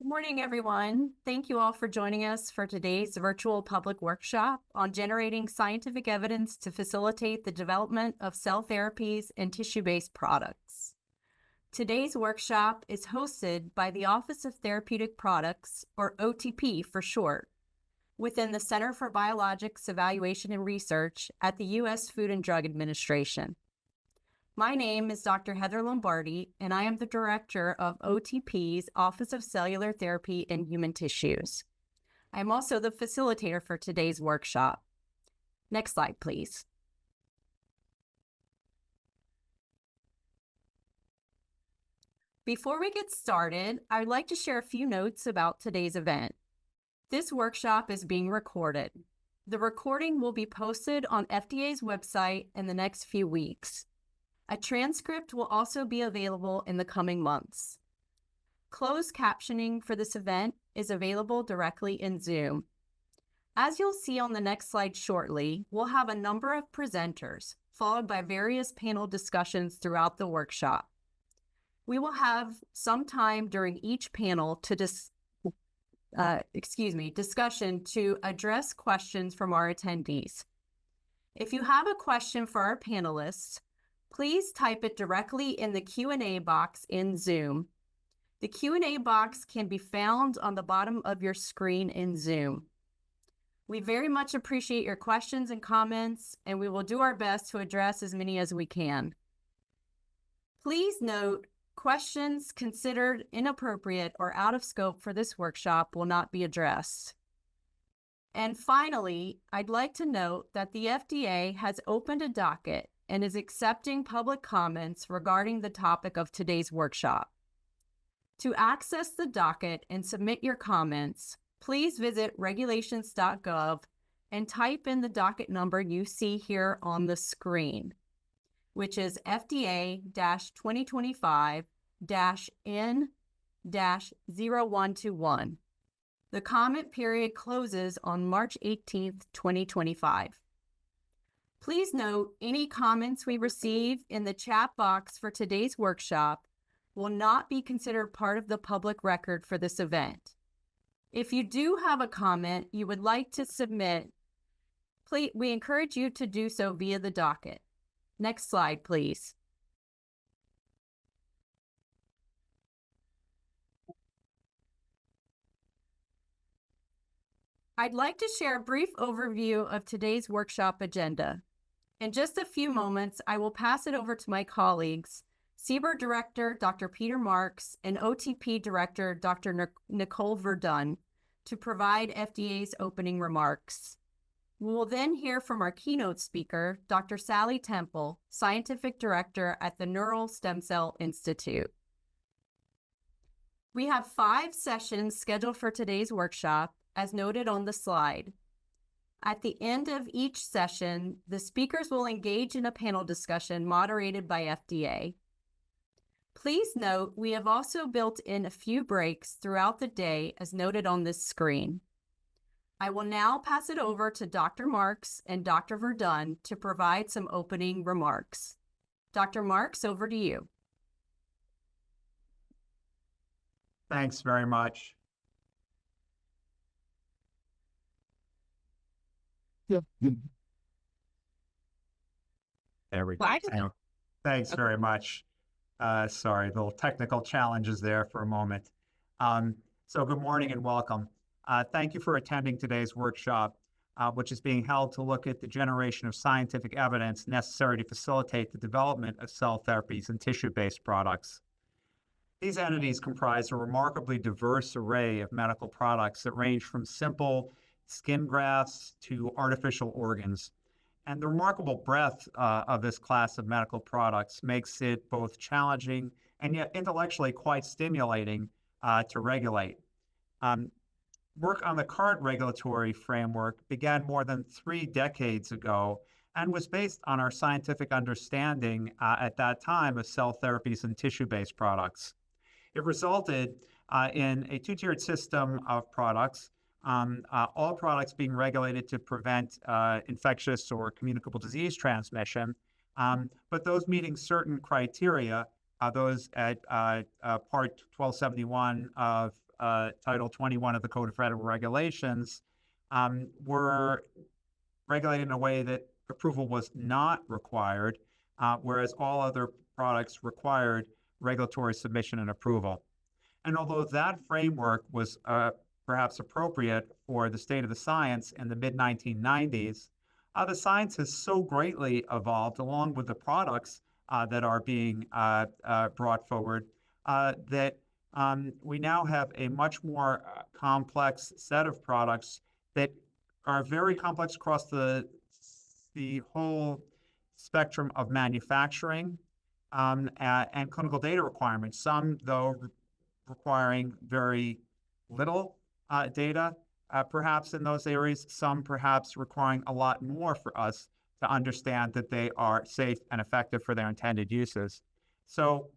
Good morning, everyone. Thank you all for joining us for today's virtual public workshop on generating scientific evidence to facilitate the development of cell therapies and tissue-based products. Today's workshop is hosted by the Office of Therapeutic Products, or OTP for short, within the Center for Biologics Evaluation and Research at the U.S. Food and Drug Administration. My name is Dr. Heather Lombardi, and I am the director of OTP's Office of Cellular Therapy and Human Tissues. I am also the facilitator for today's workshop. Next slide, please. Before we get started, I would like to share a few notes about today's event. This workshop is being recorded. The recording will be posted on FDA's website in the next few weeks. A transcript will also be available in the coming months. Closed captioning for this event is available directly in Zoom. As you'll see on the next slide shortly, we'll have a number of presenters, followed by various panel discussions throughout the workshop. We will have some time during each panel to discussion to address questions from our attendees. If you have a question for our panelists, please type it directly in the Q&A box in Zoom. The Q&A box can be found on the bottom of your screen in Zoom. We very much appreciate your questions and comments, and we will do our best to address as many as we can. Please note, questions considered inappropriate or out of scope for this workshop will not be addressed. And finally, I'd like to note that the FDA has opened a docket and is accepting public comments regarding the topic of today's workshop. To access the docket and submit your comments, please visit regulations.gov and type in the docket number you see here on the screen, which is FDA-2025-N-0121. The comment period closes on March 18th, 2025. Please note, any comments we receive in the chat box for today's workshop will not be considered part of the public record for this event. If you do have a comment you would like to submit, we encourage you to do so via the docket. Next slide, please. I'd like to share a brief overview of today's workshop agenda. In just a few moments, I will pass it over to my colleagues, CBER Director Dr. Peter Marks and OTP Director Dr. Nicole Verdun, to provide FDA's opening remarks. We will then hear from our keynote speaker, Dr. Sally Temple, Scientific Director at the Neural Stem Cell Institute. We have 5 sessions scheduled for today's workshop, as noted on the slide. At the end of each session, the speakers will engage in a panel discussion moderated by FDA. Please note, we have also built in a few breaks throughout the day as noted on this screen. I will now pass it over to Dr. Marks and Dr. Verdun to provide some opening remarks. Dr. Marks, over to you. Thanks very much. Yeah. There we go. Thanks very much. Sorry, little technical challenges there for a moment. So good morning and welcome. Thank you for attending today's workshop, which is being held to look at the generation of scientific evidence necessary to facilitate the development of cell therapies and tissue-based products. These entities comprise a remarkably diverse array of medical products that range from simple skin grafts to artificial organs. And the remarkable breadth of this class of medical products makes it both challenging and yet intellectually quite stimulating to regulate. Work on the current regulatory framework began more than 3 decades ago and was based on our scientific understanding at that time of cell therapies and tissue-based products. It resulted in a 2-tiered system of products, all products being regulated to prevent infectious or communicable disease transmission, but those meeting certain criteria, those at Part 1271 of Title 21 of the Code of Federal Regulations, were regulated in a way that approval was not required, whereas all other products required regulatory submission and approval. And although that framework was perhaps appropriate for the state of the science in the mid-1990s, the science has so greatly evolved along with the products that are being brought forward that we now have a much more complex set of products that are very complex across the whole spectrum of manufacturing and clinical data requirements. Some, though, requiring very little data, perhaps in those areas, some perhaps requiring a lot more for us to understand that they are safe and effective for their intended uses. So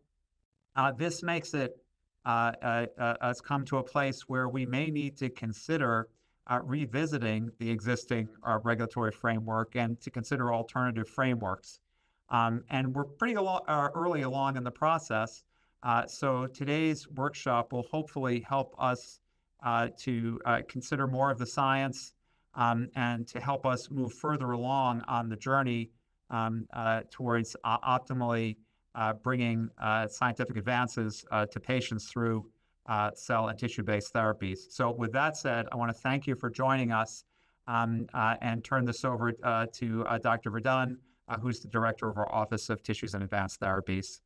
this makes it us come to a place where we may need to consider revisiting the existing regulatory framework and to consider alternative frameworks. And we're pretty early along in the process. So today's workshop will hopefully help us to consider more of the science and to help us move further along on the journey towards optimally bringing scientific advances to patients through cell and tissue-based therapies. So with that said, I want to thank you for joining us and turn this over to Dr. Verdun, who's the director of our Office of Tissues and Advanced Therapies.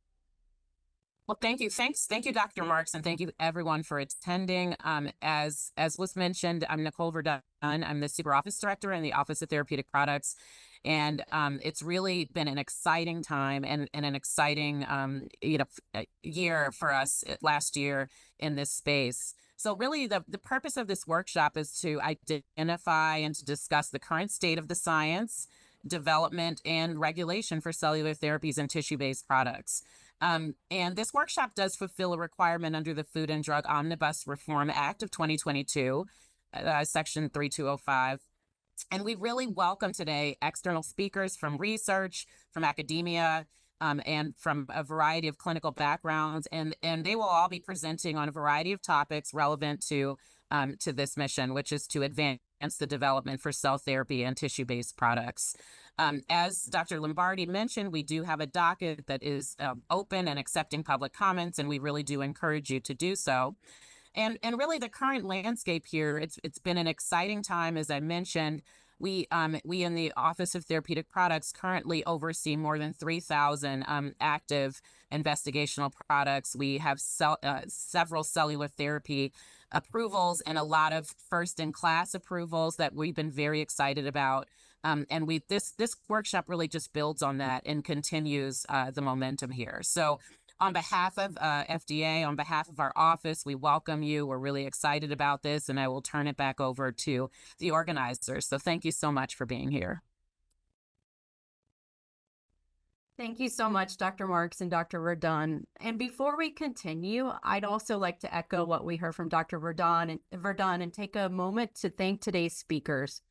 Well, thank you. Thank you, Dr. Marks, and thank you everyone for attending. As was mentioned, I'm Nicole Verdun. I'm the Super Office Director in the Office of Therapeutic Products. And it's really been an exciting time and an exciting year for us last year in this space. So really the purpose of this workshop is to identify and to discuss the current state of the science, development, and regulation for cellular therapies and tissue-based products. And this workshop does fulfill a requirement under the Food and Drug Omnibus Reform Act of 2022, Section 3205. And we really welcome today external speakers from research, from academia, and from a variety of clinical backgrounds. And they will all be presenting on a variety of topics relevant to this mission, which is to advance the development for cell therapy and tissue-based products. As Dr. Lombardi mentioned, we do have a docket that is open and accepting public comments, and we really do encourage you to do so. And really the current landscape here, it's been an exciting time. As I mentioned, we in the Office of Therapeutic Products currently oversee more than 3,000 active investigational products. We have several cellular therapy approvals and a lot of first-in-class approvals that we've been very excited about. And this workshop really just builds on that and continues the momentum here. So on behalf of FDA, on behalf of our office, we welcome you. We're really excited about this, and I will turn it back over to the organizers. So thank you so much for being here. Thank you so much, Dr. Marks and Dr. Verdun. And before we continue, I'd also like to echo what we heard from Dr. Verdun and take a moment to thank today's speakers.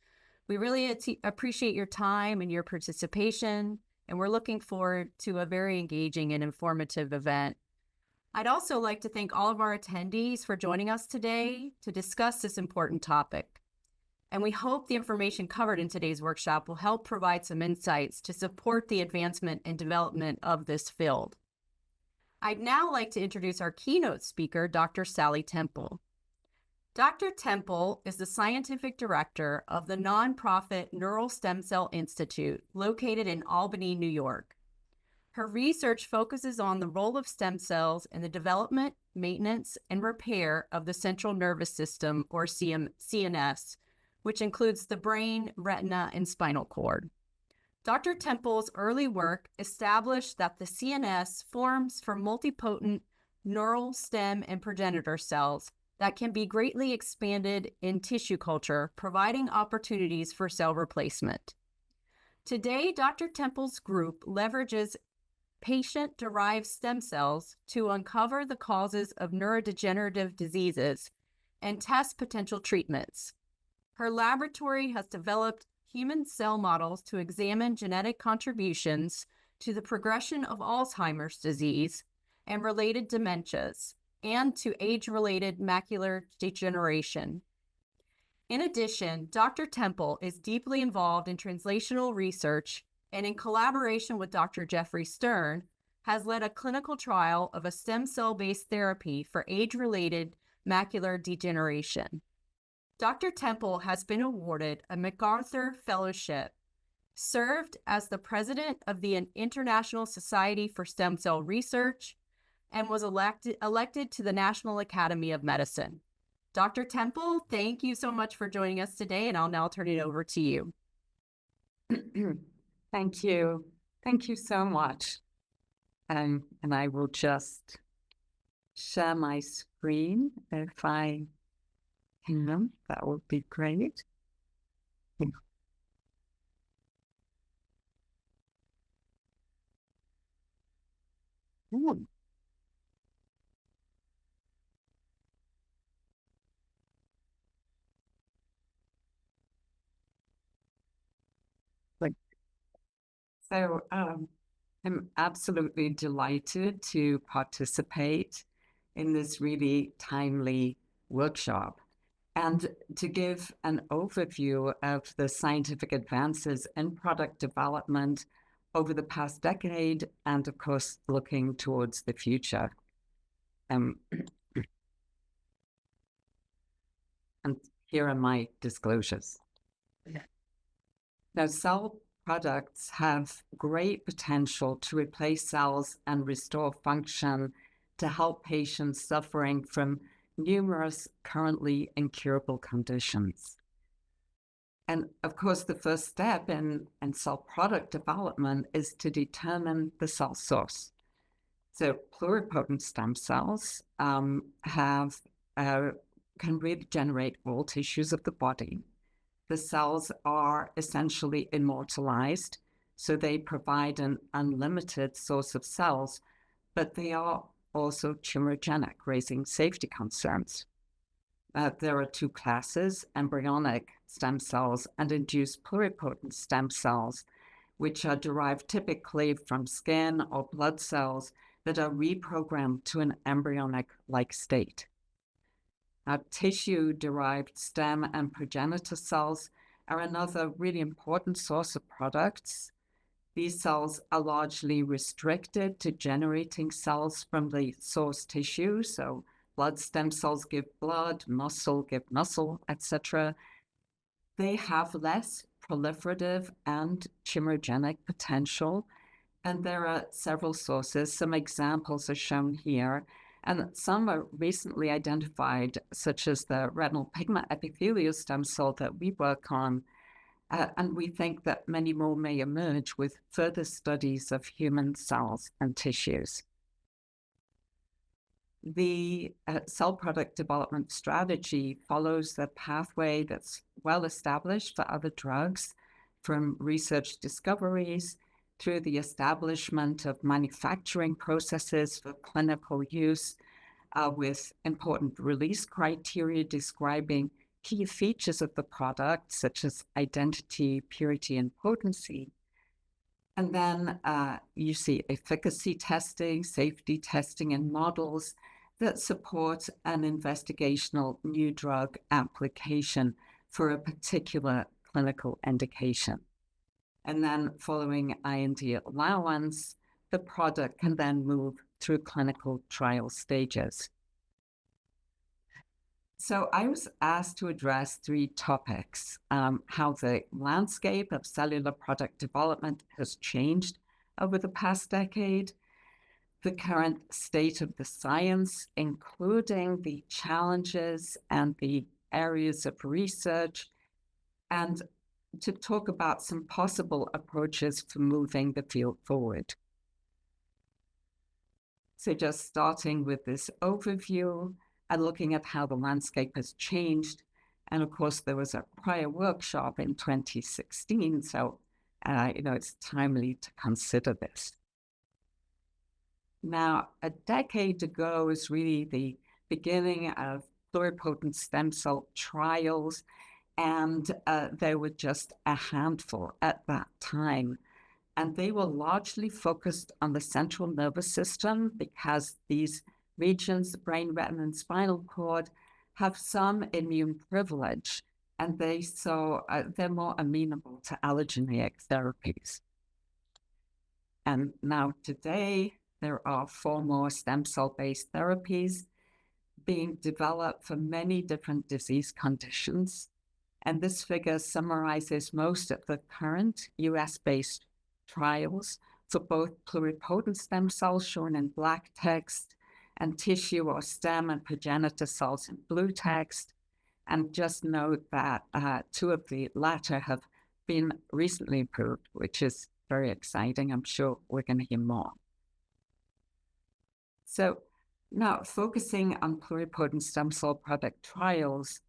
We really appreciate your time and your participation, and we're looking forward to a very engaging and informative event. I'd also like to thank all of our attendees for joining us today to discuss this important topic. And we hope the information covered in today's workshop will help provide some insights to support the advancement and development of this field. I'd now like to introduce our keynote speaker, Dr. Sally Temple. Dr. Temple is the scientific director of the nonprofit Neural Stem Cell Institute located in Albany, New York. Her research focuses on the role of stem cells in the development, maintenance, and repair of the central nervous system, or CNS, which includes the brain, retina, and spinal cord. Dr. Temple's early work established that the CNS forms from multipotent neural stem and progenitor cells that can be greatly expanded in tissue culture, providing opportunities for cell replacement. Today, Dr. Temple's group leverages patient-derived stem cells to uncover the causes of neurodegenerative diseases and test potential treatments. Her laboratory has developed human cell models to examine genetic contributions to the progression of Alzheimer's disease and related dementias, and to age-related macular degeneration. In addition, Dr. Temple is deeply involved in translational research and in collaboration with Dr. Jeffrey Stern, has led a clinical trial of a stem cell-based therapy for age-related macular degeneration. Dr. Temple has been awarded a MacArthur Fellowship, served as the president of the International Society for Stem Cell Research, and was elected to the National Academy of Medicine. Dr. Temple, thank you so much for joining us today, and I'll now turn it over to you. Thank you. Thank you so much. And I will just share my screen if I can. That would be great. Ooh. So I'm absolutely delighted to participate in this really timely workshop and to give an overview of the scientific advances in product development over the past decade and, of course, looking towards the future. And here are my disclosures. Now, cell products have great potential to replace cells and restore function to help patients suffering from numerous currently incurable conditions. And of course, the first step in cell product development is to determine the cell source. So pluripotent stem cells can regenerate all tissues of the body. The cells are essentially immortalized, so they provide an unlimited source of cells, but they are also tumorigenic, raising safety concerns. There are two classes, embryonic stem cells and induced pluripotent stem cells, which are derived typically from skin or blood cells that are reprogrammed to an embryonic-like state. Tissue-derived stem and progenitor cells are another really important source of products. These cells are largely restricted to generating cells from the source tissue, so blood stem cells give blood, muscle give muscle, etc. They have less proliferative and tumorigenic potential, and there are several sources. Some examples are shown here, and some are recently identified, such as the retinal pigment epithelial stem cell that we work on, and we think that many more may emerge with further studies of human cells and tissues. The cell product development strategy follows the pathway that's well established for other drugs, from research discoveries through the establishment of manufacturing processes for clinical use, with important release criteria describing key features of the product, such as identity, purity, and potency. And then you see efficacy testing, safety testing, and models that support an investigational new drug application for a particular clinical indication. And then following IND allowance, the product can then move through clinical trial stages. So I was asked to address three topics: how the landscape of cellular product development has changed over the past decade, the current state of the science, including the challenges and the areas of research, and to talk about some possible approaches for moving the field forward. So just starting with this overview and looking at how the landscape has changed. And of course, there was a prior workshop in 2016, so it's timely to consider this. Now, a decade ago is really the beginning of pluripotent stem cell trials, and there were just a handful at that time. And they were largely focused on the central nervous system because these regions, the brain, retina, and spinal cord, have some immune privilege, and they're more amenable to allogeneic therapies. And now today, there are 4 more stem cell-based therapies being developed for many different disease conditions. And this figure summarizes most of the current US-based trials for both pluripotent stem cells, shown in black text, and tissue or stem and progenitor cells in blue text. And just note that 2 of the latter have been recently approved, which is very exciting. I'm sure we're going to hear more. So now, focusing on pluripotent stem cell product trials,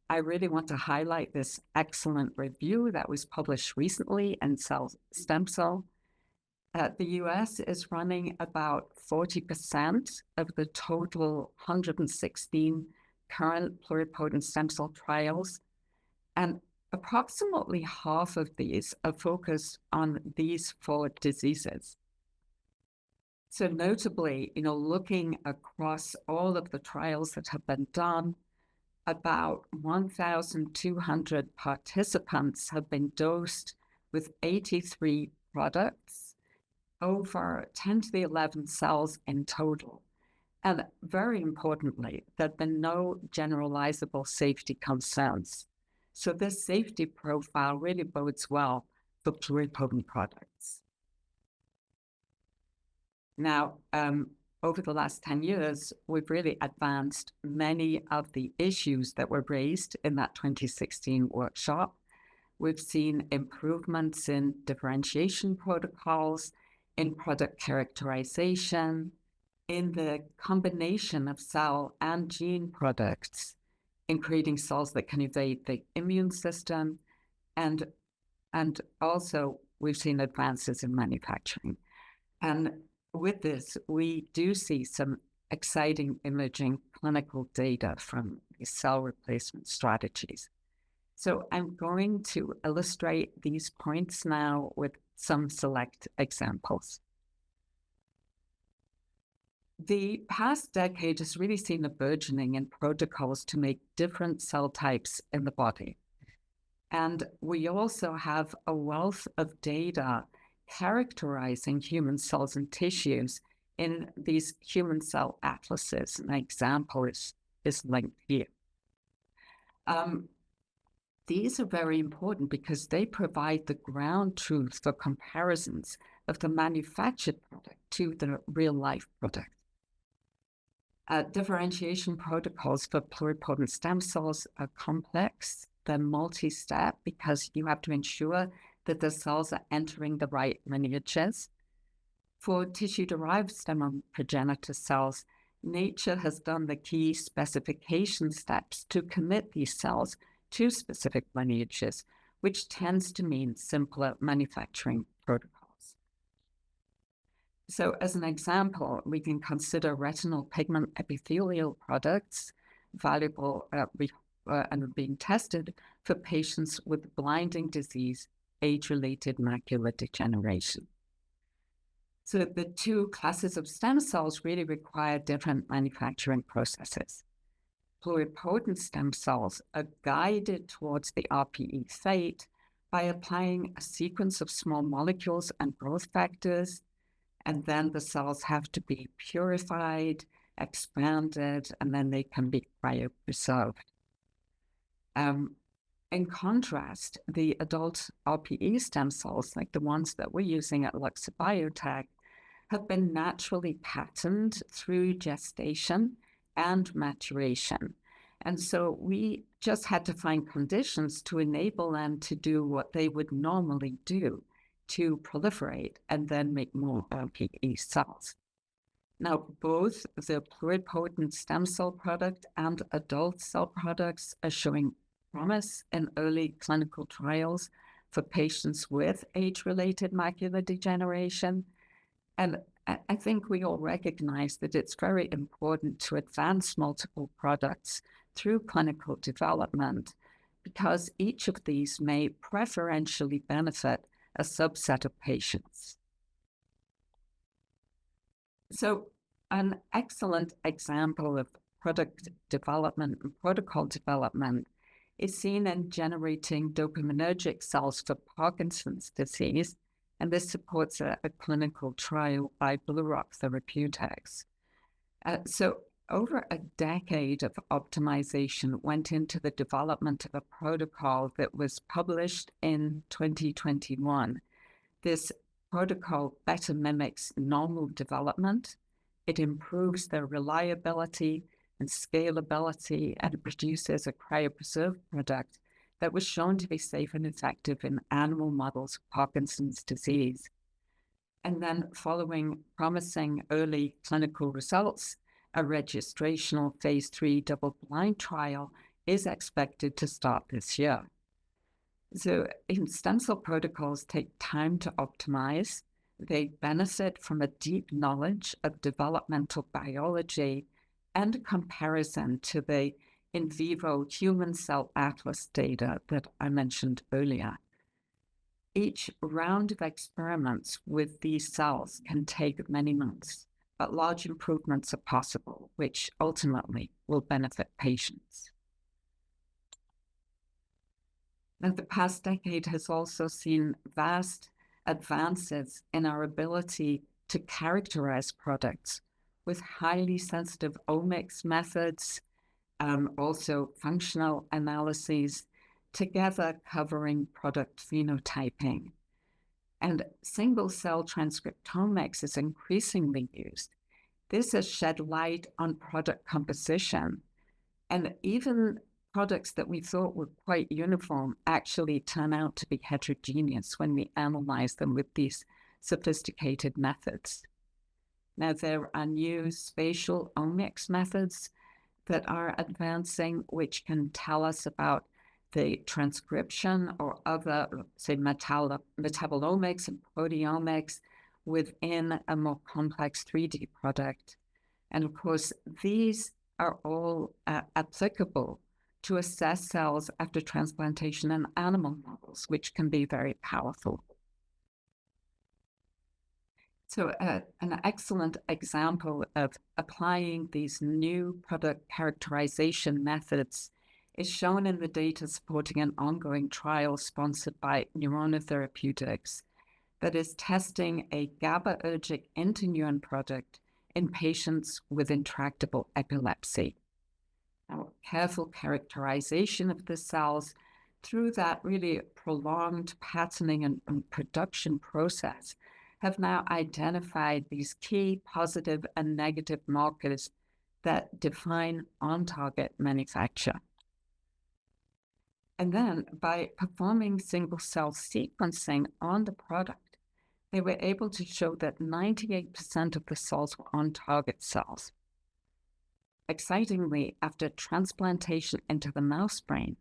I really want to highlight this excellent review that was published recently in Cell Stem Cell. The US is running about 40% of the total 116 current pluripotent stem cell trials, and approximately half of these are focused on these 4 diseases. So notably, looking across all of the trials that have been done, about 1,200 participants have been dosed with 83 products, over 10 to the 11 cells in total. And very importantly, there have been no generalizable safety concerns. So this safety profile really bodes well for pluripotent products. Now, over the last 10 years, we've really advanced many of the issues that were raised in that 2016 workshop. We've seen improvements in differentiation protocols, in product characterization, in the combination of cell and gene products, in creating cells that can evade the immune system, and also we've seen advances in manufacturing. And with this, we do see some exciting emerging clinical data from these cell replacement strategies. So I'm going to illustrate these points now with some select examples. The past decade has really seen a burgeoning in protocols to make different cell types in the body. And we also have a wealth of data characterizing human cells and tissues in these human cell atlases. An example is linked here. These are very important because they provide the ground truth for comparisons of the manufactured product to the real-life product. Differentiation protocols for pluripotent stem cells are complex. They're multi-step because you have to ensure that the cells are entering the right lineages. For tissue-derived stem and progenitor cells, nature has done the key specification steps to commit these cells to specific lineages, which tends to mean simpler manufacturing protocols. So as an example, we can consider retinal pigment epithelial products, valuable and being tested for patients with blinding disease, age-related macular degeneration. So the 2 classes of stem cells really require different manufacturing processes. Pluripotent stem cells are guided towards the RPE fate by applying a sequence of small molecules and growth factors, and then the cells have to be purified, expanded, and then they can be cryopreserved. In contrast, the adult RPE stem cells, like the ones that we're using at Luxa Biotech, have been naturally patterned through gestation and maturation. And so we just had to find conditions to enable them to do what they would normally do, to proliferate and then make more RPE cells. Now, both the pluripotent stem cell product and adult cell products are showing promise in early clinical trials for patients with age-related macular degeneration. And I think we all recognize that it's very important to advance multiple products through clinical development because each of these may preferentially benefit a subset of patients. So an excellent example of product development and protocol development is seen in generating dopaminergic cells for Parkinson's disease, and this supports a clinical trial by Blue Rock Therapeutics. So over a decade of optimization went into the development of a protocol that was published in 2021. This protocol better mimics normal development. It improves the reliability and scalability, and it produces a cryopreserved product that was shown to be safe and effective in animal models of Parkinson's disease. And then following promising early clinical results, a registrational phase 3 double-blind trial is expected to start this year. So stem cell protocols take time to optimize. They benefit from a deep knowledge of developmental biology and comparison to the in vivo human cell atlas data that I mentioned earlier. Each round of experiments with these cells can take many months, but large improvements are possible, which ultimately will benefit patients. Now, the past decade has also seen vast advances in our ability to characterize products with highly sensitive omics methods, also functional analyses, together covering product phenotyping. And single-cell transcriptomics is increasingly used. This has shed light on product composition, and even products that we thought were quite uniform actually turn out to be heterogeneous when we analyze them with these sophisticated methods. Now, there are new spatial omics methods that are advancing, which can tell us about the transcription or other, say, metabolomics and proteomics within a more complex 3D product. And of course, these are all applicable to assess cells after transplantation in animal models, which can be very powerful. So an excellent example of applying these new product characterization methods is shown in the data supporting an ongoing trial sponsored by Neurona Therapeutics that is testing a GABAergic interneuron product in patients with intractable epilepsy. Now, careful characterization of the cells through that really prolonged patterning and production process have now identified these key positive and negative markers that define on-target manufacture. And then by performing single-cell sequencing on the product, they were able to show that 98% of the cells were on-target cells. Excitingly, after transplantation into the mouse brain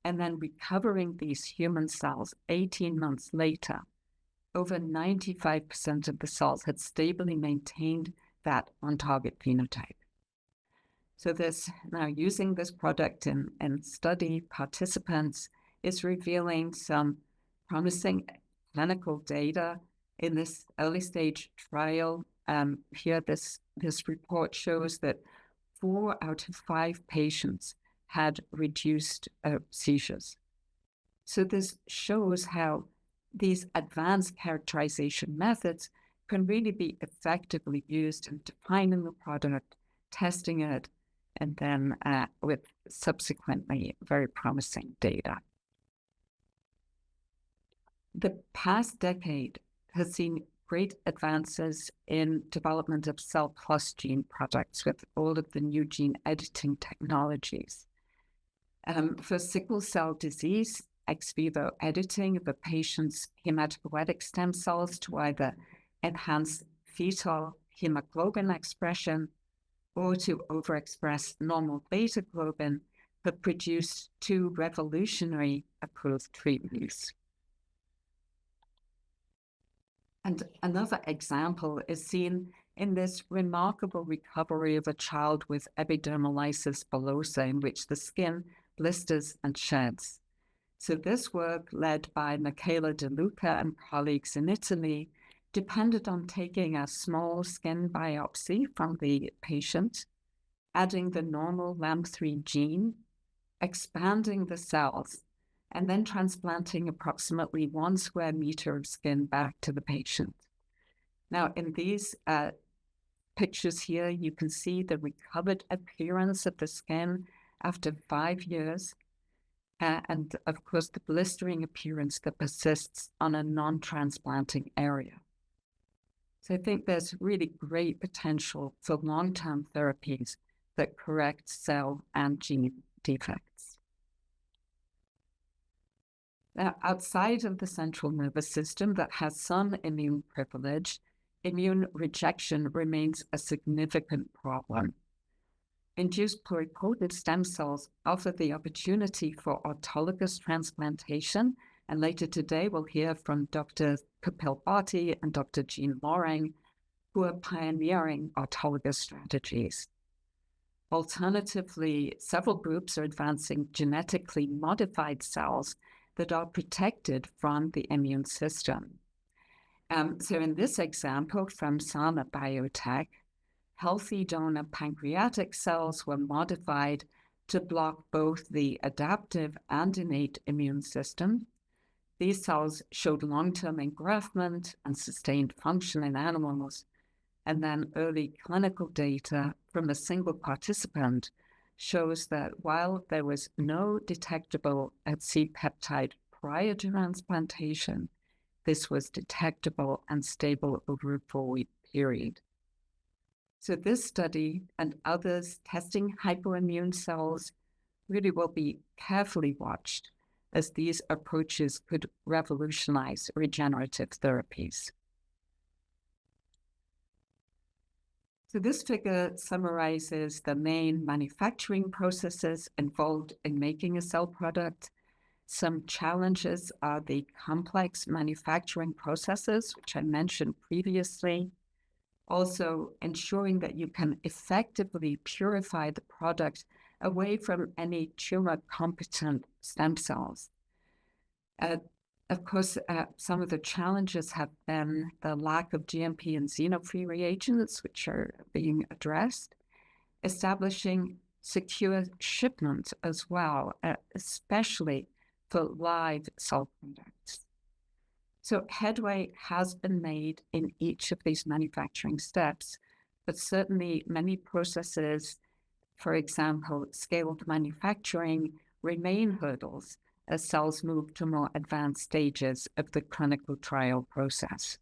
and then recovering these human cells 18 months later, over 95% of the cells had stably maintained that on-target phenotype. So this, now using this product in study participants is revealing some promising clinical data in this early stage trial. Here, this report shows that 4 out of 5 patients had reduced seizures. So this shows how these advanced characterization methods can really be effectively used in defining the product, testing it, and then with subsequently very promising data. The past decade has seen great advances in development of cell plus gene products with all of the new gene editing technologies. For sickle cell disease, ex vivo editing of a patient's hematopoietic stem cells to either enhance fetal hemoglobin expression or to overexpress normal beta globin have produced 2 revolutionary approved treatments. And another example is seen in this remarkable recovery of a child with epidermolysis bullosa, in which the skin blisters and sheds. So this work, led by Michela De Luca and colleagues in Italy, depended on taking a small skin biopsy from the patient, adding the normal LAMP3 gene, expanding the cells, and then transplanting approximately 1 square meter of skin back to the patient. Now, in these pictures here, you can see the recovered appearance of the skin after 5 years, and of course, the blistering appearance that persists on a non-transplanting area. So I think there's really great potential for long-term therapies that correct cell and gene defects. Now, outside of the central nervous system that has some immune privilege, immune rejection remains a significant problem. Induced pluripotent stem cells offer the opportunity for autologous transplantation, and later today we'll hear from Dr. Kapil Bhatti and Dr. Jean Loring, who are pioneering autologous strategies. Alternatively, several groups are advancing genetically modified cells that are protected from the immune system. So in this example from Sana Biotech, healthy donor pancreatic cells were modified to block both the adaptive and innate immune system. These cells showed long-term engraftment and sustained function in animals, and then early clinical data from a single participant shows that while there was no detectable C-peptide prior to transplantation, this was detectable and stable over a 4-week period. So this study and others testing hypoimmune cells really will be carefully watched, as these approaches could revolutionize regenerative therapies. So this figure summarizes the main manufacturing processes involved in making a cell product. Some challenges are the complex manufacturing processes, which I mentioned previously. Also, ensuring that you can effectively purify the product away from any tumor-competent stem cells. Of course, some of the challenges have been the lack of GMP and xeno-free reagents, which are being addressed, establishing secure shipment as well, especially for live cell products. So headway has been made in each of these manufacturing steps, but certainly many processes, for example, scaled manufacturing, remain hurdles as cells move to more advanced stages of the clinical trial process.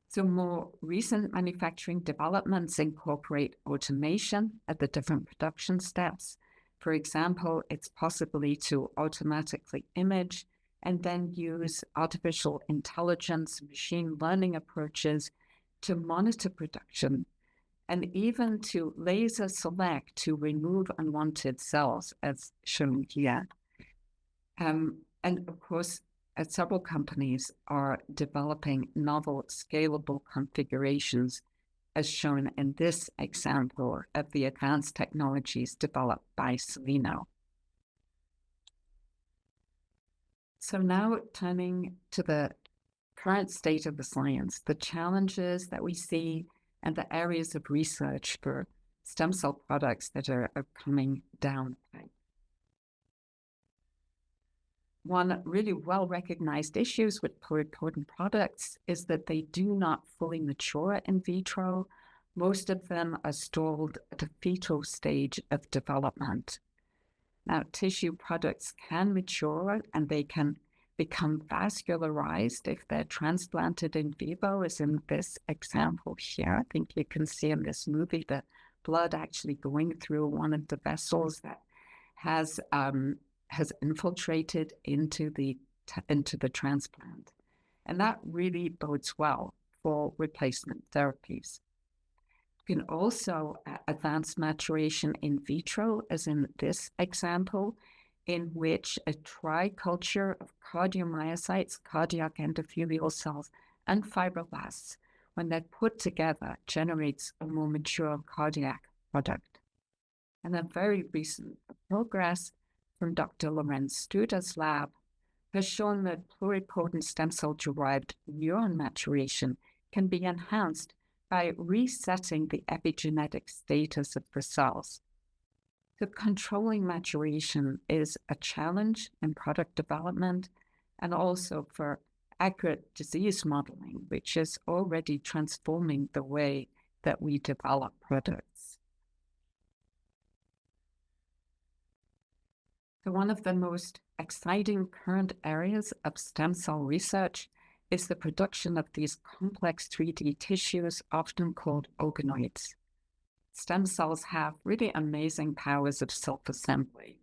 So more recent manufacturing developments incorporate automation at the different production steps. For example, it's possible to automatically image and then use artificial intelligence, machine learning approaches to monitor production, and even to laser select to remove unwanted cells, as shown here. And of course, several companies are developing novel scalable configurations, as shown in this example of the advanced technologies developed by Celino. So now turning to the current state of the science, the challenges that we see and the areas of research for stem cell products that are coming down the pipe. One really well-recognized issues with pluripotent products is that they do not fully mature in vitro. Most of them are stalled at a fetal stage of development. Now, tissue products can mature and they can become vascularized if they're transplanted in vivo, as in this example here. I think you can see in this movie the blood actually going through one of the vessels that has infiltrated into the transplant. And that really bodes well for replacement therapies. You can also advance maturation in vitro, as in this example, in which a triculture of cardiomyocytes, cardiac endothelial cells, and fibroblasts, when they're put together, generates a more mature cardiac product. And a very recent progress from Dr. Lorenz Studer's lab has shown that pluripotent stem cell-derived neuron maturation can be enhanced by resetting the epigenetic status of the cells. So controlling maturation is a challenge in product development and also for accurate disease modeling, which is already transforming the way that we develop products. So one of the most exciting current areas of stem cell research is the production of these complex 3D tissues, often called organoids. Stem cells have really amazing powers of self-assembly,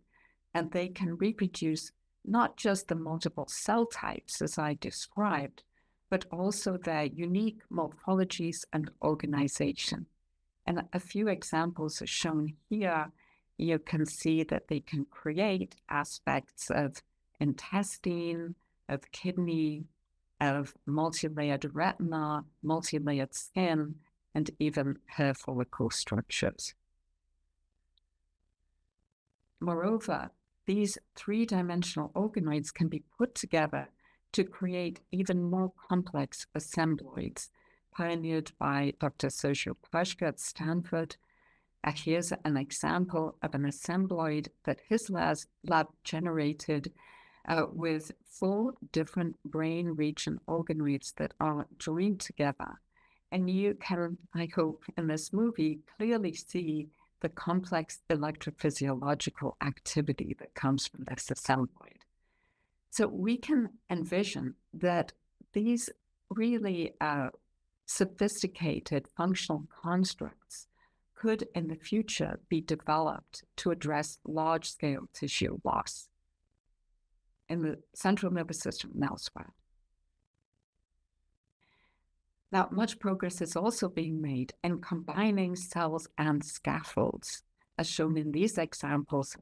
and they can reproduce not just the multiple cell types as I described, but also their unique morphologies and organization. And a few examples are shown here. You can see that they can create aspects of intestine, of kidney, of multi-layered retina, multi-layered skin, and even hair follicle structures. Moreover, these three-dimensional organoids can be put together to create even more complex assembloids, pioneered by Dr. Sergio Plashka at Stanford. Here's an example of an assembloid that his lab generated with 4 different brain region organoids that are joined together. And you can, I hope, in this movie, clearly see the complex electrophysiological activity that comes from this assembloid. So we can envision that these really sophisticated functional constructs could in the future be developed to address large-scale tissue loss in the central nervous system and elsewhere. Now, much progress is also being made in combining cells and scaffolds, as shown in these examples,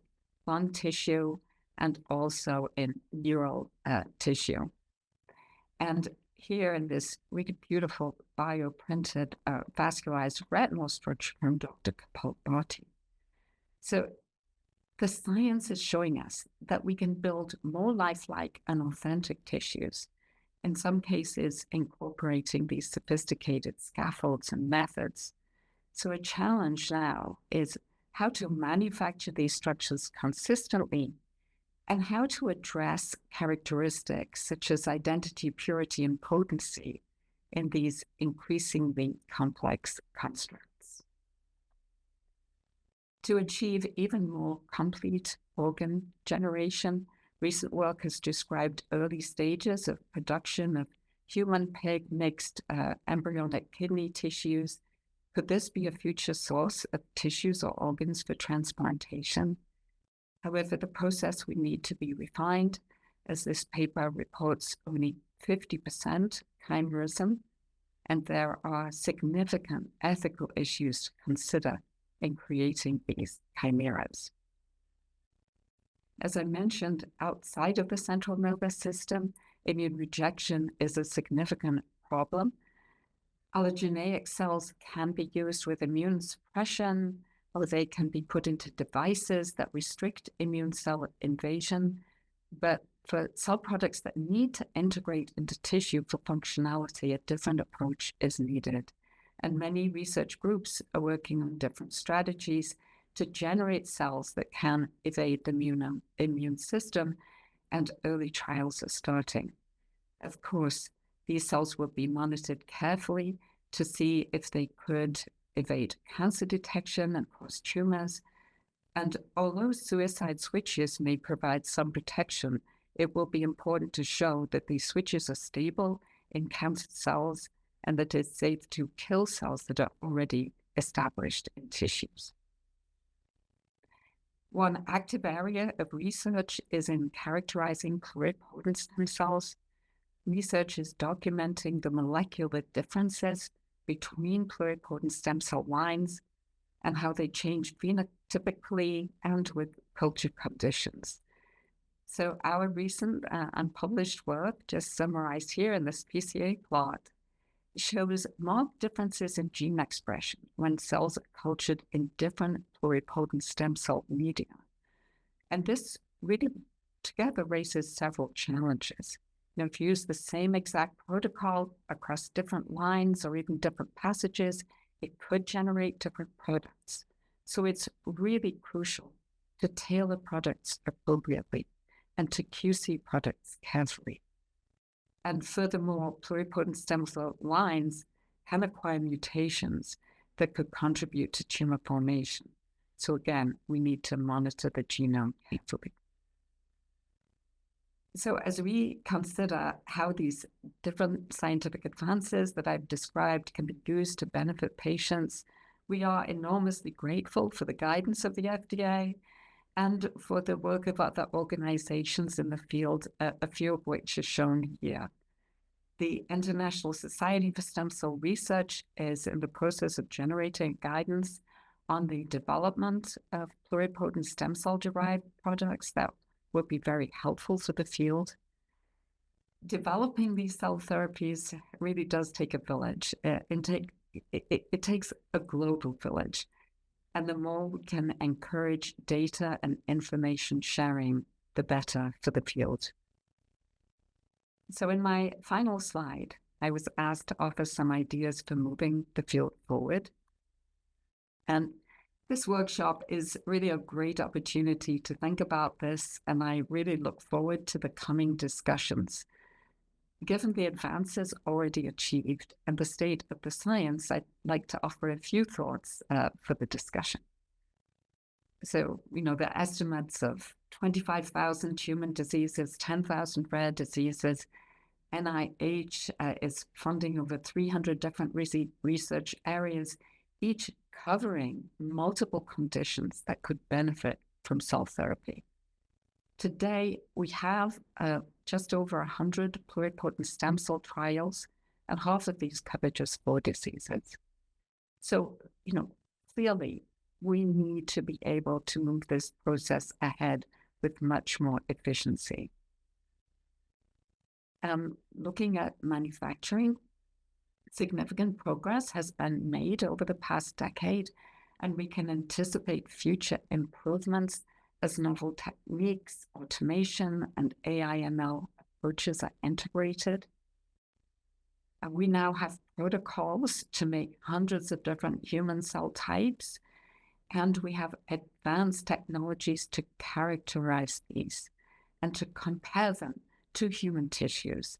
lung tissue and also in neural tissue. And here in this really beautiful bioprinted vascularized retinal structure from Dr. Kapalbhati. So the science is showing us that we can build more lifelike and authentic tissues, in some cases incorporating these sophisticated scaffolds and methods. So a challenge now is how to manufacture these structures consistently and how to address characteristics such as identity, purity, and potency in these increasingly complex constructs. To achieve even more complete organ generation, recent work has described early stages of production of human-pig mixed embryonic kidney tissues. Could this be a future source of tissues or organs for transplantation? However, the process would need to be refined, as this paper reports only 50% chimerism, and there are significant ethical issues to consider in creating these chimeras. As I mentioned, outside of the central nervous system, immune rejection is a significant problem. Allogeneic cells can be used with immune suppression, or they can be put into devices that restrict immune cell invasion. But for cell products that need to integrate into tissue for functionality, a different approach is needed. And many research groups are working on different strategies to generate cells that can evade the immune system, and early trials are starting. Of course, these cells will be monitored carefully to see if they could evade cancer detection and cause tumors. And although suicide switches may provide some protection, it will be important to show that these switches are stable in cancer cells and that it's safe to kill cells that are already established in tissues. One active area of research is in characterizing pluripotent stem cells. Research is documenting the molecular differences between pluripotent stem cell lines and how they change phenotypically and with culture conditions. So our recent unpublished work, just summarized here in this PCA plot, shows marked differences in gene expression when cells are cultured in different pluripotent stem cell media. And this really together raises several challenges. If you use the same exact protocol across different lines or even different passages, it could generate different products. So it's really crucial to tailor products appropriately and to QC products carefully. And furthermore, pluripotent stem cell lines can acquire mutations that could contribute to tumor formation. So again, we need to monitor the genome carefully. So as we consider how these different scientific advances that I've described can be used to benefit patients, we are enormously grateful for the guidance of the FDA and for the work of other organizations in the field, a few of which are shown here. The International Society for Stem Cell Research is in the process of generating guidance on the development of pluripotent stem cell-derived products that will be very helpful to the field. Developing these cell therapies really does take a village. It takes a global village. And the more we can encourage data and information sharing, the better for the field. So in my final slide, I was asked to offer some ideas for moving the field forward. And this workshop is really a great opportunity to think about this, and I really look forward to the coming discussions. Given the advances already achieved and the state of the science, I'd like to offer a few thoughts for the discussion. So, the estimates of 25,000 human diseases, 10,000 rare diseases. NIH is funding over 300 different research areas, each covering multiple conditions that could benefit from cell therapy. Today, we have just over 100 pluripotent stem cell trials, and half of these cover just 4 diseases. So, clearly, we need to be able to move this process ahead with much more efficiency. Looking at manufacturing, significant progress has been made over the past decade, and we can anticipate future improvements as novel techniques, automation, and AI/ML approaches are integrated. And we now have protocols to make hundreds of different human cell types, and we have advanced technologies to characterize these and to compare them to human tissues.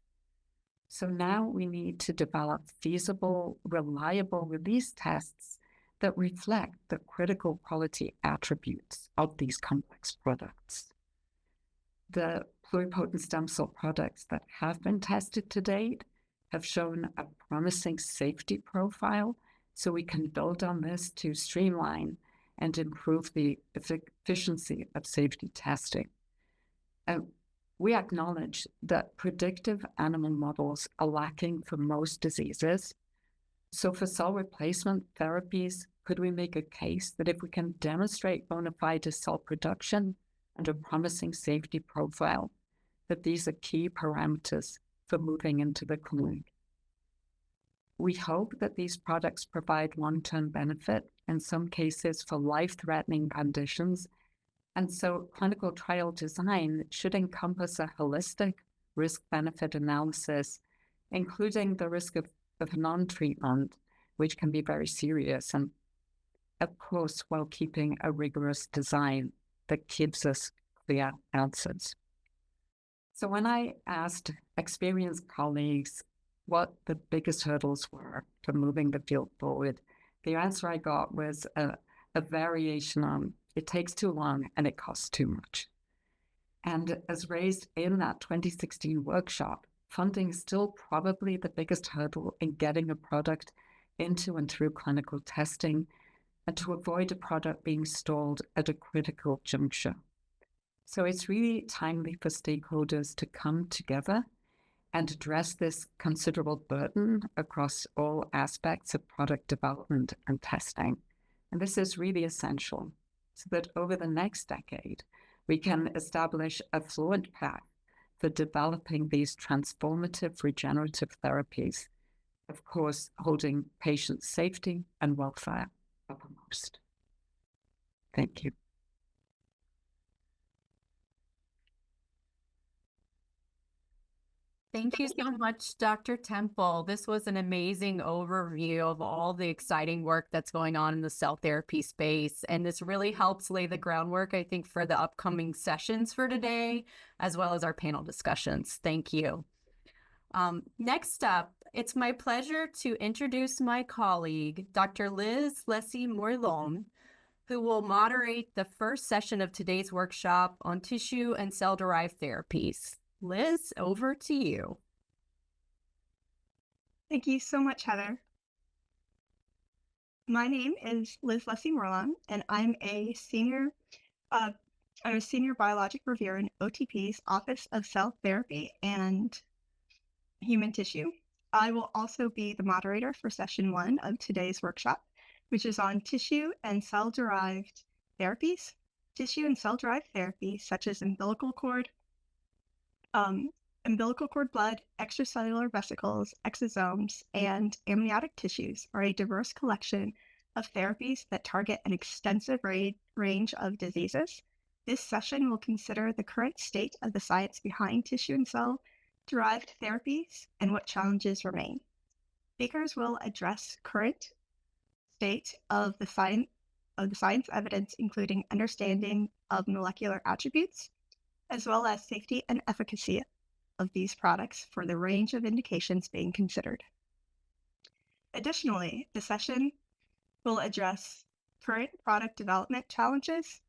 So now we need to develop feasible, reliable release tests that reflect the critical quality attributes of these complex products. The pluripotent stem cell products that have been tested to date have shown a promising safety profile, so we can build on this to streamline and improve the efficiency of safety testing. We acknowledge that predictive animal models are lacking for most diseases. So for cell replacement therapies, could we make a case that if we can demonstrate bona fide cell production and a promising safety profile, that these are key parameters for moving into the clinic? We hope that these products provide long-term benefit, in some cases for life-threatening conditions. And so clinical trial design should encompass a holistic risk-benefit analysis, including the risk of non-treatment, which can be very serious, and of course, while keeping a rigorous design that gives us clear answers. So when I asked experienced colleagues what the biggest hurdles were for moving the field forward, the answer I got was a variation on it takes too long and it costs too much. And as raised in that 2016 workshop, funding is still probably the biggest hurdle in getting a product into and through clinical testing, and to avoid a product being stalled at a critical juncture. So it's really timely for stakeholders to come together and address this considerable burden across all aspects of product development and testing. And this is really essential so that over the next decade, we can establish a fluent path for developing these transformative regenerative therapies, of course, holding patient safety and welfare uppermost. Thank you. Thank you so much, Dr. Temple. This was an amazing overview of all the exciting work that's going on in the cell therapy space. And this really helps lay the groundwork, I think, for the upcoming sessions for today, as well as our panel discussions. Thank you. Next up, it's my pleasure to introduce my colleague, Dr. Liz Leslie-Morlon, who will moderate the first session of today's workshop on tissue and cell-derived therapies. Liz, over to you. Thank you so much, Heather. My name is Liz Leslie-Morlon, and I'm a senior biologic reviewer in OTP's Office of Cell Therapy and Human Tissue. I will also be the moderator for session 1 of today's workshop, which is on tissue and cell-derived therapies. Tissue and cell-derived therapies such as umbilical cord blood, extracellular vesicles, exosomes, and amniotic tissues are a diverse collection of therapies that target an extensive range of diseases. This session will consider the current state of the science behind tissue and cell-derived therapies and what challenges remain. Speakers will address current state of the science evidence, including understanding of molecular attributes, as well as safety and efficacy of these products for the range of indications being considered. Additionally, the session will address current product development challenges,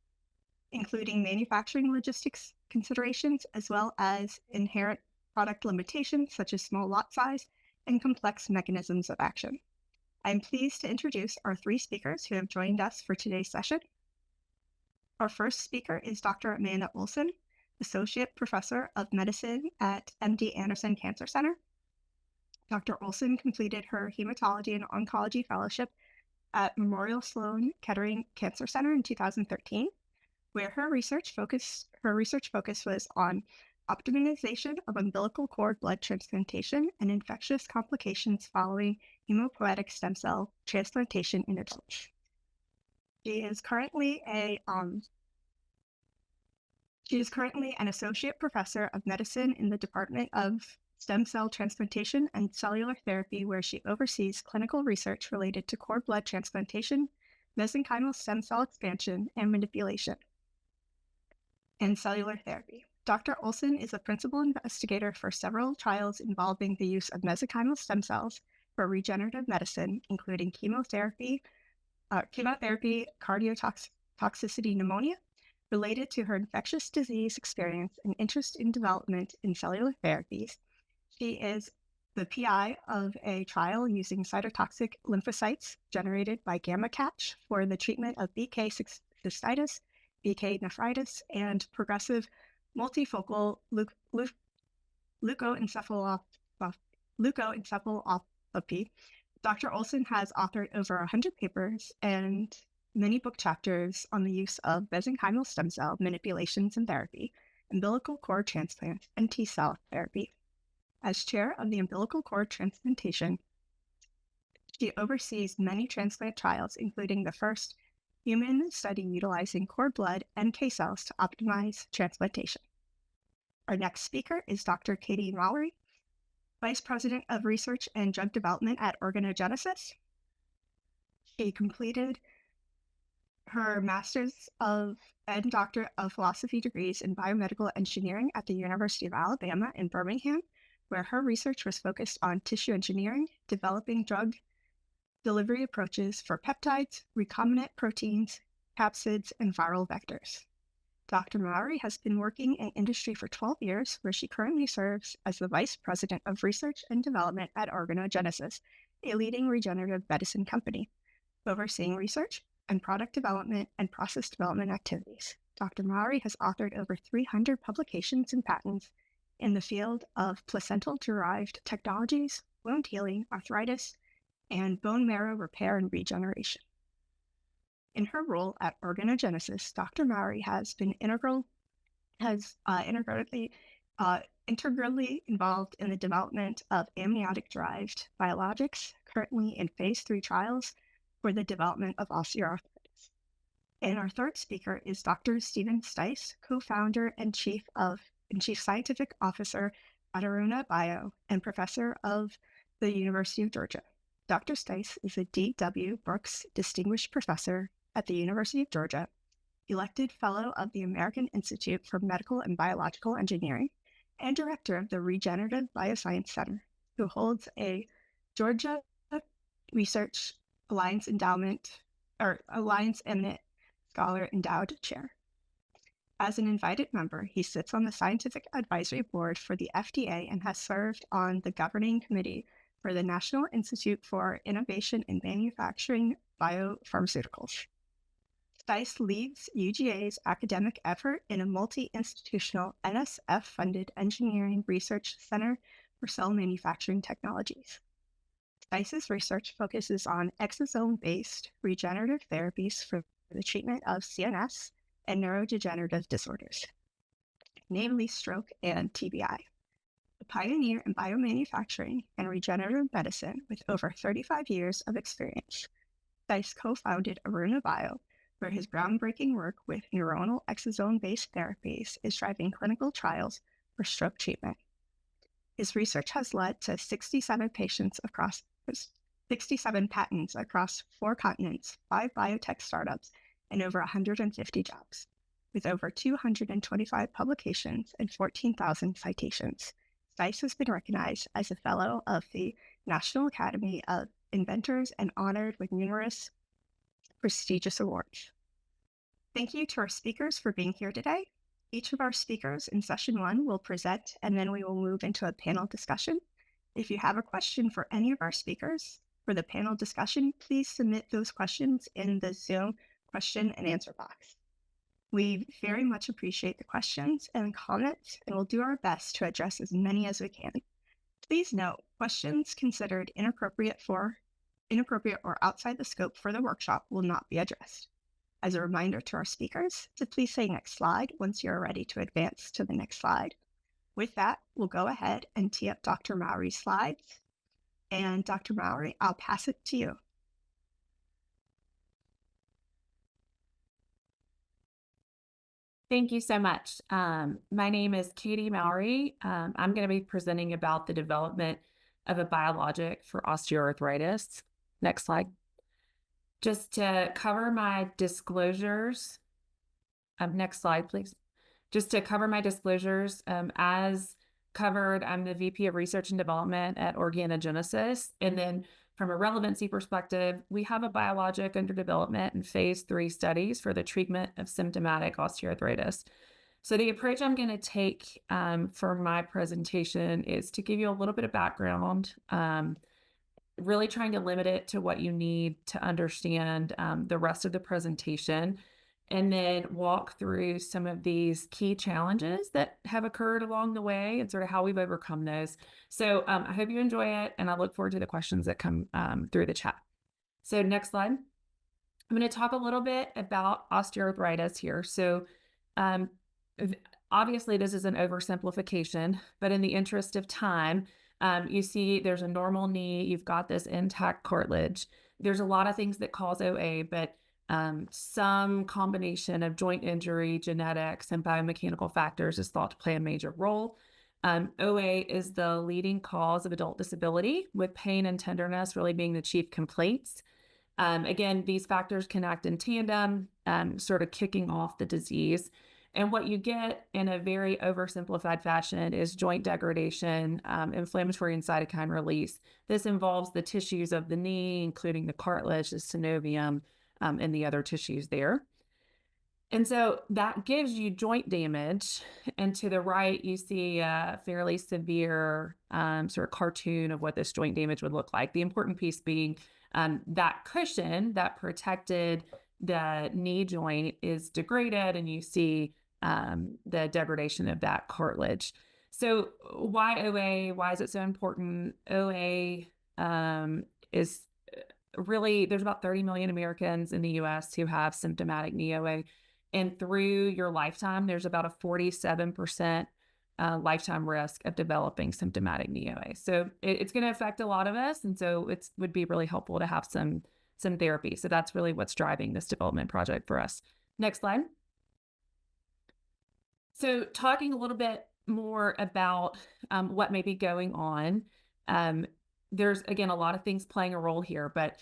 including manufacturing logistics considerations, as well as inherent product limitations such as small lot size and complex mechanisms of action. I'm pleased to introduce our 3 speakers who have joined us for today's session. Our first speaker is Dr. Amanda Olson, Associate Professor of Medicine at MD Anderson Cancer Center. Dr. Olson completed her Hematology and Oncology Fellowship at Memorial Sloan Kettering Cancer Center in 2013, where her research focus was on optimization of umbilical cord blood transplantation and infectious complications following hematopoietic stem cell transplantation in adults. She is currently an associate professor of medicine in the Department of Stem Cell Transplantation and Cellular Therapy, where she oversees clinical research related to cord blood transplantation, mesenchymal stem cell expansion and manipulation, and cellular therapy. Dr. Olson is a principal investigator for several trials involving the use of mesenchymal stem cells for regenerative medicine, including chemotherapy, cardiotoxicity pneumonia, related to her infectious disease experience and interest in development in cellular therapies. She is the PI of a trial using cytotoxic lymphocytes generated by gamma catch for the treatment of BK cystitis, BK nephritis, and progressive multifocal leukoencephalopathy. Dr. Olson has authored over 100 papers and many book chapters on the use of mesenchymal stem cell manipulations and therapy, umbilical cord transplant, and T-cell therapy. As chair of the umbilical cord transplantation, she oversees many transplant trials, including the first human study utilizing cord blood NK cells to optimize transplantation. Our next speaker is Dr. Katie Mallory, Vice President of Research and Drug Development at Organogenesis. She completed her Master's and Doctor of Philosophy degrees in Biomedical Engineering at the University of Alabama in Birmingham, where her research was focused on tissue engineering, developing drug delivery approaches for peptides, recombinant proteins, capsids, and viral vectors. Dr. Mallory has been working in industry for 12 years, where she currently serves as the Vice President of Research and Development at Organogenesis, a leading regenerative medicine company, overseeing research and product development and process development activities. Dr. Mallory has authored over 300 publications and patents in the field of placental-derived technologies, wound healing, arthritis, and bone marrow repair and regeneration. In her role at Organogenesis, Dr. Mallory has been integrally involved in the development of amniotic-derived biologics, currently in phase 3 trials for the development of osteoarthritis. And our third speaker is Dr. Stephen Stice, co-founder and chief scientific officer at Aruna Bio and professor of the University of Georgia. Dr. Stice is a D.W. Brooks Distinguished Professor at the University of Georgia, elected Fellow of the American Institute for Medical and Biological Engineering, and Director of the Regenerative Bioscience Center, who holds a Georgia Research Alliance Eminent Scholar Endowed Chair. As an invited member, he sits on the Scientific Advisory Board for the FDA and has served on the governing committee for the National Institute for Innovation in Manufacturing Biopharmaceuticals. Stice leads UGA's academic effort in a multi-institutional NSF-funded engineering research center for cell manufacturing technologies. Stice's research focuses on exosome-based regenerative therapies for the treatment of CNS and neurodegenerative disorders, namely stroke and TBI. A pioneer in biomanufacturing and regenerative medicine with over 35 years of experience, Stice co-founded Aruna Bio, where his groundbreaking work with neuronal exosome-based therapies is driving clinical trials for stroke treatment. His research has led to 67 patents across 4 continents, 5 biotech startups, and over 150 jobs. With over 225 publications and 14,000 citations, Stice has been recognized as a Fellow of the National Academy of Inventors and honored with numerous prestigious awards. Thank you to our speakers for being here today. Each of our speakers in session 1 will present, and then we will move into a panel discussion. If you have a question for any of our speakers for the panel discussion, please submit those questions in the Zoom question and answer box. We very much appreciate the questions and comments, and we'll do our best to address as many as we can. Please note, questions considered inappropriate or outside the scope for the workshop will not be addressed. As a reminder to our speakers to please say next slide once you're ready to advance to the next slide. With that, we'll go ahead and tee up Dr. Mowry's slides. And Dr. Mowry, I'll pass it to you. Thank you so much. My name is Katie Mowry. I'm going to be presenting about the development of a biologic for osteoarthritis. Next slide. Just to cover my disclosures. Next slide, please. Just to cover my disclosures, as covered, I'm the VP of Research and Development at Organogenesis. And then from a relevancy perspective, we have a biologic under development in phase 3 studies for the treatment of symptomatic osteoarthritis. So the approach I'm going to take for my presentation is to give you a little bit of background, really trying to limit it to what you need to understand the rest of the presentation, and then walk through some of these key challenges that have occurred along the way and sort of how we've overcome those. So I hope you enjoy it, and I look forward to the questions that come through the chat. So next slide. I'm going to talk a little bit about osteoarthritis here. So obviously this is an oversimplification, but in the interest of time, you see there's a normal knee, you've got this intact cartilage. There's a lot of things that cause OA, but some combination of joint injury, genetics, and biomechanical factors is thought to play a major role. OA is the leading cause of adult disability, with pain and tenderness really being the chief complaints. Again, these factors can act in tandem, sort of kicking off the disease. And what you get in a very oversimplified fashion is joint degradation, inflammatory and cytokine release. This involves the tissues of the knee, including the cartilage, the synovium, and the other tissues there. And so that gives you joint damage. And to the right, you see a fairly severe sort of cartoon of what this joint damage would look like. The important piece being that cushion that protected the knee joint is degraded, and you see the degradation of that cartilage. So why OA? Why is it so important? OA is really, there's about 30 million Americans in the US who have symptomatic knee OA. And through your lifetime, there's about a 47% lifetime risk of developing symptomatic knee OA. So it's going to affect a lot of us. And so it would be really helpful to have some therapy. So that's really what's driving this development project for us. Next slide. So talking a little bit more about what may be going on, there's, again, a lot of things playing a role here, but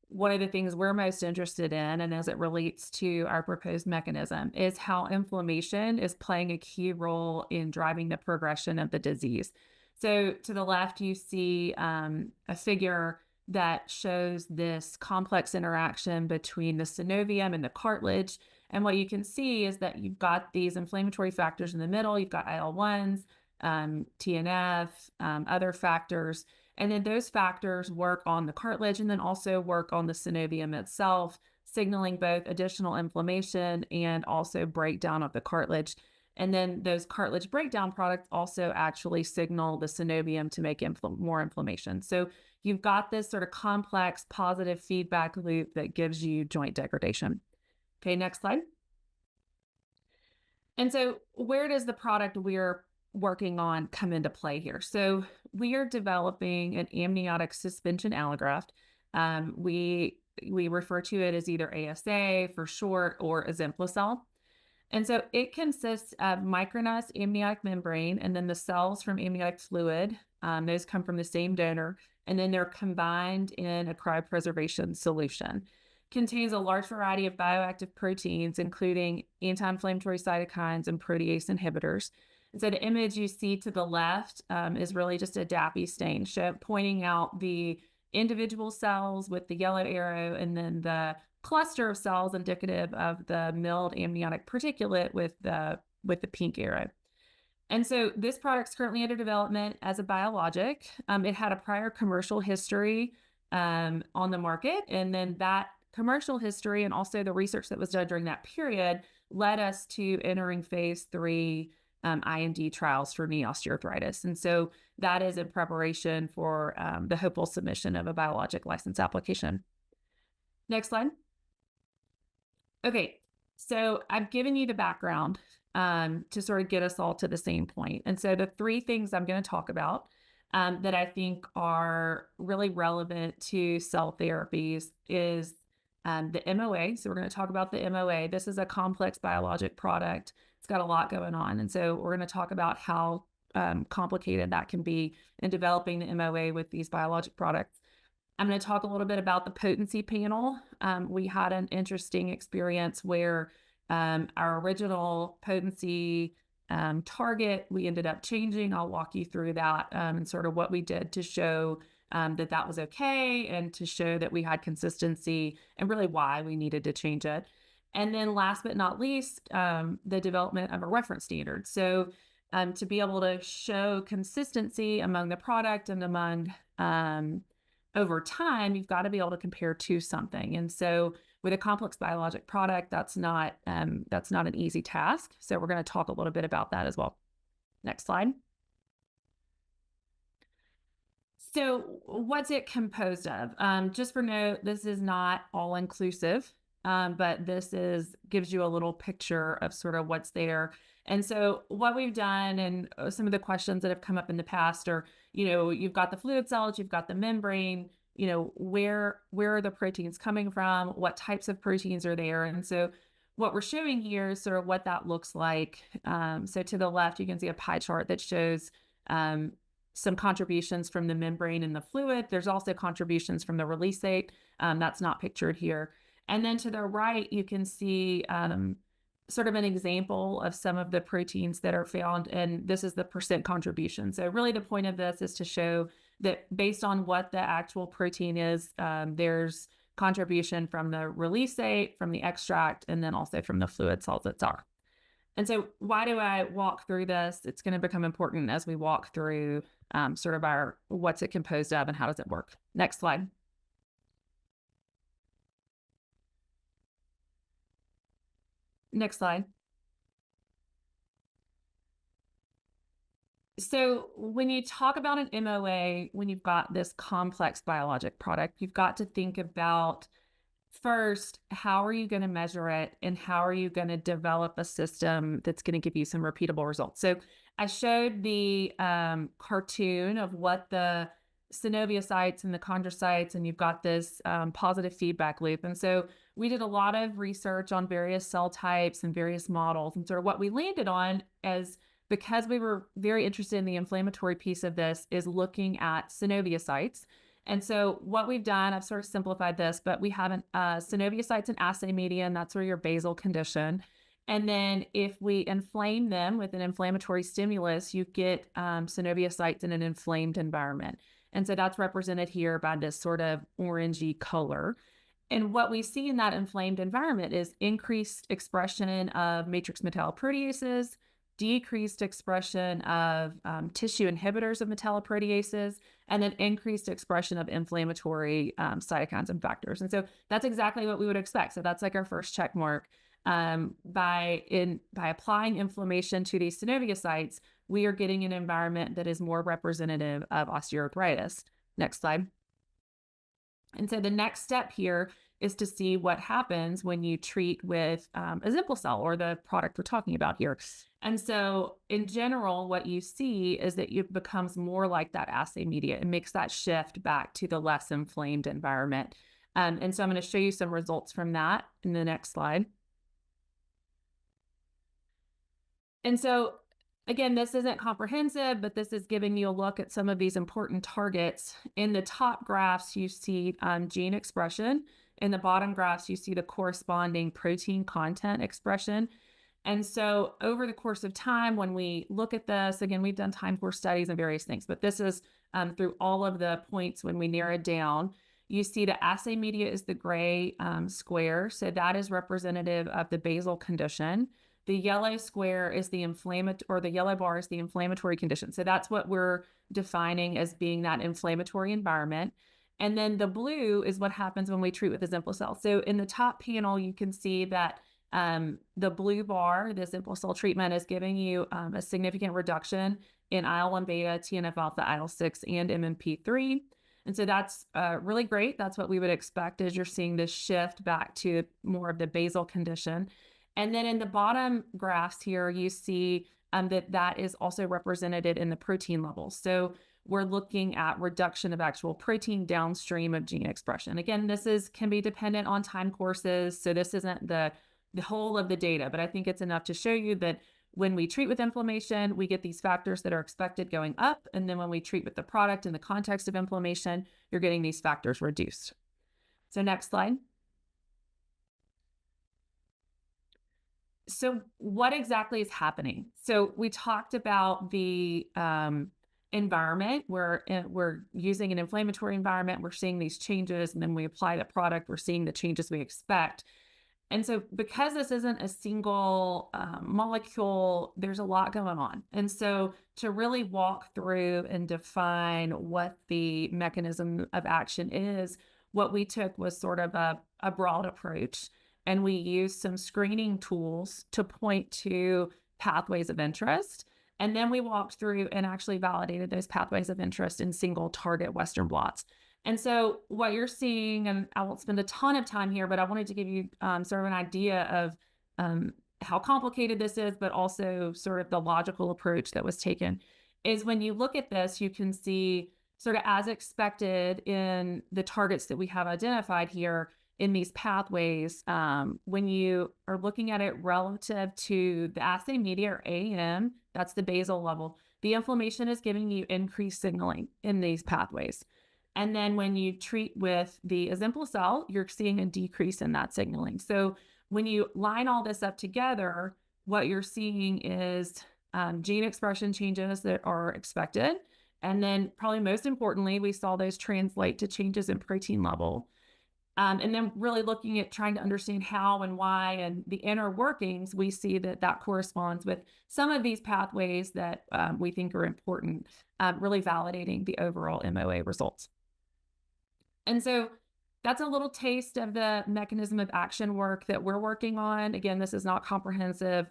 one of the things we're most interested in, and as it relates to our proposed mechanism, is how inflammation is playing a key role in driving the progression of the disease. So to the left, you see a figure that shows this complex interaction between the synovium and the cartilage. And what you can see is that you've got these inflammatory factors in the middle. You've got IL-1s, TNF, other factors. And then those factors work on the cartilage and then also work on the synovium itself, signaling both additional inflammation and also breakdown of the cartilage. And then those cartilage breakdown products also actually signal the synovium to make more inflammation. So you've got this sort of complex positive feedback loop that gives you joint degradation. Okay, next slide. And so where does the product we're working on come into play here? So we are developing an amniotic suspension allograft. We refer to it as either ASA for short or Azemplocel. And so it consists of micronized amniotic membrane and then the cells from amniotic fluid. Those come from the same donor, and then they're combined in a cryopreservation solution. Contains a large variety of bioactive proteins, including anti-inflammatory cytokines and protease inhibitors. And so the image you see to the left is really just a DAPI stain, pointing out the individual cells with the yellow arrow, and then the cluster of cells indicative of the milled amniotic particulate with the pink arrow. And so this product's currently under development as a biologic. It had a prior commercial history on the market, and then that commercial history and also the research that was done during that period led us to entering phase 3 IND trials for knee osteoarthritis. And so that is in preparation for the hopeful submission of a biologic license application. Next slide. Okay, so I've given you the background to sort of get us all to the same point. And so the 3 things I'm going to talk about that I think are really relevant to cell therapies is the MOA. So we're going to talk about the MOA. This is a complex biologic product. It's got a lot going on. And so we're going to talk about how complicated that can be in developing the MOA with these biologic products. I'm going to talk a little bit about the potency panel. We had an interesting experience where our original potency target, we ended up changing. I'll walk you through that and sort of what we did to show that was okay and to show that we had consistency and really why we needed to change it. And then last but not least, the development of a reference standard. So to be able to show consistency among the product and among over time, you've got to be able to compare to something. And so with a complex biologic product, that's not an easy task. So we're going to talk a little bit about that as well. Next slide. So what's it composed of? Just for note, this is not all inclusive, but this gives you a little picture of sort of what's there. And so what we've done, and some of the questions that have come up in the past are, you've got the fluid cells, you've got the membrane, where are the proteins coming from? What types of proteins are there? And so what we're showing here is sort of what that looks like. So to the left, you can see a pie chart that shows some contributions from the membrane and the fluid. There's also contributions from the releasate. That's not pictured here. And then to the right, you can see sort of an example of some of the proteins that are found, and this is the percent contribution. So really the point of this is to show that based on what the actual protein is, there's contribution from the releasate, from the extract, and then also from the fluid cells itself. And so why do I walk through this? It's going to become important as we walk through sort of what's it composed of and how does it work. Next slide. Next slide. So when you talk about an MOA, when you've got this complex biologic product, you've got to think about first, how are you going to measure it and how are you going to develop a system that's going to give you some repeatable results? So I showed the cartoon of what the synoviocytes and the chondrocytes, and you've got this positive feedback loop. And so we did a lot of research on various cell types and various models. And sort of what we landed on as because we were very interested in the inflammatory piece of this, is looking at synoviocytes. And so what we've done, I've sort of simplified this, but we have synoviocytes and assay media, and that's where your basal condition. And then if we inflame them with an inflammatory stimulus, you get synoviocytes in an inflamed environment. And so that's represented here by this sort of orangey color. And what we see in that inflamed environment is increased expression of matrix metalloproteases, decreased expression of tissue inhibitors of metalloproteases, and then increased expression of inflammatory cytokines and factors. And so that's exactly what we would expect. So that's like our first check mark. By applying inflammation to these synoviocytes, we are getting an environment that is more representative of osteoarthritis. Next slide. And so the next step here is to see what happens when you treat with a Zimplecel, or the product we're talking about here. And so in general, what you see is that it becomes more like that assay media. It makes that shift back to the less inflamed environment. And so I'm going to show you some results from that in the next slide. And so again, this isn't comprehensive, but this is giving you a look at some of these important targets. In the top graphs, you see gene expression. In the bottom graphs, you see the corresponding protein content expression. And so over the course of time, when we look at this, again, we've done time course studies and various things, but this is through all of the points when we narrow it down. You see the assay media is the gray square. So that is representative of the basal condition. The yellow square is the the yellow bar is the inflammatory condition. So that's what we're defining as being that inflammatory environment. And then the blue is what happens when we treat with the Zimplecel. So in the top panel, you can see that the blue bar, the Zimplecel treatment, is giving you a significant reduction in IL-1 beta, TNF-alpha, IL-6, and MMP3. And so that's really great. That's what we would expect as you're seeing this shift back to more of the basal condition. And then in the bottom graphs here, you see that is also represented in the protein levels. So we're looking at reduction of actual protein downstream of gene expression. Again, this can be dependent on time courses, so this isn't the whole of the data, but I think it's enough to show you that when we treat with inflammation, we get these factors that are expected going up, and then when we treat with the product in the context of inflammation, you're getting these factors reduced. So next slide. So what exactly is happening? So we talked about the environment where we're using an inflammatory environment, we're seeing these changes, and then we apply the product, we're seeing the changes we expect. And so because this isn't a single molecule, there's a lot going on. And so to really walk through and define what the mechanism of action is, what we took was sort of a broad approach. And we used some screening tools to point to pathways of interest. And then we walked through and actually validated those pathways of interest in single target Western blots. And so what you're seeing, and I won't spend a ton of time here, but I wanted to give you sort of an idea of how complicated this is, but also sort of the logical approach that was taken, is when you look at this, you can see sort of as expected in the targets that we have identified here, in these pathways, when you are looking at it relative to the assay media, or AM, that's the basal level, the inflammation is giving you increased signaling in these pathways. And then when you treat with the Zimplecel, you're seeing a decrease in that signaling. So when you line all this up together, what you're seeing is gene expression changes that are expected. And then probably most importantly, we saw those translate to changes in protein level. And then really looking at trying to understand how and why and the inner workings, we see that corresponds with some of these pathways that we think are important, really validating the overall MOA results. And so that's a little taste of the mechanism of action work that we're working on. Again, this is not comprehensive.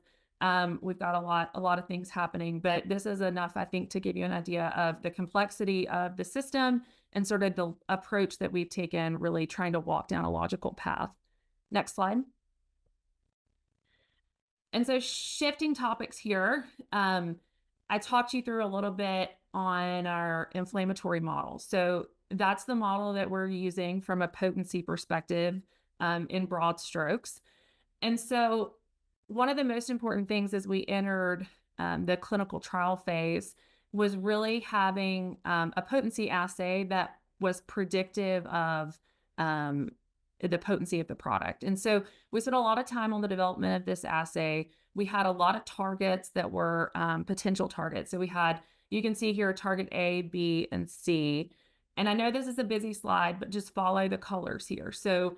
We've got a lot of things happening, but this is enough, I think, to give you an idea of the complexity of the system and sort of the approach that we've taken, really trying to walk down a logical path. Next slide. And so shifting topics here, I talked you through a little bit on our inflammatory model. So that's the model that we're using from a potency perspective in broad strokes. And so one of the most important things as we entered the clinical trial phase was really having a potency assay that was predictive of the potency of the product. And so we spent a lot of time on the development of this assay. We had a lot of targets that were potential targets. So we had, you can see here, target A, B, and C. And I know this is a busy slide, but just follow the colors here. So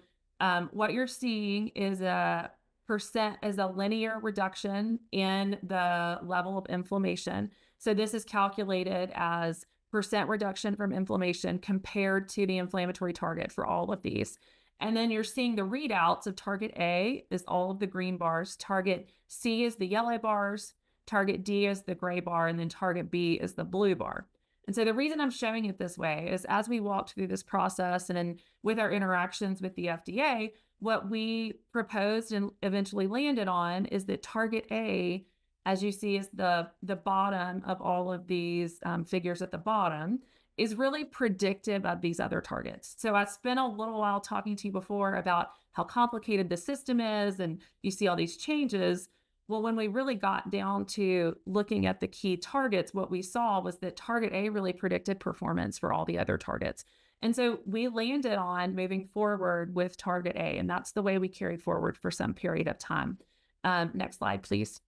what you're seeing is a linear reduction in the level of inflammation. So this is calculated as percent reduction from inflammation compared to the inflammatory target for all of these. And then you're seeing the readouts of target A is all of the green bars, target C is the yellow bars, target D is the gray bar, and then target B is the blue bar. And so the reason I'm showing it this way is as we walked through this process and then with our interactions with the FDA, what we proposed and eventually landed on is that target A, as you see, is the bottom of all of these figures at the bottom, is really predictive of these other targets. So I spent a little while talking to you before about how complicated the system is, and you see all these changes. Well, when we really got down to looking at the key targets, what we saw was that target A really predicted performance for all the other targets. And so we landed on moving forward with target A, and that's the way we carried forward for some period of time. Next slide, please.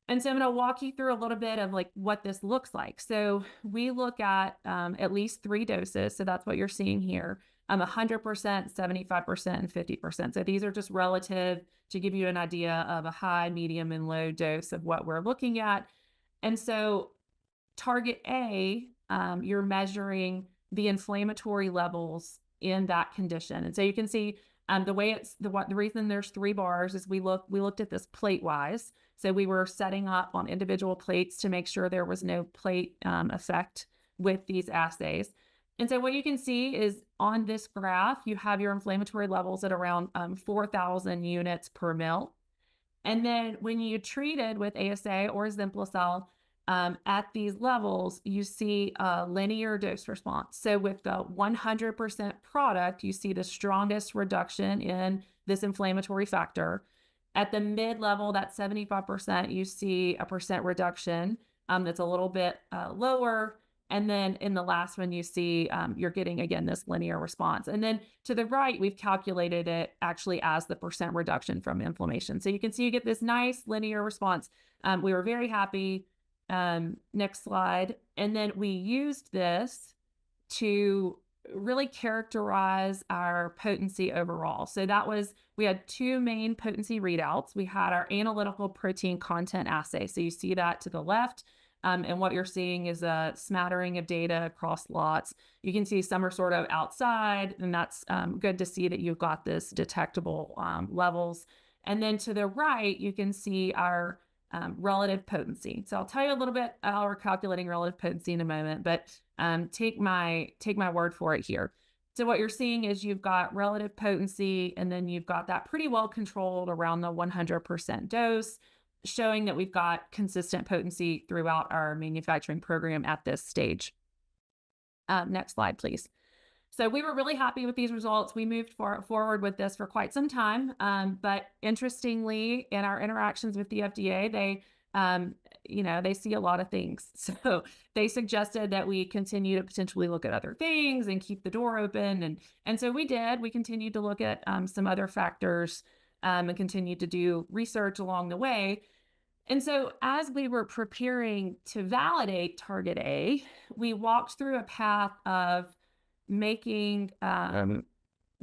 And so I'm going to walk you through a little bit of like what this looks like. So we look at least 3 doses. So that's what you're seeing here. 100%, 75%, and 50%. So these are just relative to give you an idea of a high, medium, and low dose of what we're looking at. And so target A, you're measuring the inflammatory levels in that condition. And so you can see the way it's the reason there's 3 bars is we looked at this plate wise. So we were setting up on individual plates to make sure there was no plate effect with these assays. And so what you can see is on this graph, you have your inflammatory levels at around 4,000 units per mil. And then when you treated with ASA or Zymplocel at these levels, you see a linear dose response. So with the 100% product, you see the strongest reduction in this inflammatory factor. At the mid-level, that 75%, you see a percent reduction that's a little bit lower. And then in the last one, you see you're getting, again, this linear response. And then to the right, we've calculated it actually as the percent reduction from inflammation. So you can see you get this nice linear response. We were very happy. Next slide. And then we used this to really characterize our potency overall. So that was, we had 2 main potency readouts. We had our analytical protein content assay. So you see that to the left. And what you're seeing is a smattering of data across lots. You can see some are sort of outside, and that's good to see that you've got this detectable levels. And then to the right, you can see our relative potency. So I'll tell you a little bit how we're calculating relative potency in a moment, but take my word for it here. So what you're seeing is you've got relative potency, and then you've got that pretty well controlled around the 100% dose, showing that we've got consistent potency throughout our manufacturing program at this stage. Next slide, please. So we were really happy with these results. We moved forward with this for quite some time. But interestingly, in our interactions with the FDA, they see a lot of things. So they suggested that we continue to potentially look at other things and keep the door open. And so we did. We continued to look at some other factors and continued to do research along the way. And so as we were preparing to validate target A, we walked through a path of making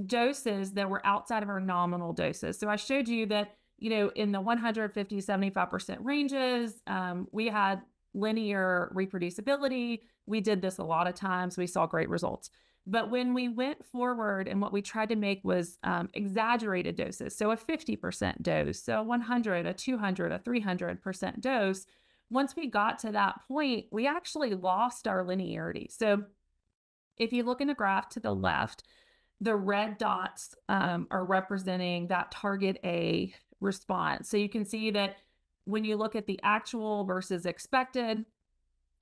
doses that were outside of our nominal doses. So I showed you that, in the 150, 75% ranges, we had linear reproducibility. We did this a lot of times. We saw great results. But when we went forward and what we tried to make was exaggerated doses, so a 50% dose, so 100, a 200, a 300% dose, once we got to that point, we actually lost our linearity. So if you look in the graph to the left, the red dots are representing that target A response. So you can see that when you look at the actual versus expected,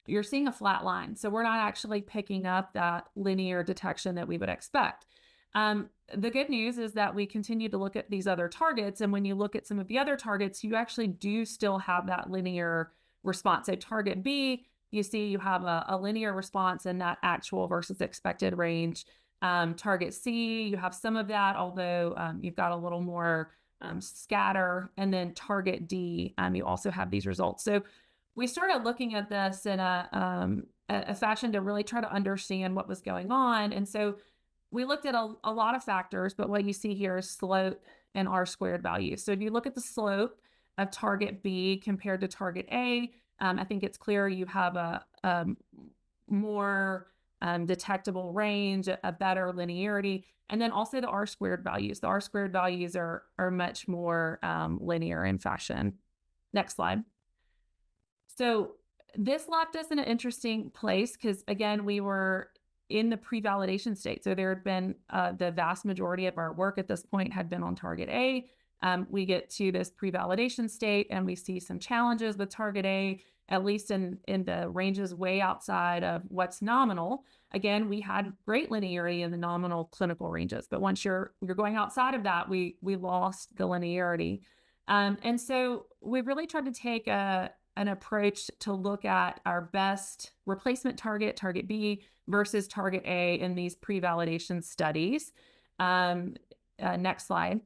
you're seeing a flat line. So we're not actually picking up that linear detection that we would expect. The good news is that we continue to look at these other targets. And when you look at some of the other targets, you actually do still have that linear response. So target B, you see you have a linear response in that actual versus expected range. Target C, you have some of that, although you've got a little more scatter. And then target D, you also have these results. So we started looking at this in a fashion to really try to understand what was going on. And so we looked at a lot of factors, but what you see here is slope and R-squared values. So if you look at the slope of target B compared to target A, I think it's clear you have a more detectable range, a better linearity, and then also the R-squared values. The R-squared values are much more linear in fashion. Next slide. So this left us in an interesting place because, again, we were in the pre-validation state. So there had been the vast majority of our work at this point had been on target A. We get to this pre-validation state and we see some challenges with target A, at least in the ranges way outside of what's nominal. Again, we had great linearity in the nominal clinical ranges, but once you're going outside of that, we lost the linearity. And so we really tried to take an approach to look at our best replacement target, target B, versus target A in these pre-validation studies. Next slide.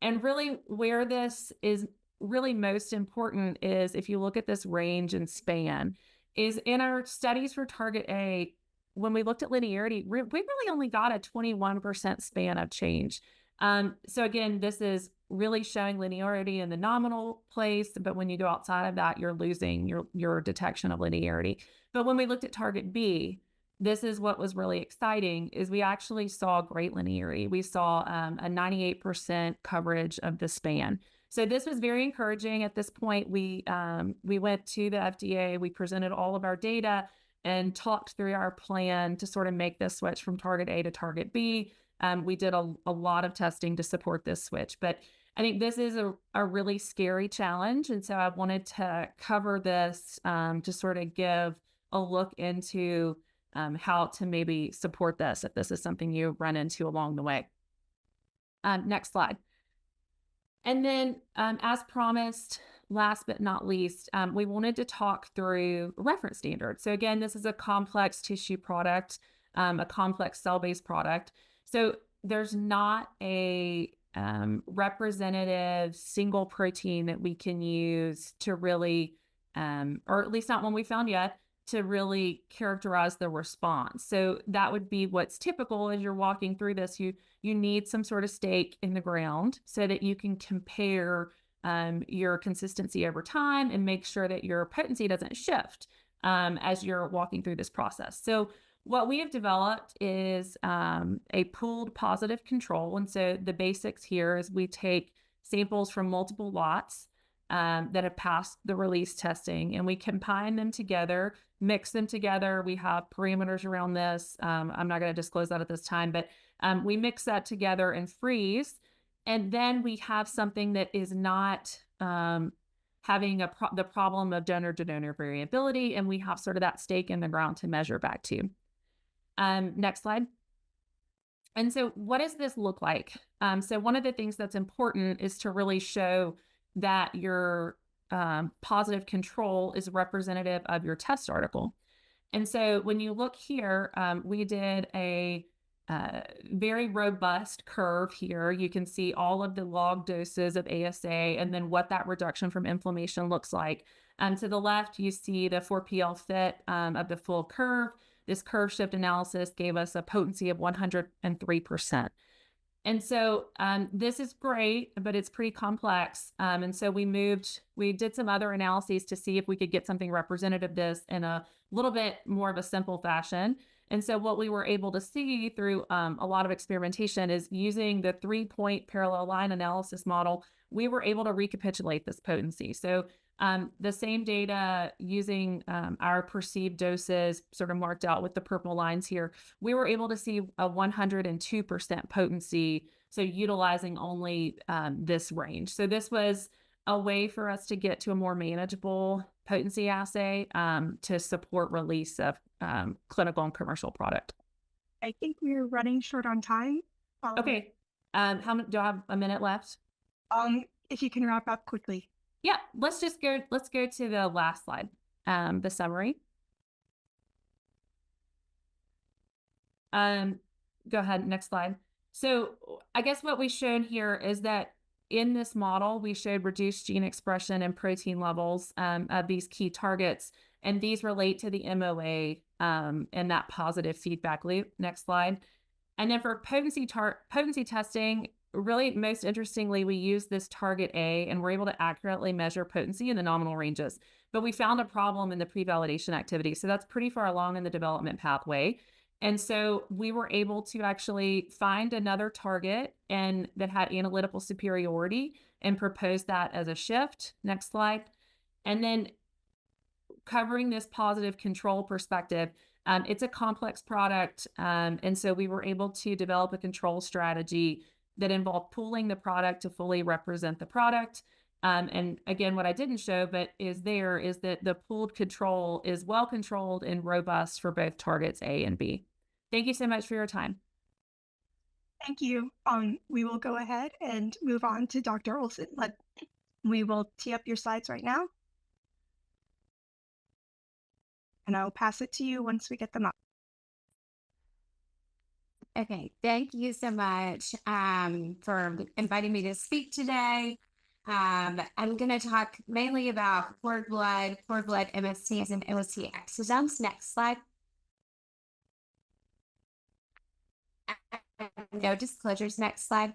And really where this is really most important is if you look at this range and span, is in our studies for target A, when we looked at linearity, we really only got a 21% span of change. So again, this is really showing linearity in the nominal place, but when you go outside of that, you're losing your detection of linearity. But when we looked at target B, this is what was really exciting, is we actually saw great linearity. We saw a 98% coverage of the span. So this was very encouraging. At this point, we went to the FDA, we presented all of our data and talked through our plan to sort of make this switch from target A to target B. We did a lot of testing to support this switch, but I think this is a really scary challenge. And so I wanted to cover this to sort of give a look into how to maybe support this if this is something you run into along the way. Next slide. And then as promised, last but not least, we wanted to talk through reference standards. So again, this is a complex tissue product, a complex cell-based product. So there's not a representative single protein that we can use to really, or at least not one we found yet, to really characterize the response. So that would be what's typical as you're walking through this. You need some sort of stake in the ground so that you can compare your consistency over time and make sure that your potency doesn't shift as you're walking through this process. So what we have developed is a pooled positive control. And so the basics here is we take samples from multiple lots that have passed the release testing, and we combine them together, mix them together. We have parameters around this. I'm not going to disclose that at this time, but we mix that together and freeze. And then we have something that is not having the problem of donor-to-donor variability, and we have sort of that stake in the ground to measure back to. Next slide. And so what does this look like? So one of the things that's important is to really show that your positive control is representative of your test article. And so when you look here, we did a very robust curve here. You can see all of the log doses of ASA and then what that reduction from inflammation looks like. To the left, you see the 4PL fit of the full curve. This curve shift analysis gave us a potency of 103%. And so this is great, but it's pretty complex. And so we did some other analyses to see if we could get something representative of this in a little bit more of a simple fashion. And so what we were able to see through a lot of experimentation is using the 3-point parallel line analysis model, we were able to recapitulate this potency. So the same data using our perceived doses sort of marked out with the purple lines here, we were able to see a 102% potency. So utilizing only this range. So this was a way for us to get to a more manageable potency assay to support release of clinical and commercial product. I think we're running short on time. Okay. Do I have a minute left? If you can wrap up quickly. Yeah, let's go to the last slide, the summary. Go ahead, next slide. So I guess what we've shown here is that in this model, we showed reduced gene expression and protein levels of these key targets, and these relate to the MOA and that positive feedback loop. Next slide. And then for potency testing, really most interestingly, we use this target A and we're able to accurately measure potency in the nominal ranges. But we found a problem in the pre-validation activity. So that's pretty far along in the development pathway. And so we were able to actually find another target and that had analytical superiority and propose that as a shift. Next slide. And then covering this positive control perspective, it's a complex product. And so we were able to develop a control strategy that involved pooling the product to fully represent the product. And again, what I didn't show, but is that the pooled control is well controlled and robust for both targets A and B. Thank you so much for your time. Thank you. We will go ahead and move on to Dr. Olson. We will tee up your slides right now. And I will pass it to you once we get them up. Okay, thank you so much for inviting me to speak today. I'm going to talk mainly about cord blood MSCs, and MSC exosomes. Next slide. No disclosures. Next slide.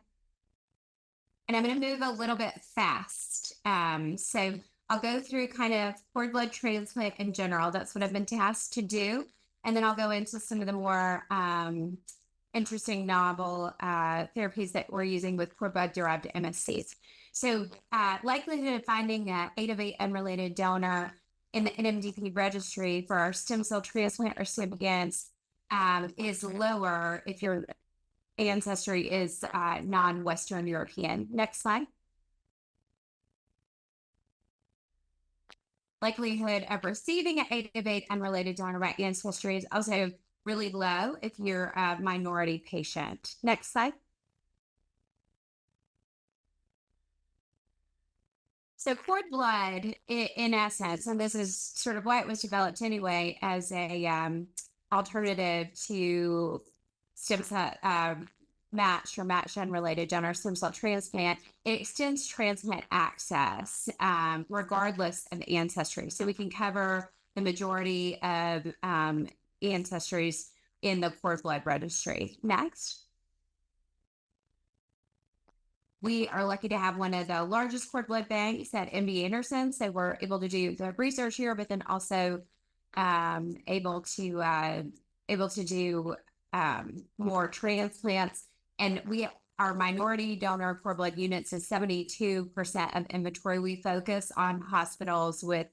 And I'm going to move a little bit fast. So I'll go through kind of cord blood transplant in general. That's what I've been tasked to do. And then I'll go into some of the more interesting novel therapies that we're using with cord blood derived MSCs. So likelihood of finding an A to B unrelated donor in the NMDP registry for our stem cell transplant recipients is lower if your ancestry is non-Western European. Next slide. Likelihood of receiving an A to B unrelated donor by ancestry is also really low if you're a minority patient. Next slide. So cord blood, in essence, and this is sort of why it was developed anyway, as a alternative to stem cell match or match unrelated donor stem cell transplant, it extends transplant access regardless of ancestry. So we can cover the majority of ancestries in the cord blood registry. Next. We are lucky to have one of the largest cord blood banks at MD Anderson. So we're able to do the research here, but then also able to do more transplants. And our minority donor cord blood units is 72% of inventory. We focus on hospitals with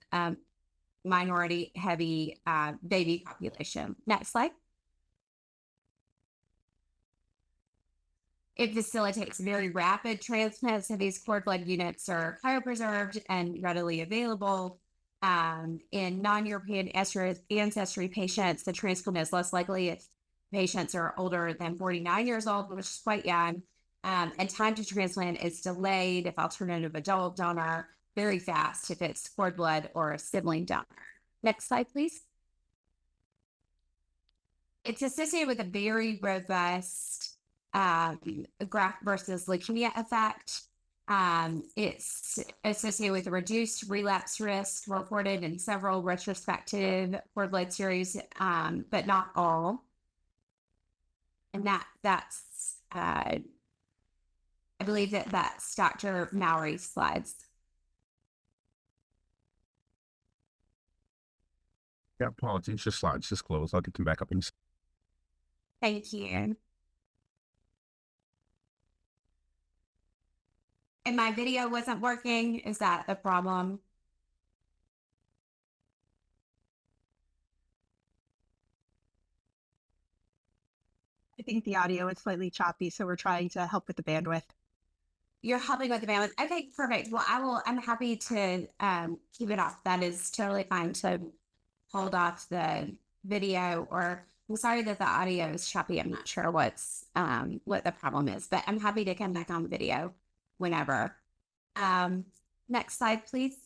minority heavy baby population. Next slide. It facilitates very rapid transplants. So these cord blood units are cryopreserved and readily available. In non-European ancestry patients, the transplant is less likely if patients are older than 49 years old, which is quite young. And time to transplant is delayed if alternative adult donor, very fast if it's cord blood or a sibling donor. Next slide, please. It's associated with a very robust graft versus leukemia effect. It's associated with a reduced relapse risk reported in several retrospective cord blood series, but not all. And that's I believe that's Dr. Mowry's slides. Yeah, apologies. Your slides just closed. I'll get them back up in. Thank you. And my video wasn't working. Is that a problem? I think the audio is slightly choppy, so we're trying to help with the bandwidth. You're helping with the bandwidth. Okay, perfect. Well, I'm happy to keep it off. That is totally fine. So hold off the video, or I'm sorry that the audio is choppy. I'm not sure what the problem is, but I'm happy to come back on video whenever. Next slide, please.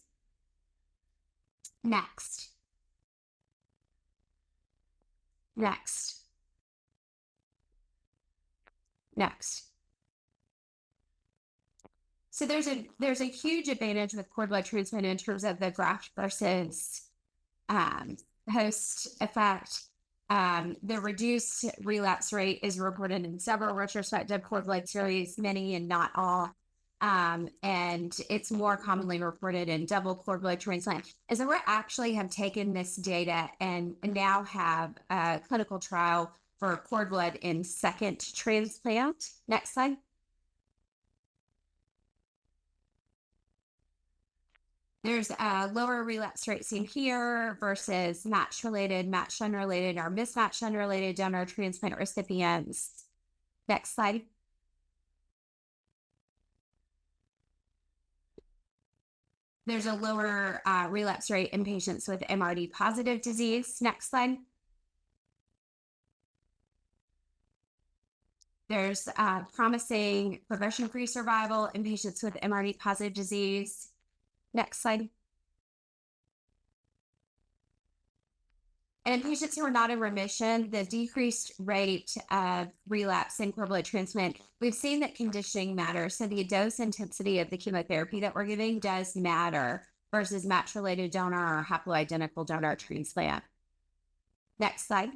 Next. Next. Next. So there's a huge advantage with cord blood transplant in terms of the graft versus host effect. The reduced relapse rate is reported in several retrospective cord blood series, many and not all. And it's more commonly reported in double cord blood transplant. And so we actually have taken this data and now have a clinical trial for cord blood in second transplant. Next slide. There's a lower relapse rate seen here versus matched-related, matched-unrelated, or mismatched unrelated donor transplant recipients. Next slide. There's a lower relapse rate in patients with MRD positive disease. Next slide. There's promising progression-free survival in patients with MRD positive disease. Next slide. And in patients who are not in remission, the decreased rate of relapse in cord blood transplant, we've seen that conditioning matters. So the dose intensity of the chemotherapy that we're giving does matter versus match-related donor or haploidentical donor transplant. Next slide.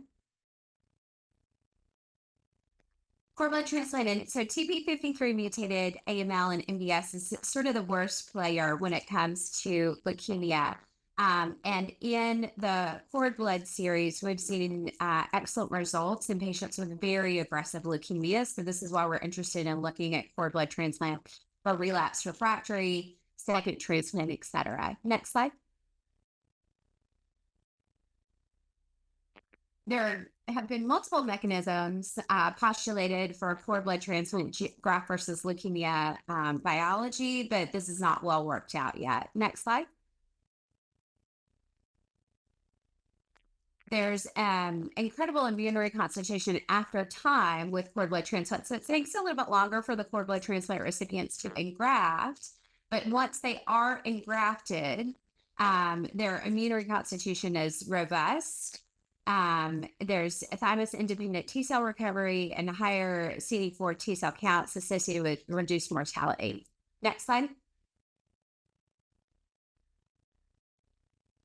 Cord blood transplant, and so TP53 mutated AML and MDS is sort of the worst player when it comes to leukemia. And in the cord blood series, we've seen excellent results in patients with very aggressive leukemia. So this is why we're interested in looking at cord blood transplant for relapse refractory, second transplant, et cetera. Next slide. There have been multiple mechanisms postulated for cord blood transplant graft versus leukemia biology, but this is not well worked out yet. Next slide. There's incredible immune reconstitution after time with cord blood transplant. So it takes a little bit longer for the cord blood transplant recipients to engraft, but once they are engrafted, their immune reconstitution is robust. There's thymus independent T cell recovery and higher CD4 T cell counts associated with reduced mortality. Next slide.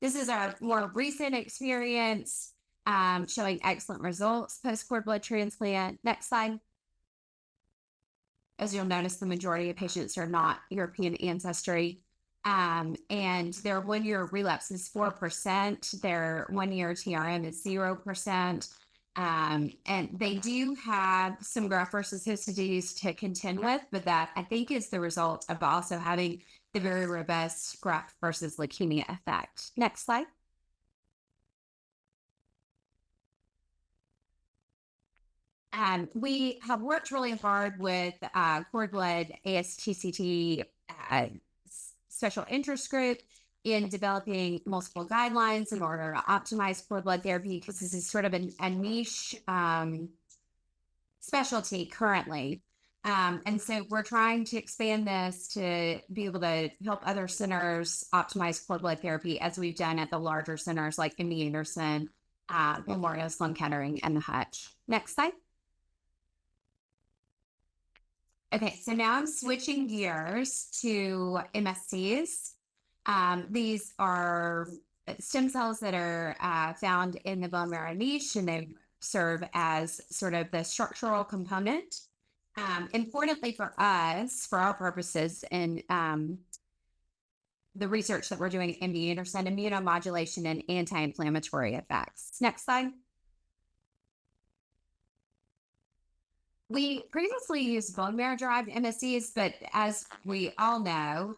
This is our more recent experience showing excellent results post cord blood transplant. Next slide. As you'll notice, the majority of patients are not European ancestry. And their 1 year relapse is 4%. Their 1 year TRM is 0%. And they do have some graft versus host disease to contend with, but that I think is the result of also having the very robust graft versus leukemia effect. Next slide. We have worked really hard with cord blood ASTCT special interest group in developing multiple guidelines in order to optimize cord blood therapy, because this is sort of a niche specialty currently. And so we're trying to expand this to be able to help other centers optimize cord blood therapy, as we've done at the larger centers like MD Anderson, Memorial Sloan Kettering, and the Hutch. Next slide. Okay, so now I'm switching gears to MSCs. These are stem cells that are found in the bone marrow niche, and they serve as sort of the structural component. Importantly for us, for our purposes, and the research that we're doing at MD Anderson, immunomodulation and anti-inflammatory effects. Next slide. We previously used bone marrow-derived MSCs, but as we all know,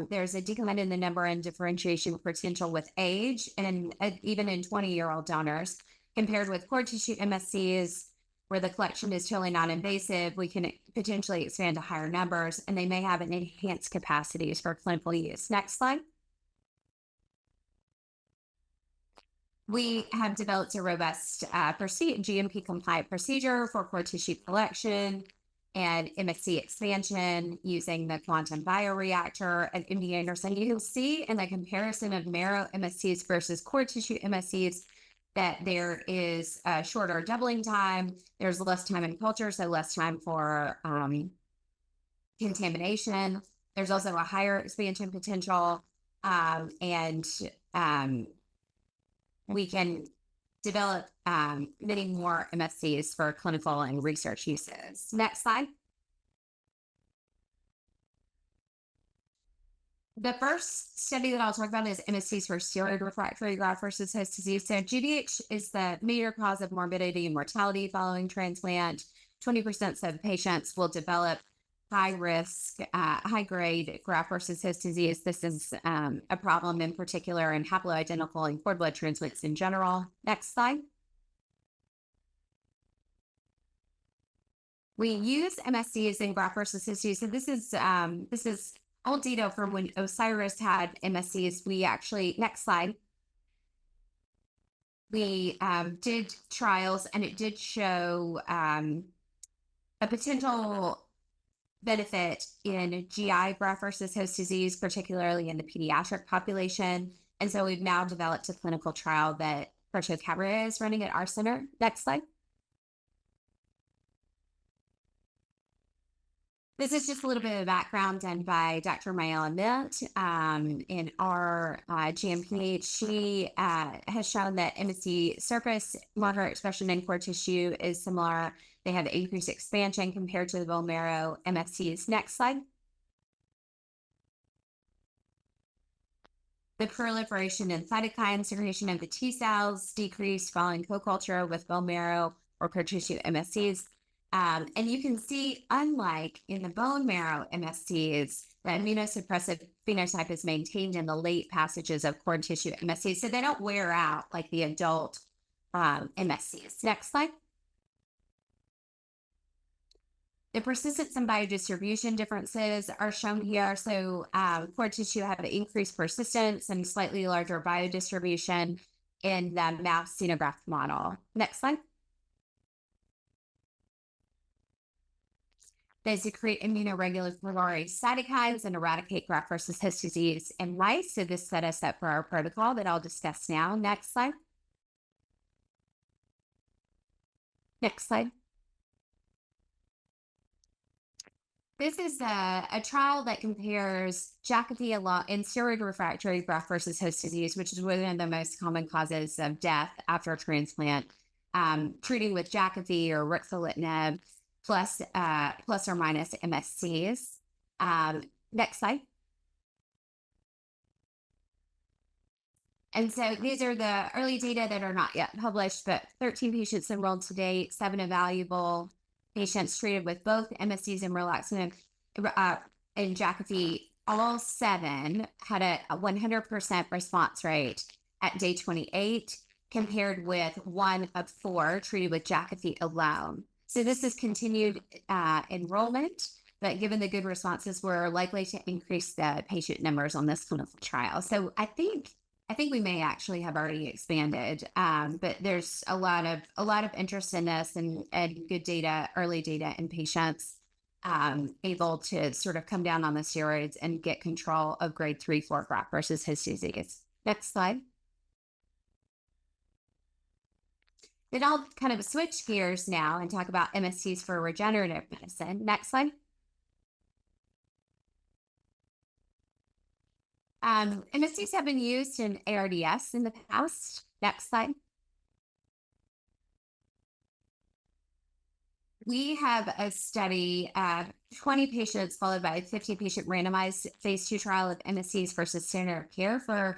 there's a decline in the number and differentiation potential with age, and even in 20-year-old donors. Compared with cord tissue MSCs, where the collection is totally non-invasive, we can potentially expand to higher numbers, and they may have an enhanced capacities for clinical use. Next slide. We have developed a robust GMP compliant procedure for core tissue collection and MSC expansion using the quantum bioreactor at MD Anderson. You can see in the comparison of marrow MSCs versus core tissue MSCs that there is a shorter doubling time. There's less time in culture, so less time for contamination. There's also a higher expansion potential, and we can develop many more MSCs for clinical and research uses. Next slide. The first study that I'll talk about is MSCs for steroid refractory graft versus host disease. So GVH is the major cause of morbidity and mortality following transplant. 20% of patients will develop high risk, high grade graft versus host disease. This is a problem in particular in haploidentical and cord blood transplants in general. Next slide. We use MSCs in graft versus host disease. So this is old data from when Osiris had MSCs. We actually, next slide. We did trials and it did show a potential benefit in GI graft versus host disease, particularly in the pediatric population. And so we've now developed a clinical trial that Berto Cabaret is running at our center. Next slide. This is just a little bit of background done by Dr. Mayela Mint in our GMPH. She has shown that MSC surface marker expression in core tissue is similar. They have increased expansion compared to the bone marrow MSCs. Next slide. The proliferation and cytokine secretion of the T cells decreased following co-culture with bone marrow or core tissue MSCs. And you can see, unlike in the bone marrow MSCs, the immunosuppressive phenotype is maintained in the late passages of core tissue MSCs, so they don't wear out like the adult MSCs. Next slide. The persistence and biodistribution differences are shown here. So core tissue have increased persistence and slightly larger biodistribution in the mouse xenograft model. Next slide. They secrete immunoregulatory cytokines and eradicate graft versus host disease in mice. So this set us up for our protocol that I'll discuss now. Next slide. Next slide. This is a trial that compares Jakafi in steroid refractory graft versus host disease, which is one of the most common causes of death after a transplant, treating with Jakafi or ruxolitinib plus or minus MSCs. Next slide. And so these are the early data that are not yet published, but 13 patients enrolled to date, 7 evaluable patients treated with both MSCs and relaxin and Jakafi. All 7 had a 100% response rate at day 28, compared with 1 of 4 treated with Jakafi alone. So this is continued enrollment, but given the good responses, we're likely to increase the patient numbers on this clinical trial. So I think we may actually have already expanded, but there's a lot of interest in this and good data, early data in patients able to sort of come down on the steroids and get control of grade 3/4 graft versus host disease. Next slide. Then I'll kind of switch gears now and talk about MSCs for regenerative medicine. Next slide. MSCs have been used in ARDS in the past. Next slide. We have a study of 20 patients followed by a 50-patient randomized phase 2 trial of MSCs versus standard of care for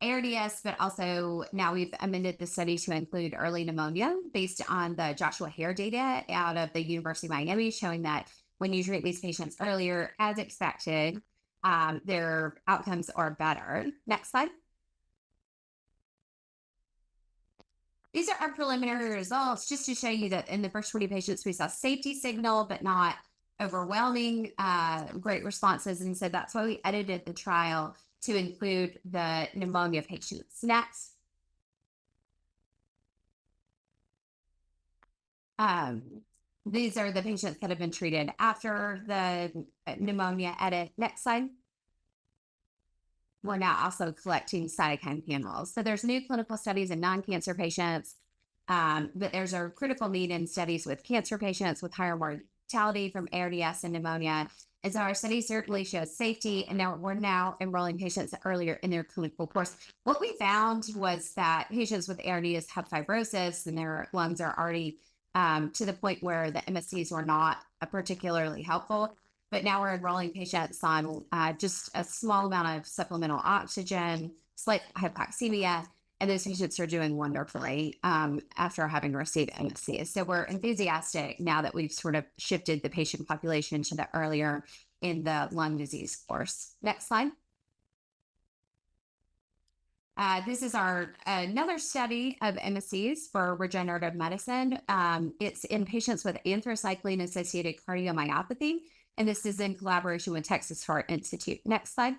ARDS, but also now we've amended the study to include early pneumonia based on the Joshua Hare data out of the University of Miami, showing that when you treat these patients earlier, as expected, their outcomes are better. Next slide. These are our preliminary results, just to show you that in the first 20 patients, we saw safety signal, but not overwhelming great responses. And so that's why we edited the trial to include the pneumonia patients. Next. These are the patients that have been treated after the pneumonia edit. Next slide. We're now also collecting cytokine panels. So there's new clinical studies in non-cancer patients, but there's a critical need in studies with cancer patients with higher mortality from ARDS and pneumonia. And so our study certainly shows safety, and now we're enrolling patients earlier in their clinical course. What we found was that patients with ARDS have fibrosis and their lungs are already to the point where the MSCs were not particularly helpful. But now we're enrolling patients on just a small amount of supplemental oxygen, slight hypoxemia, and those patients are doing wonderfully after having received MSCs. So we're enthusiastic now that we've sort of shifted the patient population to the earlier in the lung disease course. Next slide. This is another study of MSCs for regenerative medicine. It's in patients with anthracycline-associated cardiomyopathy, and this is in collaboration with Texas Heart Institute. Next slide.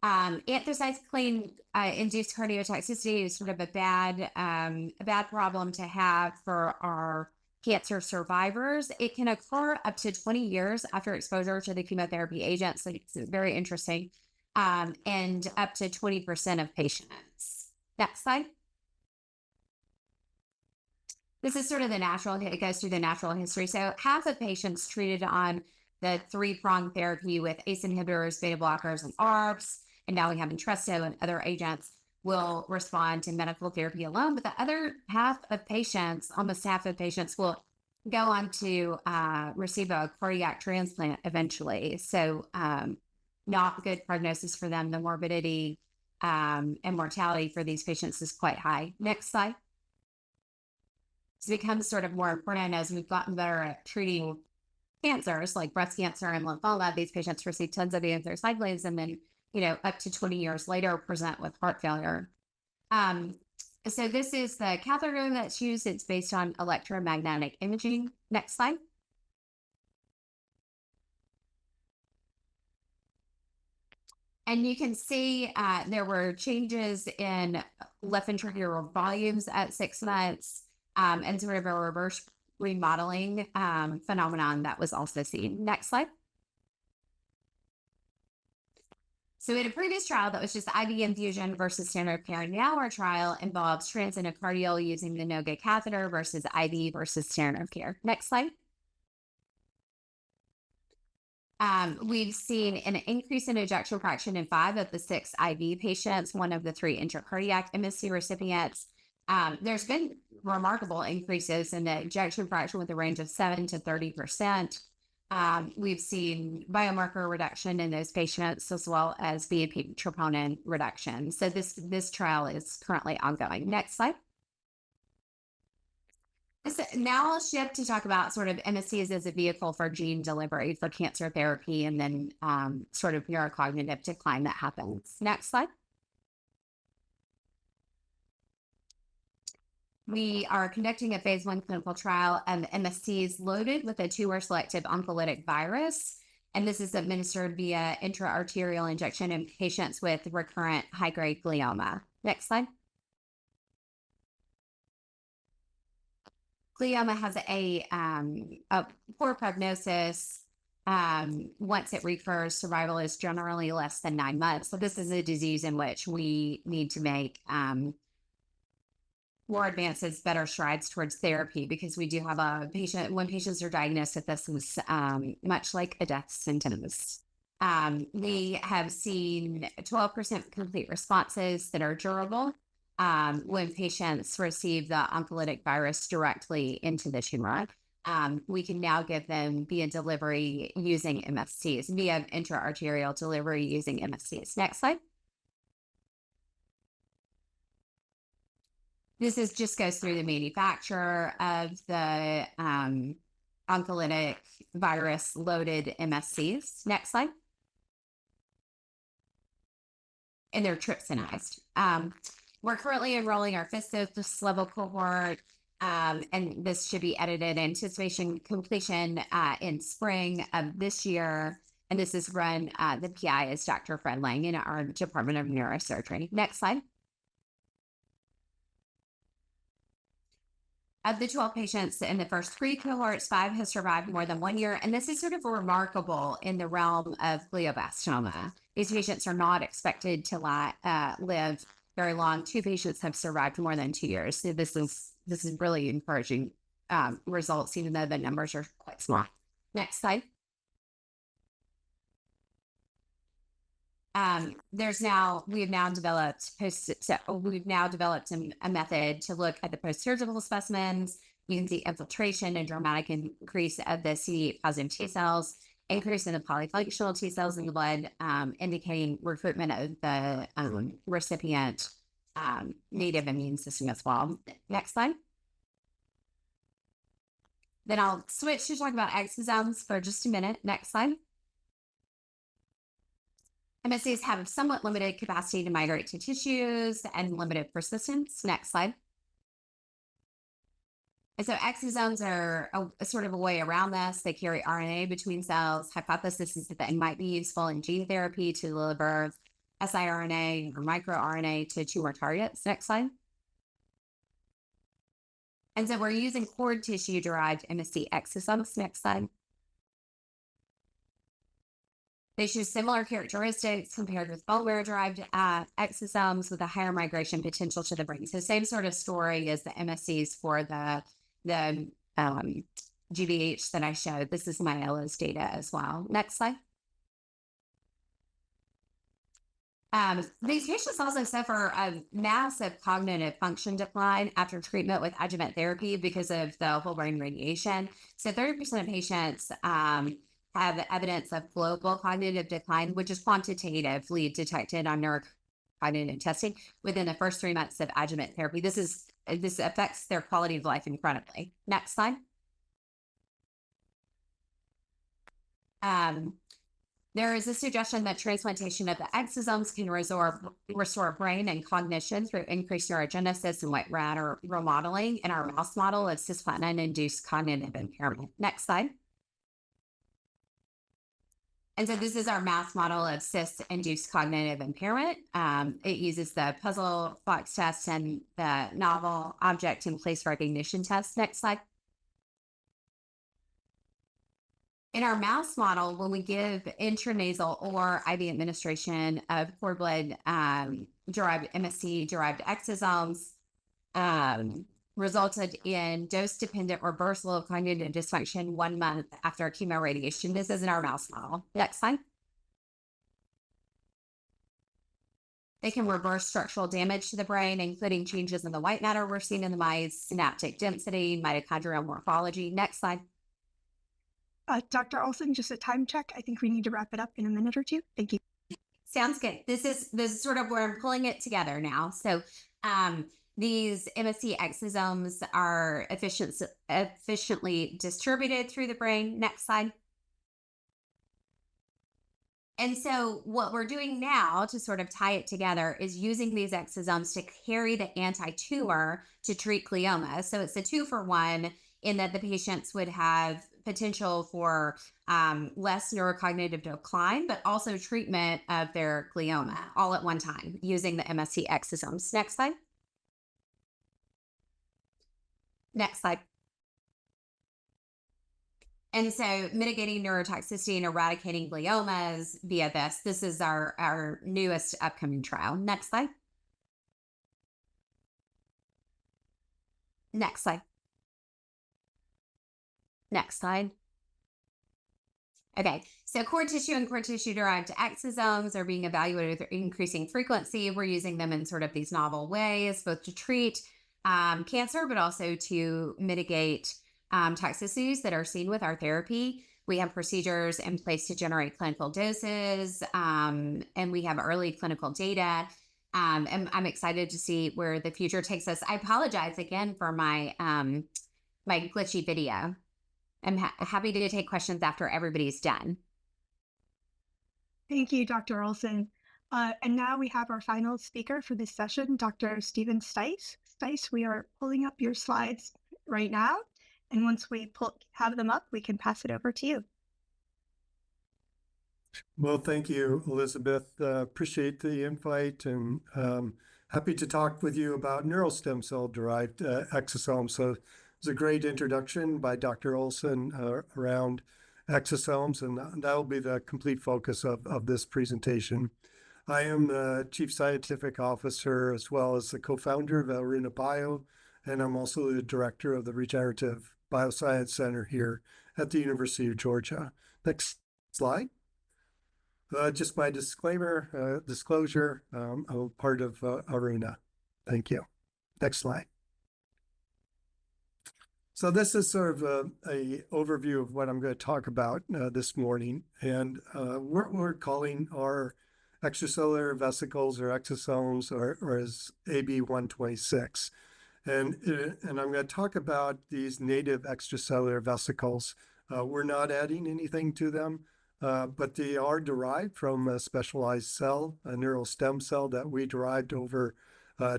Anthracycline-induced cardiotoxicity is sort of a bad problem to have for our cancer survivors. It can occur up to 20 years after exposure to the chemotherapy agent, so it's very interesting, and up to 20% of patients. Next slide. This is sort of it goes through the natural history. So half of patients treated on the three-pronged therapy with ACE inhibitors, beta blockers, and ARBs, and now we have Entresto and other agents, will respond to medical therapy alone. But the other half of patients, almost half of patients, will go on to receive a cardiac transplant eventually. So not good prognosis for them. The morbidity and mortality for these patients is quite high. Next slide. It's become sort of more important as we've gotten better at treating cancers like breast cancer and lymphoma. These patients receive tons of anthracyclines and then, up to 20 years later present with heart failure. So this is the catheter that's used. It's based on electromagnetic imaging. Next slide. And you can see there were changes in left ventricular volumes at 6 months, and sort of a reverse remodeling phenomenon that was also seen. Next slide. So in a previous trial that was just IV infusion versus standard of care, now our trial involves transendocardial using the NOGA catheter versus IV versus standard of care. Next slide. We've seen an increase in ejection fraction in 5 of the 6 IV patients, 1 of the 3 intracardiac MSC recipients. There's been remarkable increases in the ejection fraction with a range of 7 to 30%. We've seen biomarker reduction in those patients as well as BNP troponin reduction. So this trial is currently ongoing. Next slide. Now I'll shift to talk about sort of MSCs as a vehicle for gene delivery for cancer therapy and then sort of neurocognitive decline that happens. Next slide. We are conducting a phase 1 clinical trial of MSCs loaded with a tumor-selective oncolytic virus, and this is administered via intra-arterial injection in patients with recurrent high-grade glioma. Next slide. Glioma has a poor prognosis. Once it recurs, survival is generally less than 9 months. So this is a disease in which we need to make more advances, better strides towards therapy, because we do have a patient, when patients are diagnosed with this, is much like a death sentence. We have seen 12% complete responses that are durable when patients receive the oncolytic virus directly into the tumor. We can now give them via delivery using MSCs, via intra-arterial delivery using MSCs. Next slide. This just goes through the manufacture of the oncolytic virus loaded MSCs. Next slide. And they're trypsinized. We're currently enrolling our 5th dose level cohort, and this should be edited anticipation completion in spring of this year. And this is run, the PI is Dr. Fred Lang in our Department of Neurosurgery. Next slide. Of the 12 patients in the first 3 cohorts, 5 have survived more than 1 year. And this is sort of remarkable in the realm of glioblastoma. These patients are not expected to live very long. 2 patients have survived more than 2 years. So this is really encouraging results, even though the numbers are quite small. Next slide. We've now developed a method to look at the post-surgical specimens. You can see infiltration and dramatic increase of the CD8 positive T cells, increase in the polyfunctional T cells in the blood, indicating recruitment of the recipient native immune system as well. Next slide. Then I'll switch to talk about exosomes for just a minute. Next slide. MSCs have somewhat limited capacity to migrate to tissues and limited persistence. Next slide. And so exosomes are a sort of a way around this. They carry RNA between cells. Hypothesis is that they might be useful in gene therapy to deliver siRNA or microRNA to tumor targets. Next slide. And so we're using cord tissue-derived MSC exosomes. Next slide. They show similar characteristics compared with bone marrow-derived exosomes with a higher migration potential to the brain. So same sort of story as the MSCs for the GBH that I showed. This is Myela's data as well. Next slide. These patients also suffer a massive cognitive function decline after treatment with adjuvant therapy because of the whole brain radiation. So 30% of patients have evidence of global cognitive decline, which is quantitatively detected on neurocognitive testing within the first 3 months of adjuvant therapy. This affects their quality of life incredibly. Next slide. There is a suggestion that transplantation of the exosomes can restore brain and cognition through increased neurogenesis and white matter remodeling in our mouse model of cisplatin-induced cognitive impairment. Next slide. And so this is our mouse model of cis-induced cognitive impairment. It uses the puzzle box test and the novel object and place recognition test. Next slide. In our mouse model, when we give intranasal or IV administration of cord blood derived MSC-derived exosomes, resulted in dose-dependent reversal of cognitive dysfunction 1 month after chemoradiation. This is in our mouse model. Next slide. They can reverse structural damage to the brain, including changes in the white matter we're seeing in the mice, synaptic density, mitochondrial morphology. Next slide. Dr. Olson, just a time check. I think we need to wrap it up in a minute or two. Thank you. Sounds good. This is sort of where I'm pulling it together now. So these MSC exosomes are efficiently distributed through the brain. Next slide. And so what we're doing now to sort of tie it together is using these exosomes to carry the anti-tumor to treat glioma. So it's a 2-for-1 in that the patients would have potential for less neurocognitive decline, but also treatment of their glioma all at one time using the MSC exosomes. Next slide. Next slide. And so mitigating neurotoxicity and eradicating gliomas via this. This is our newest upcoming trial. Next slide. Next slide. Next slide. Okay, so cord tissue and cord tissue derived exosomes are being evaluated with increasing frequency. We're using them in sort of these novel ways, both to treat cancer, but also to mitigate toxicities that are seen with our therapy. We have procedures in place to generate clinical doses, and we have early clinical data. And I'm excited to see where the future takes us. I apologize again for my my glitchy video. I'm happy to take questions after everybody's done. Thank you, Dr. Olson. And now we have our final speaker for this session, Dr. Stephen Stice. Stice, we are pulling up your slides right now. And once we have them up, we can pass it over to you. Well, thank you, Elizabeth. Appreciate the invite and happy to talk with you about neural stem cell derived exosomes. So was a great introduction by Dr. Olson around exosomes, and that will be the complete focus of this presentation. I am the Chief Scientific Officer as well as the co-founder of Aruna Bio, and I'm also the Director of the Regenerative Bioscience Center here at the University of Georgia. Next slide. Just my disclosure, I'm a part of Aruna. Thank you. Next slide. So this is sort of a overview of what I'm going to talk about this morning. And we're calling our extracellular vesicles or exosomes or as AB126. And I'm going to talk about these native extracellular vesicles. We're not adding anything to them, but they are derived from a specialized cell, a neural stem cell that we derived over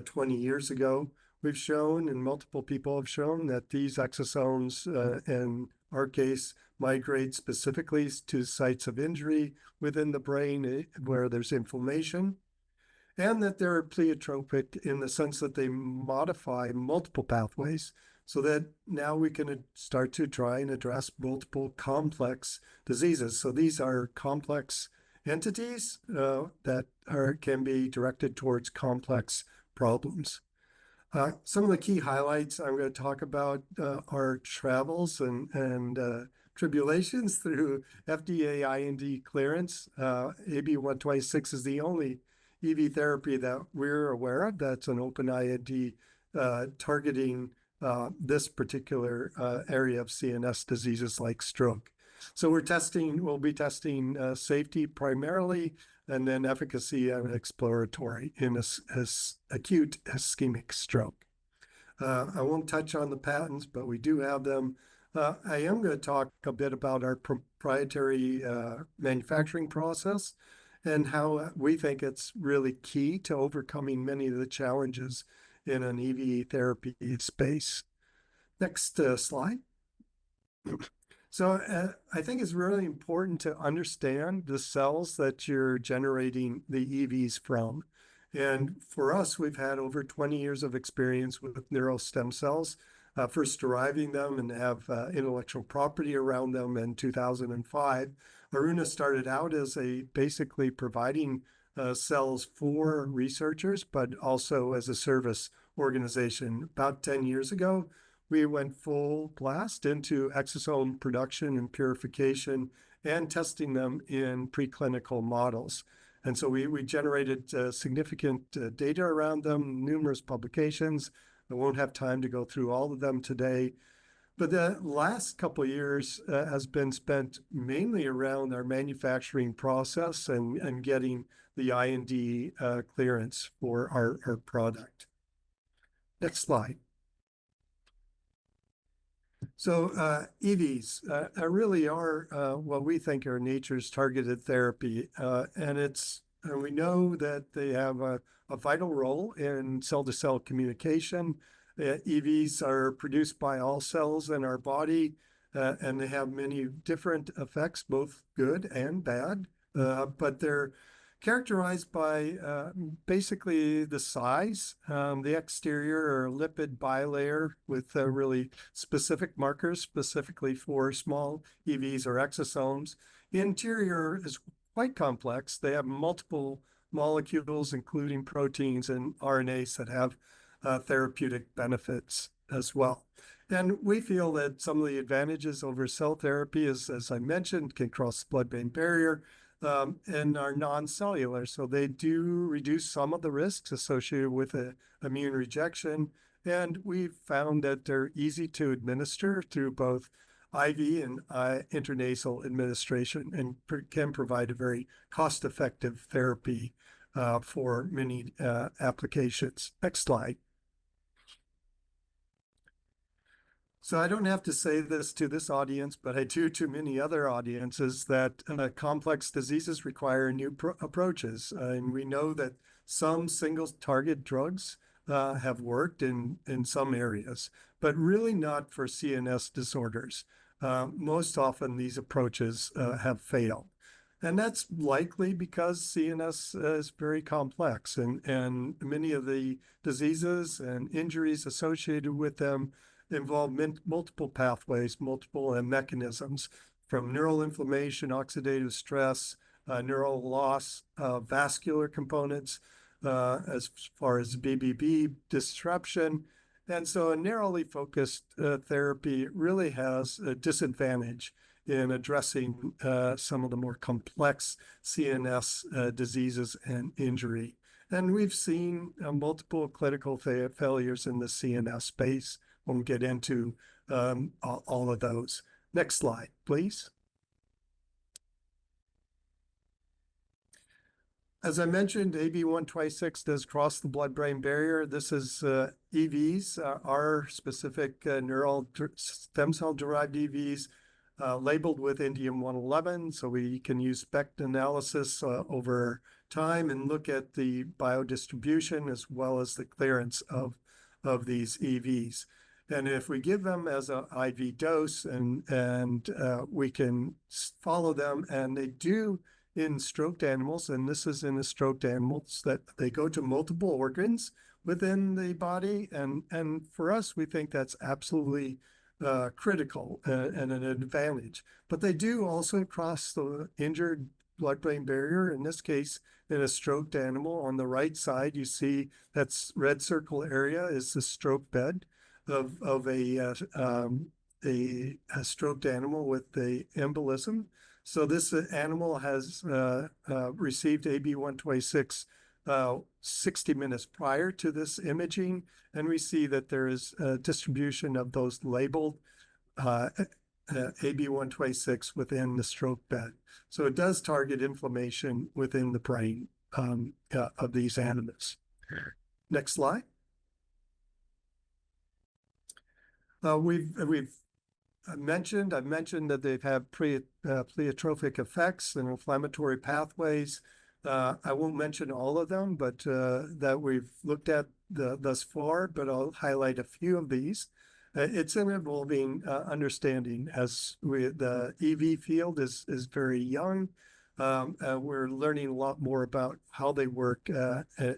20 years ago. We've shown, and multiple people have shown, that these exosomes, in our case, migrate specifically to sites of injury within the brain where there's inflammation, and that they're pleiotropic in the sense that they modify multiple pathways so that now we can start to try and address multiple complex diseases. So these are complex entities that can be directed towards complex problems. Some of the key highlights I'm going to talk about are travels and tribulations through FDA IND clearance. AB126 is the only EV therapy that we're aware of that's an open IND targeting this particular area of CNS diseases like stroke. So we'll be testing safety primarily, and then efficacy and exploratory in acute ischemic stroke. I won't touch on the patents, but we do have them. I am going to talk a bit about our proprietary manufacturing process and how we think it's really key to overcoming many of the challenges in an EV therapy space. Next slide. So I think it's really important to understand the cells that you're generating the EVs from. And for us, we've had over 20 years of experience with neural stem cells, first deriving them and have intellectual property around them in 2005. Aruna started out as basically providing cells for researchers, but also as a service organization. About 10 years ago, we went full blast into exosome production and purification and testing them in preclinical models. And so we generated significant data around them, numerous publications. I won't have time to go through all of them today. But the last couple of years has been spent mainly around our manufacturing process and getting the IND clearance for our product. Next slide. So EVs really are what we think are nature's targeted therapy, and we know that they have a vital role in cell-to-cell communication. EVs are produced by all cells in our body, and they have many different effects, both good and bad, but they're characterized by basically the size, the exterior or lipid bilayer with really specific markers specifically for small EVs or exosomes. The interior is quite complex. They have multiple molecules, including proteins and RNAs that have therapeutic benefits as well. And we feel that some of the advantages over cell therapy is, as I mentioned, can cross the blood-brain barrier, and are non-cellular. So they do reduce some of the risks associated with immune rejection. And we've found that they're easy to administer through both IV and intranasal administration and can provide a very cost-effective therapy for many applications. Next slide. So I don't have to say this to this audience, but I do to many other audiences that complex diseases require new approaches. And we know that some single target drugs have worked in some areas, but really not for CNS disorders. Most often these approaches have failed. And that's likely because CNS is very complex, and many of the diseases and injuries associated with them involve multiple pathways, multiple mechanisms, from neural inflammation, oxidative stress, neural loss, vascular components, as far as BBB disruption. And so a narrowly focused therapy really has a disadvantage in addressing some of the more complex CNS diseases and injury. And we've seen multiple clinical failures in the CNS space. We'll get into all of those. Next slide, please. As I mentioned, AB126 does cross the blood-brain barrier. This is EVs, our specific neural stem cell-derived EVs, labeled with indium-111, so we can use SPECT analysis over time and look at the biodistribution as well as the clearance of these EVs. And if we give them as an IV dose and we can follow them, and they do in stroked animals, and this is in the stroked animals, that they go to multiple organs within the body. And for us, we think that's absolutely critical and an advantage. But they do also cross the injured blood-brain barrier. In this case, in a stroked animal, on the right side, you see that's red circle area is the stroke bed of a stroked animal with the embolism. So this animal has received AB126 60 minutes prior to this imaging, and we see that there is a distribution of those labeled AB126 within the stroke bed. So it does target inflammation within the brain of these animals. Next slide. I've mentioned that they've had pleiotropic effects and inflammatory pathways. I won't mention all of them, but that we've looked at thus far, but I'll highlight a few of these. It's an evolving understanding as the EV field is very young. We're learning a lot more about how they work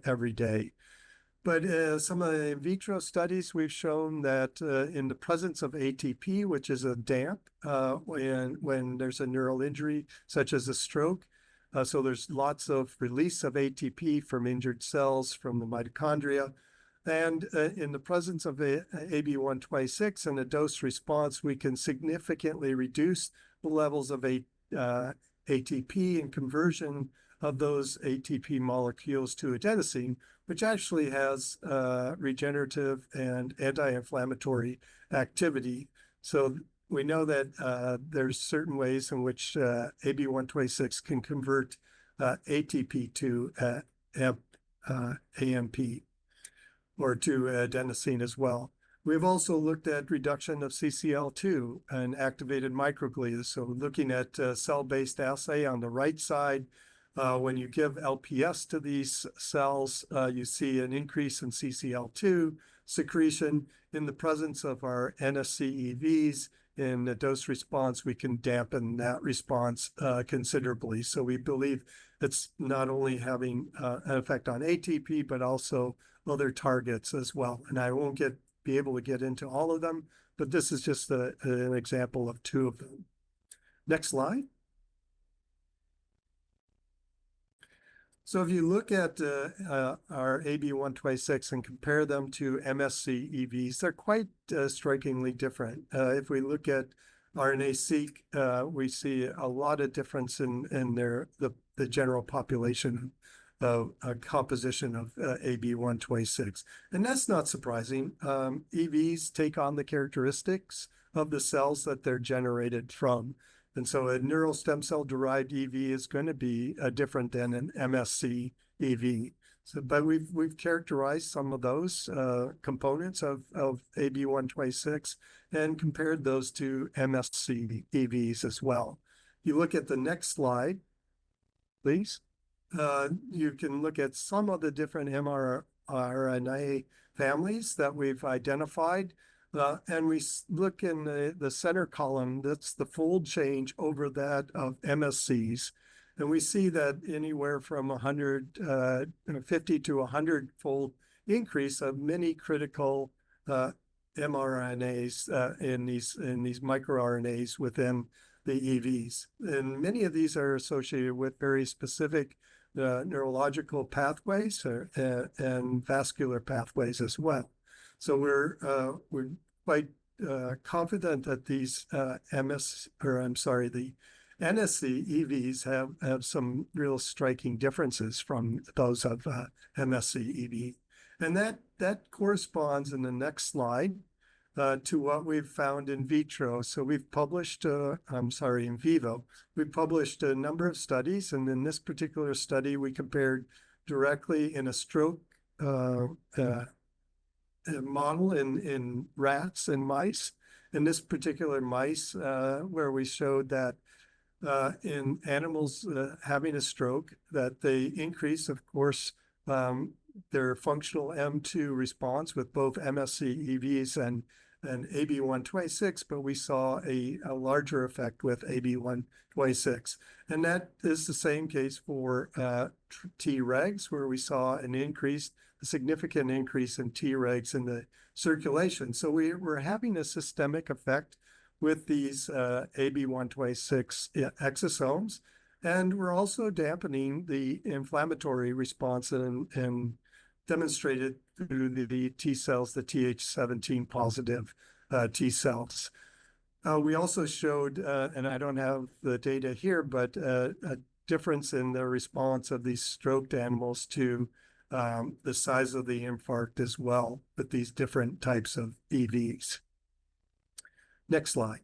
every day. But some of the in vitro studies, we've shown that in the presence of ATP, which is a damp when there's a neural injury, such as a stroke, so there's lots of release of ATP from injured cells from the mitochondria. And in the presence of AB126 and a dose response, we can significantly reduce the levels of ATP and conversion of those ATP molecules to adenosine, which actually has regenerative and anti-inflammatory activity. So we know that there's certain ways in which AB126 can convert ATP to AMP or to adenosine as well. We've also looked at reduction of CCL2 and activated microglia. So looking at cell-based assay on the right side, when you give LPS to these cells, you see an increase in CCL2 secretion. In the presence of our NSCEVs in the dose response, we can dampen that response considerably. So we believe it's not only having an effect on ATP, but also other targets as well. And I won't be able to get into all of them, but this is just an example of two of them. Next slide. So if you look at our AB126 and compare them to MSC EVs, they're quite strikingly different. If we look at RNA-seq, we see a lot of difference in the general population of composition of AB126. And that's not surprising. EVs take on the characteristics of the cells that they're generated from. And so a neural stem cell derived EV is going to be different than an MSC EV. So, but we've characterized some of those components of AB126 and compared those to MSC EVs as well. You look at the next slide, please. You can look at some of the different mRNA families that we've identified. And we look in the center column, that's the fold change over that of MSCs. And we see that anywhere from 150 to 100-fold increase of many critical mRNAs in these microRNAs within the EVs. And many of these are associated with very specific neurological pathways and vascular pathways as well. So we're quite confident that these the NSC EVs have some real striking differences from those of MSC EV. And that corresponds in the next slide to what we've found in vitro. So we've published, in vivo, we've published a number of studies. And in this particular study, we compared directly in a stroke model in rats and mice. In this particular mice, where we showed that in animals having a stroke, that they increase, of course, their functional M2 response with both MSC EVs and AB126, but we saw a larger effect with AB126. And that is the same case for Tregs, where we saw a significant increase in Tregs in the circulation. So we're having a systemic effect with these AB126 exosomes. And we're also dampening the inflammatory response and demonstrated through the T cells, the Th17 positive T cells. We also showed, and I don't have the data here, but a difference in the response of these stroked animals to the size of the infarct as well, with these different types of EVs. Next slide.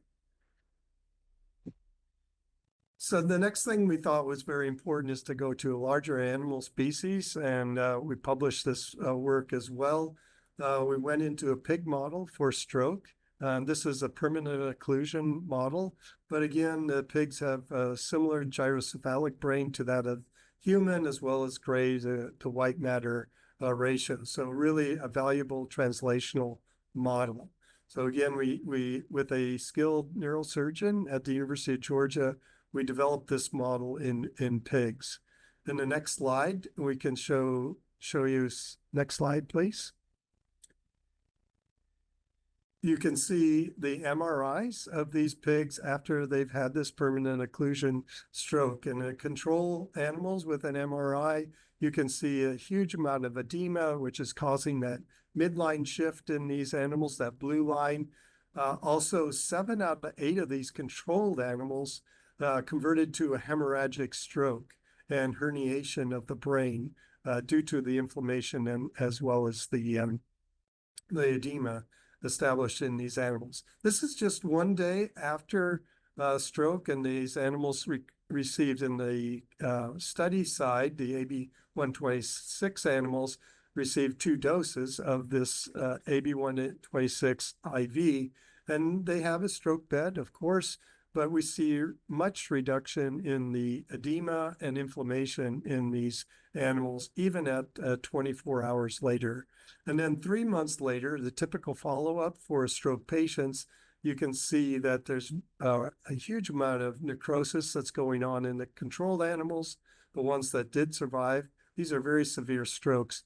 So the next thing we thought was very important is to go to a larger animal species, and we published this work as well. We went into a pig model for stroke. This is a permanent occlusion model, but again, the pigs have a similar gyrocephalic brain to that of human, as well as gray to white matter ratio. So really a valuable translational model. So again, we with a skilled neurosurgeon at the University of Georgia, we developed this model in pigs. In the next slide, we can show you, next slide, please. You can see the MRIs of these pigs after they've had this permanent occlusion stroke. In the control animals with an MRI, you can see a huge amount of edema, which is causing that midline shift in these animals, that blue line. Also, 7 out of 8 of these controlled animals converted to a hemorrhagic stroke and herniation of the brain due to the inflammation and as well as the edema established in these animals. This is just one day after stroke, and these animals received in the study side, the AB126 animals received 2 doses of this AB126 IV, and they have a stroke bed, of course, but we see much reduction in the edema and inflammation in these animals, even at 24 hours later. And then 3 months later, the typical follow-up for stroke patients, you can see that there's a huge amount of necrosis that's going on in the controlled animals. The ones that did survive, these are very severe strokes.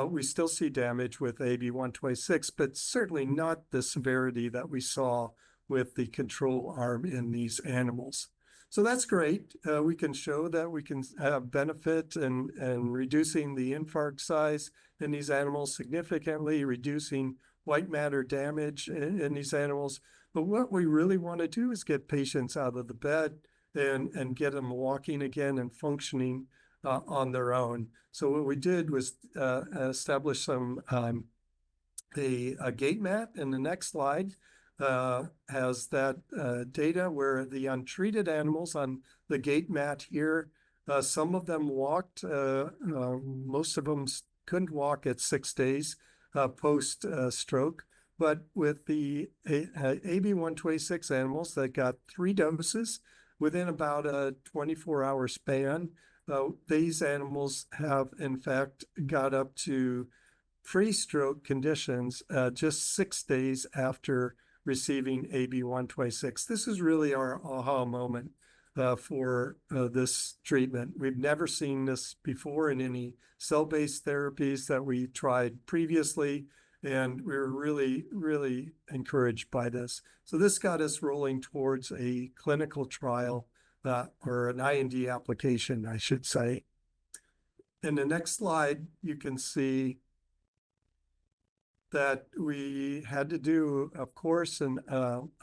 We still see damage with AB126, but certainly not the severity that we saw with the control arm in these animals. So that's great. We can show that we can have benefit in reducing the infarct size in these animals, significantly reducing white matter damage in these animals. But what we really want to do is get patients out of the bed and get them walking again and functioning on their own. So what we did was establish some a gait mat. In the next slide has that data where the untreated animals on the gait mat here, some of them walked, most of them couldn't walk at 6 days post stroke. But with the AB126 animals that got 3 doses within about a 24-hour span, these animals have in fact got up to pre-stroke conditions just 6 days after receiving AB126. This is really our aha moment for this treatment. We've never seen this before in any cell-based therapies that we tried previously. And we were really, really encouraged by this. So this got us rolling towards a clinical trial or an IND application, I should say. In the next slide, you can see that we had to do, of course, an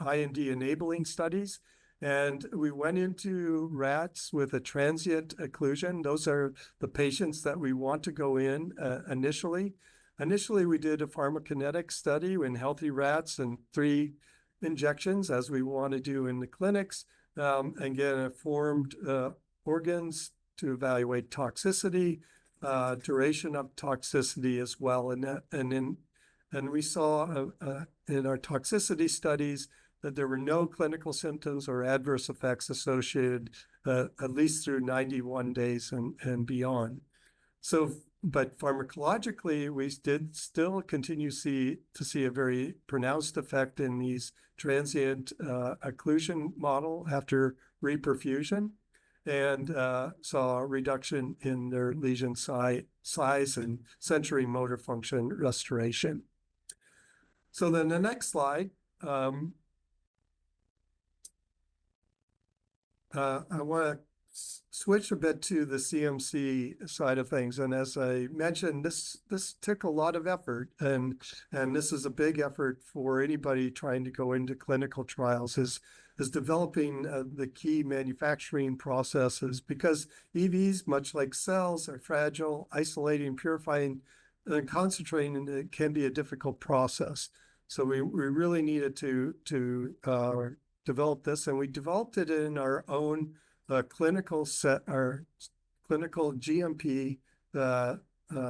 IND enabling studies. And we went into rats with a transient occlusion. Those are the patients that we want to go in initially. Initially, we did a pharmacokinetic study in healthy rats and 3 injections, as we want to do in the clinics, and get formed organs to evaluate toxicity, duration of toxicity as well. And we saw in our toxicity studies that there were no clinical symptoms or adverse effects associated at least through 91 days and beyond. So, but pharmacologically, we did still continue to see a very pronounced effect in these transient occlusion model after reperfusion, and saw a reduction in their lesion size and sensory motor function restoration. So then the next slide, I want to switch a bit to the CMC side of things. And as I mentioned, this took a lot of effort, and this is a big effort for anybody trying to go into clinical trials, is developing the key manufacturing processes, because EVs, much like cells, are fragile. Isolating, purifying, and concentrating it can be a difficult process. So we really needed to develop this, and we developed it in our own clinical GMP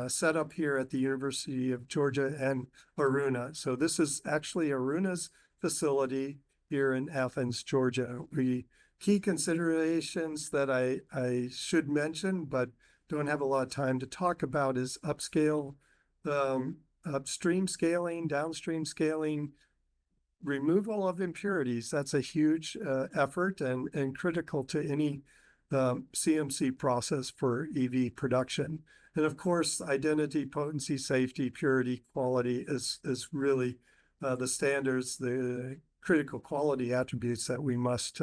setup here at the University of Georgia and Aruna. So this is actually Aruna's facility here in Athens, Georgia. Key considerations that I should mention, but don't have a lot of time to talk about, is upscale, upstream scaling, downstream scaling, removal of impurities. That's a huge effort and critical to any CMC process for EV production. And of course, identity, potency, safety, purity, quality is really the standards, the critical quality attributes that we must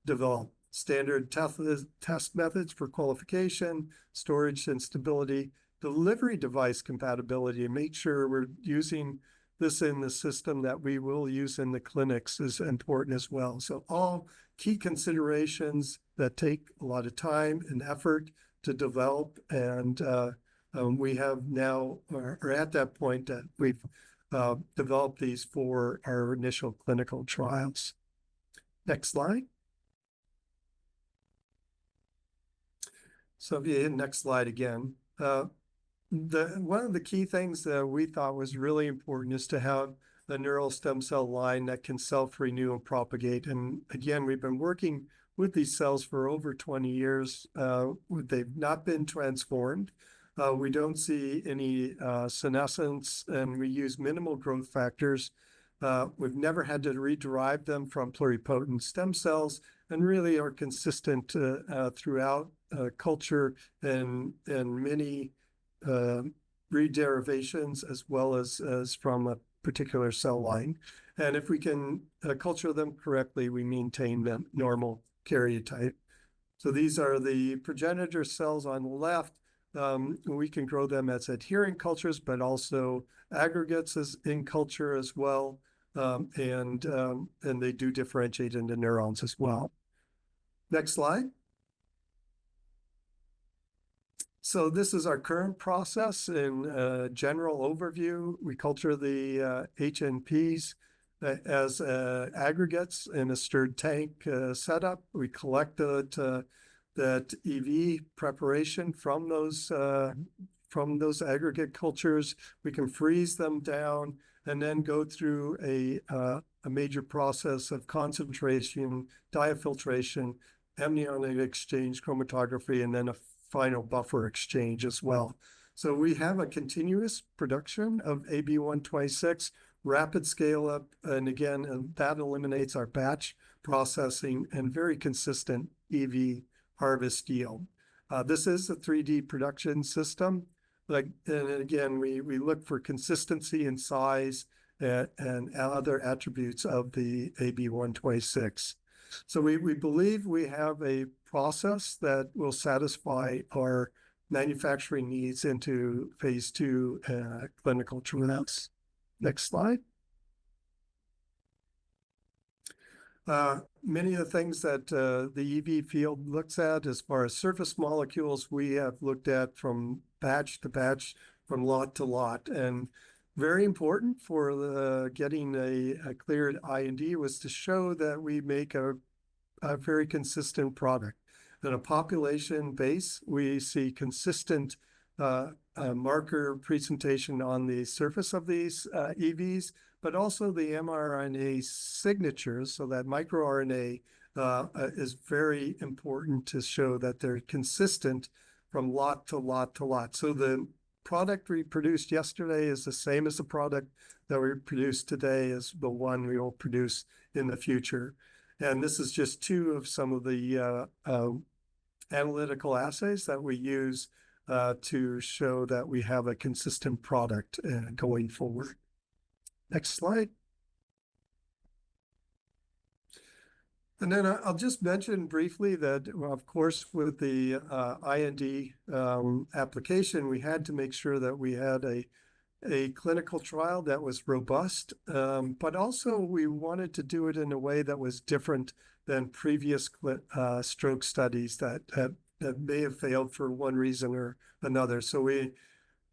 develop. Standard test methods for qualification, storage and stability, delivery device compatibility, and make sure we're using this in the system that we will use in the clinics is important as well. So all key considerations that take a lot of time and effort to develop, and we have now, or at that point, that we've developed these for our initial clinical trials. Next slide. So if you hit next slide again, one of the key things that we thought was really important is to have a neural stem cell line that can self-renew and propagate. And again, we've been working with these cells for over 20 years. They've not been transformed. We don't see any senescence, and we use minimal growth factors. We've never had to rederive them from pluripotent stem cells, and really are consistent throughout culture and many rederivations, as well as from a particular cell line. And if we can culture them correctly, we maintain the normal karyotype. So these are the progenitor cells on the left. We can grow them as adherent cultures, but also aggregates as in culture as well. And they do differentiate into neurons as well. Next slide. So this is our current process in general overview. We culture the HNPs as aggregates in a stirred tank setup. We collect that EV preparation from those aggregate cultures. We can freeze them down and then go through a major process of concentration, diafiltration, amniotic exchange, chromatography, and then a final buffer exchange as well. So we have a continuous production of AB126, rapid scale up, and again, that eliminates our batch processing and very consistent EV harvest yield. This is a 3D production system. and again, we look for consistency in size and other attributes of the AB126. So we believe we have a process that will satisfy our manufacturing needs into phase 2 clinical trials. Next slide. Many of the things that the EV field looks at as far as surface molecules, we have looked at from batch to batch, from lot to lot. And very important for getting a cleared IND was to show that we make a very consistent product. In a population base, we see consistent marker presentation on the surface of these EVs, but also the mRNA signatures, so that microRNA is very important to show that they're consistent from lot to lot to lot. So the product we produced yesterday is the same as the product that we produced today is the one we will produce in the future. And this is just two of some of the analytical assays that we use to show that we have a consistent product going forward. Next slide. And then I'll just mention briefly that, well, of course, with the IND application, we had to make sure that we had a clinical trial that was robust, but also we wanted to do it in a way that was different than previous stroke studies that may have failed for one reason or another. So we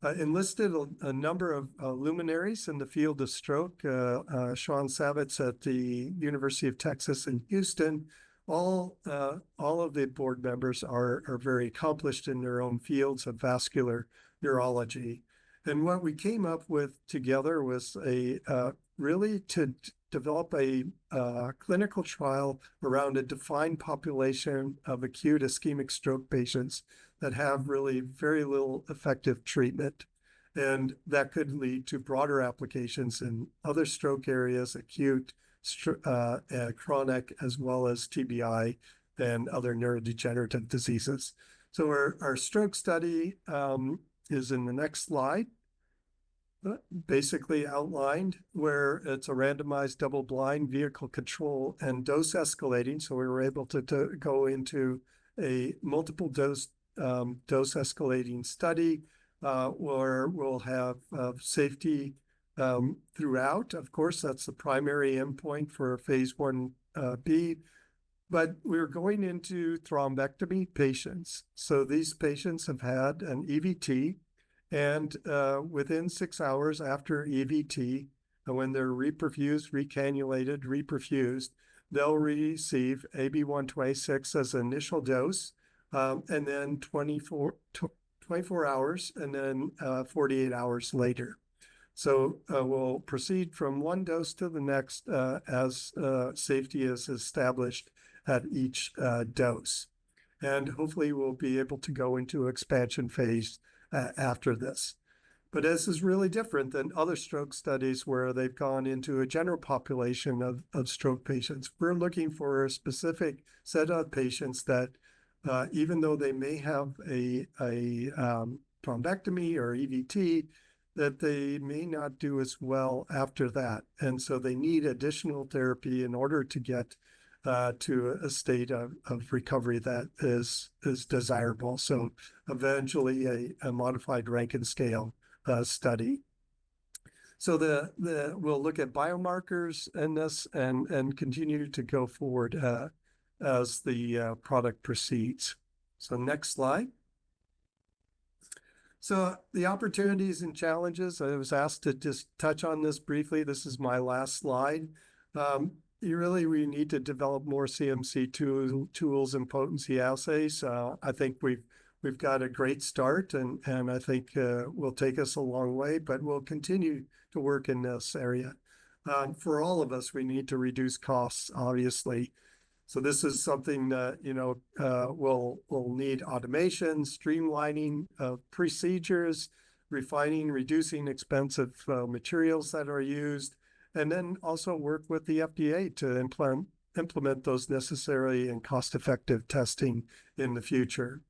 enlisted a number of luminaries in the field of stroke. Sean Savitz at the University of Texas in Houston. All of the board members are very accomplished in their own fields of vascular neurology. And what we came up with together was really to develop a clinical trial around a defined population of acute ischemic stroke patients that have really very little effective treatment. And that could lead to broader applications in other stroke areas, acute, chronic, as well as TBI and other neurodegenerative diseases. So our stroke study is in the next slide. Basically outlined where it's a randomized double-blind vehicle control and dose escalating. So we were able to go into a multiple dose escalating study where we'll have safety throughout. Of course, that's the primary endpoint for phase 1B. But we're going into thrombectomy patients. So these patients have had an EVT, and within 6 hours after EVT, when they're reperfused, recannulated, reperfused, they'll receive AB126 as an initial dose, and then 24 hours, and then 48 hours later. So we'll proceed from one dose to the next as safety is established at each dose. And hopefully we'll be able to go into expansion phase after this. But this is really different than other stroke studies where they've gone into a general population of stroke patients. We're looking for a specific set of patients that even though they may have a thrombectomy or EVT, that they may not do as well after that. And so they need additional therapy in order to get to a state of recovery that is desirable. So eventually a modified Rankin scale study. So we'll look at biomarkers in this and continue to go forward as the product proceeds. So next slide. So the opportunities and challenges, I was asked to just touch on this briefly. This is my last slide. We need to develop more CMC tools and potency assays. I think we've got a great start, and I think will take us a long way, but we'll continue to work in this area. For all of us, we need to reduce costs, obviously. So this is something that, we'll need automation, streamlining of procedures, refining, reducing expensive materials that are used, and then also work with the FDA to implement those necessary and cost-effective testing in the future.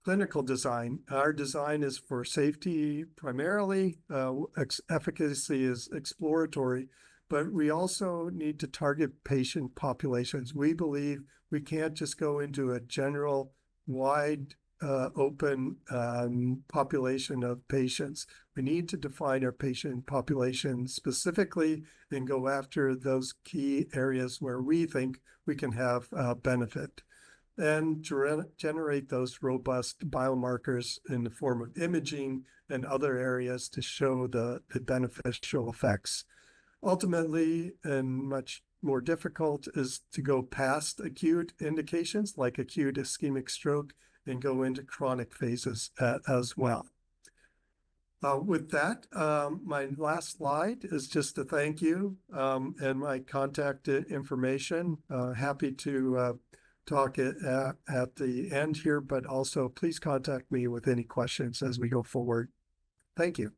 clinical design. Our design is for safety primarily. Efficacy is exploratory, but we also need to target patient populations. We believe we can't just go into a general, wide, open population of patients. We need to define our patient population specifically and go after those key areas where we think we can have benefit, and generate those robust biomarkers in the form of imaging and other areas to show the beneficial effects. Ultimately, and much more difficult, is to go past acute indications like acute ischemic stroke and go into chronic phases as well. With that, my last slide is just to thank you and my contact information. Happy to talk at the end here, but also please contact me with any questions as we go forward. Thank you.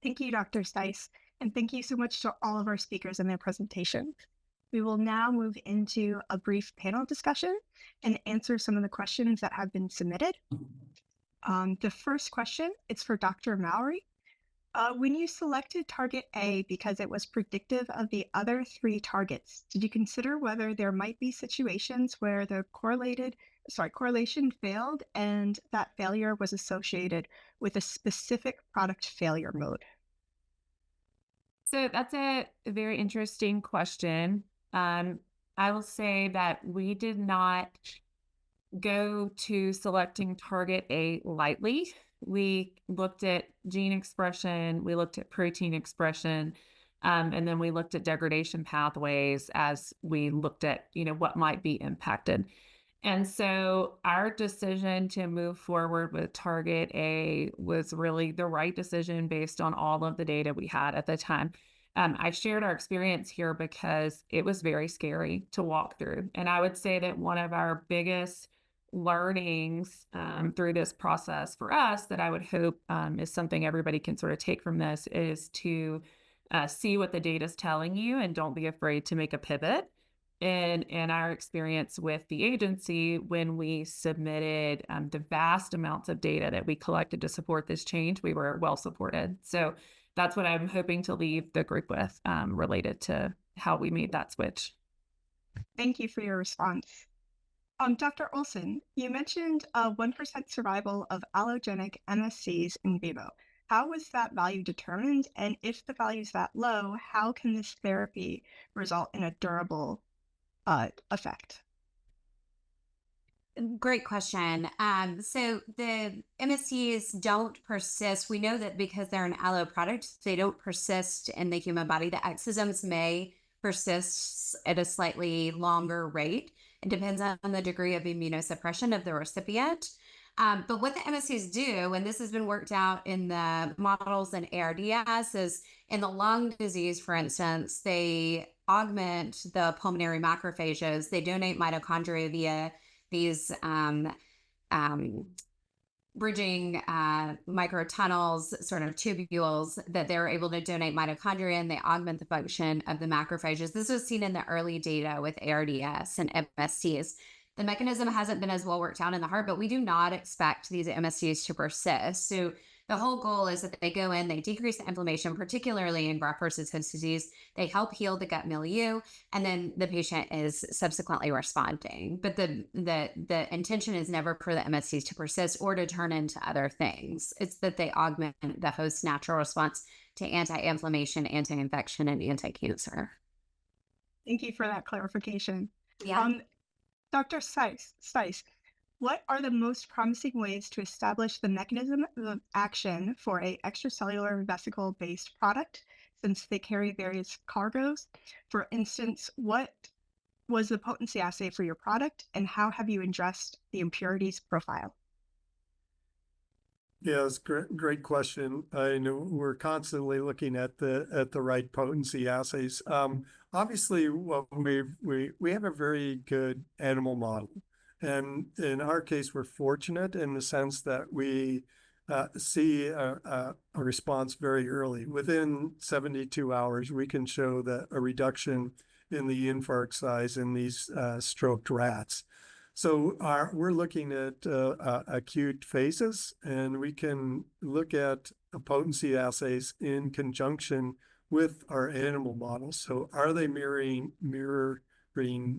Thank you, Dr. Stice, and thank you so much to all of our speakers and their presentation. We will now move into a brief panel discussion and answer some of the questions that have been submitted. The first question is for Dr. Mowry. When you selected target A because it was predictive of the other 3 targets, did you consider whether there might be situations where the correlation failed and that failure was associated with a specific product failure mode? So that's a very interesting question. I will say that we did not go to selecting target A lightly. We looked at gene expression, we looked at protein expression, and then we looked at degradation pathways as we looked at, what might be impacted. And so our decision to move forward with target A was really the right decision based on all of the data we had at the time. I shared our experience here because it was very scary to walk through. And I would say that one of our biggest learnings through this process for us that I would hope is something everybody can sort of take from this is to see what the data is telling you and don't be afraid to make a pivot. In our experience with the agency, when we submitted the vast amounts of data that we collected to support this change, we were well supported. So that's what I'm hoping to leave the group with related to how we made that switch. Thank you for your response. Dr. Olson, you mentioned a 1% survival of allogenic MSCs in vivo. How was that value determined? And if the value is that low, how can this therapy result in a durable effect? Great question. So the MSCs don't persist. We know that because they're an allo product, they don't persist in the human body. The exosomes may persist at a slightly longer rate. It depends on the degree of immunosuppression of the recipient. But what the MSCs do, and this has been worked out in the models in ARDS, is in the lung disease, for instance, they augment the pulmonary macrophages. They donate mitochondria via these bridging microtunnels, sort of tubules, that they're able to donate mitochondria, and they augment the function of the macrophages. This was seen in the early data with ARDS and MSCs. The mechanism hasn't been as well worked out in the heart, but we do not expect these MSCs to persist. So the whole goal is that they go in, they decrease the inflammation, particularly in graft versus host disease. They help heal the gut milieu, and then the patient is subsequently responding. But the intention is never for the MSCs to persist or to turn into other things. It's that they augment the host's natural response to anti-inflammation, anti-infection, and anti-cancer. Thank you for that clarification. Yeah. Dr. Stice, what are the most promising ways to establish the mechanism of action for an extracellular vesicle-based product, since they carry various cargoes? For instance, what was the potency assay for your product, and how have you addressed the impurities profile? Yeah, it's great question. I know we're constantly looking at the right potency assays. Obviously, what we have a very good animal model, and in our case, we're fortunate in the sense that we see a response very early. Within 72 hours, we can show that a reduction in the infarct size in these stroked rats. So we're looking at acute phases, and we can look at potency assays in conjunction with our animal models. So are they mirroring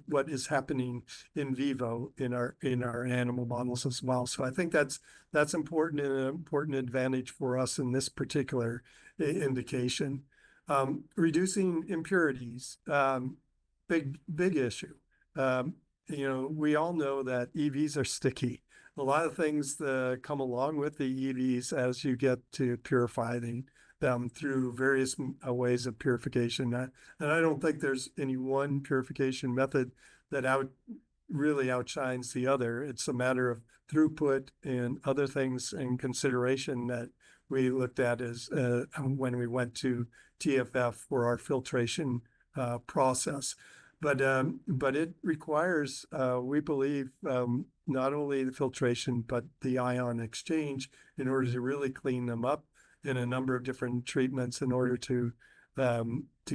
what is happening in vivo in our animal models as well? So I think that's important and an important advantage for us in this particular indication. Reducing impurities, big issue. We all know that EVs are sticky. A lot of things come along with the EVs as you get to purify them through various ways of purification. And I don't think there's any one purification method that really outshines the other. It's a matter of throughput and other things in consideration that we looked at as when we went to TFF for our filtration process. But it requires, we believe, not only the filtration, but the ion exchange in order to really clean them up in a number of different treatments in order to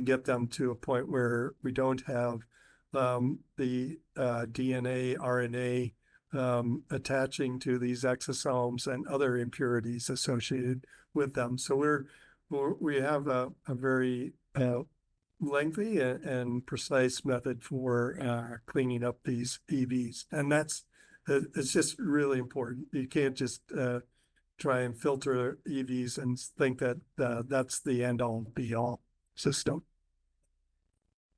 get them to a point where we don't have the DNA, RNA attaching to these exosomes and other impurities associated with them. So we have a very lengthy and precise method for cleaning up these EVs. And it's just really important. You can't just try and filter EVs and think that that's the end all be all system.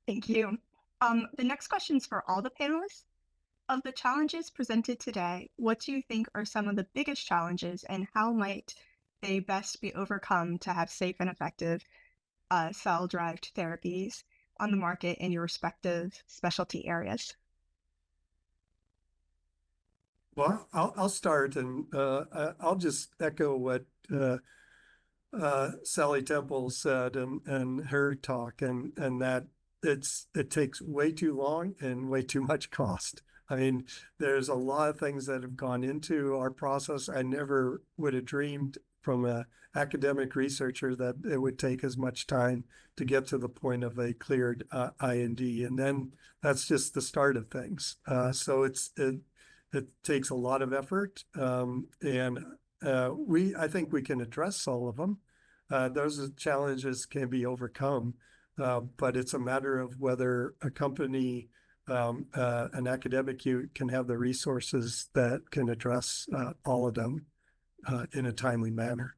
Thank you. The next question is for all the panelists. Of the challenges presented today, what do you think are some of the biggest challenges, and how might they best be overcome to have safe and effective cell-derived therapies on the market in your respective specialty areas? Well, I'll start, and I'll just echo what Sally Temple said and her talk, and that it takes way too long and way too much cost. I mean, there's a lot of things that have gone into our process. I never would have dreamed from an academic researcher that it would take as much time to get to the point of a cleared IND. And then that's just the start of things. So it takes a lot of effort. And I think we can address all of them. Those challenges can be overcome, but it's a matter of whether a company, an academic, you can have the resources that can address all of them in a timely manner.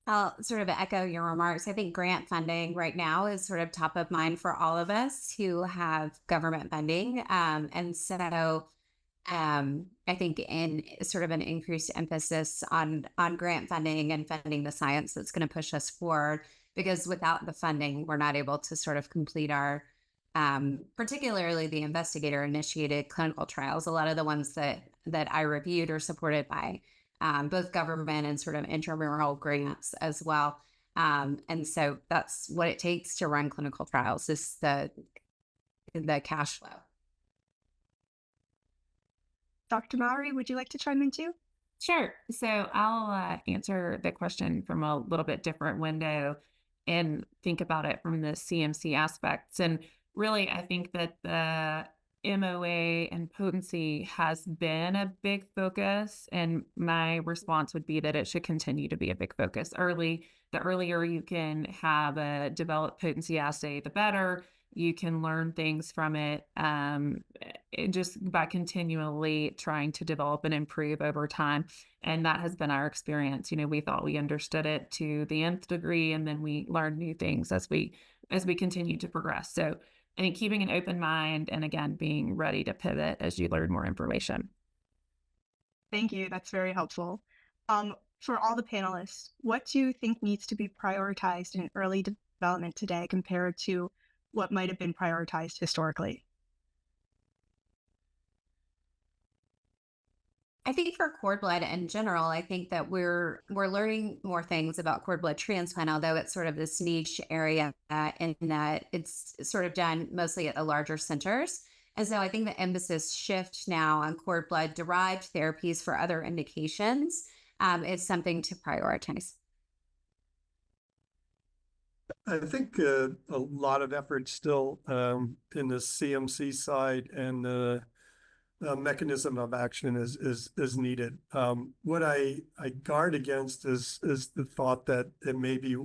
I'll sort of echo your remarks. I think grant funding right now is sort of top of mind for all of us who have government funding. And so I think in sort of an increased emphasis on grant funding and funding the science that's going to push us forward, because without the funding, we're not able to sort of complete our, particularly the investigator-initiated clinical trials. A lot of the ones that I reviewed are supported by both government and sort of intramural grants as well. And so that's what it takes to run clinical trials, is the cash flow. Dr. Mowry, would you like to chime in too? Sure. So I'll answer the question from a little bit different window and think about it from the CMC aspects. And really, I think that the MOA and potency has been a big focus, and my response would be that it should continue to be a big focus. The earlier you can have a developed potency assay, the better. You can learn things from it just by continually trying to develop and improve over time. And that has been our experience. We thought we understood it to the nth degree, and then we learned new things as we continue to progress. So I think keeping an open mind, and again, being ready to pivot as you learn more information. Thank you. That's very helpful. For all the panelists, what do you think needs to be prioritized in early development today compared to what might have been prioritized historically? I think for cord blood in general, I think that we're learning more things about cord blood transplant, although it's sort of this niche area in that it's sort of done mostly at the larger centers. And so I think the emphasis shift now on cord blood derived therapies for other indications is something to prioritize. I think a lot of effort still in the CMC side and the mechanism of action is needed. What I guard against is the thought that it may be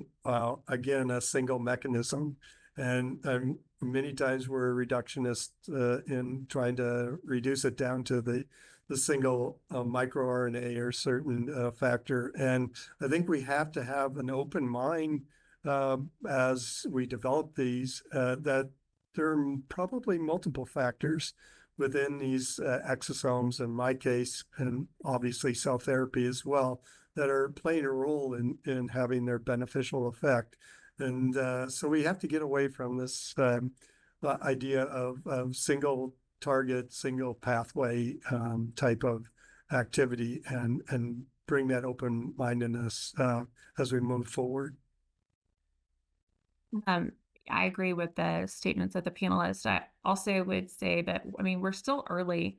again a single mechanism, and many times we're reductionists in trying to reduce it down to the single microRNA or certain factor. And I think we have to have an open mind as we develop these that there are probably multiple factors within these exosomes, in my case, and obviously cell therapy as well, that are playing a role in having their beneficial effect. And so we have to get away from this idea of single target, single pathway type of activity and bring that open-mindedness as we move forward. I agree with the statements of the panelists. I also would say that, I mean, we're still early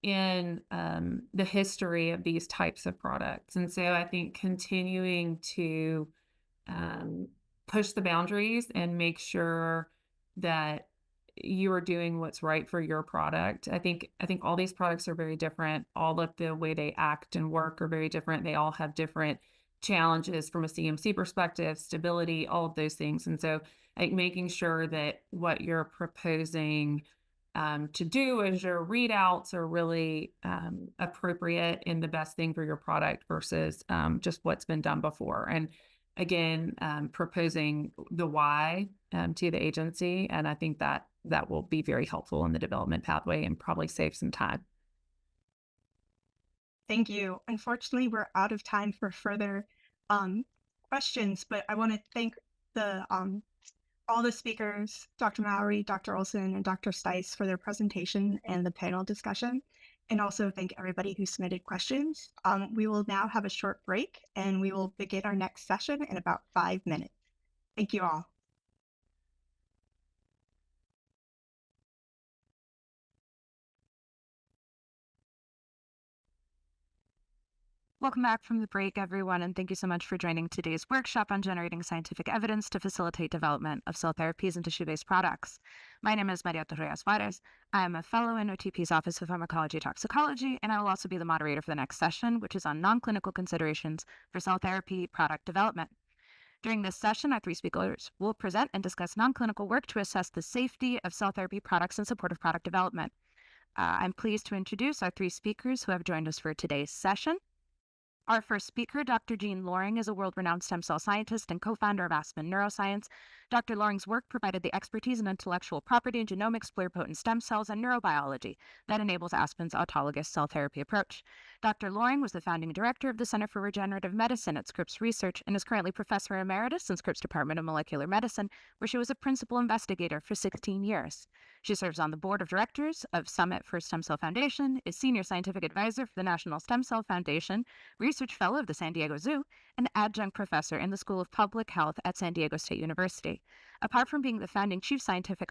in the history of these types of products. And so I think continuing to push the boundaries and make sure that you are doing what's right for your product. I think all these products are very different. All of the way they act and work are very different. They all have different challenges from a CMC perspective, stability, all of those things. And so I think making sure that what you're proposing to do as your readouts are really appropriate and the best thing for your product versus just what's been done before. And again, proposing the why to the agency. And I think that will be very helpful in the development pathway and probably save some time. Thank you. Unfortunately, we're out of time for further questions, but I want to thank the all the speakers, Dr. Mallory, Dr. Olson, and Dr. Stice for their presentation and the panel discussion, and also thank everybody who submitted questions. We will now have a short break, and we will begin our next session in about 5 minutes. Thank you all. Welcome back from the break, everyone, and thank you so much for joining today's workshop on generating scientific evidence to facilitate development of cell therapies and tissue-based products. My name is Maria Torres Juarez. I am a fellow in OTP's Office of Pharmacology and Toxicology, and I will also be the moderator for the next session, which is on non-clinical considerations for cell therapy product development. During this session, our three speakers will present and discuss non-clinical work to assess the safety of cell therapy products and support of product development. I'm pleased to introduce our three speakers who have joined us for today's session. Our first speaker, Dr. Jean Loring, is a world-renowned stem cell scientist and co-founder of Aspen Neuroscience. Dr. Loring's work provided the expertise in intellectual property in genomics, pluripotent stem cells, and neurobiology that enables Aspen's autologous cell therapy approach. Dr. Loring was the founding director of the Center for Regenerative Medicine at Scripps Research and is currently professor emeritus in Scripps Department of Molecular Medicine, where she was a principal investigator for 16 years. She serves on the board of directors of Summit for Stem Cell Foundation, is senior scientific advisor for the National Stem Cell Foundation, research fellow of the San Diego Zoo, and adjunct professor in the School of Public Health at San Diego State University. Apart from being the founding chief scientific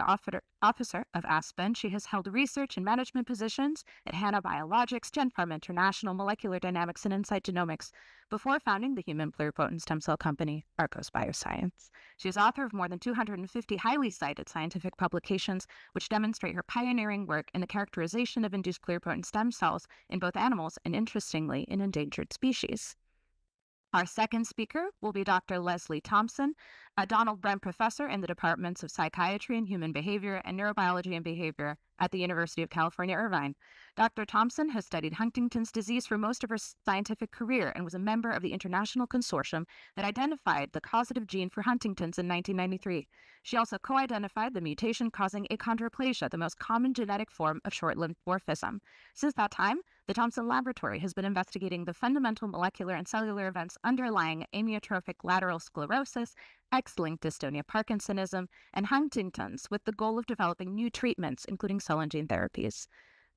officer of Aspen, she has held research and management positions at Hanna Biologics, GenPharm International, Molecular Dynamics, and Insight Genomics, before founding the human pluripotent stem cell company, Arcos Bioscience. She is author of more than 250 highly cited scientific publications, which demonstrate her pioneering work in the characterization of induced pluripotent stem cells in both animals and, interestingly, in endangered species. Our second speaker will be Dr. Leslie Thompson, a Donald Brent professor in the departments of psychiatry and human behavior and neurobiology and behavior at the University of California, Irvine. Dr. Thompson has studied Huntington's disease for most of her scientific career and was a member of the international consortium that identified the causative gene for Huntington's in 1993. She also co-identified the mutation causing achondroplasia, the most common genetic form of short-lived dwarfism. Since that time, the Thompson Laboratory has been investigating the fundamental molecular and cellular events underlying amyotrophic lateral sclerosis, X-linked dystonia Parkinsonism, and Huntington's with the goal of developing new treatments, including cell and gene therapies.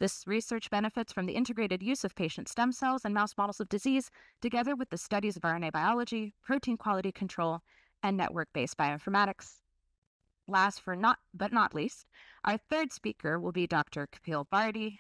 This research benefits from the integrated use of patient stem cells and mouse models of disease, together with the studies of RNA biology, protein quality control, and network-based bioinformatics. Last but not least, our third speaker will be Dr. Kapil Bharti,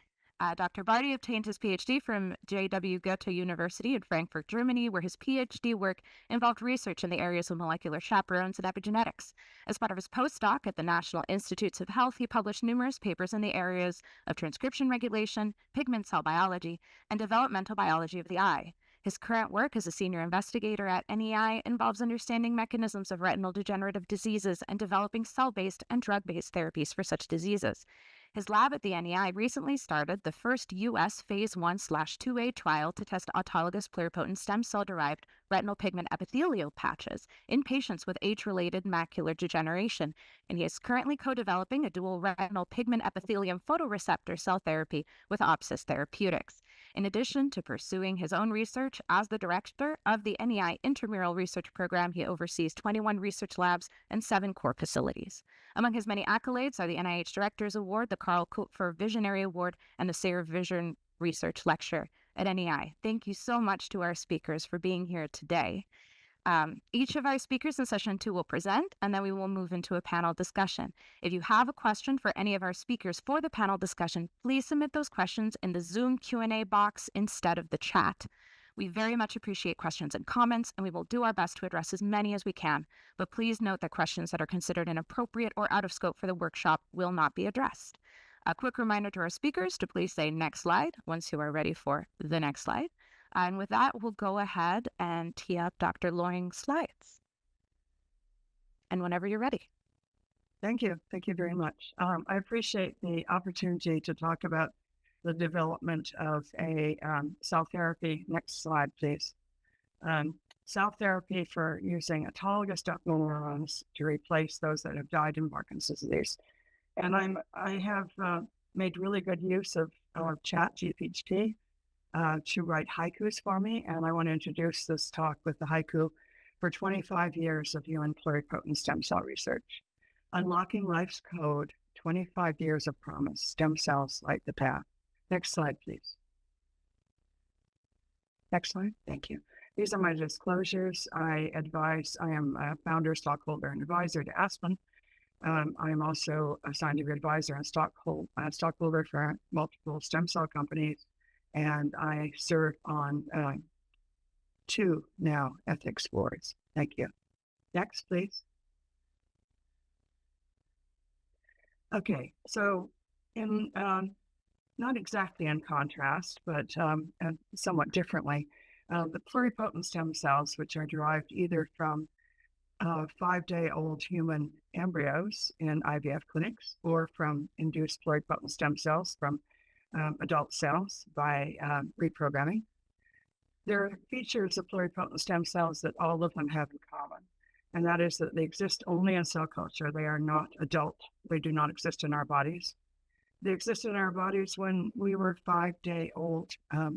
Dr. Barty obtained his PhD from J.W. Goethe University in Frankfurt, Germany, where his PhD work involved research in the areas of molecular chaperones and epigenetics. As part of his postdoc at the National Institutes of Health, he published numerous papers in the areas of transcription regulation, pigment cell biology, and developmental biology of the eye. His current work as a senior investigator at NEI involves understanding mechanisms of retinal degenerative diseases and developing cell-based and drug-based therapies for such diseases. His lab at the NEI recently started the first U.S. Phase 1/2A trial to test autologous pluripotent stem cell-derived retinal pigment epithelial patches in patients with age-related macular degeneration, and he is currently co-developing a dual retinal pigment epithelium photoreceptor cell therapy with Opsis Therapeutics. In addition to pursuing his own research as the director of the NEI Intramural Research Program, he oversees 21 research labs and 7 core facilities. Among his many accolades are the NIH Director's Award, the Karl Kupfer Visionary Award, and the Sayre Vision Research Lecture at NEI. Thank you so much to our speakers for being here today. Each of our speakers in session 2 will present, and then we will move into a panel discussion. If you have a question for any of our speakers for the panel discussion, please submit those questions in the Zoom Q&A box instead of the chat. We very much appreciate questions and comments, and we will do our best to address as many as we can. But please note that questions that are considered inappropriate or out of scope for the workshop will not be addressed. A quick reminder to our speakers to please say next slide once you are ready for the next slide. And with that, we'll go ahead and tee up Dr. Loring's slides. And whenever you're ready. Thank you. Thank you very much. I appreciate the opportunity to talk about the development of a cell therapy. Next slide, please. Cell therapy for using autologous ductal neurons to replace those that have died in Parkinson's disease. And I have made really good use of ChatGPT to write haikus for me. And I want to introduce this talk with the haiku for 25 years of human pluripotent stem cell research. Unlocking life's code, 25 years of promise, stem cells light the path. Next slide, please. Next slide. Thank you. These are my disclosures. I am a founder, stockholder, and advisor to Aspen. I am also a scientific advisor and stockholder for multiple stem cell companies, and I serve on 2 now ethics boards. Thank you. Next, please. Okay, so in not exactly in contrast, but somewhat differently, the pluripotent stem cells, which are derived either from 5-day-old human embryos in IVF clinics or from induced pluripotent stem cells from adult cells by reprogramming. There are features of pluripotent stem cells that all of them have in common, and that is that they exist only in cell culture. They are not adult. They do not exist in our bodies. They existed in our bodies when we were 5-day-old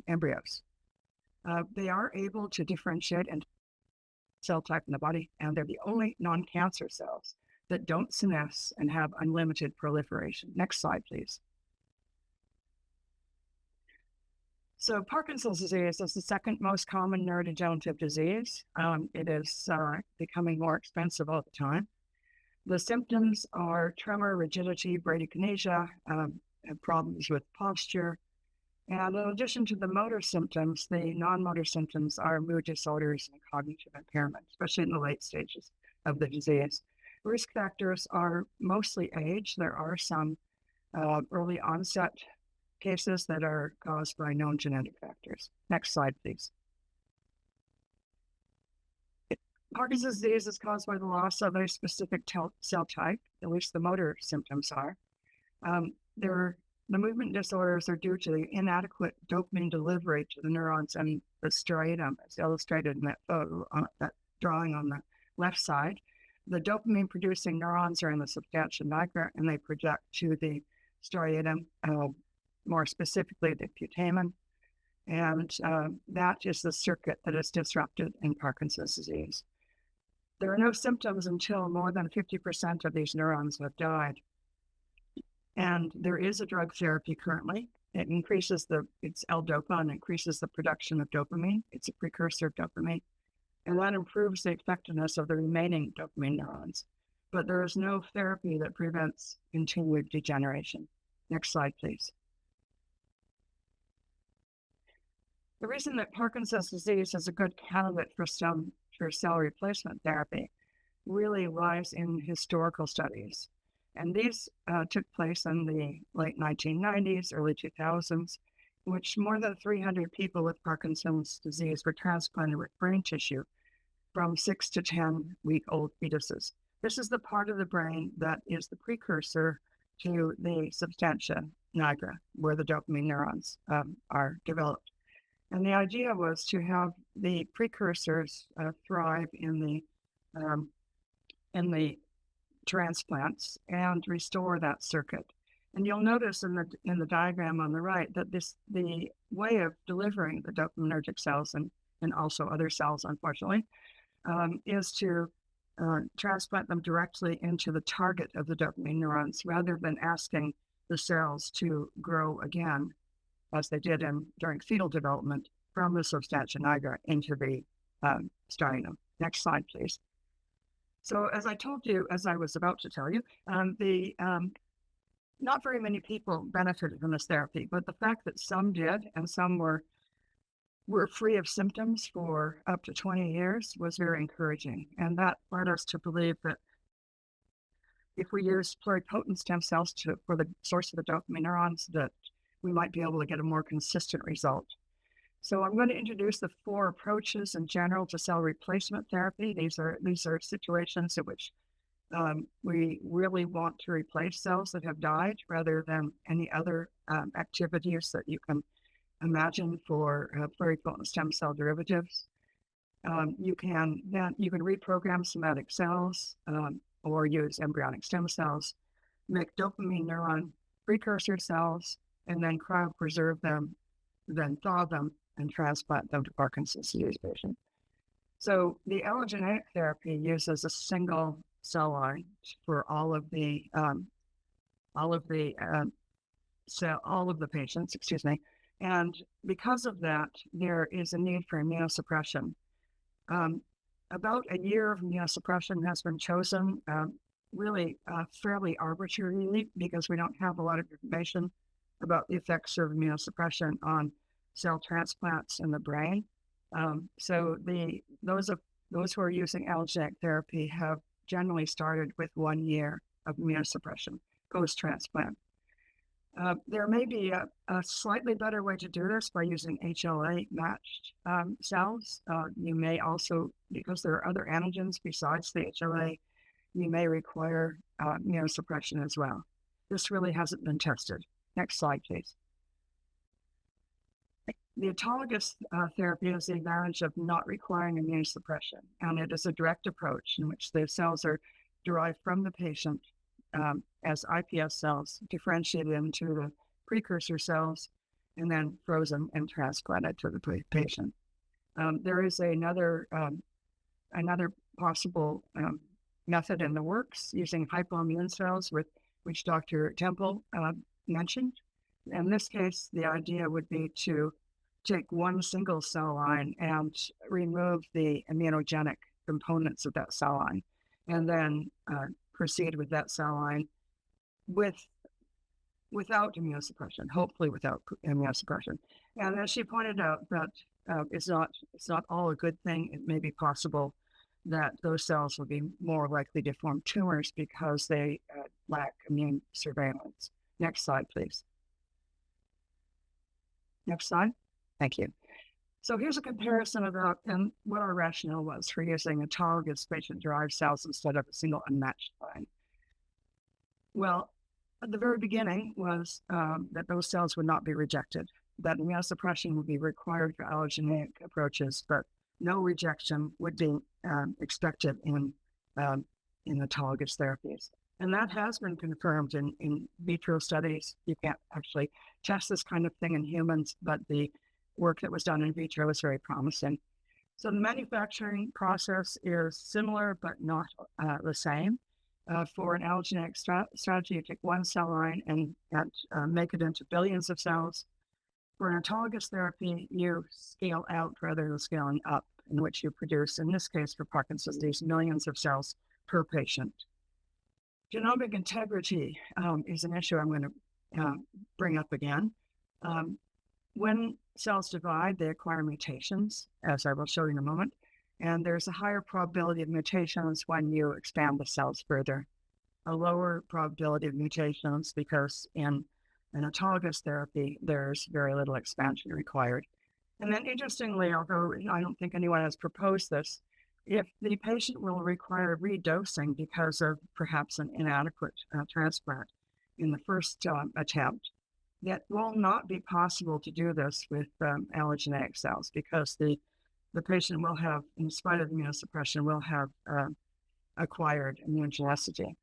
embryos. They are able to differentiate into cell type in the body, and they're the only non-cancer cells that don't senesce and have unlimited proliferation. Next slide, please. So Parkinson's disease is the second most common neurodegenerative disease. It is becoming more expensive all the time. The symptoms are tremor, rigidity, bradykinesia, problems with posture. And in addition to the motor symptoms, the non-motor symptoms are mood disorders and cognitive impairment, especially in the late stages of the disease. Risk factors are mostly age. There are some early onset cases that are caused by known genetic factors. Next slide, please. Parkinson's disease is caused by the loss of a specific cell type, at least the motor symptoms are. The movement disorders are due to the inadequate dopamine delivery to the neurons and the striatum, as illustrated in that photo, that drawing on the left side. The dopamine producing neurons are in the substantia nigra, and they project to the striatum, more specifically the putamen. And that is the circuit that is disrupted in Parkinson's disease. There are no symptoms until more than 50% of these neurons have died. And there is a drug therapy currently. It increases it's L-DOPA and increases the production of dopamine. It's a precursor of dopamine. And that improves the effectiveness of the remaining dopamine neurons. But there is no therapy that prevents continued degeneration. Next slide, please. The reason that Parkinson's disease is a good candidate for cell replacement therapy really lies in historical studies. And these took place in the late 1990s, early 2000s, in which more than 300 people with Parkinson's disease were transplanted with brain tissue from 6 to 10-week-old fetuses. This is the part of the brain that is the precursor to the substantia nigra, where the dopamine neurons are developed. And the idea was to have the precursors thrive in the transplants and restore that circuit. And you'll notice in the diagram on the right that the way of delivering the dopaminergic cells and also other cells, unfortunately, is to transplant them directly into the target of the dopamine neurons rather than asking the cells to grow again, as they did during fetal development, from the substantia nigra into the striatum. Next slide, please. So as I told you, as I was about to tell you, not very many people benefited from this therapy, but the fact that some did and some were free of symptoms for up to 20 years was very encouraging. And that led us to believe that if we use pluripotent stem cells for the source of the dopamine neurons, that we might be able to get a more consistent result. So I'm going to introduce the 4 approaches in general to cell replacement therapy. These are situations in which we really want to replace cells that have died rather than any other activities that you can imagine for pluripotent stem cell derivatives. You can reprogram somatic cells or use embryonic stem cells, make dopamine neuron precursor cells, and then cryopreserve them, then thaw them, and transplant them to Parkinson's disease patients. So the allogeneic therapy uses a single cell line for all of the patients, and because of that, there is a need for immunosuppression. About a year of immunosuppression has been chosen, really fairly arbitrarily, because we don't have a lot of information about the effects of immunosuppression on cell transplants in the brain. So those who are using allogeneic therapy have generally started with 1 year of immunosuppression post-transplant. There may be a slightly better way to do this by using HLA-matched cells. You may also, because there are other antigens besides the HLA, you may require immunosuppression as well. This really hasn't been tested. Next slide, please. The autologous therapy has the advantage of not requiring immunosuppression, and it is a direct approach in which the cells are derived from the patient as iPS cells, differentiated into the precursor cells, and then frozen and transplanted to the patient. There is another possible method in the works using hypoimmune cells, which Dr. Temple mentioned. In this case, the idea would be to take one single cell line and remove the immunogenic components of that cell line, and then proceed with that cell line without immunosuppression, hopefully without immunosuppression. And as she pointed out, that it's not all a good thing. It may be possible that those cells will be more likely to form tumors because they lack immune surveillance. Next slide, please. Next slide. Thank you. So here's a comparison of what our rationale was for using autologous patient-derived cells instead of a single unmatched line. Well, at the very beginning was that those cells would not be rejected, that immunosuppression would be required for allogeneic approaches, but no rejection would be expected in autologous therapies. And that has been confirmed in vitro studies. You can't actually test this kind of thing in humans, but the work that was done in vitro is very promising. So the manufacturing process is similar, but not the same. For an allogeneic strategy, you take one cell line and make it into billions of cells. For an autologous therapy, you scale out rather than scaling up, in which you produce, in this case for Parkinson's disease, millions of cells per patient. Genomic integrity is an issue I'm going to bring up again. when cells divide, they acquire mutations, as I will show you in a moment. And there's a higher probability of mutations when you expand the cells further. A lower probability of mutations because in an autologous therapy, there's very little expansion required. And then interestingly, although I don't think anyone has proposed this, if the patient will require redosing because of perhaps an inadequate transplant in the first attempt, that will not be possible to do this with allogeneic cells because the patient will have, in spite of immunosuppression, will have acquired immunogenicity,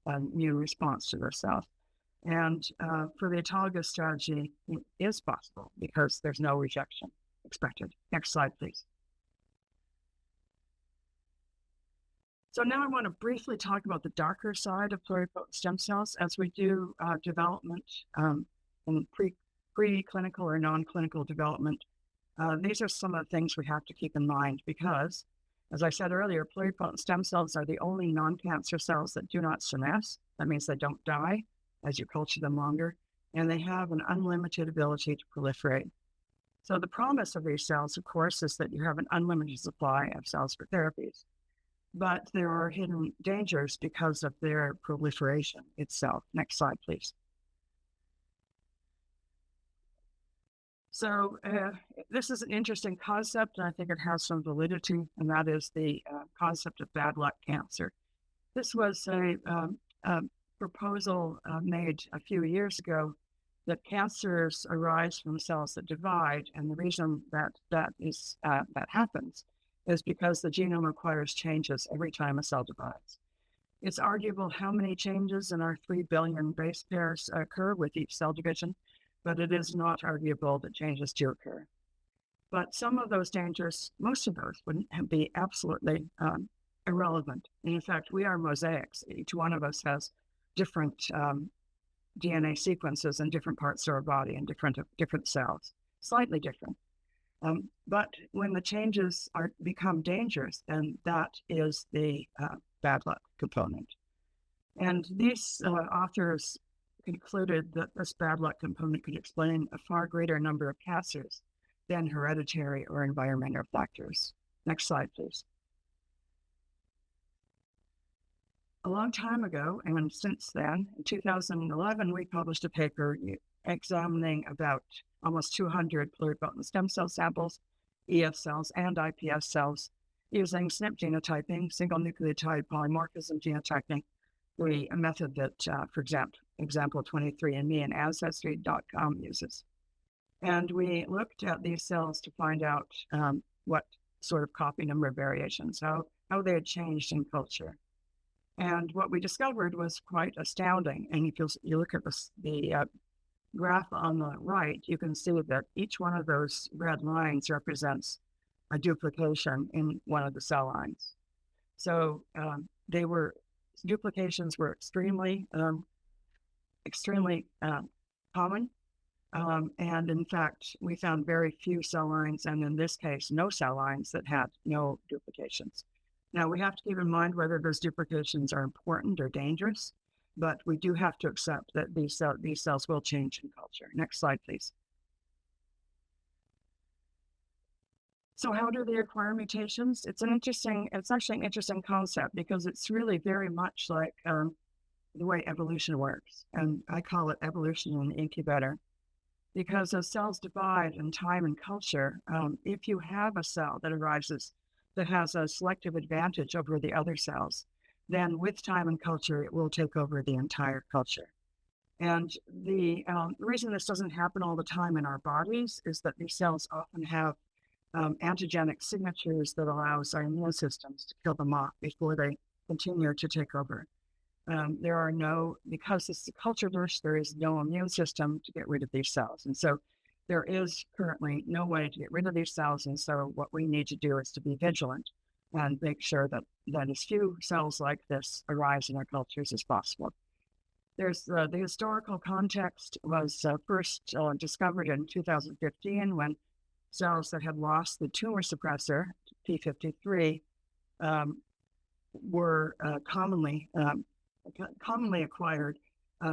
immune response to their cells. And for the autologous strategy, it is possible because there's no rejection expected. Next slide, please. So now I want to briefly talk about the darker side of pluripotent stem cells as we do development in preclinical or non-clinical development. These are some of the things we have to keep in mind because, as I said earlier, pluripotent stem cells are the only non-cancer cells that do not senesce. That means they don't die as you culture them longer, and they have an unlimited ability to proliferate. So the promise of these cells, of course, is that you have an unlimited supply of cells for therapies, but there are hidden dangers because of their proliferation itself. Next slide, please. So this is an interesting concept, and I think it has some validity, and that is the concept of bad luck cancer. This was a proposal made a few years ago that cancers arise from cells that divide, and the reason that happens is because the genome requires changes every time a cell divides. It's arguable how many changes in our 3 billion base pairs occur with each cell division, but it is not arguable that changes do occur. But some of those dangers, most of those, wouldn't be absolutely irrelevant. And in fact, we are mosaics. Each one of us has different DNA sequences in different parts of our body and different cells, slightly different. But when the changes become dangerous, then that is the bad luck component. And these authors concluded that this bad luck component could explain a far greater number of cancers than hereditary or environmental factors. Next slide, please. A long time ago, and since then, in 2011, we published a paper examining about almost 200 pluripotent stem cell samples, EF cells, and iPS cells using SNP genotyping, single nucleotide polymorphism genotyping, a method that, for example, 23andMe and Ancestry.com uses. And we looked at these cells to find out what sort of copy number variations, how they had changed in culture. And what we discovered was quite astounding. And if you look at the graph on the right, you can see that each one of those red lines represents a duplication in one of the cell lines. So duplications were extremely common. And in fact, we found very few cell lines, and in this case, no cell lines that had no duplications. Now, we have to keep in mind whether those duplications are important or dangerous, but we do have to accept that these cells will change in culture. Next slide, please. So how do they acquire mutations? It's actually an interesting concept because it's really very much like the way evolution works. And I call it evolution in the incubator. Because as cells divide in time and culture, if you have a cell that arises that has a selective advantage over the other cells, then with time and culture, it will take over the entire culture. And the reason this doesn't happen all the time in our bodies is that these cells often have antigenic signatures that allows our immune systems to kill them off before they continue to take over. Because it's culture diverse, there is no immune system to get rid of these cells. And so there is currently no way to get rid of these cells. And so what we need to do is to be vigilant and make sure that as few cells like this arise in our cultures as possible. There's the historical context was first discovered in 2015 when cells that had lost the tumor suppressor, p53, were commonly acquired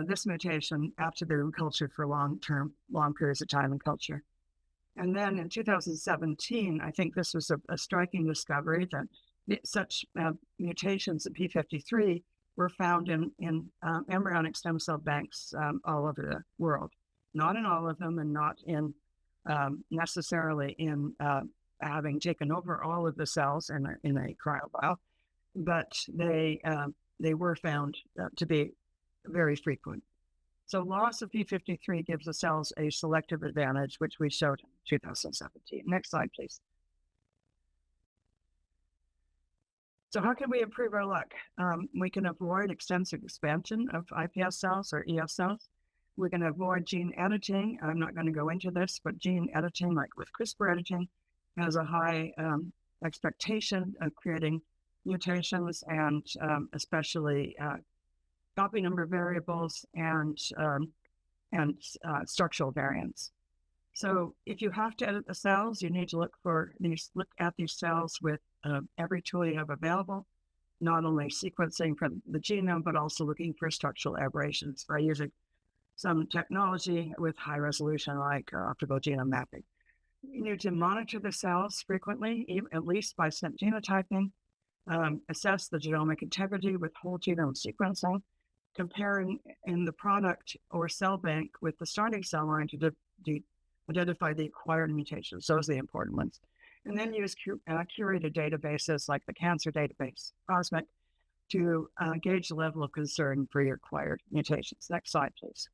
this mutation after they were cultured for long periods of time in culture. And then in 2017, I think this was a striking discovery that such mutations of P53 were found in embryonic stem cell banks all over the world. Not in all of them, and not in necessarily in having taken over all of the cells in a cryovial, but they were found to be very frequent. So loss of P53 gives the cells a selective advantage, which we showed in 2017. Next slide, please. So how can we improve our luck? We can avoid extensive expansion of iPS cells or ES cells. We can avoid gene editing. I'm not going to go into this, but gene editing, like with CRISPR editing, has a high expectation of creating mutations and especially copy number variables and structural variants. So if you have to edit the cells, you need to look at these cells with every tool you have available, not only sequencing from the genome, but also looking for structural aberrations by using some technology with high resolution like optical genome mapping. You need to monitor the cells frequently, at least by SNP genotyping, assess the genomic integrity with whole genome sequencing, comparing in the product or cell bank with the starting cell line to identify the acquired mutations. Those are the important ones. And then use curated databases like the cancer database, COSMIC, to gauge the level of concern for your acquired mutations. Next slide, please.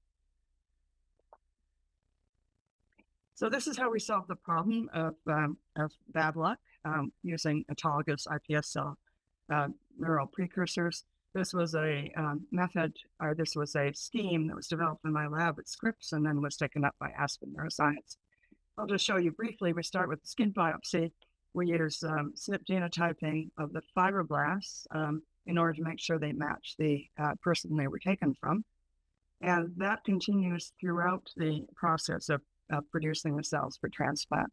So this is how we solve the problem of bad luck using autologous iPS cell neural precursors. This was a method, or this was a scheme that was developed in my lab at Scripps and then was taken up by Aspen Neuroscience. I'll just show you briefly. We start with the skin biopsy. We use SNP genotyping of the fibroblasts in order to make sure they match the person they were taken from. And that continues throughout the process of producing the cells for transplant,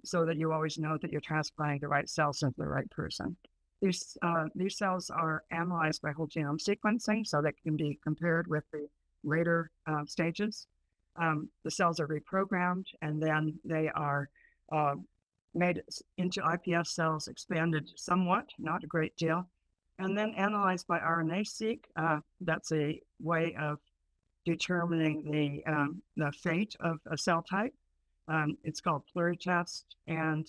so that you always know that you're transplanting the right cells into the right person. These cells are analyzed by whole genome sequencing, so that can be compared with the later stages. The cells are reprogrammed, and then they are made into iPS cells, expanded somewhat, not a great deal, and then analyzed by RNA-seq. That's a way of determining the fate of a cell type. It's called pluritest, and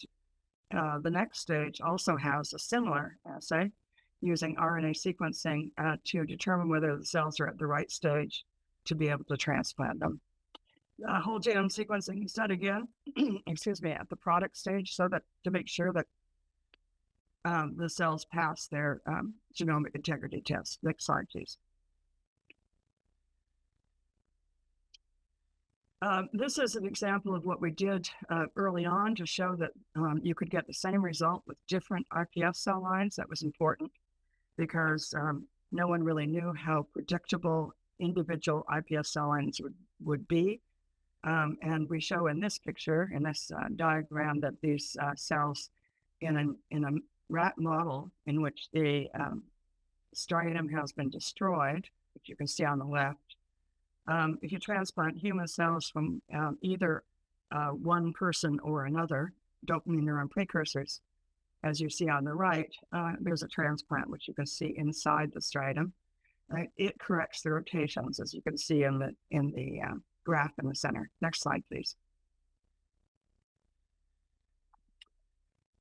the next stage also has a similar assay using RNA sequencing to determine whether the cells are at the right stage to be able to transplant them. Whole genome sequencing is done again, excuse me, at the product stage, so that to make sure that the cells pass their genomic integrity test. Next slide, please. This is an example of what we did early on to show that you could get the same result with different iPS cell lines. That was important because no one really knew how predictable individual iPS cell lines would be. And we show in this picture, in this diagram, that these cells in a rat model in which the striatum has been destroyed, which you can see on the left. If you transplant human cells from either one person or another, dopamine neuron precursors, as you see on the right, there's a transplant, which you can see inside the striatum. Right? It corrects the rotations, as you can see in the graph in the center. Next slide, please.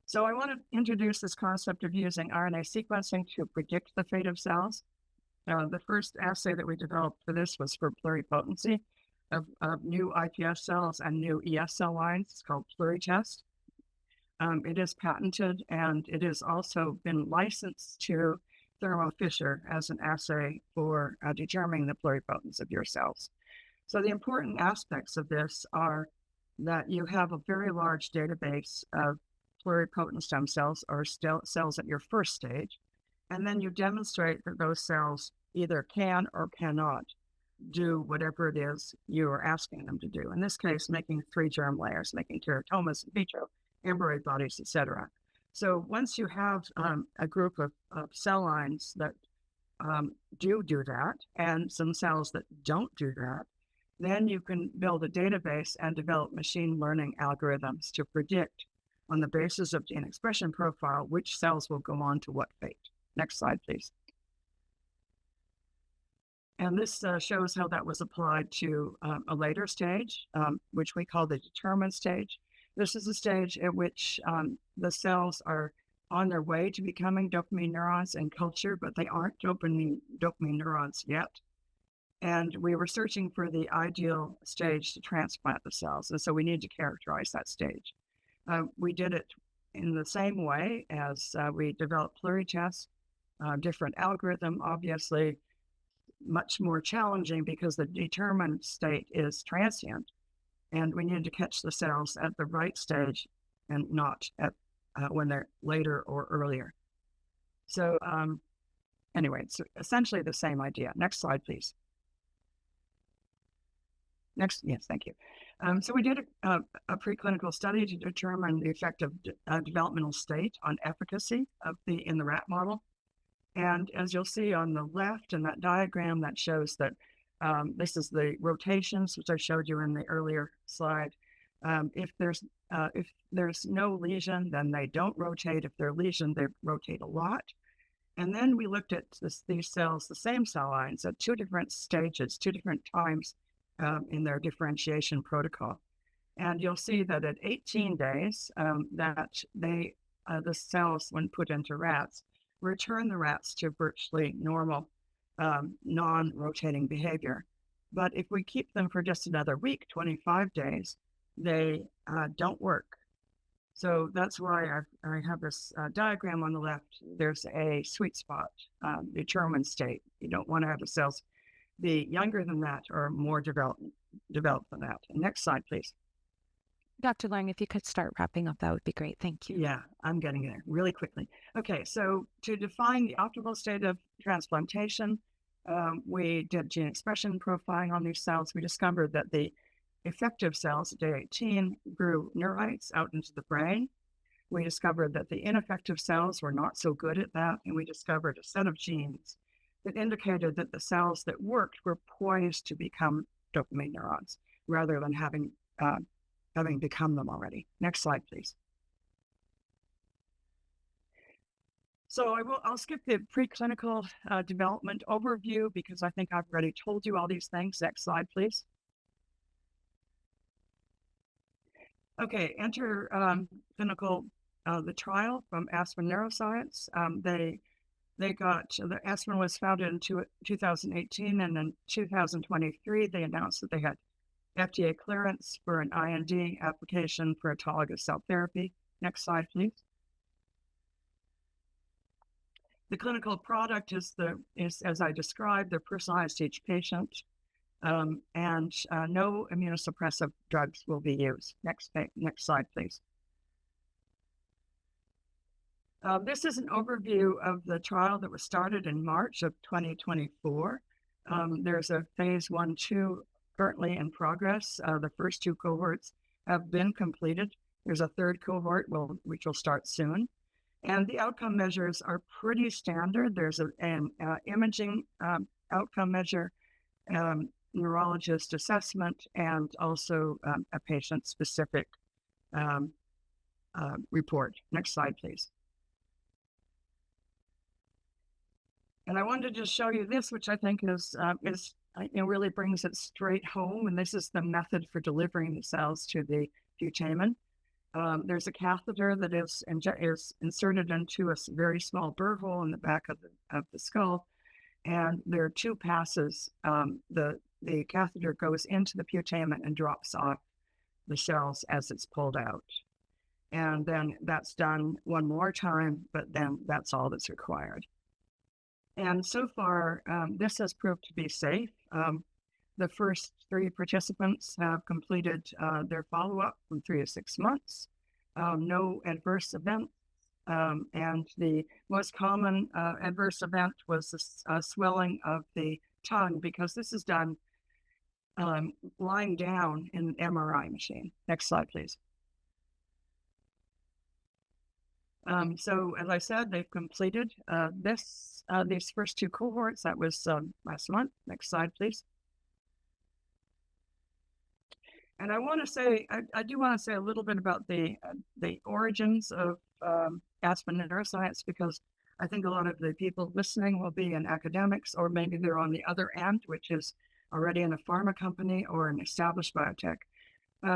So I want to introduce this concept of using RNA sequencing to predict the fate of cells. The first assay that we developed for this was for pluripotency of new iPS cells and new ES cell lines. It's called pluritest. It is patented, and it has also been licensed to Thermo Fisher as an assay for determining the pluripotence of your cells. So the important aspects of this are that you have a very large database of pluripotent stem cells, or cells at your first stage, and then you demonstrate that those cells either can or cannot do whatever it is you are asking them to do. In this case, making 3 germ layers, making teratomas in vitro, embryo bodies, etc. So once you have a group of cell lines that do that, and some cells that don't do that, Then you can build a database and develop machine learning algorithms to predict, on the basis of gene expression profile, which cells will go on to what fate. Next slide, please. And this shows how that was applied to a later stage, which we call the determined stage. This is a stage at which the cells are on their way to becoming dopamine neurons in culture, but they aren't dopamine neurons yet. And we were searching for the ideal stage to transplant the cells. And so we need to characterize that stage. We did it in the same way as we developed pluritests, different algorithm, obviously much more challenging because the determined state is transient. And we need to catch the cells at the right stage and not at when they're later or earlier. So anyway, it's essentially the same idea. Next slide, please. Next, yes, thank you. So we did a preclinical study to determine the effect of developmental state on efficacy of in the rat model. And as you'll see on the left in that diagram, that shows that this is the rotations, which I showed you in the earlier slide. If there's no lesion, then they don't rotate. If they're lesion, they rotate a lot. And then we looked at these cells, the same cell lines, at two different stages, two different times in their differentiation protocol. And you'll see that at 18 days, that the cells, when put into rats, return the rats to virtually normal, non-rotating behavior. But if we keep them for just another week, 25 days, they don't work. So that's why I have this diagram on the left. There's a sweet spot, determined state. You don't want to have the cells be younger than that or more developed than that. Next slide, please. Dr. Lang, if you could start wrapping up, that would be great. Thank you. Yeah, I'm getting there really quickly. Okay, so to define the optimal state of transplantation, we did gene expression profiling on these cells. We discovered that the effective cells at day 18 grew neurites out into the brain. We discovered that the ineffective cells were not so good at that, and we discovered a set of genes that indicated that the cells that worked were poised to become dopamine neurons rather than having become them already. Next slide, please. So I'll skip the preclinical development overview because I think I've already told you all these things. Next slide, please. Okay, enter clinical, the trial from Aspen Neuroscience. Aspen was founded in 2018, and in 2023, they announced that they had FDA clearance for an IND application for autologous cell therapy. Next slide, please. The clinical product is as I described, they're personalized to each patient, and no immunosuppressive drugs will be used. Next slide, please. This is an overview of the trial that was started in March of 2024. There's a phase 1/2 currently in progress. The first two cohorts have been completed. There's a third cohort which will start soon. And the outcome measures are pretty standard. There's an imaging outcome measure, neurologist assessment, and also a patient-specific report. Next slide, please. And I wanted to just show you this, which I think really brings it straight home. And this is the method for delivering the cells to the putamen. There's a catheter that is inserted into a very small burr hole in the back of the skull. And there are two passes. The catheter goes into the putamen and drops off the cells as it's pulled out. And then that's done one more time, but then that's all that's required. And so far, this has proved to be safe. The first 3 participants have completed their follow-up from 3 to 6 months. No adverse events. And the most common adverse event was the swelling of the tongue, because this is done lying down in an MRI machine. Next slide, please. So as I said, they've completed these first 2 cohorts. That was last month. Next slide, please. And I want to say, I do want to say a little bit about the origins of Aspen neuroscience, because I think a lot of the people listening will be in academics, or maybe they're on the other end, which is already in a pharma company or an established biotech.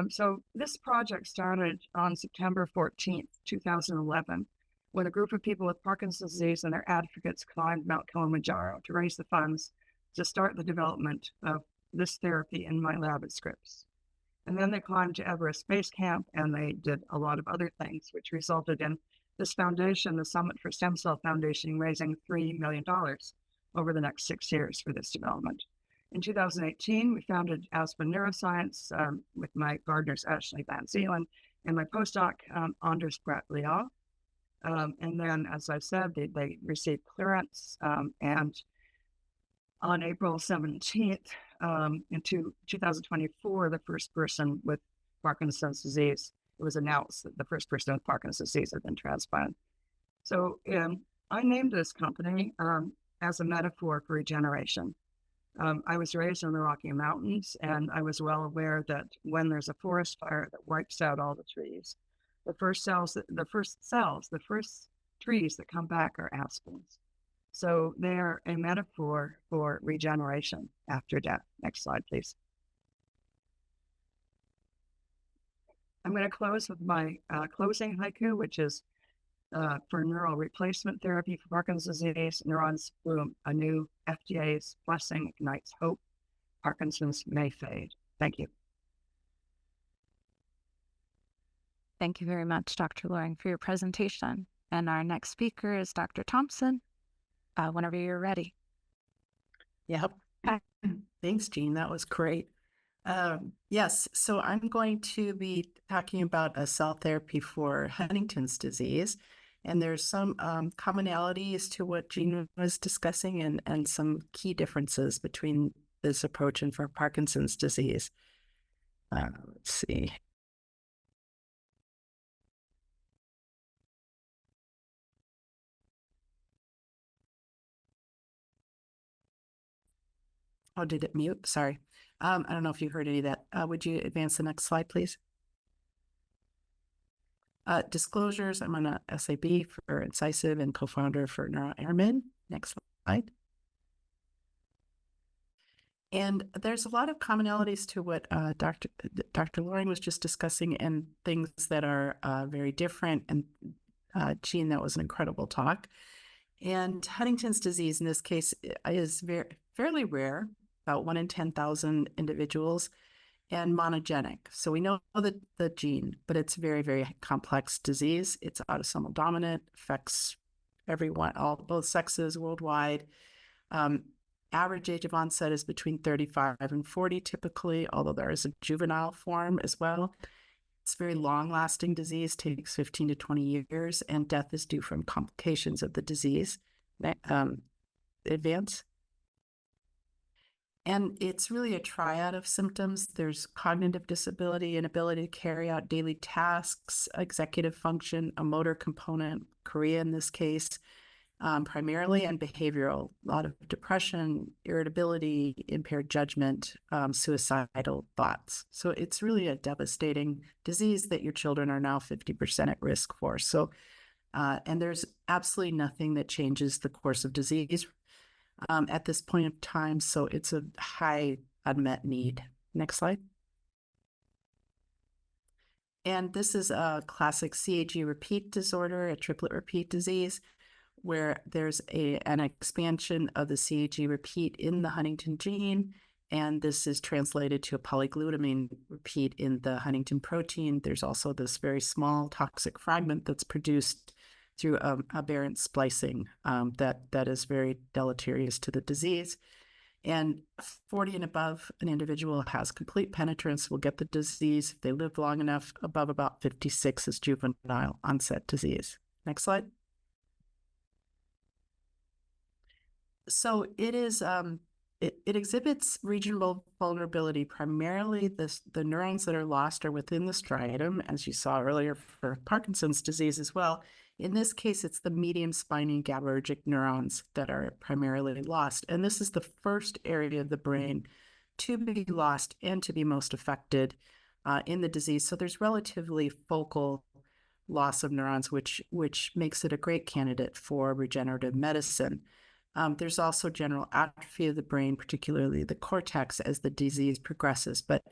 So this project started on September 14th, 2011, when a group of people with Parkinson's disease and their advocates climbed Mount Kilimanjaro to raise the funds to start the development of this therapy in my lab at Scripps. And then they climbed to Everest Base Camp, and they did a lot of other things, which resulted in this foundation, the Summit for Stem Cell Foundation, raising $3 million over the next 6 years for this development. In 2018, we founded Aspen Neuroscience with my gardeners Ashley Van Zeelen and my postdoc Anders Bratt-Leal. And then, as I said, they received clearance, and on April 17th, in 2024, the first person with Parkinson's disease, it was announced that the first person with Parkinson's disease had been transplanted. So I named this company as a metaphor for regeneration. I was raised in the Rocky Mountains, and I was well aware that when there's a forest fire that wipes out all the trees, the first trees that come back are aspens. So they're a metaphor for regeneration after death. Next slide, please. I'm going to close with my closing haiku, which is for neural replacement therapy for Parkinson's disease. Neurons bloom anew. FDA's blessing ignites hope. Parkinson's may fade. Thank you. Thank you very much, Dr. Loring, for your presentation. And our next speaker is Dr. Thompson. Whenever you're ready. Yep. Thanks, Jean. That was great. Yes, so I'm going to be talking about a cell therapy for Huntington's disease. And there's some commonalities to what Jean was discussing and some key differences between this approach and for Parkinson's disease. Let's see. Oh, did it mute? Sorry. I don't know if you heard any of that. Would you advance the next slide, please? Disclosures. I'm on a SAB for Incisive and co-founder for NeuroAirmen. Next slide. And there's a lot of commonalities to what Dr. Loring was just discussing, and things that are very different. And Jean, that was an incredible talk. And Huntington's disease in this case is fairly rare, about 1 in 10,000 individuals, and monogenic. So we know the gene, but it's a very, very complex disease. It's autosomal dominant, affects everyone, both sexes worldwide. Average age of onset is between 35 and 40 typically, although there is a juvenile form as well. It's a very long-lasting disease, takes 15 to 20 years, and death is due from complications of the disease. Advance. And it's really a triad of symptoms. There's cognitive disability, inability to carry out daily tasks, executive function, a motor component, chorea in this case, primarily, and behavioral, a lot of depression, irritability, impaired judgment, suicidal thoughts. So it's really a devastating disease that your children are now 50% at risk for. So, and there's absolutely nothing that changes the course of disease at this point of time. So it's a high unmet need. Next slide. And this is a classic CAG repeat disorder, a triplet repeat disease, where there's an expansion of the CAG repeat in the Huntington gene, and this is translated to a polyglutamine repeat in the Huntington protein. There's also this very small toxic fragment that's produced through aberrant splicing that is very deleterious to the disease. And 40 and above, an individual has complete penetrance, will get the disease. If they live long enough, above about 56 is juvenile onset disease. Next slide. So it is, it exhibits regional vulnerability. Primarily, the neurons that are lost are within the striatum, as you saw earlier for Parkinson's disease as well. In this case, it's the medium spiny GABAergic neurons that are primarily lost. And this is the first area of the brain to be lost and to be most affected in the disease. So there's relatively focal loss of neurons, which makes it a great candidate for regenerative medicine. There's also general atrophy of the brain, particularly the cortex, as the disease progresses. But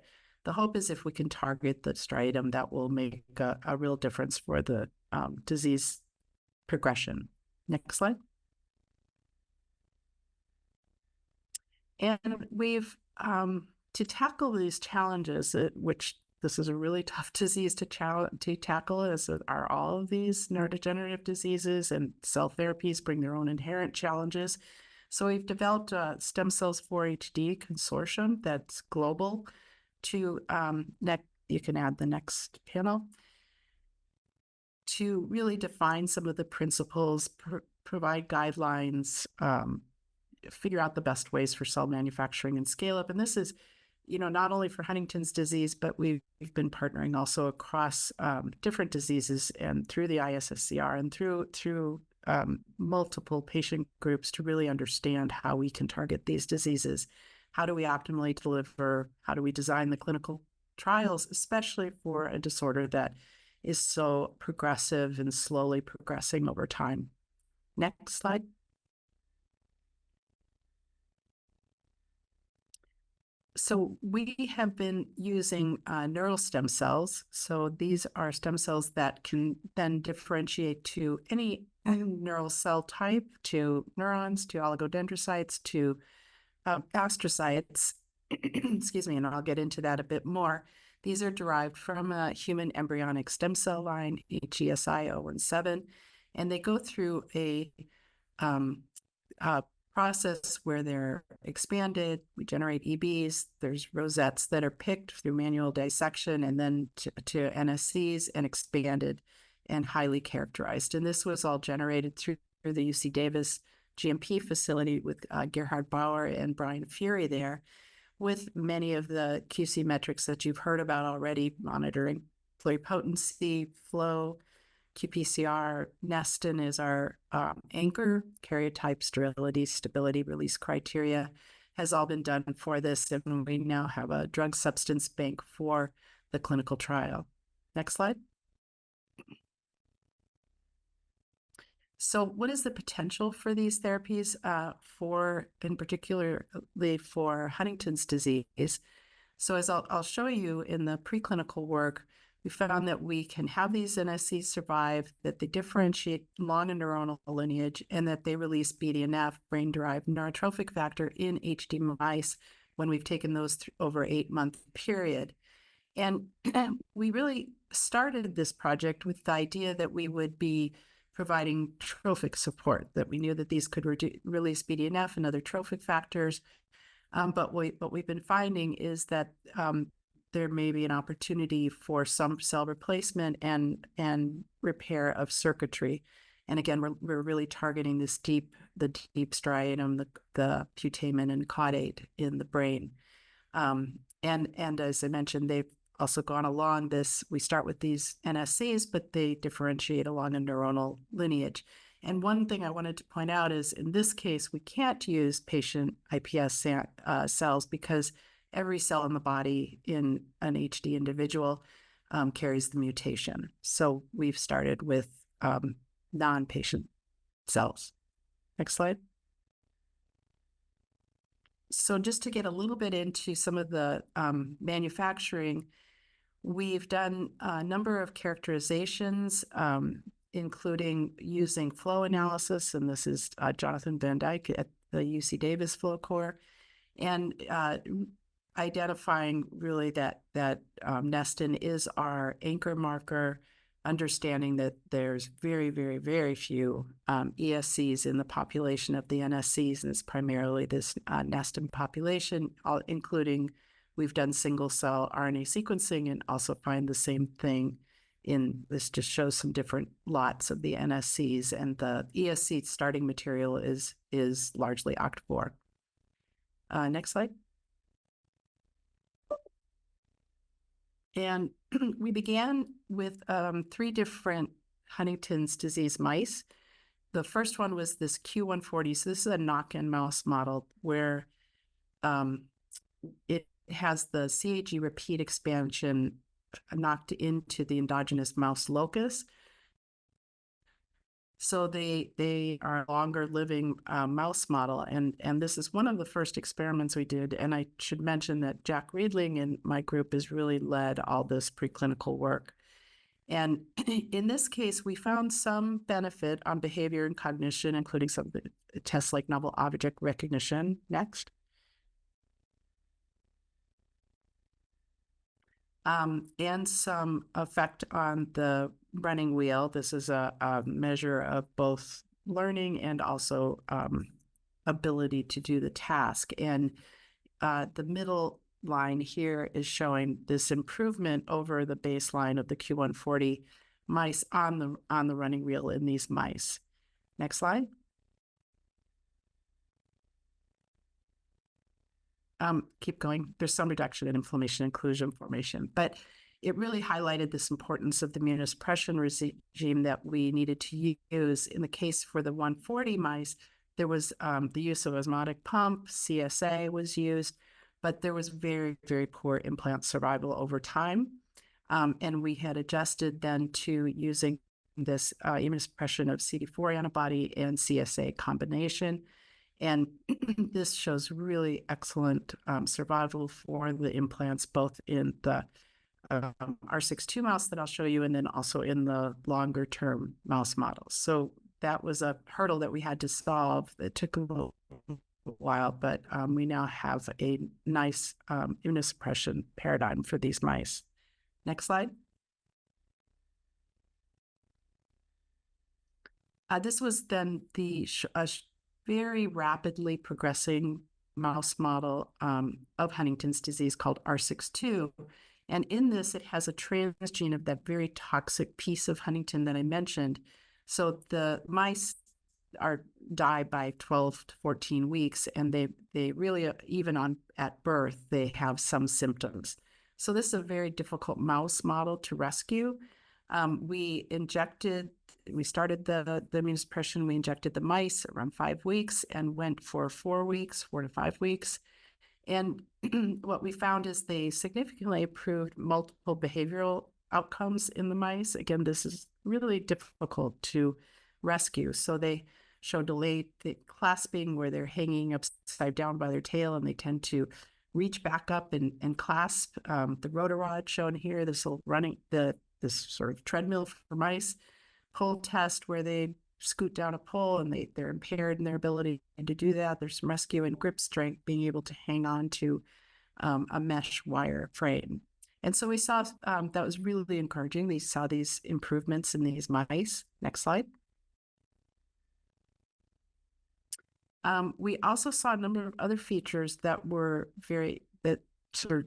the hope is if we can target the striatum, that will make a real difference for the disease progression. Next slide. And we've, to tackle these challenges, which this is a really tough disease to tackle, as are all of these neurodegenerative diseases, and cell therapies bring their own inherent challenges. So we've developed a Stem Cells 4HD consortium that's global to, you can add the next panel, to really define some of the principles, provide guidelines, figure out the best ways for cell manufacturing and scale up. And this is, not only for Huntington's disease, but we've been partnering also across different diseases and through the ISSCR and through multiple patient groups to really understand how we can target these diseases. How do we optimally deliver? How do we design the clinical trials, especially for a disorder that is so progressive and slowly progressing over time? Next slide. So we have been using neural stem cells. So these are stem cells that can then differentiate to any neural cell type, to neurons, to oligodendrocytes, to astrocytes. Excuse me, and I'll get into that a bit more. These are derived from a human embryonic stem cell line, HESI-017, and they go through a process where they're expanded. We generate EBs. There's rosettes that are picked through manual dissection and then to NSCs and expanded and highly characterized. And this was all generated through the UC Davis GMP facility with Gerhard Bauer and Brian Fury there, with many of the QC metrics that you've heard about already, monitoring pluripotency, flow, qPCR. Nestin is our anchor, karyotype, sterility, stability, release criteria has all been done for this, and we now have a drug substance bank for the clinical trial. Next slide. So what is the potential for these therapies in particularly for Huntington's disease? So as I'll show you in the preclinical work, we found that we can have these NSCs survive, that they differentiate along a neuronal lineage, and that they release BDNF, brain-derived neurotrophic factor, in HD mice when we've taken those over 8-month period. And we really started this project with the idea that we would be providing trophic support, that we knew that these could release BDNF and other trophic factors. But what we've been finding is that there may be an opportunity for some cell replacement and repair of circuitry. And again, we're really targeting the deep striatum, the putamen and caudate in the brain. And as I mentioned, they've also gone along this. We start with these NSCs, but they differentiate along a neuronal lineage. And one thing I wanted to point out is in this case, we can't use patient iPS cells because every cell in the body in an HD individual carries the mutation. So we've started with non-patient cells. Next slide. So just to get a little bit into some of the manufacturing, we've done a number of characterizations, including using flow analysis, and this is Jonathan Van Dyke at the UC Davis Flow Core, and identifying really that nestin is our anchor marker, understanding that there's very, very, very few ESCs in the population of the NSCs, and it's primarily this nestin population, including we've done single cell RNA sequencing and also find the same thing in this. Just shows some different lots of the NSCs, and the ESC starting material is largely OCT4. Next slide. And we began with 3 different Huntington's disease mice. The first one was this Q140. So this is a knock-in mouse model where it has the CAG repeat expansion knocked into the endogenous mouse locus. So they are a longer living mouse model. And this is one of the first experiments we did. And I should mention that Jack Riedling in my group has really led all this preclinical work. And in this case, we found some benefit on behavior and cognition, including some of the tests like novel object recognition. Next. And some effect on the running wheel. This is a measure of both learning and also ability to do the task. And the middle line here is showing this improvement over the baseline of the Q140 mice on the running wheel in these mice. Next slide. Keep going. There's some reduction in inflammation and inclusion formation, but it really highlighted this importance of the immunosuppression regime that we needed to use. In the case for the 140 mice, there was the use of osmotic pump, CSA was used, but there was very, very poor implant survival over time. And we had adjusted then to using this immunosuppression of CD4 antibody and CSA combination. And this shows really excellent survival for the implants, both in the R62 mouse that I'll show you, and then also in the longer term mouse models. So that was a hurdle that we had to solve. It took a little while, but we now have a nice immunosuppression paradigm for these mice. Next slide. This was then the very rapidly progressing mouse model of Huntington's disease called R62. And in this, it has a transgene of that very toxic piece of Huntington that I mentioned. So the mice die by 12 to 14 weeks, and they really, even at birth, they have some symptoms. So this is a very difficult mouse model to rescue. We started the immunosuppression. We injected the mice around 5 weeks and went for 4 to 5 weeks. And what we found is they significantly improved multiple behavioral outcomes in the mice. Again, this is really difficult to rescue. So they show delayed clasping, where they're hanging upside down by their tail, and they tend to reach back up and clasp. The rotarod shown here, this sort of treadmill for mice. Pull test, where they scoot down a pole and they're impaired in their ability to do that. There's some rescue and grip strength, being able to hang on to a mesh wire frame. And so we saw that was really encouraging. We saw these improvements in these mice. Next slide. We also saw a number of other features that sort of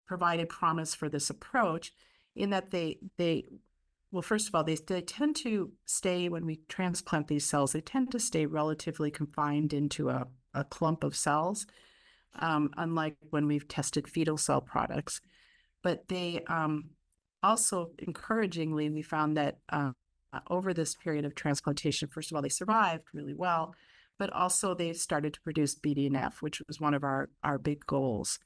provided promise for this approach, in that well, first of all, they tend to stay, when we transplant these cells, they tend to stay relatively confined into a clump of cells, unlike when we've tested fetal cell products. But they also, encouragingly, we found that over this period of transplantation, first of all, they survived really well, but also they started to produce BDNF, which was one of our big goals.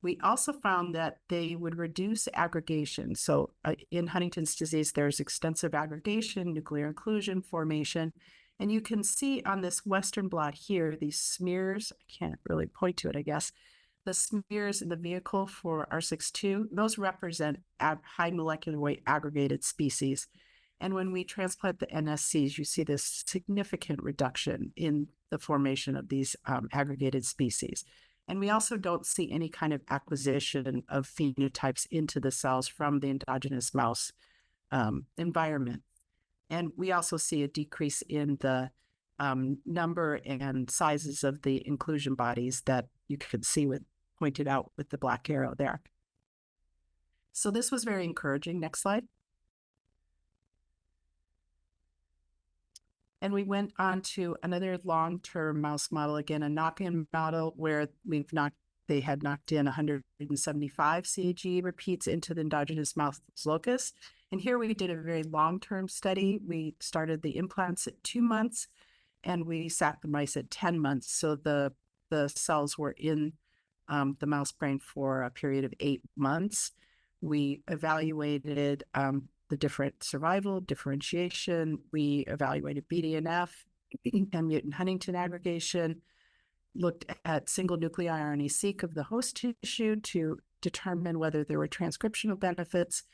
We also found that they would reduce aggregation. So in Huntington's disease, there's extensive aggregation, nuclear inclusion, formation. And you can see on this Western blot here, these smears, I can't really point to it, I guess. The smears in the vehicle for R62, those represent high molecular weight aggregated species. And when we transplant the NSCs, you see this significant reduction in the formation of these aggregated species. And we also don't see any kind of acquisition of phenotypes into the cells from the endogenous mouse environment. And we also see a decrease in the number and sizes of the inclusion bodies that you could see pointed out with the black arrow there. So this was very encouraging. Next slide. And we went on to another long-term mouse model, again, a knock-in model, where they had knocked in 175 CAG repeats into the endogenous mouse locus. And here we did a very long-term study. We started the implants at 2 months, and we sat the mice at 10 months. So the cells were in the mouse brain for a period of 8 months. We evaluated the different survival, differentiation. We evaluated BDNF and mutant Huntington aggregation, looked at single nuclei RNA-seq of the host tissue to determine whether there were transcriptional benefits,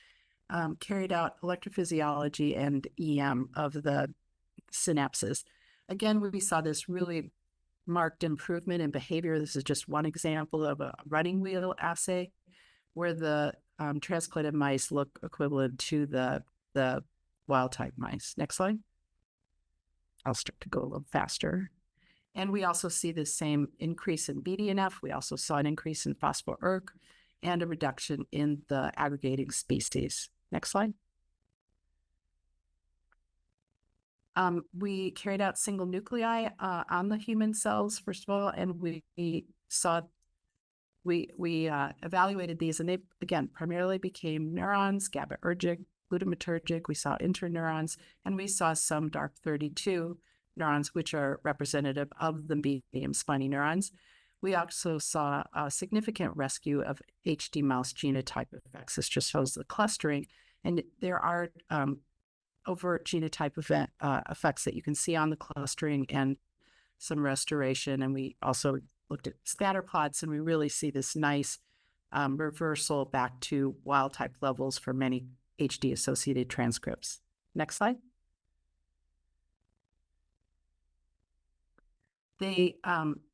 carried out electrophysiology and EM of the synapses. Again, we saw this really marked improvement in behavior. This is just one example of a running wheel assay where the transplanted mice look equivalent to the wild type mice. Next slide. I'll start to go a little faster. And we also see the same increase in BDNF. We also saw an increase in phospho-ERK and a reduction in the aggregating species. Next slide. We carried out single nuclei on the human cells, first of all, and we evaluated these, and they, again, primarily became neurons, GABAergic, glutamatergic. We saw interneurons, and we saw some DARP32 neurons, which are representative of the medium spiny neurons. We also saw a significant rescue of HD mouse genotype effects. This just shows the clustering, and there are overt genotype effects that you can see on the clustering and some restoration. And we also looked at scatter plots, and we really see this nice reversal back to wild type levels for many HD associated transcripts. Next slide. They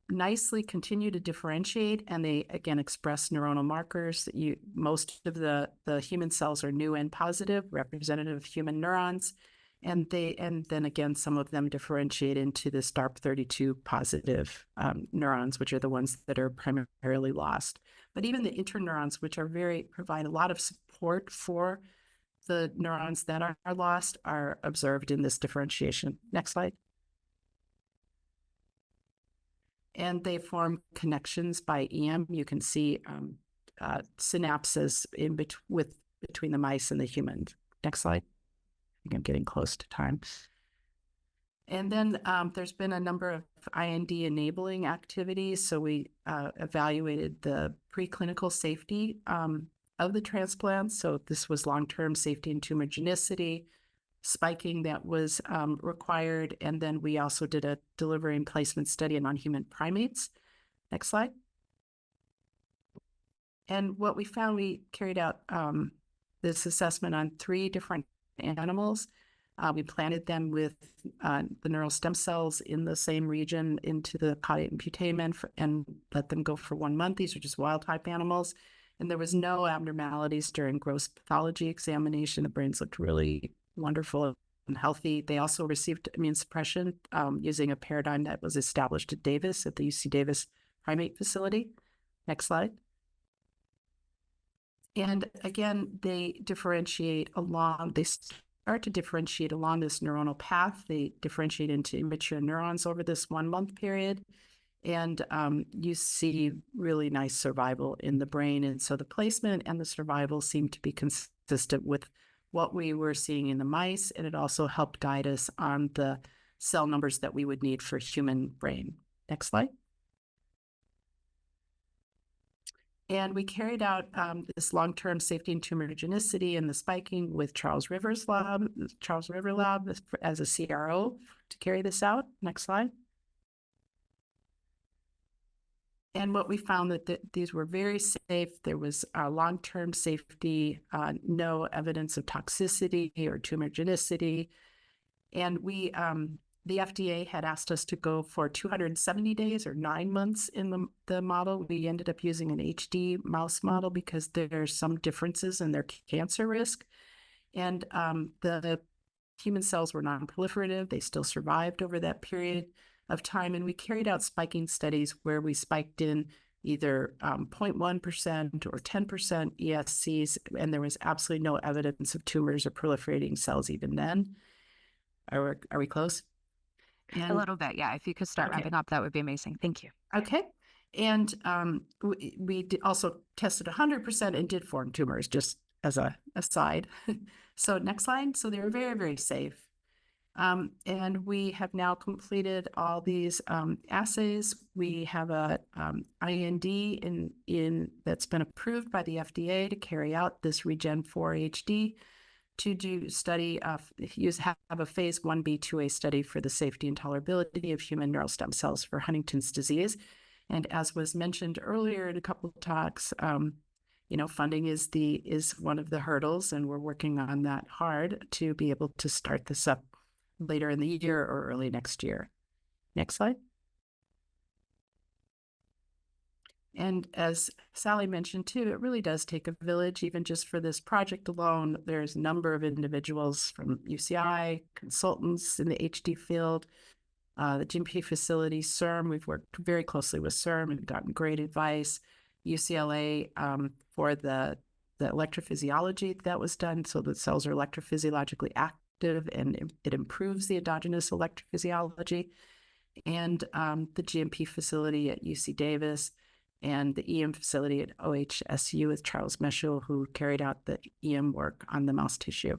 nicely continue to differentiate, and they again express neuronal markers. Most of the human cells are new and positive, representative of human neurons, and then again some of them differentiate into this DARP32 positive neurons, which are the ones that are primarily lost. But even the interneurons, which are provide a lot of support for the neurons that are lost, are observed in this differentiation. Next slide. And they form connections by EM. You can see synapses between the mice and the humans. Next slide. I think I'm getting close to time. And then there's been a number of IND enabling activities. So we evaluated the preclinical safety of the transplants. So this was long-term safety and tumorigenicity, spiking that was required. And then we also did a delivery and placement study in non-human primates. Next slide. And what we found, we carried out this assessment on 3 different animals. We planted them with the neural stem cells in the same region into the caudate and putamen and let them go for 1 month. These are just wild type animals. And there was no abnormalities during gross pathology examination. The brains looked really wonderful and healthy. They also received immune suppression using a paradigm that was established at Davis, at the UC Davis primate facility. Next slide. And again, they start to differentiate along this neuronal path. They differentiate into immature neurons over this 1 month period. And you see really nice survival in the brain. And so the placement and the survival seem to be consistent with what we were seeing in the mice. And it also helped guide us on the cell numbers that we would need for human brain. Next slide. And we carried out this long-term safety and tumorigenicity and the spiking with Charles River Lab as a CRO to carry this out. Next slide. And what we found that these were very safe. There was long-term safety, no evidence of toxicity or tumorigenicity. And the FDA had asked us to go for 270 days or 9 months in the model. We ended up using an HD mouse model because there's some differences in their cancer risk. And the human cells were non-proliferative. They still survived over that period of time. And we carried out spiking studies where we spiked in either 0.1% or 10% ESCs, and there was absolutely no evidence of tumors or proliferating cells even then. Are we close? A little bit, yeah. If you could start wrapping up, that would be amazing. Thank you. Okay. And we also tested 100% and did form tumors, just as a aside. So next slide. So they were very, very safe. And we have now completed all these assays. We have a IND in that's been approved by the FDA to carry out this Regen 4 HD to do study of have a phase 1b/2a study for the safety and tolerability of human neural stem cells for Huntington's disease. And as was mentioned earlier in a couple of talks, funding is one of the hurdles, and we're working on that hard to be able to start this up later in the year or early next year. Next slide. And as Sally mentioned too, it really does take a village. Even just for this project alone, there's a number of individuals from UCI, consultants in the HD field, the GMP facility, CERM. We've worked very closely with CERM and gotten great advice. UCLA for the electrophysiology that was done, so that cells are electrophysiologically active and it improves the endogenous electrophysiology. And the GMP facility at UC Davis and the EM facility at OHSU with Charles Mischel, who carried out the EM work on the mouse tissue.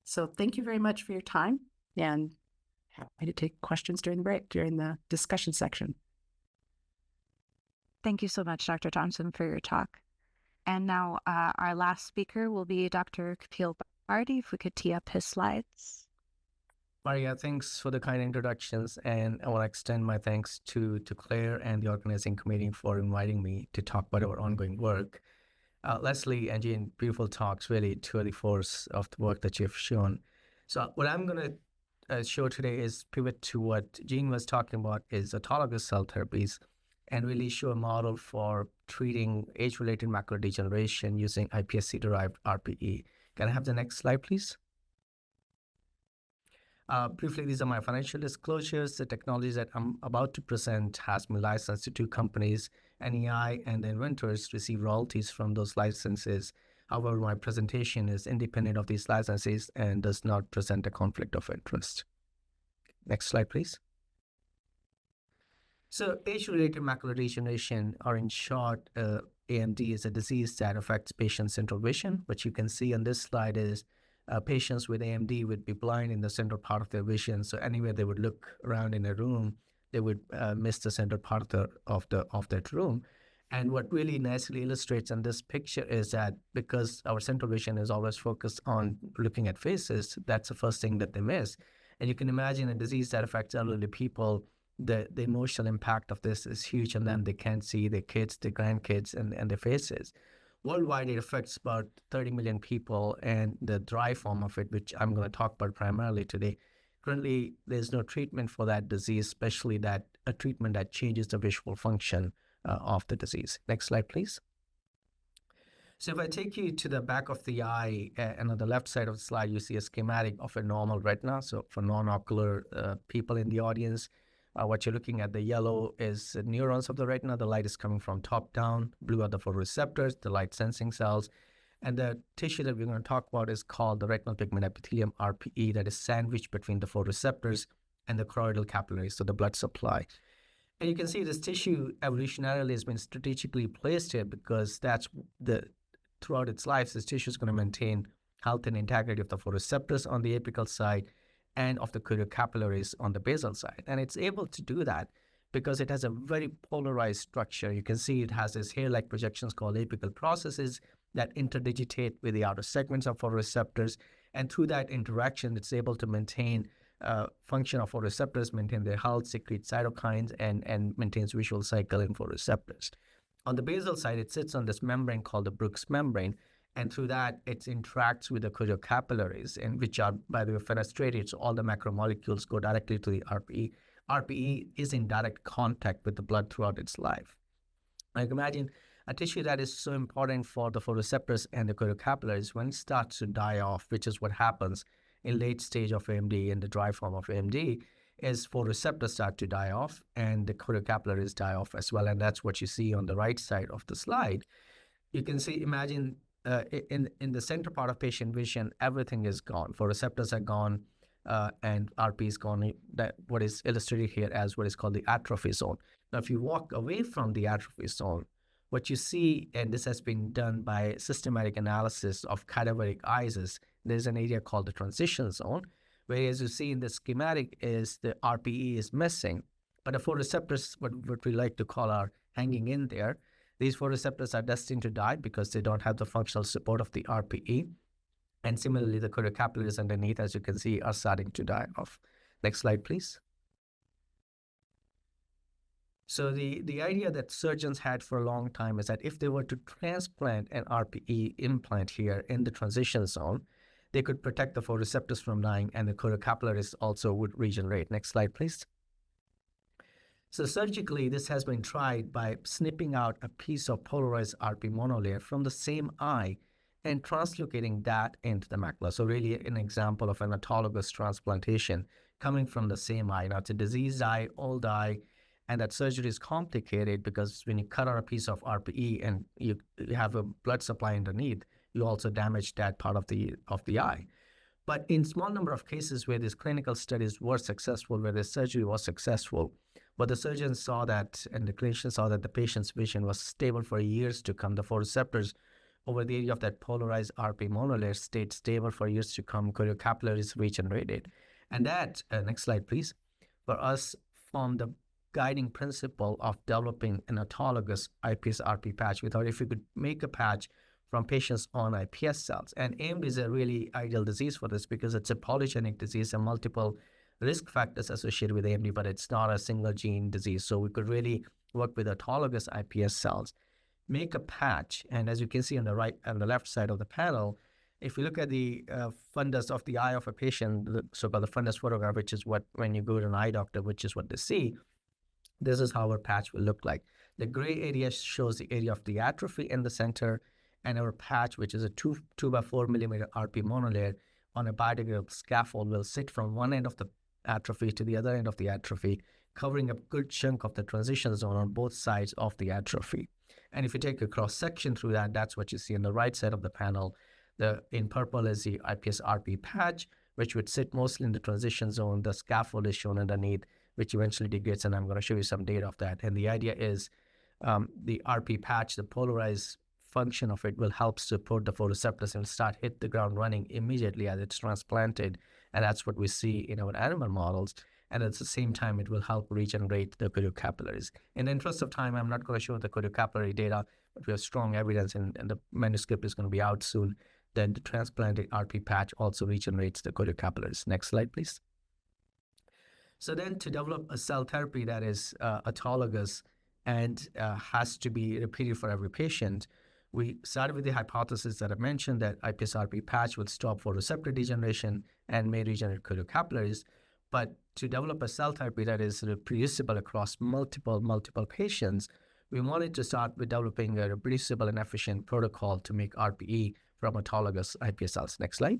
So thank you very much for your time, and happy to take questions during the break, during the discussion section. Thank you so much, Dr. Thompson, for your talk. And now our last speaker will be Dr. Kapil Bharti. If we could tee up his slides. Maria, thanks for the kind introductions, and I want to extend my thanks to Claire and the organizing committee for inviting me to talk about our ongoing work. Leslie and Jean, beautiful talks, really to the force of the work that you've shown. So what I'm going to show today is pivot to what Jean was talking about, is autologous cell therapies, and really show a model for treating age-related macular degeneration using iPSC-derived RPE. Can I have the next slide, please? Briefly, these are my financial disclosures. The technology that I'm about to present has been licensed to 2 companies. NEI and the inventors receive royalties from those licenses. However, my presentation is independent of these licenses and does not present a conflict of interest. Next slide, please. So age-related macular degeneration, or in short, AMD, is a disease that affects patients' central vision. What you can see on this slide is patients with AMD would be blind in the central part of their vision. So anywhere they would look around in a room, they would miss the central part of that room. And what really nicely illustrates in this picture is that because our central vision is always focused on looking at faces, that's the first thing that they miss. And you can imagine a disease that affects elderly people, the emotional impact of this is huge, and then they can't see their kids, their grandkids, and their faces. Worldwide, it affects about 30 million people, and the dry form of it, which I'm going to talk about primarily today, currently there's no treatment for that disease, especially a treatment that changes the visual function of the disease. Next slide, please. So if I take you to the back of the eye, and on the left side of the slide, you see a schematic of a normal retina. So for non-ocular people in the audience, what you're looking at, the yellow is neurons of the retina. The light is coming from top down. Blue are the photoreceptors, the light sensing cells. And the tissue that we're going to talk about is called the retinal pigment epithelium, RPE, that is sandwiched between the photoreceptors and the choroidal capillaries, so the blood supply. And you can see this tissue evolutionarily has been strategically placed here because throughout its life, this tissue is going to maintain health and integrity of the photoreceptors on the apical side and of the choroidal capillaries on the basal side. And it's able to do that because it has a very polarized structure. You can see it has these hair-like projections called apical processes that interdigitate with the outer segments of photoreceptors. And through that interaction, it's able to maintain function of photoreceptors, maintain their health, secrete cytokines, and maintains visual cycle in photoreceptors. On the basal side, it sits on this membrane called the Brooks membrane, and through that, it interacts with the choroidal capillaries, and which are, by the way, fenestrated, so all the macromolecules go directly to the RPE. RPE is in direct contact with the blood throughout its life. Like imagine a tissue that is so important for the photoreceptors and the choroidal capillaries, when it starts to die off, which is what happens in late stage of AMD, in the dry form of AMD, is photoreceptors start to die off and the choroidal capillaries die off as well. And that's what you see on the right side of the slide. You can see, imagine in the center part of patient vision, everything is gone. Photoreceptors are gone and RP is gone. That what is illustrated here as what is called the atrophy zone. Now, if you walk away from the atrophy zone, what you see, and this has been done by systematic analysis of cadaveric eyes, is there's an area called the transition zone, Whereas you see in the schematic is the RPE is missing, but the photoreceptors, what we like to call, are hanging in there. These photoreceptors are destined to die because they don't have the functional support of the RPE. And similarly, the choriocapillaries underneath, as you can see, are starting to die off. Next slide, please. So the idea that surgeons had for a long time is that if they were to transplant an RPE implant here in the transition zone, they could protect the photoreceptors from dying, and the choriocapillaries also would regenerate. Next slide, please. So surgically, this has been tried by snipping out a piece of polarized RP monolayer from the same eye and translocating that into the macula. So really an example of an autologous transplantation coming from the same eye. Now, it's a diseased eye, old eye, and that surgery is complicated because when you cut out a piece of RPE and you have a blood supply underneath, you also damage that part of the eye. But in small number of cases where these clinical studies were successful, where the surgery was successful, but the surgeons saw that, and the clinicians saw that the patient's vision was stable for years to come. The photoreceptors over the area of that polarized RP monolayer stayed stable for years to come. Choriocapillaries regenerated. And that, next slide, please, for us formed the guiding principle of developing an autologous iPS-RP patch. We thought if we could make a patch from patients on iPS cells. And AMD is a really ideal disease for this because it's a polygenic disease and multiple risk factors associated with AMD, but it's not a single gene disease. So we could really work with autologous iPS cells, make a patch. And as you can see on the right and the left side of the panel, if you look at the fundus of the eye of a patient, the so-called the fundus photograph, which is what, when you go to an eye doctor, which is what they see, this is how our patch will look like. The gray area shows the area of the atrophy in the center, and our patch, which is a 2 by 4 millimeter RP monolayer on a biodegradable scaffold, will sit from one end of the atrophy to the other end of the atrophy, covering a good chunk of the transition zone on both sides of the atrophy. And if you take a cross section through that, that's what you see on the right side of the panel. In purple is the iPS-RP patch, which would sit mostly in the transition zone. The scaffold is shown underneath, which eventually degrades, and I'm going to show you some data of that. And the idea is the RP patch, the polarized function of it, will help support the photoreceptors and start hit the ground running immediately as it's transplanted. And that's what we see in our animal models. And at the same time, it will help regenerate the choriocapillaries. In the interest of time, I'm not going to show the choriocapillary data, but we have strong evidence, and the manuscript is going to be out soon, that the transplanted RP patch also regenerates the choriocapillaries. Next slide, please. So then to develop a cell therapy that is autologous and has to be repeated for every patient, we started with the hypothesis that I mentioned, that iPS-RP patch would stop photoreceptor degeneration and may regenerate choriocapillaries. But to develop a cell therapy that is reproducible across multiple patients, we wanted to start with developing a reproducible and efficient protocol to make RPE from autologous iPS cells. Next slide.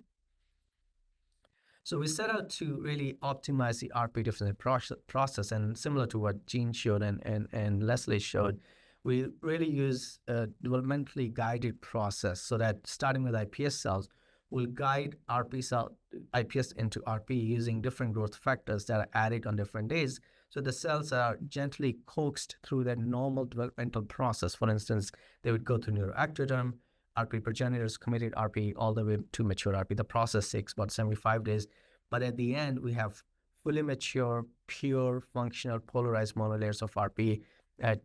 So we set out to really optimize the RPE differentiation process, and similar to what Jean showed and Leslie showed, we really use a developmentally guided process so that starting with iPS cells, we'll guide iPS into RPE using different growth factors that are added on different days. So the cells are gently coaxed through that normal developmental process. For instance, they would go through neuroectoderm, RPE progenitors, committed RPE, all the way to mature RPE. The process takes about 75 days. But at the end, we have fully mature, pure, functional, polarized monolayers of RPE.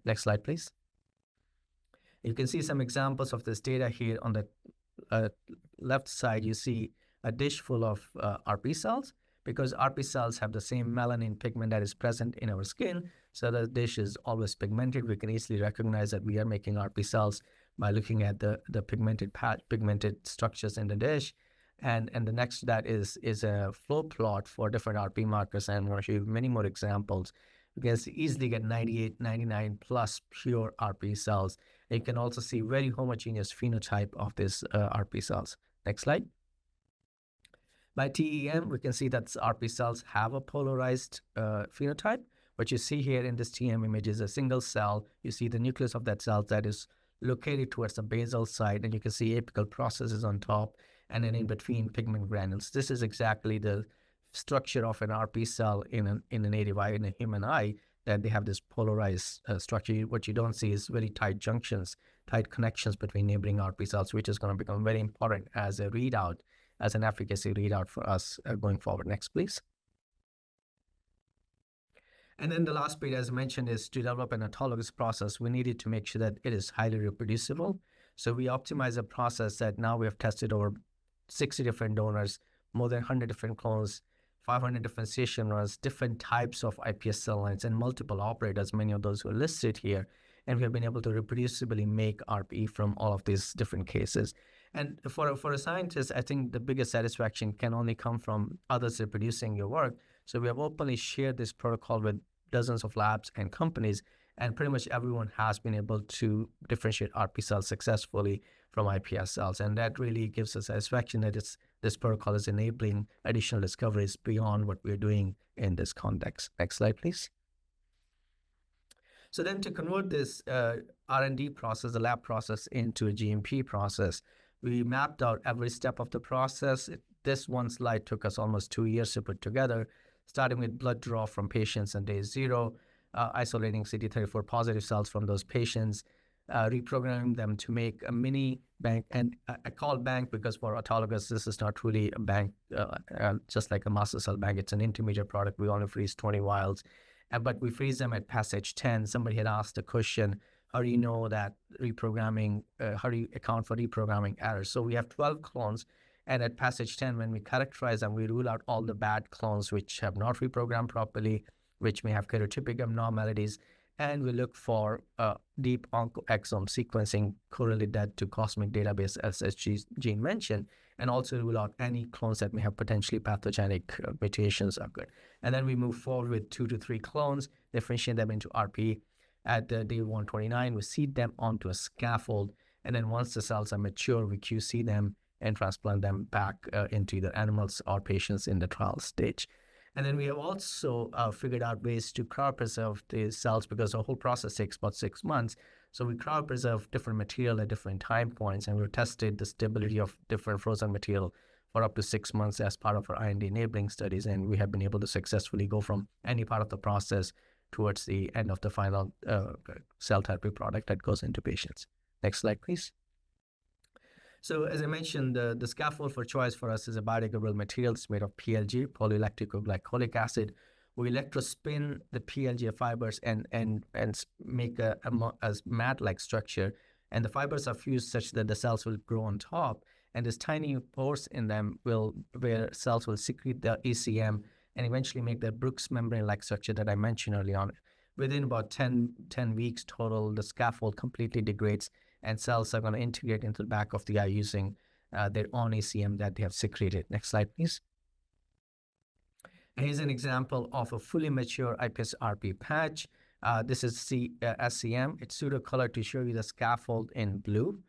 Next slide, please. You can see some examples of this data here. On the left side, you see a dish full of RP cells, because RP cells have the same melanin pigment that is present in our skin. So the dish is always pigmented. We can easily recognize that we are making RP cells by looking at the pigmented structures in the dish. And the next to that is a flow plot for different RP markers. And I'm going to show you many more examples. You can easily get 98, 99 plus pure RP cells. You can also see very homogeneous phenotype of these RP cells. Next slide. By TEM, we can see that RP cells have a polarized phenotype. What you see here in this TEM image is a single cell. You see the nucleus of that cell that is located towards the basal side, and you can see apical processes on top, and then in between pigment granules. This is exactly the structure of an RP cell in a native eye, in a human eye, that they have this polarized structure. What you don't see is very tight junctions, tight connections between neighboring RP cells, which is going to become very important as a readout as an efficacy readout for us going forward. Next, please. And then the last bit, as I mentioned, is to develop an autologous process. We needed to make sure that it is highly reproducible. So we optimize a process that now we have tested over 60 different donors, more than 100 different clones, 500 different station runs, different types of iPS cell lines, and multiple operators, many of those who are listed here. And we have been able to reproducibly make RPE from all of these different cases. And for a scientist, I think the biggest satisfaction can only come from others reproducing your work. So we have openly shared this protocol with dozens of labs and companies, and pretty much everyone has been able to differentiate RP cells successfully from iPS cells. And that really gives us satisfaction that this protocol is enabling additional discoveries beyond what we're doing in this context. Next slide, please. So then to convert this R&D process, the lab process, into a GMP process, we mapped out every step of the process. This one slide took us almost 2 years to put together, starting with blood draw from patients on day 0, isolating CD34 positive cells from those patients, reprogramming them to make a mini bank. And I call bank because for autologous, this is not really a bank, just like a master cell bank. It's an intermediate product. We only freeze 20 vials, but we freeze them at passage 10. Somebody had asked the question, how do you know that reprogramming, how do you account for reprogramming errors? So we have 12 clones. And at passage 10, when we characterize them, we rule out all the bad clones which have not reprogrammed properly, which may have karyotypic abnormalities. And we look for deep oncoexome sequencing correlate that to cosmic database, as Jean mentioned, and also rule out any clones that may have potentially pathogenic mutations occurred. And then we move forward with 2 to 3 clones, differentiate them into RP. At day 129, we seed them onto a scaffold. And then once the cells are mature, we QC them and transplant them back into either animals or patients in the trial stage. And then we have also figured out ways to cryopreserve the cells, because the whole process takes about 6 months. So we cryopreserve different material at different time points, and we've tested the stability of different frozen material for up to 6 months as part of our IND enabling studies. And we have been able to successfully go from any part of the process towards the end of the final cell therapy product that goes into patients. Next slide, please. So as I mentioned, the scaffold for choice for us is a biodegradable material. It's made of PLG, polylacticoglycolic acid. We electrospin the PLG fibers and make a mat-like structure. And the fibers are fused such that the cells will grow on top. And there's tiny pores in them where cells will secrete the ECM and eventually make the Brooks membrane-like structure that I mentioned early on. Within about 10 weeks total, the scaffold completely degrades, and cells are going to integrate into the back of the eye using their own ECM that they have secreted. Next slide, please. And here's an example of a fully mature iPS RP patch. This is SCM. It's pseudo-colored to show you the scaffold in blue.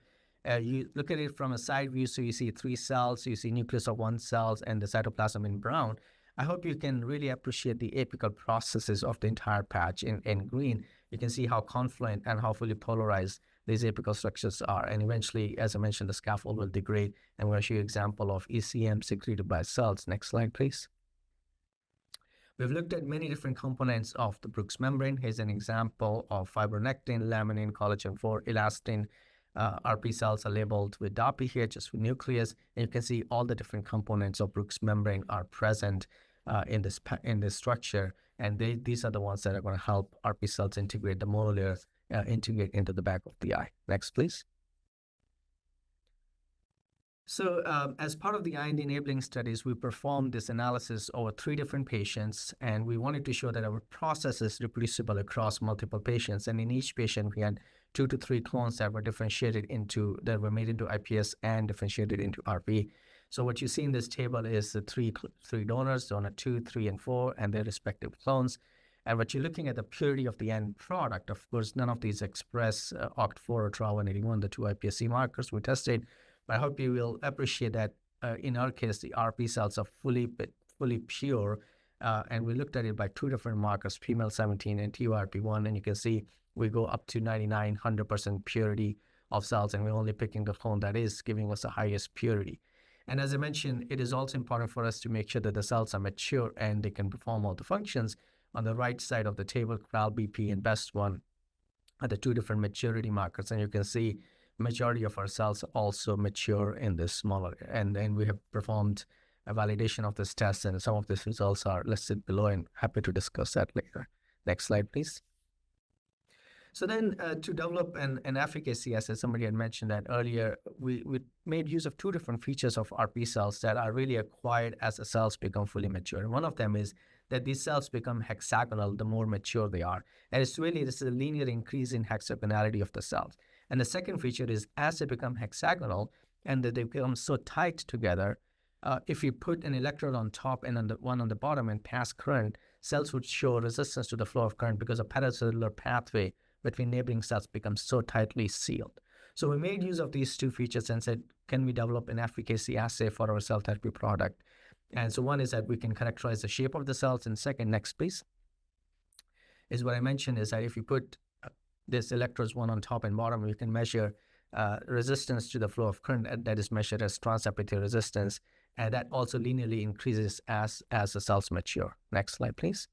You look at it from a side view, so you see 3 cells, you see nucleus of 1 cell, and the cytoplasm in brown. I hope you can really appreciate the apical processes of the entire patch in green. You can see how confluent and how fully polarized these apical structures are. And eventually, as I mentioned, the scaffold will degrade. And I'm going to show you an example of ECM secreted by cells. Next slide, please. We've looked at many different components of the Brooks membrane. Here's an example of fibronectin, laminin, collagen 4, elastin. RP cells are labeled with DAPI here, just with nucleus. And you can see all the different components of Brooks membrane are present in this structure. And these are the ones that are going to help RP cells integrate the monolayer, integrate into the back of the eye. Next, please. So as part of the IND enabling studies, we performed this analysis over 3 different patients, and we wanted to show that our process is reproducible across multiple patients. And in each patient, we had 2 to 3 clones that were that were made into iPS and differentiated into RP. So what you see in this table is the three donors, donor 2, 3, and 4, and their respective clones. And what you're looking at the purity of the end product. Of course, none of these express OCT4 or TRA181, the 2 iPSC markers we tested. But I hope you will appreciate that in our case, the RP cells are fully pure. And we looked at it by 2 different markers, PML17 and TURP1. And you can see we go up to 99, 100% purity of cells. And we're only picking the clone that is giving us the highest purity. And as I mentioned, it is also important for us to make sure that the cells are mature and they can perform all the functions. On the right side of the table, CRAL, BP, and BEST1 are the 2 different maturity markers. And you can see majority of our cells also mature in this smaller. And then we have performed a validation of this test, and some of these results are listed below, and happy to discuss that later. Next slide, please. So then to develop an efficacy assay, somebody had mentioned that earlier, we made use of two different features of RP cells that are really acquired as the cells become fully mature. And one of them is that these cells become hexagonal the more mature they are. And this is a linear increase in hexagonality of the cells. And the second feature is as they become hexagonal and that they become so tight together, if you put an electrode on top and one on the bottom and pass current, cells would show resistance to the flow of current because a paracellular pathway between neighboring cells becomes so tightly sealed. So we made use of these two features and said, can we develop an efficacy assay for our cell therapy product? And so one is that we can characterize the shape of the cells. And second, next please, is what I mentioned is that if you put this electrodes one on top and bottom, we can measure resistance to the flow of current that is measured as transepithelial resistance. And that also linearly increases as the cells mature. Next slide, please.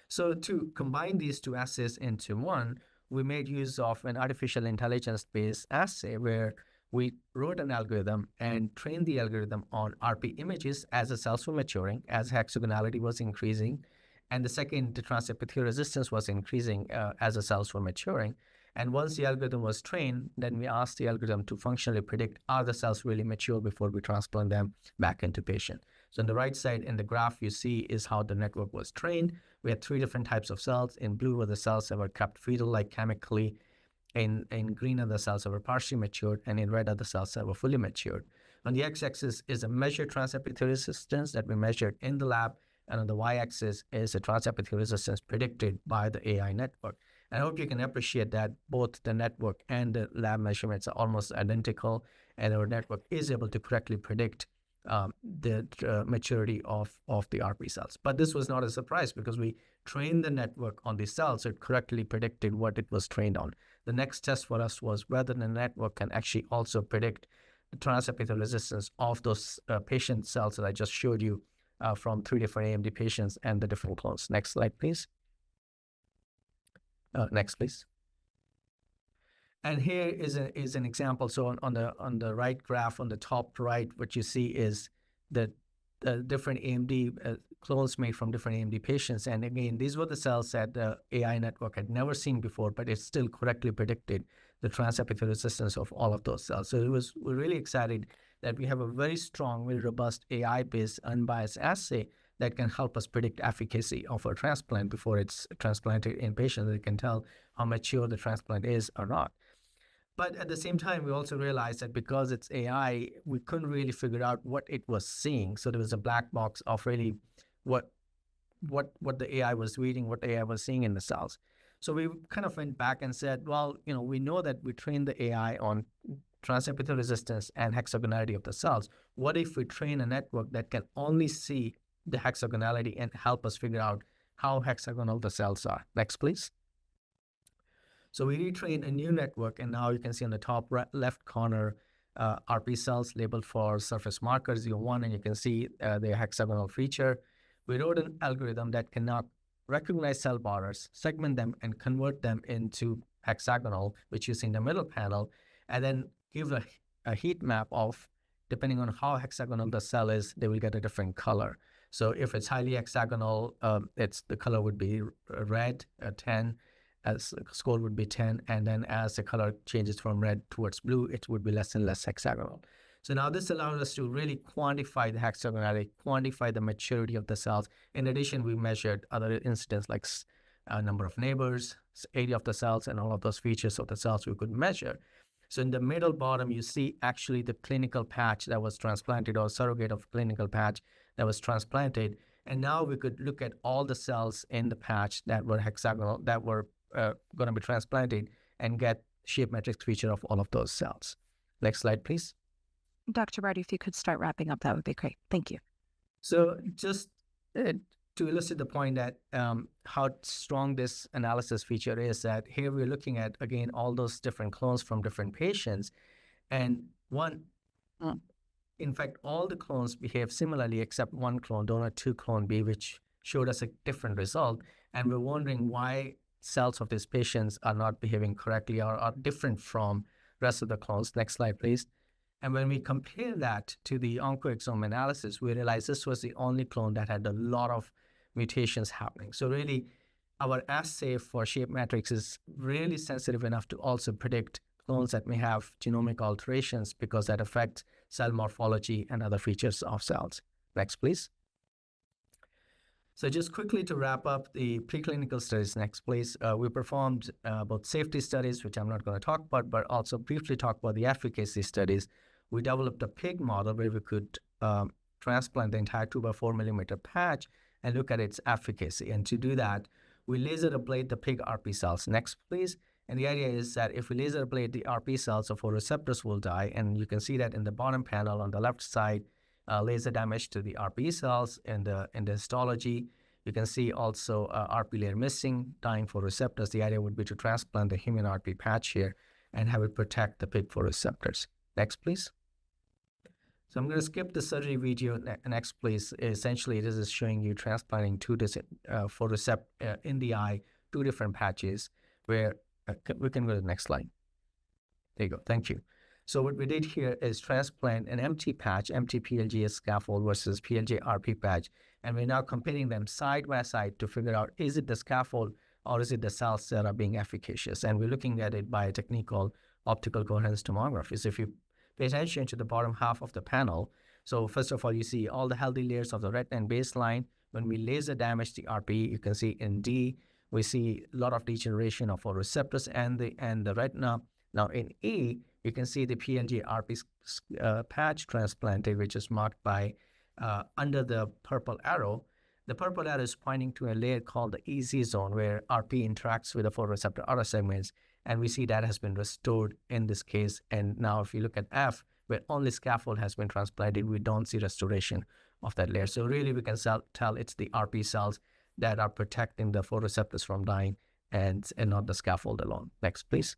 So to combine these two assays into one, we made use of an artificial intelligence-based assay where we wrote an algorithm and trained the algorithm on RP images as the cells were maturing, as hexagonality was increasing, and the second, the transepithelial resistance was increasing as the cells were maturing. And once the algorithm was trained, then we asked the algorithm to functionally predict, are the cells really mature before we transplant them back into patient? So on the right side in the graph you see is how the network was trained. We had three different types of cells. In blue were the cells that were kept fetal-like chemically. In green are the cells that were partially matured, and in red are the cells that were fully matured. On the x-axis is a measured transepithelial resistance that we measured in the lab, and on the y-axis is the transepithelial resistance predicted by the AI network. And I hope you can appreciate that both the network and the lab measurements are almost identical, and our network is able to correctly predict the maturity of the RP cells. But this was not a surprise because we trained the network on these cells, so it correctly predicted what it was trained on. The next test for us was whether the network can actually also predict the transepithelial resistance of those patient cells that I just showed you from 3 different AMD patients and the different clones. Next slide, please. Next, please. And here is an example. So on the right graph, on the top right, what you see is the different AMD clones made from different AMD patients. And again, these were the cells that the AI network had never seen before, but it still correctly predicted the transepithelial resistance of all of those cells. So we're really excited that we have a very strong, very robust AI-based unbiased assay that can help us predict efficacy of a transplant before it's transplanted in patients. That can tell how mature the transplant is or not. But at the same time, we also realized that because it's AI, we couldn't really figure out what it was seeing. So there was a black box of really what the AI was reading, what the AI was seeing in the cells. So we kind of went back and said, well, we know that we trained the AI on transepithelial resistance and hexagonality of the cells. What if we train a network that can only see the hexagonality and help us figure out how hexagonal the cells are? Next, please. So we retrained a new network, and now you can see on the top left corner RP cells labeled for surface marker 01, and you can see the hexagonal feature. We wrote an algorithm that can now recognize cell borders, segment them, and convert them into hexagonal, which you see in the middle panel, and then give a heat map of, depending on how hexagonal the cell is, they will get a different color. So if it's highly hexagonal, the color would be red, 10, as score would be 10, and then as the color changes from red towards blue, it would be less and less hexagonal. So now this allows us to really quantify the hexagonality, quantify the maturity of the cells. In addition, we measured other incidents like number of neighbors, area of the cells, and all of those features of the cells we could measure. So in the middle bottom, you see actually the clinical patch that was transplanted, or surrogate of clinical patch that was transplanted. And now we could look at all the cells in the patch that were hexagonal, that were going to be transplanted, and get shape matrix feature of all of those cells. Next slide, please. Dr. Barty, if you could start wrapping up, that would be great. Thank you. So just to illustrate the point that how strong this analysis feature is, that here we're looking at, again, all those different clones from different patients. And in fact, all the clones behave similarly except one clone, donor 2 clone B, which showed us a different result. And we're wondering why cells of these patients are not behaving correctly or are different from rest of the clones. Next slide, please. And when we compare that to the oncoexome analysis, we realized this was the only clone that had a lot of mutations happening. So really, our assay for shape matrix is really sensitive enough to also predict clones that may have genomic alterations because that affects cell morphology and other features of cells. Next, please. So just quickly to wrap up the preclinical studies, next please, we performed both safety studies, which I'm not going to talk about, but also briefly talk about the efficacy studies. We developed a pig model where we could transplant the entire 2x4 millimeter patch and look at its efficacy. And to do that, we laser ablate the pig RP cells. Next, please. And the idea is that if we laser ablate the RP cells, the photoreceptors will die. And you can see that in the bottom panel on the left side, laser damage to the RP cells in the histology. You can see also RP layer missing, dying photoreceptors. The idea would be to transplant the human RP patch here and have it protect the pig photoreceptors. Next, please. So I'm going to skip the surgery video. Next, please. Essentially, this is showing you transplanting two photoreceptors in the eye, two different patches, where we can go to the next slide. There you go. Thank you. So what we did here is transplant an empty patch, empty PLGS scaffold versus PLJ RP patch, and we're now comparing them side by side to figure out, is it the scaffold or is it the cells that are being efficacious? And we're looking at it by a technique called optical coherence tomography. So if you pay attention to the bottom half of the panel, so first of all, you see all the healthy layers of the retina and baseline. When we laser damage the RP, you can see in D, we see a lot of degeneration of our receptors and the retina. Now in E, you can see the PLG RP patch transplanted, which is marked by under the purple arrow. The purple arrow is pointing to a layer called the EZ zone, where RP interacts with the photoreceptor outer segments, and we see that has been restored in this case. And now if you look at F, where only scaffold has been transplanted, we don't see restoration of that layer. So really we can tell it's the RP cells that are protecting the photoreceptors from dying and not the scaffold alone. Next, please.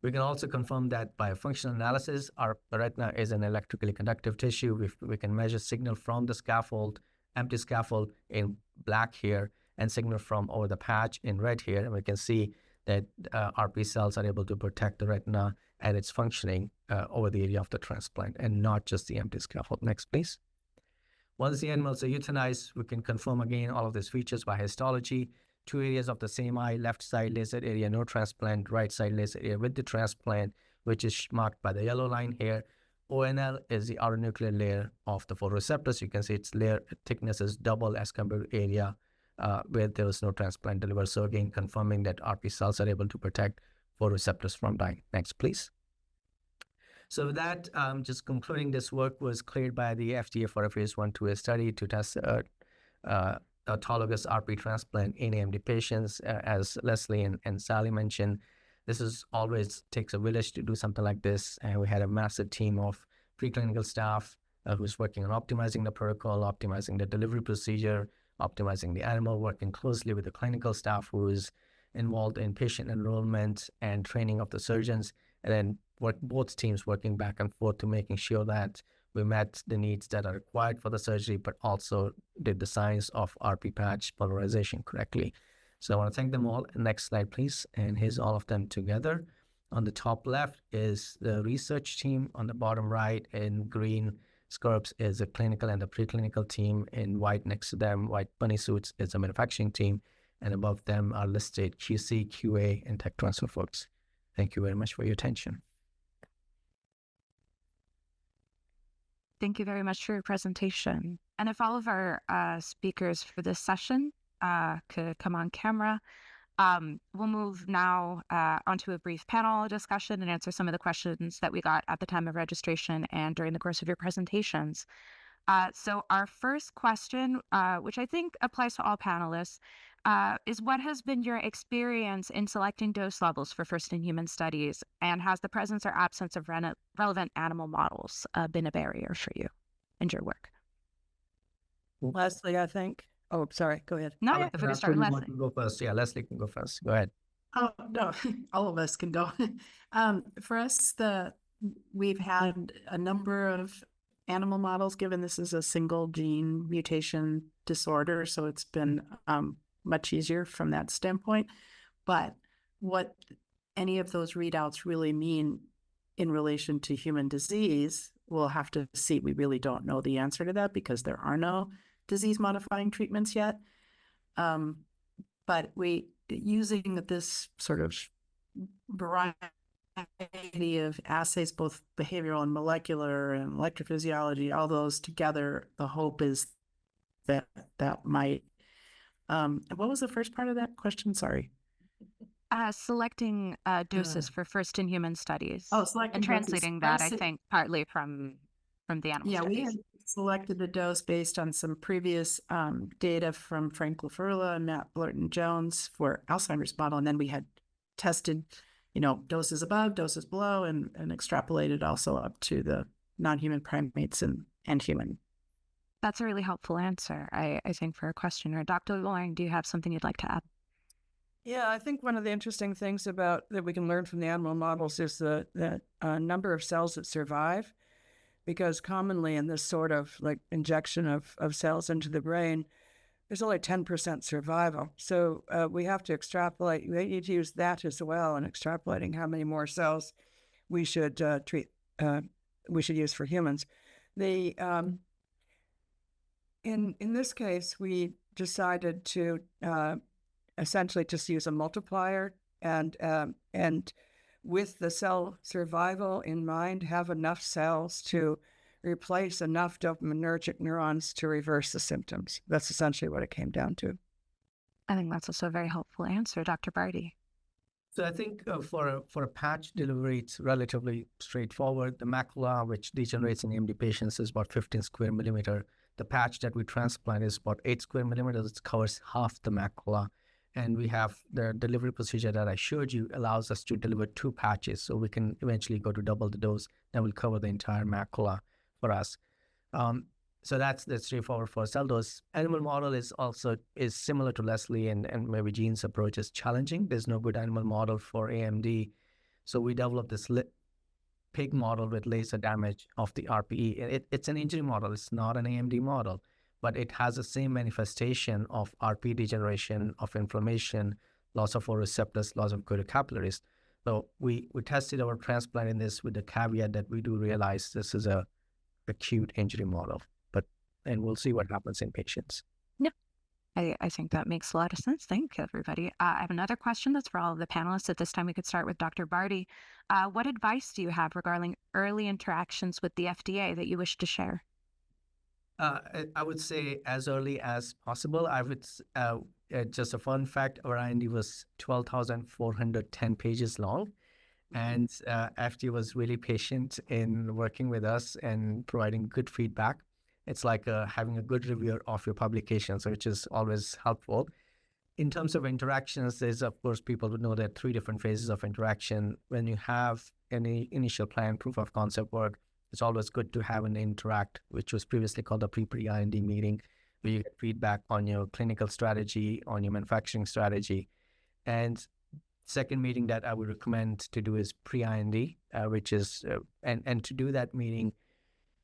We can also confirm that by functional analysis, our retina is an electrically conductive tissue. We can measure signal from the scaffold, empty scaffold in black here, and signal from over the patch in red here. And we can see that RP cells are able to protect the retina and its functioning over the area of the transplant and not just the empty scaffold. Next, please. Once the animals are euthanized, we can confirm again all of these features by histology. Two areas of the same eye, left side laser area, no transplant, right side laser area with the transplant, which is marked by the yellow line here. ONL is the outer nuclear layer of the photoreceptors. You can see its layer thickness is double as compared to area where there was no transplant delivered. So again, confirming that RP cells are able to protect photoreceptors from dying. Next, please. So with that, just concluding, this work was cleared by the FDA for a phase 1/2 study to test autologous RP transplant in AMD patients. As Leslie and Sally mentioned, this is always takes a village to do something like this. And we had a massive team of preclinical staff who's working on optimizing the protocol, optimizing the delivery procedure, optimizing the animal, working closely with the clinical staff who is involved in patient enrollment and training of the surgeons, and then both teams working back and forth to making sure that we met the needs that are required for the surgery, but also did the science of RP patch polarization correctly. So I want to thank them all. Next slide, please. And here's all of them together. On the top left is the research team. On the bottom right in green scarps is the clinical and the preclinical team. In white next to them, white bunny suits, is the manufacturing team. And above them are listed QC, QA, and tech transfer folks. Thank you very much for your attention. Thank you very much for your presentation. And if all of our speakers for this session could come on camera, we'll move now onto a brief panel discussion and answer some of the questions that we got at the time of registration and during the course of your presentations. So our first question, which I think applies to all panelists, is what has been your experience in selecting dose levels for first-in-human studies, and has the presence or absence of relevant animal models been a barrier for you in your work? Leslie, I think. Oh, sorry. Go ahead. No, if we can start with Leslie. Go first. Yeah, Leslie can go first. Go ahead. Oh, no, all of us can go. For us, we've had a number of animal models, given this is a single gene mutation disorder, so it's been much easier from that standpoint. But what any of those readouts really mean in relation to human disease, we'll have to see. We really don't know the answer to that because there are no disease-modifying treatments yet. But using this sort of variety of assays, both behavioral and molecular and electrophysiology, all those together, the hope is that might. What was the first part of that question? Sorry. Selecting doses for first in human studies. Oh, selecting and translating that, I think, partly from the animal studies. We had selected the dose based on some previous data from Frank Laferla and Matt Blurton-Jones for Alzheimer's model, and then we had tested, doses above, doses below, and extrapolated also up to the non-human primates and human. That's a really helpful answer, I think, for a questioner. Dr. Loring, do you have something you'd like to add? Yeah, I think one of the interesting things that we can learn from the animal models is the number of cells that survive, because commonly in this sort of like injection of cells into the brain, there's only 10% survival. So we have to extrapolate. We need to use that as well in extrapolating how many more cells we should we should use for humans. In this case, we decided to essentially just use a multiplier and with the cell survival in mind, have enough cells to replace enough dopaminergic neurons to reverse the symptoms. That's essentially what it came down to. I think that's also a very helpful answer, Dr. Barty. So I think for a patch delivery, it's relatively straightforward. The macula, which degenerates in AMD patients, is about 15 square millimeter. The patch that we transplant is about 8 square millimeters. It covers half the macula. And we have the delivery procedure that I showed you allows us to deliver 2 patches. So we can eventually go to double the dose that will cover the entire macula for us. So that's straightforward for a cell dose. Animal model is similar to Leslie and maybe Jean's approach is challenging. There's no good animal model for AMD. So we developed this pig model with laser damage of the RPE. It's an injury model. It's not an AMD model, but it has the same manifestation of RPE degeneration, of inflammation, loss of photoreceptors, loss of capillaries. So we tested our transplant in this with the caveat that we do realize this is a acute injury model, and we'll see what happens in patients. Yeah, I think that makes a lot of sense. Thank you, everybody. I have another question that's for all of the panelists. At this time, we could start with Dr. Barty. What advice do you have regarding early interactions with the FDA that you wish to share? I would say as early as possible. I would just a fun fact: our IND was 12,410 pages long, and FDA was really patient in working with us and providing good feedback. It's like having a good reviewer of your publications, which is always helpful. In terms of interactions, there's, of course, people would know there are 3 different phases of interaction. When you have any initial plan, proof of concept work, it's always good to have an interact, which was previously called a pre-IND meeting, where you get feedback on your clinical strategy, on your manufacturing strategy. And second meeting that I would recommend to do is pre-IND, which is, and to do that meeting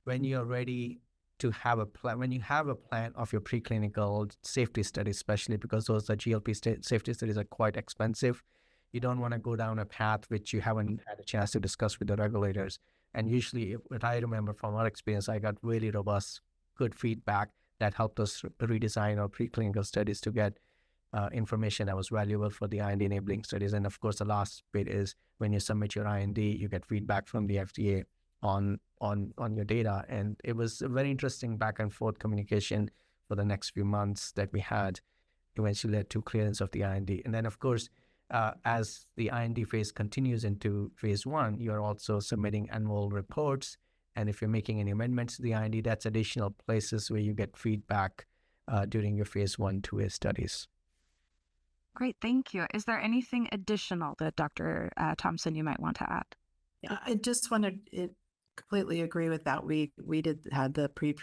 when you're ready to have a plan, when you have a plan of your preclinical safety studies, especially because those GLP safety studies are quite expensive. You don't want to go down a path which you haven't had a chance to discuss with the regulators. And usually, what I remember from our experience, I got really robust, good feedback that helped us redesign our preclinical studies to get information that was valuable for the IND enabling studies. And of course, the last bit is when you submit your IND, you get feedback from the FDA on your data. And it was a very interesting back and forth communication for the next few months that we had, eventually led to clearance of the IND. And then, of course, as the IND phase continues into phase 1, you're also submitting annual reports. And if you're making any amendments to the IND, that's additional places where you get feedback during your phase 1/2A studies. Great, thank you. Is there anything additional that Dr. Thompson you might want to add? Yeah, I just want to completely agree with that. We had the pre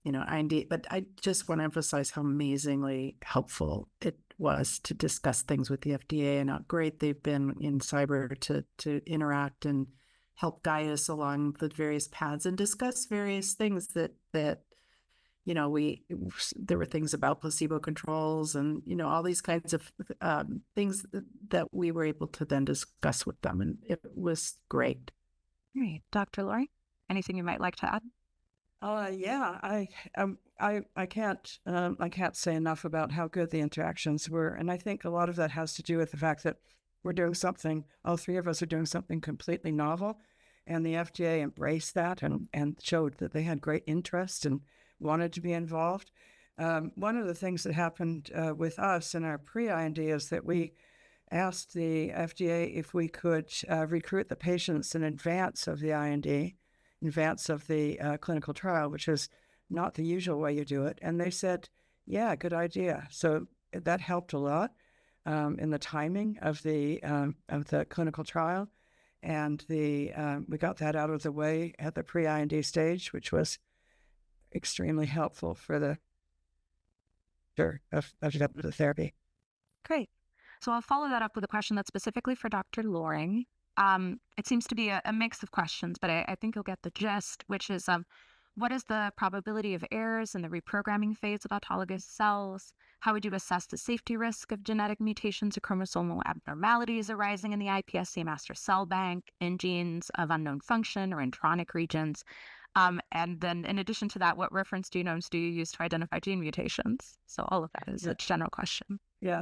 IND, but I just want to emphasize how amazingly helpful it was to discuss things with the FDA and how great they've been in cyber to interact and help guide us along the various paths and discuss various things that there were things about placebo controls and, all these kinds of things that we were able to then discuss with them. And it was great. Great. Dr. Lori, anything you might like to add? Yeah, I can't say enough about how good the interactions were, and I think a lot of that has to do with the fact that we're doing something. All three of us are doing something completely novel, and the FDA embraced that and showed that they had great interest and wanted to be involved. One of the things that happened with us in our pre-IND is that we asked the FDA if we could recruit the patients in advance of the IND, in advance of the clinical trial, which is not the usual way you do it. And they said, yeah, good idea. So that helped a lot in the timing of the clinical trial. And we got that out of the way at the pre-IND stage, which was extremely helpful for the therapy. Great. So I'll follow that up with a question that's specifically for Dr. Loring. It seems to be a mix of questions, but I think you'll get the gist, which is what is the probability of errors in the reprogramming phase of autologous cells? How would you assess the safety risk of genetic mutations or chromosomal abnormalities arising in the iPSC master cell bank in genes of unknown function or intronic regions? And then in addition to that, what reference genomes do you use to identify gene mutations? So all of that is a general question. Yeah,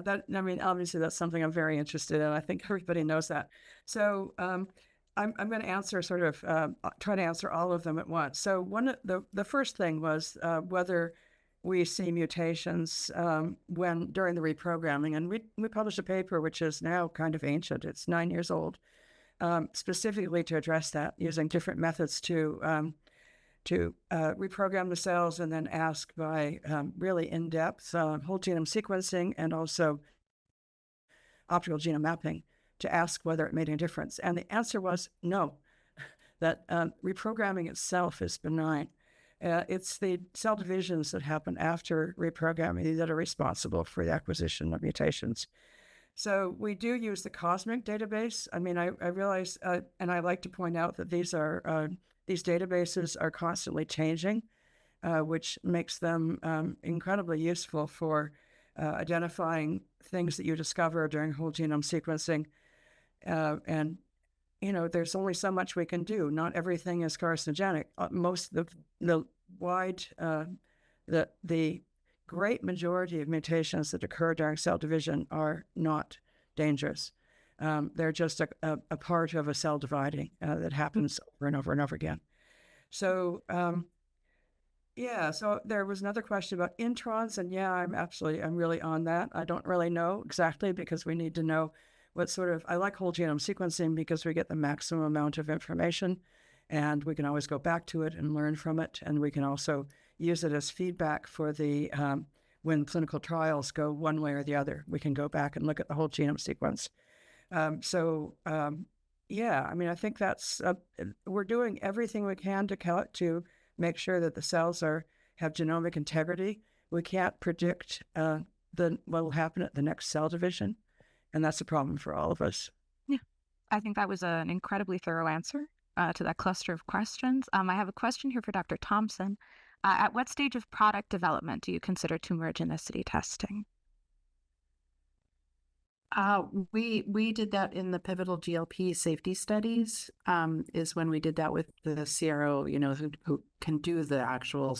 obviously that's something I'm very interested in. I think everybody knows that. So I'm going to answer try to answer all of them at once. So the first thing was whether we see mutations during the reprogramming. And we published a paper, which is now kind of ancient. It's 9 years old, specifically to address that using different methods to reprogram the cells and then ask by really in-depth whole genome sequencing and also optical genome mapping to ask whether it made any difference. And the answer was no, that reprogramming itself is benign. It's the cell divisions that happen after reprogramming that are responsible for the acquisition of mutations. So we do use the COSMIC database. I mean, I realize, and I like to point out that these databases are constantly changing, which makes them incredibly useful for identifying things that you discover during whole genome sequencing. And, there's only so much we can do. Not everything is carcinogenic. Most of the great majority of mutations that occur during cell division are not dangerous. They're just a part of a cell dividing that happens over and over and over again. So, so there was another question about introns, and I'm really on that. I don't really know exactly because we need to know I like whole genome sequencing because we get the maximum amount of information and we can always go back to it and learn from it. And we can also use it as feedback for when clinical trials go one way or the other, we can go back and look at the whole genome sequence. I think that's, we're doing everything we can to make sure that the cells have genomic integrity. We can't predict what will happen at the next cell division. And that's a problem for all of us. Yeah, I think that was an incredibly thorough answer to that cluster of questions. I have a question here for Dr. Thompson. At what stage of product development do you consider tumorigenicity testing? We did that in the pivotal GLP safety studies, is when we did that with the CRO, who can do the actual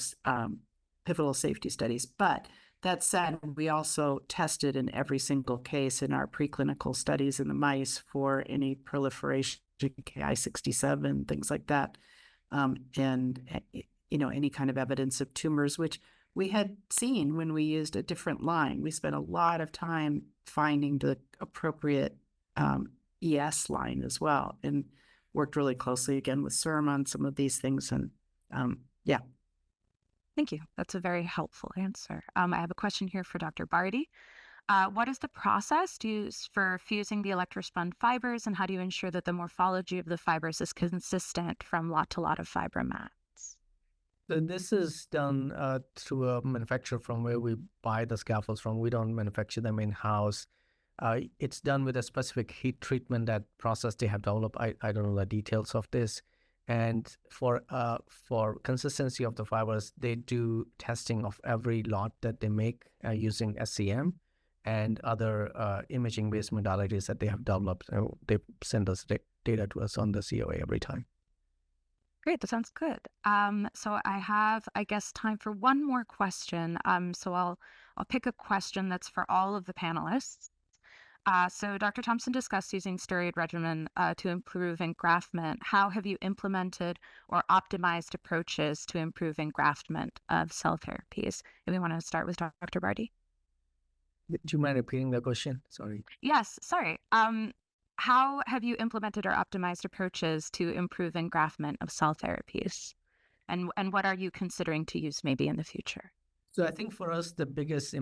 pivotal safety studies. But that said, we also tested in every single case in our preclinical studies in the mice for any proliferation, Ki-67, things like that, and any kind of evidence of tumors, which we had seen when we used a different line. We spent a lot of time finding the appropriate ES line as well, and worked really closely again with CERM on some of these things. And Thank you. That's a very helpful answer. I have a question here for Dr. Barty. What is the process used for fusing the electrospun fibers, and how do you ensure that the morphology of the fibers is consistent from lot to lot of fibromats? So this is done through a manufacturer from where we buy the scaffolds from. We don't manufacture them in-house. It's done with a specific heat treatment, that process they have developed. I don't know the details of this. And for consistency of the fibers, they do testing of every lot that they make using SCM and other imaging-based modalities that they have developed. So they send us data to us on the COA every time. Great, that sounds good. So I have, I guess, time for one more question. So I'll pick a question that's for all of the panelists. So Dr. Thompson discussed using steroid regimen to improve engraftment. How have you implemented or optimized approaches to improve engraftment of cell therapies? If we want to start with Dr. Barty. Do you mind repeating the question? Sorry. Yes, sorry. How have you implemented or optimized approaches to improve engraftment of cell therapies? And what are you considering to use maybe in the future? So I think for us, the biggest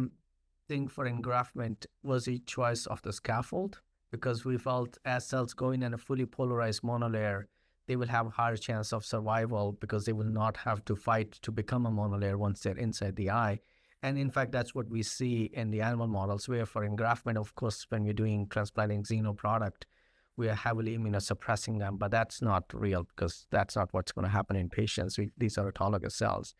thing for engraftment was the choice of the scaffold, because we felt as cells go in a fully polarized monolayer, they will have a higher chance of survival because they will not have to fight to become a monolayer once they're inside the eye. And in fact, that's what we see in the animal models, where for engraftment, of course, when we're doing transplanting xeno product, we are heavily immunosuppressing them, but that's not real because that's not what's going to happen in patients. These are autologous cells.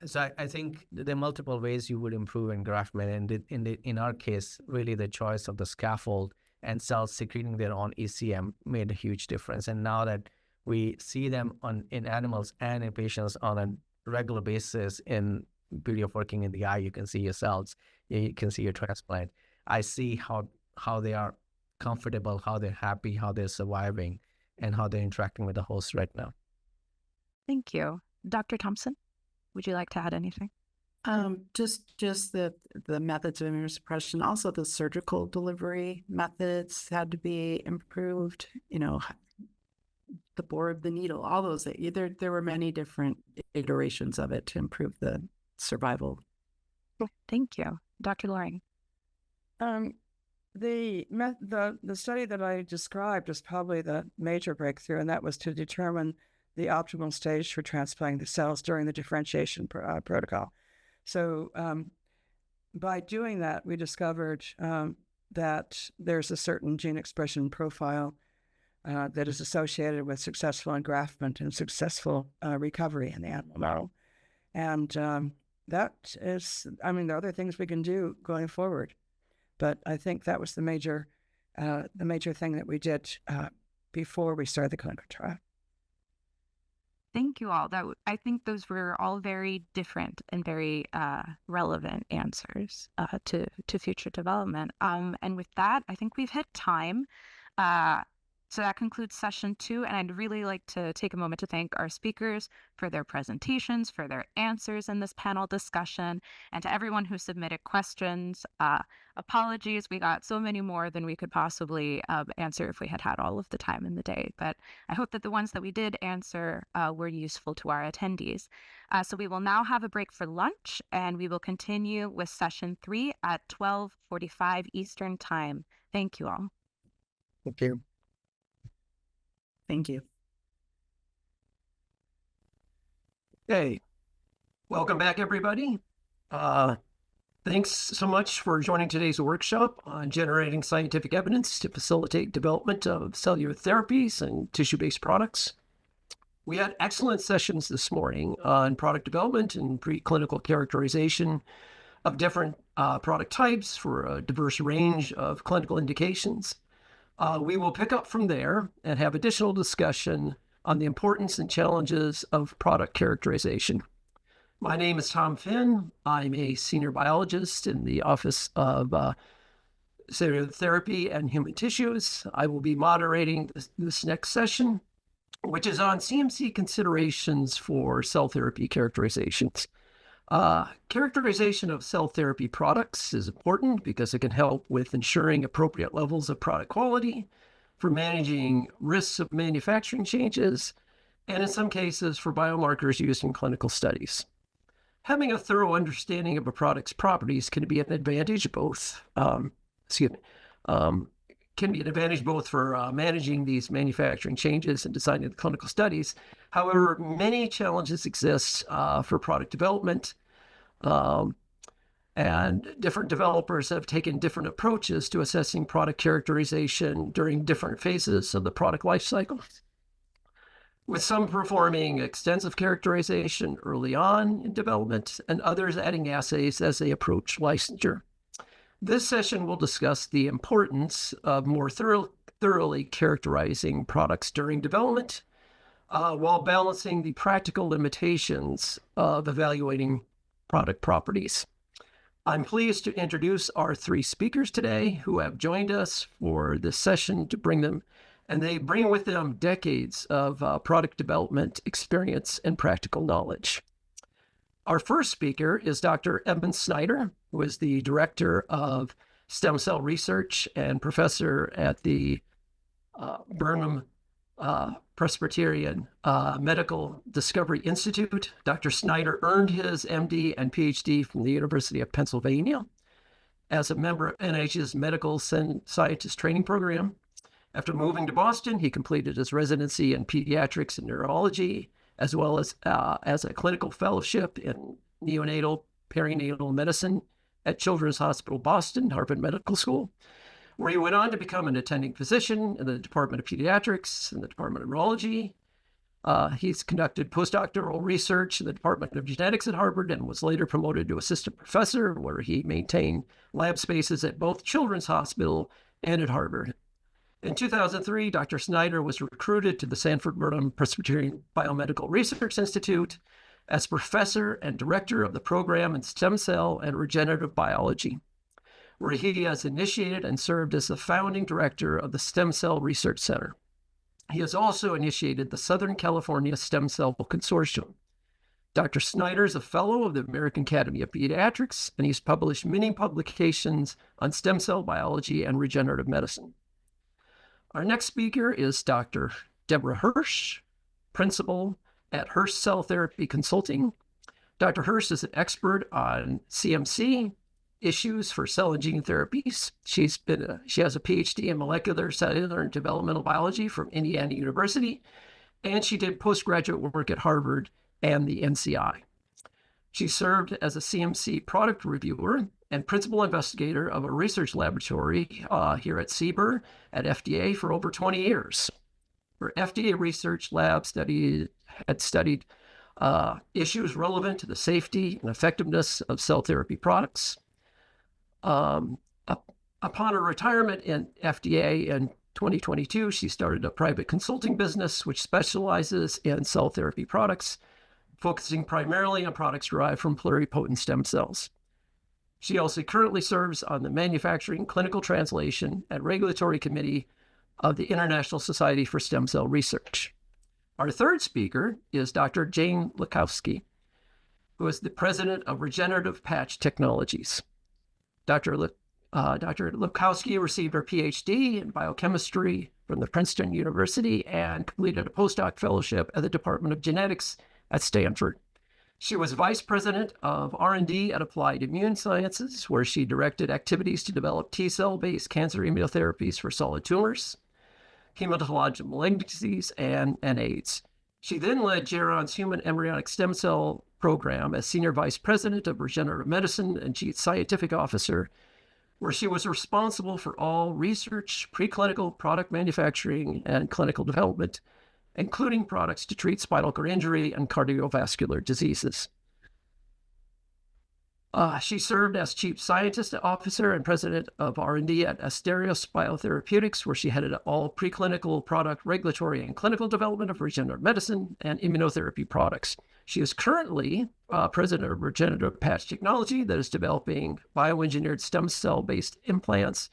So I think there are multiple ways you would improve engraftment, and in our case, really the choice of the scaffold and cells secreting their own ECM made a huge difference. And now that we see them in animals and in patients on a regular basis, in beauty of working in the eye, you can see your cells, you can see your transplant. I see how they are comfortable, how they're happy, how they're surviving, and how they're interacting with the host right now. Thank you. Dr. Thompson, would you like to add anything? Just the methods of immunosuppression, also the surgical delivery methods had to be improved. You know, the bore of the needle, all those. There were many different iterations of it to improve the survival. Thank you, Dr. Loring. The study that I described is probably the major breakthrough, and that was to determine the optimal stage for transplanting the cells during the differentiation protocol. So by doing that, we discovered that there's a certain gene expression profile that is associated with successful engraftment and successful recovery in the animal model. And that is, I mean, there are other things we can do going forward, but I think that was the major thing that we did before we started the clinical trial. Thank you all. I think those were all very different and very relevant answers to future development. And with that, I think we've hit time. So that concludes session 2, and I'd really like to take a moment to thank our speakers for their presentations, for their answers in this panel discussion, and to everyone who submitted questions. Apologies, we got so many more than we could possibly answer if we had had all of the time in the day, but I hope that the ones that we did answer were useful to our attendees. So we will now have a break for lunch, and we will continue with session 3 at 12:45 Eastern Time. Thank you all. Thank you. Thank you. Hey, welcome back, everybody. Thanks so much for joining today's workshop on generating scientific evidence to facilitate development of cellular therapies and tissue-based products. We had excellent sessions this morning on product development and preclinical characterization of different product types for a diverse range of clinical indications. We will pick up from there and have additional discussion on the importance and challenges of product characterization. My name is Tom Finn. I'm a senior biologist in the Office of Cellular Therapy and Human Tissues. I will be moderating this next session, which is on CMC considerations for cell therapy characterizations. Characterization of cell therapy products is important because it can help with ensuring appropriate levels of product quality, for managing risks of manufacturing changes, and in some cases for biomarkers used in clinical studies. Having a thorough understanding of a product's properties can be an advantage both, can be an advantage both for managing these manufacturing changes and designing the clinical studies. However, many challenges exist for product development, and different developers have taken different approaches to assessing product characterization during different phases of the product life cycle. with some performing extensive characterization early on in development and others adding assays as they approach licensure. This session will discuss the importance of more thoroughly characterizing products during development while balancing the practical limitations of evaluating product properties. I'm pleased to introduce our three speakers today who have joined us for this session and they bring with them decades of product development experience and practical knowledge. Our first speaker is Dr. Eben Snyder, who is the Director of Stem Cell Research and Professor at the Burnham Presbyterian Medical Discovery Institute. Dr. Snyder earned his MD and PhD from the University of Pennsylvania as a member of NIH's Medical Scientist Training Program. After moving to Boston, he completed his residency in pediatrics and neurology, as well as a clinical fellowship in neonatal perinatal medicine at Children's Hospital Boston, Harvard Medical School, where he went on to become an attending physician in the Department of Pediatrics and the Department of Neurology. He's conducted postdoctoral research in the Department of Genetics at Harvard and was later promoted to assistant professor, where he maintained lab spaces at both Children's Hospital and at Harvard. In 2003, Dr. Snyder was recruited to the Sanford Burnham Presbyterian Biomedical Research Institute as professor and director of the program in stem cell and regenerative biology, where he has initiated and served as the founding director of the Stem Cell Research Center. He has also initiated the Southern California Stem Cell Consortium. Dr. Snyder is a fellow of the American Academy of Pediatrics, and he's published many publications on stem cell biology and regenerative medicine. Our next speaker is Dr. Deborah Hirsch, principal at Hirsch Cell Therapy Consulting. Dr. Hirsch is an expert on CMC issues for cell and gene therapies. She has a PhD in molecular, cellular, and developmental biology from Indiana University, and she did postgraduate work at Harvard and the NCI. She served as a CMC product reviewer and principal investigator of a research laboratory here at CBER at FDA for over 20 years. Her FDA research lab had studied issues relevant to the safety and effectiveness of cell therapy products. Upon her retirement in FDA in 2022, she started a private consulting business which specializes in cell therapy products, focusing primarily on products derived from pluripotent stem cells. She also currently serves on the Manufacturing, Clinical Translation, and Regulatory Committee of the International Society for Stem Cell Research. Our third speaker is Dr. Jane Lukowski, who is the president of Regenerative Patch Technologies. Dr. Lukowski received her PhD in biochemistry from the Princeton University and completed a postdoc fellowship at the Department of Genetics at Stanford. She was vice president of R&D at Applied Immune Sciences, where she directed activities to develop T-cell-based cancer immunotherapies for solid tumors, hematologic malignancies, and AIDS. She then led Geron's human embryonic stem cell program as senior vice president of regenerative medicine and chief scientific officer, where she was responsible for all research, preclinical, product manufacturing, and clinical development, including products to treat spinal cord injury and cardiovascular diseases. She served as chief scientist officer and president of R&D at Asterios Biotherapeutics, where she headed all preclinical product regulatory and clinical development of regenerative medicine and immunotherapy products. She is currently president of Regenerative Patch Technology that is developing bioengineered stem cell-based implants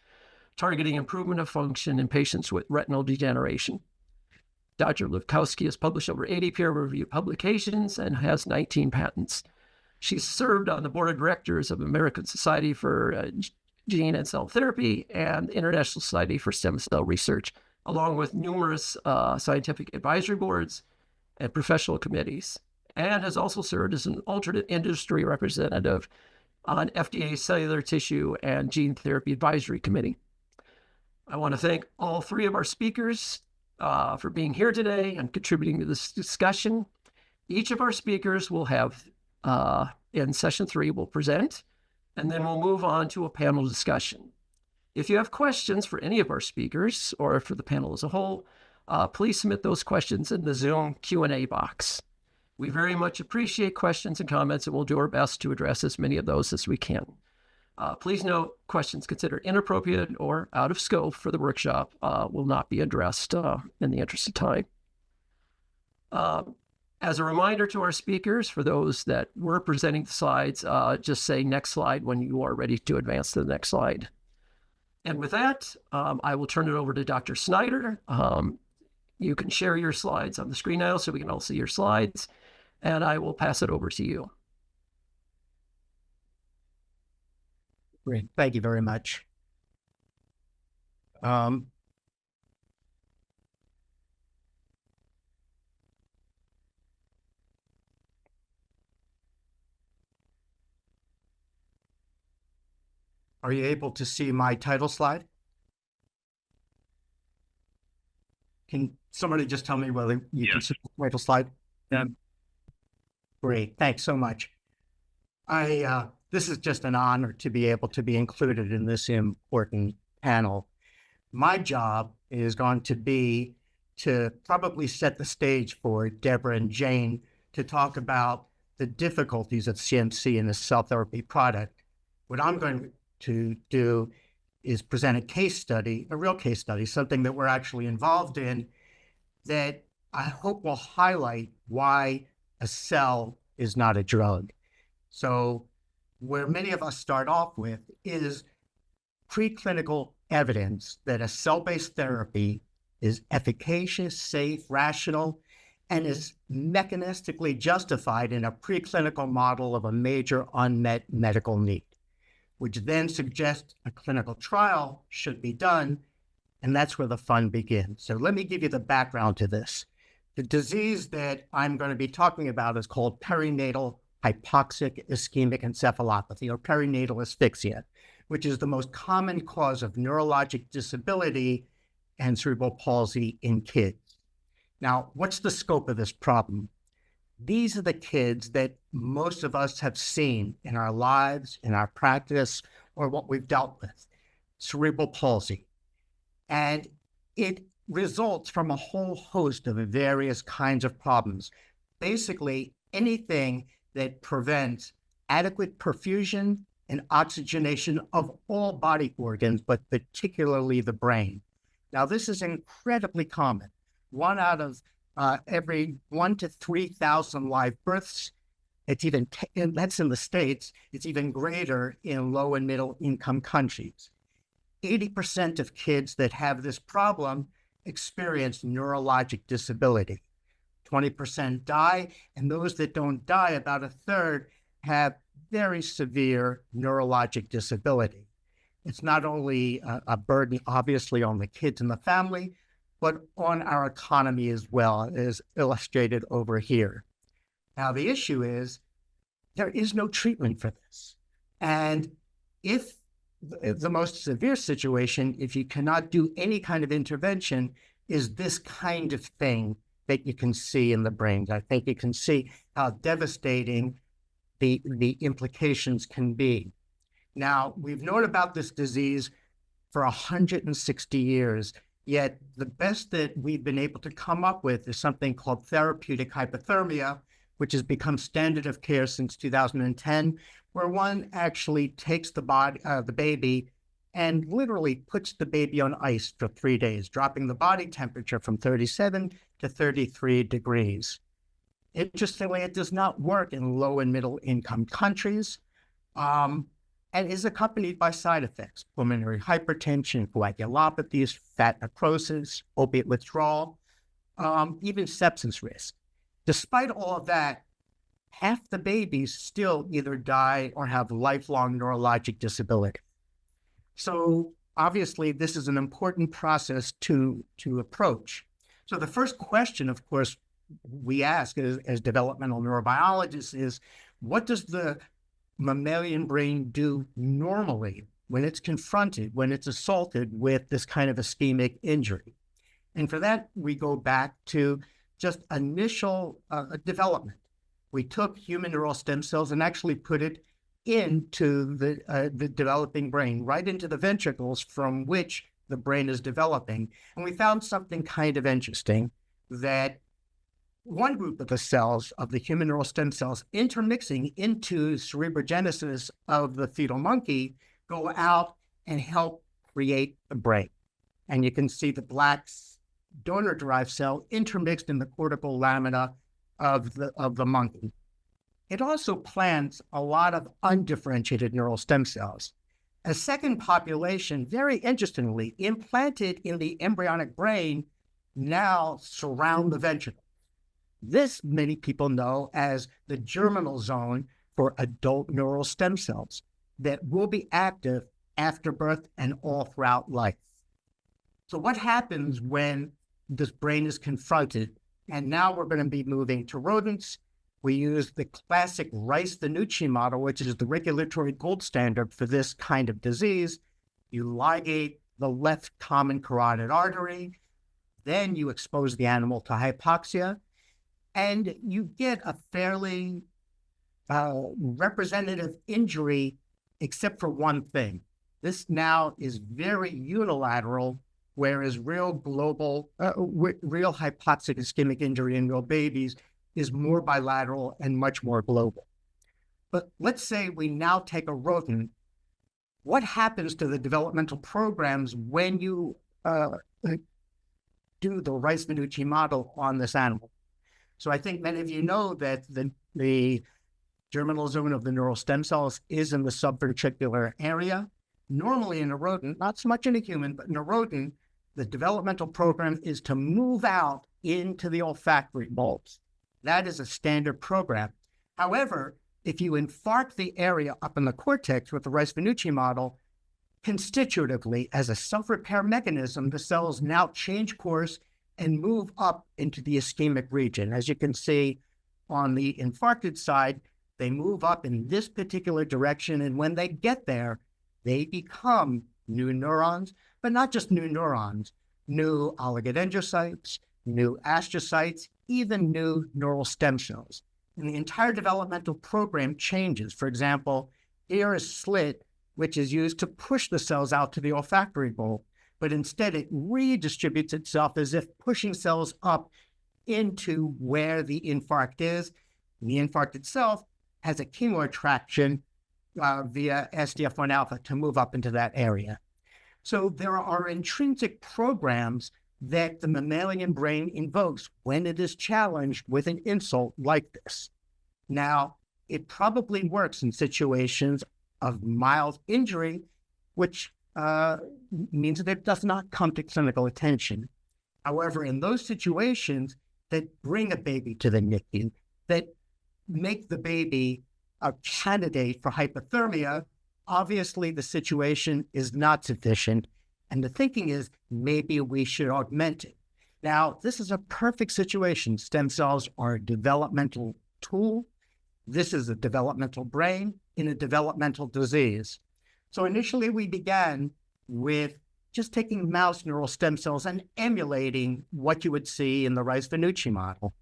targeting improvement of function in patients with retinal degeneration. Dr. Lukowski has published over 80 peer-reviewed publications and has 19 patents. She's served on the board of directors of American Society for Gene and Cell Therapy and the International Society for Stem Cell Research, along with numerous scientific advisory boards and professional committees, and has also served as an alternate industry representative on FDA's Cellular Tissue and Gene Therapy Advisory Committee. I want to thank all three of our speakers for being here today and contributing to this discussion. Each of our speakers will have, in session 3, will present, and then we'll move on to a panel discussion. If you have questions for any of our speakers or for the panel as a whole, please submit those questions in the Zoom Q&A box. We very much appreciate questions and comments, and we'll do our best to address as many of those as we can. Please note, questions considered inappropriate or out of scope for the workshop will not be addressed in the interest of time. As a reminder to our speakers, for those that were presenting the slides, just say next slide when you are ready to advance to the next slide. And with that, I will turn it over to Dr. Snyder. You can share your slides on the screen now so we can all see your slides, and I will pass it over to you. Great. Thank you very much. Are you able to see my title slide? Can somebody just tell me whether you can see the title slide? Yeah. Great. Thanks so much. This is just an honor to be able to be included in this important panel. My job is going to be to probably set the stage for Deborah and Jane to talk about the difficulties of CMC in a cell therapy product. What I'm going to do is present a case study, a real case study, something that we're actually involved in that I hope will highlight why a cell is not a drug. So where many of us start off with is preclinical evidence that a cell-based therapy is efficacious, safe, rational, and is mechanistically justified in a preclinical model of a major unmet medical need, which then suggests a clinical trial should be done, and that's where the fun begins. So let me give you the background to this. The disease that I'm going to be talking about is called perinatal hypoxic ischemic encephalopathy, or perinatal asphyxia, which is the most common cause of neurologic disability and cerebral palsy in kids. Now, what's the scope of this problem? These are the kids that most of us have seen in our lives, in our practice, or what we've dealt with, cerebral palsy. And it results from a whole host of various kinds of problems. Basically, anything that prevents adequate perfusion and oxygenation of all body organs, but particularly the brain. Now, this is incredibly common. 1 out of every 1 to 3,000 live births. It's even, and that's in the States, it's even greater in low and middle income countries. 80% of kids that have this problem experience neurologic disability. 20% die, and those that don't die, about a third, have very severe neurologic disability. It's not only a burden, obviously, on the kids and the family, but on our economy as well, as illustrated over here. Now, the issue is there is no treatment for this. And if the most severe situation, if you cannot do any kind of intervention, is this kind of thing that you can see in the brain. I think you can see how devastating the implications can be. Now, we've known about this disease for 160 years, yet the best that we've been able to come up with is something called therapeutic hypothermia, which has become standard of care since 2010, where one actually takes the baby and literally puts the baby on ice for 3 days, dropping the body temperature from 37 to 33 degrees. Interestingly, it does not work in low and middle income countries, and is accompanied by side effects: pulmonary hypertension, coagulopathies, fat necrosis, opiate withdrawal, even sepsis risk. Despite all of that, half the babies still either die or have lifelong neurologic disability. So obviously, this is an important process to approach. So the first question, of course, we ask as developmental neurobiologists is, what does the mammalian brain do normally when it's confronted, when it's assaulted with this kind of ischemic injury? And for that, we go back to just initial development. We took human neural stem cells and actually put it into the developing brain, right into the ventricles from which the brain is developing. And we found something kind of interesting, that one group of the cells, of the human neural stem cells, intermixing into cerebrogenesis of the fetal monkey, go out and help create the brain. And you can see the black donor-derived cell intermixed in the cortical lamina of the monkey. It also plants a lot of undifferentiated neural stem cells. A second population, very interestingly, implanted in the embryonic brain, now surround the ventricle. This many people know as the germinal zone for adult neural stem cells that will be active after birth and all throughout life. So what happens when this brain is confronted? And now we're going to be moving to rodents. We use the classic Rice-Venucci model, which is the regulatory gold standard for this kind of disease. You ligate the left common carotid artery, then you expose the animal to hypoxia, and you get a fairly representative injury, except for one thing. This now is very unilateral, whereas real hypoxic ischemic injury in real babies is more bilateral and much more global. But let's say we now take a rodent. What happens to the developmental programs when you do the Rice-Venucci model on this animal? So I think many of you know that the germinal zone of the neural stem cells is in the subventricular area. Normally in a rodent, not so much in a human, but in a rodent, the developmental program is to move out into the olfactory bulbs. That is a standard program. However, if you infarct the area up in the cortex with the Rice-Venucci model, constitutively, as a self-repair mechanism, the cells now change course and move up into the ischemic region. As you can see on the infarcted side, they move up in this particular direction, and when they get there, they become new neurons, but not just new neurons, new oligodendrocytes, new astrocytes, even new neural stem cells. And the entire developmental program changes. For example, here is slit, which is used to push the cells out to the olfactory bulb, but instead it redistributes itself as if pushing cells up into where the infarct is. And the infarct itself has a chemoattraction via SDF1 alpha to move up into that area. So there are intrinsic programs that the mammalian brain invokes when it is challenged with an insult like this. Now, it probably works in situations of mild injury, which means that it does not come to clinical attention. However, in those situations that bring a baby to the NICU, that make the baby a candidate for hypothermia, obviously the situation is not sufficient. And the thinking is maybe we should augment it. Now, this is a perfect situation. Stem cells are a developmental tool. This is a developmental brain in a developmental disease. So initially we began with just taking mouse neural stem cells and emulating what you would see in the Rice-Venucci model.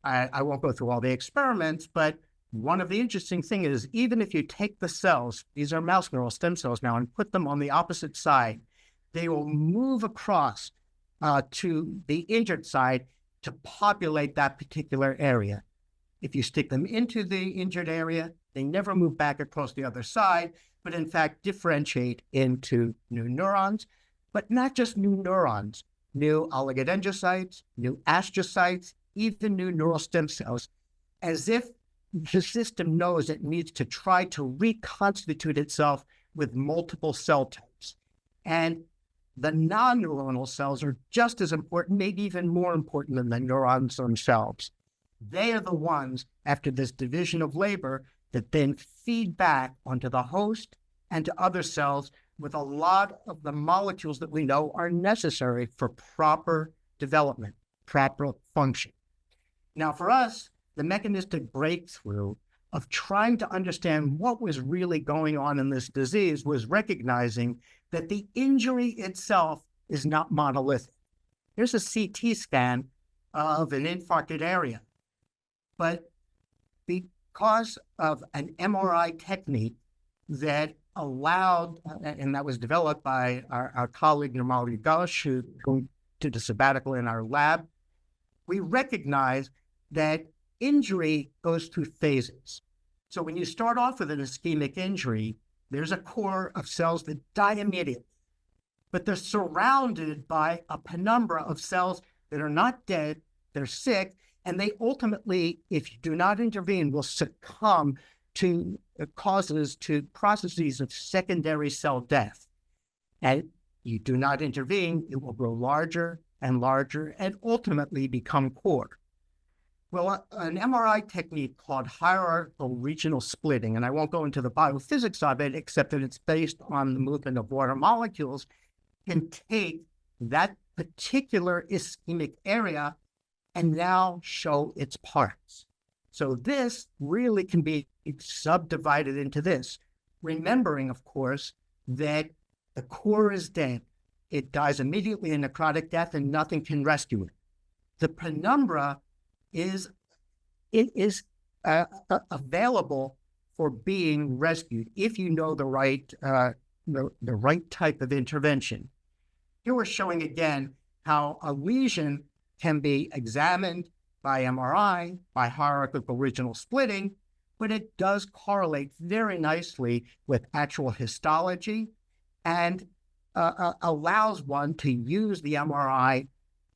I won't go through all the experiments, but one of the interesting things is even if you take the cells, these are mouse neural stem cells now, and put them on the opposite side, they will move across to the injured side to populate that particular area. If you stick them into the injured area, they never move back across the other side, but in fact differentiate into new neurons, but not just new neurons, new oligodendrocytes, new astrocytes, even new neural stem cells, as if the system knows it needs to try to reconstitute itself with multiple cell types. And the non-neuronal cells are just as important, maybe even more important than the neurons themselves. They are the ones, after this division of labor, that then feed back onto the host and to other cells with a lot of the molecules that we know are necessary for proper development, proper function. Now, for us, the mechanistic breakthrough of trying to understand what was really going on in this disease was recognizing that the injury itself is not monolithic. Here's a CT scan of an infarcted area. But because of an MRI technique that allowed, and that was developed by our colleague Nirmali Ghosh, who did a sabbatical in our lab. We recognize that injury goes through phases. So when you start off with an ischemic injury, there's a core of cells that die immediately, but they're surrounded by a penumbra of cells that are not dead, they're sick, and they ultimately, if you do not intervene, will succumb to processes of secondary cell death. And you do not intervene, it will grow larger and larger and ultimately become core. Well, an MRI technique called hierarchical regional splitting, and I won't go into the biophysics of it, except that it's based on the movement of water molecules, can take that particular ischemic area and now show its parts. So this really can be subdivided into this, remembering, of course, that the core is dead. It dies immediately in necrotic death and nothing can rescue it. The penumbra is available for being rescued if you know the right type of intervention. Here we're showing again how a lesion can be examined by MRI, by hierarchical regional splitting, but it does correlate very nicely with actual histology and allows one to use the MRI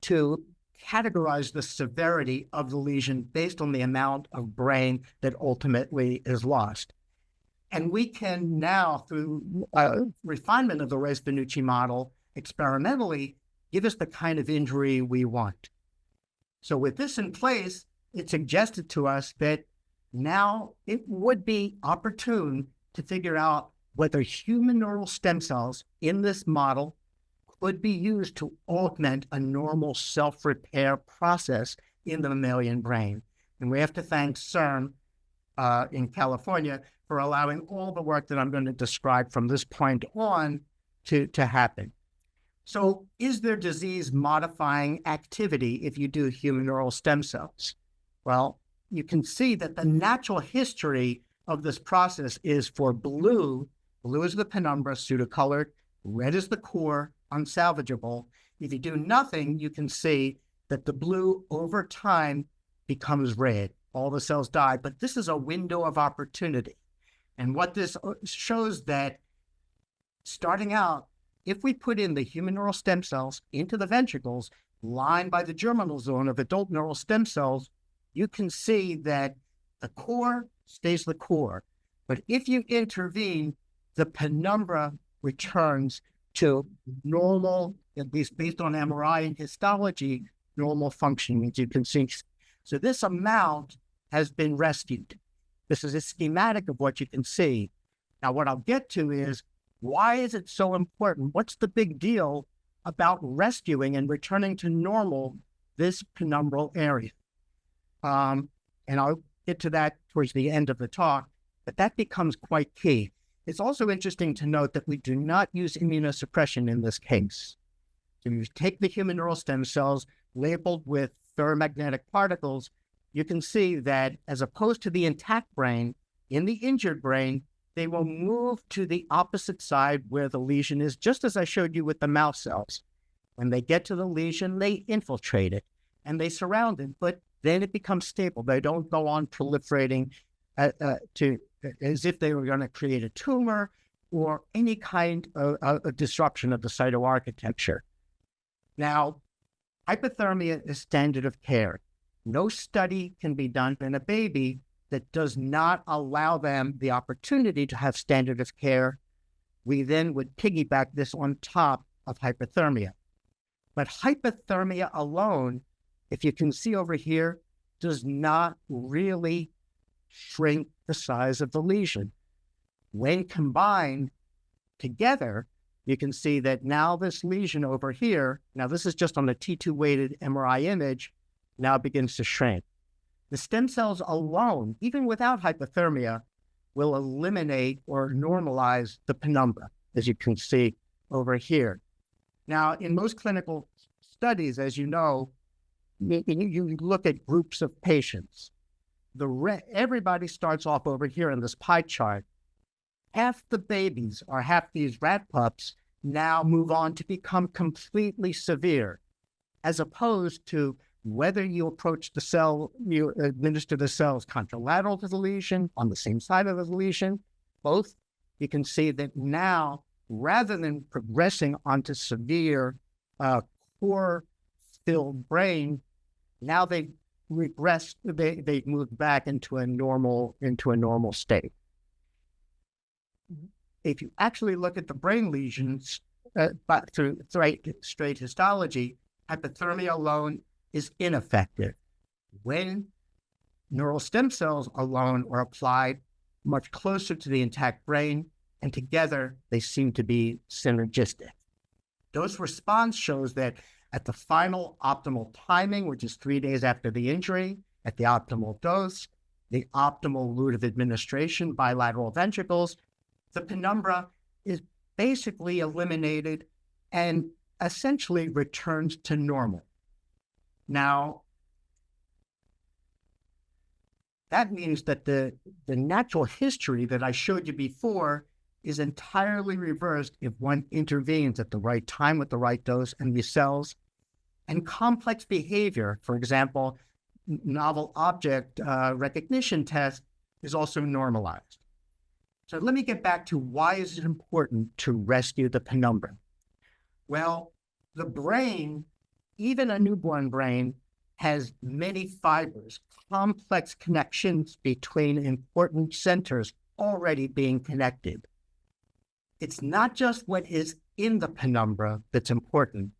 to categorize the severity of the lesion based on the amount of brain that ultimately is lost. And we can now, through refinement of the Reis-Benucci model, experimentally give us the kind of injury we want. So with this in place, it suggested to us that now it would be opportune to figure out whether human neural stem cells in this model could be used to augment a normal self-repair process in the mammalian brain. And we have to thank CERN in California for allowing all the work that I'm going to describe from this point on to happen. So is there disease-modifying activity if you do human neural stem cells? Well, you can see that the natural history of this process is for blue is the penumbra, pseudocolored, red is the core, unsalvageable. If you do nothing, you can see that the blue over time becomes red. All the cells die, but this is a window of opportunity. And what this shows that starting out, if we put in the human neural stem cells into the ventricles, lined by the germinal zone of adult neural stem cells, you can see that the core stays the core. But if you intervene, the penumbra returns to normal, at least based on MRI and histology, normal function, as you can see. So this amount has been rescued. This is a schematic of what you can see. Now, what I'll get to is, why is it so important? What's the big deal about rescuing and returning to normal this penumbral area? And I'll get to that towards the end of the talk, but that becomes quite key. It's also interesting to note that we do not use immunosuppression in this case. So you take the human neural stem cells labeled with ferromagnetic particles, you can see that as opposed to the intact brain, in the injured brain, they will move to the opposite side where the lesion is, just as I showed you with the mouse cells. When they get to the lesion, they infiltrate it and they surround it, but then it becomes stable. They don't go on proliferating as if they were going to create a tumor or any kind of a disruption of the cytoarchitecture. Now, hypothermia is standard of care. No study can be done in a baby that does not allow them the opportunity to have standard of care. We then would piggyback this on top of hypothermia. But hypothermia alone, if you can see over here, does not really shrink the size of the lesion. When combined together, you can see that now this lesion over here, now this is just on the T2 weighted MRI image, now begins to shrink. The stem cells alone, even without hypothermia, will eliminate or normalize the penumbra, as you can see over here. Now, in most clinical studies, as you know, you look at groups of patients. Everybody starts off over here in this pie chart. half the babies or half these rat pups now move on to become completely severe, as opposed to whether you approach the cell, you administer the cells contralateral to the lesion, on the same side of the lesion, both, you can see that now, rather than progressing onto severe core-filled brain, now they regressed, they moved back into a normal state. If you actually look at the brain lesions through straight histology, hypothermia alone is ineffective. When neural stem cells alone are applied much closer to the intact brain, and together they seem to be synergistic. Dose response shows that at the final optimal timing, which is 3 days after the injury, at the optimal dose, the optimal route of administration, bilateral ventricles, the penumbra is basically eliminated and essentially returns to normal. Now, that means that the natural history that I showed you before is entirely reversed if one intervenes at the right time with the right dose and the cells. And complex behavior, for example, novel object recognition test, is also normalized. So let me get back to why is it important to rescue the penumbra? Well, the brain, even a newborn brain, has many fibers, complex connections between important centers already being connected. It's not just what is in the penumbra that's important.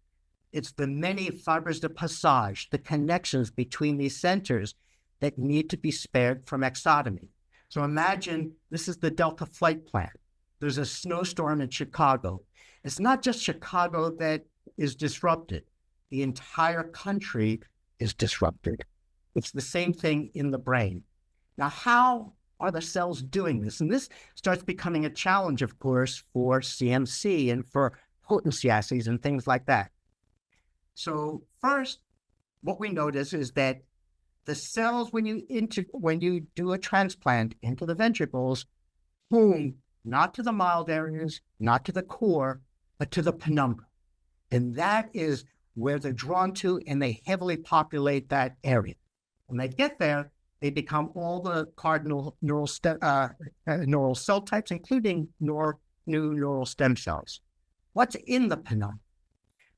It's the many fibers de passage, the connections between these centers that need to be spared from exotomy. So imagine this is the Delta flight plan. There's a snowstorm in Chicago. It's not just Chicago that is disrupted. The entire country is disrupted. It's the same thing in the brain. Now, how are the cells doing this? And this starts becoming a challenge, of course, for CMC and for potency assays and things like that. So first, what we notice is that the cells, when you do a transplant into the ventricles, home not to the mild areas, not to the core, but to the penumbra. And that is where they're drawn to, and they heavily populate that area. When they get there, they become all the cardinal neural cell types, including new neural stem cells. What's in the penumbra?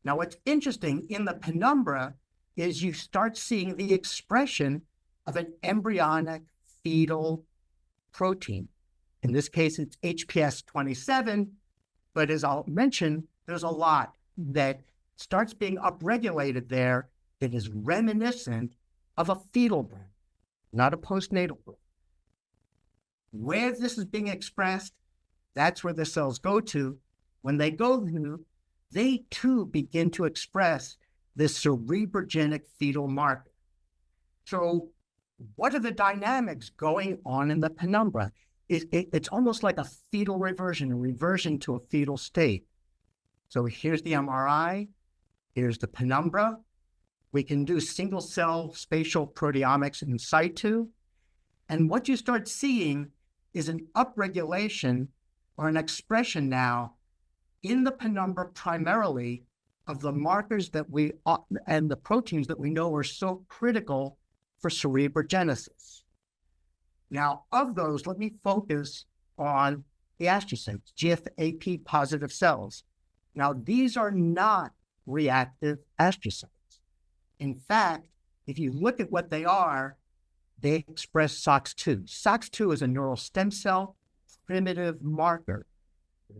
Now, what's interesting in the penumbra is you start seeing the expression of an embryonic fetal protein. In this case, it's HPS 27, but as I'll mention, there's a lot that starts being upregulated there that is reminiscent of a fetal brain, not a postnatal brain. Where this is being expressed, that's where the cells go to. When they go to, they too begin to express this cerebrogenic fetal marker. So what are the dynamics going on in the penumbra? It's almost like a fetal reversion, a reversion to a fetal state. So here's the MRI, here's the penumbra. We can do single cell spatial proteomics in situ. And what you start seeing is an upregulation or an expression now in the penumbra primarily of the markers that and the proteins that we know are so critical for cerebrogenesis. Now, of those, let me focus on the astrocytes, GFAP positive cells. Now, these are not reactive astrocytes. In fact, if you look at what they are, they express SOX2. SOX2 is a neural stem cell primitive marker.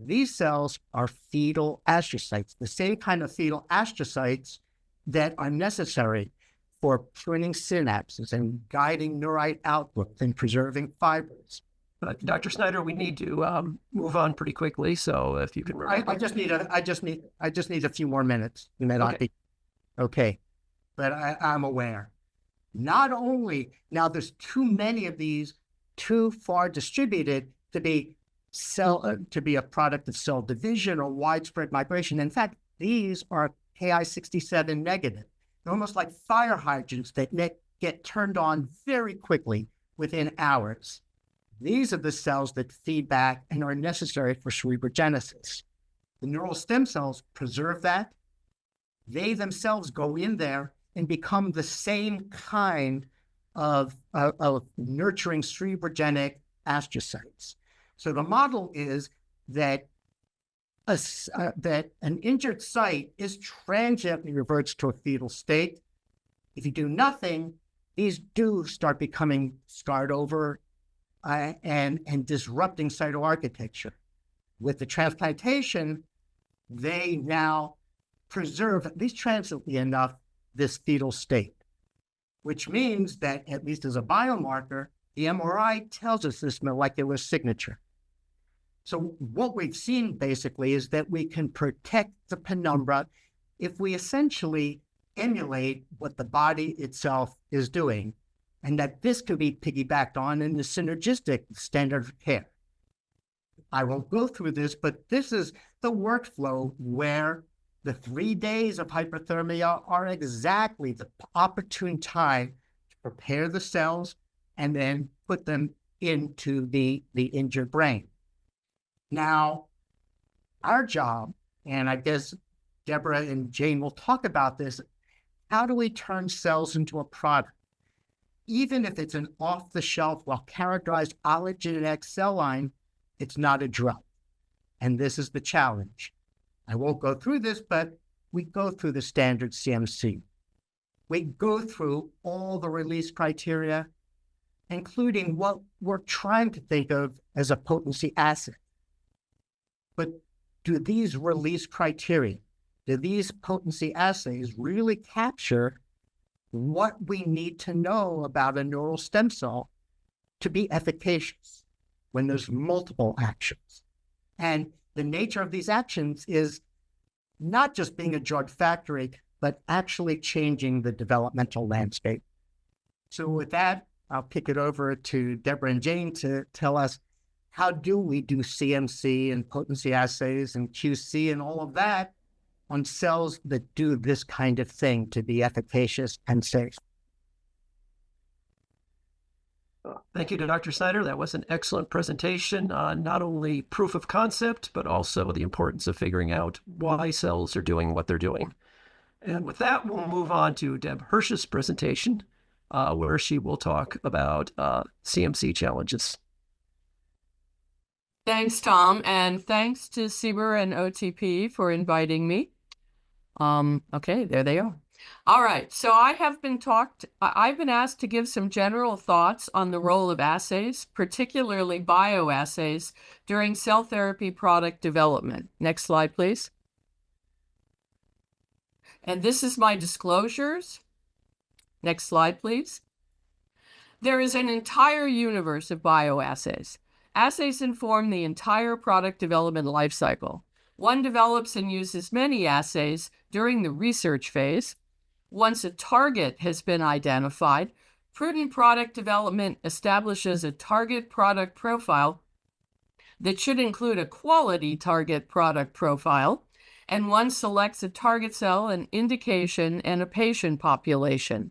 These cells are fetal astrocytes, the same kind of fetal astrocytes that are necessary for pruning synapses and guiding neurite output and preserving fibers. Dr. Snyder, we need to move on pretty quickly. So if you can remember. I just need a few more minutes. And then okay. Okay. But I'm aware. Not only, now there's too many of these, too far distributed to be a product of cell division or widespread migration. In fact, these are Ki67 negative. They're almost like fire hydrants that get turned on very quickly within hours. These are the cells that feed back and are necessary for cerebrogenesis. The neural stem cells preserve that. They themselves go in there and become the same kind of nurturing cerebrogenic astrocytes. So the model is that that an injured site is transiently reverts to a fetal state. If you do nothing, these do start becoming scarred over and disrupting cytoarchitecture. With the transplantation, they now preserve, at least transiently enough, this fetal state, which means that, at least as a biomarker, the MRI tells us this molecular signature. So what we've seen basically is that we can protect the penumbra if we essentially emulate what the body itself is doing, and that this could be piggybacked on in the synergistic standard of care. I won't go through this, but this is the workflow where the 3 days of hyperthermia are exactly the opportune time to prepare the cells and then put them into the injured brain. Now, our job, and I guess Deborah and Jane will talk about this, how do we turn cells into a product? Even if it's an off-the-shelf, well-characterized allogeneic cell line, it's not a drug. And this is the challenge. I won't go through this, but we go through the standard CMC. We go through all the release criteria, including what we're trying to think of as a potency assay. But do these release criteria, do these potency assays really capture what we need to know about a neural stem cell to be efficacious when there's multiple actions? And the nature of these actions is not just being a drug factory, but actually changing the developmental landscape. So with that, I'll kick it over to Deborah and Jane to tell us, how do we do CMC and potency assays and QC and all of that on cells that do this kind of thing to be efficacious and safe? Thank you to Dr. Snyder. That was an excellent presentation on not only proof of concept, but also the importance of figuring out why cells are doing what they're doing. And with that, we'll move on to Deb Hirsch's presentation, where she will talk about CMC challenges. Thanks, Tom, and thanks to CBER and OTP for inviting me. Okay, there they are. All right, so I've been asked to give some general thoughts on the role of assays, particularly bioassays, during cell therapy product development. Next slide, please. And this is my disclosures. Next slide, please. There is an entire universe of bioassays. Assays inform the entire product development lifecycle. One develops and uses many assays during the research phase. Once a target has been identified, prudent product development establishes a target product profile that should include a quality target product profile, and one selects a target cell, an indication, and a patient population.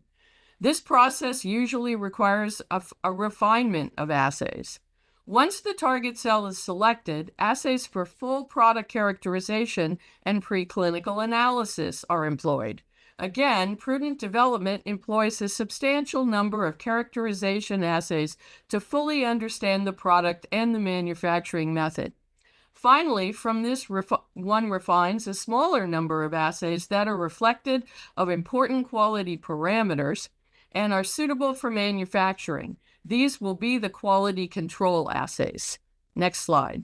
This process usually requires a refinement of assays. Once the target cell is selected, assays for full product characterization and preclinical analysis are employed. Again, prudent development employs a substantial number of characterization assays to fully understand the product and the manufacturing method. Finally, from this, one refines a smaller number of assays that are reflective of important quality parameters and are suitable for manufacturing. These will be the quality control assays. Next slide.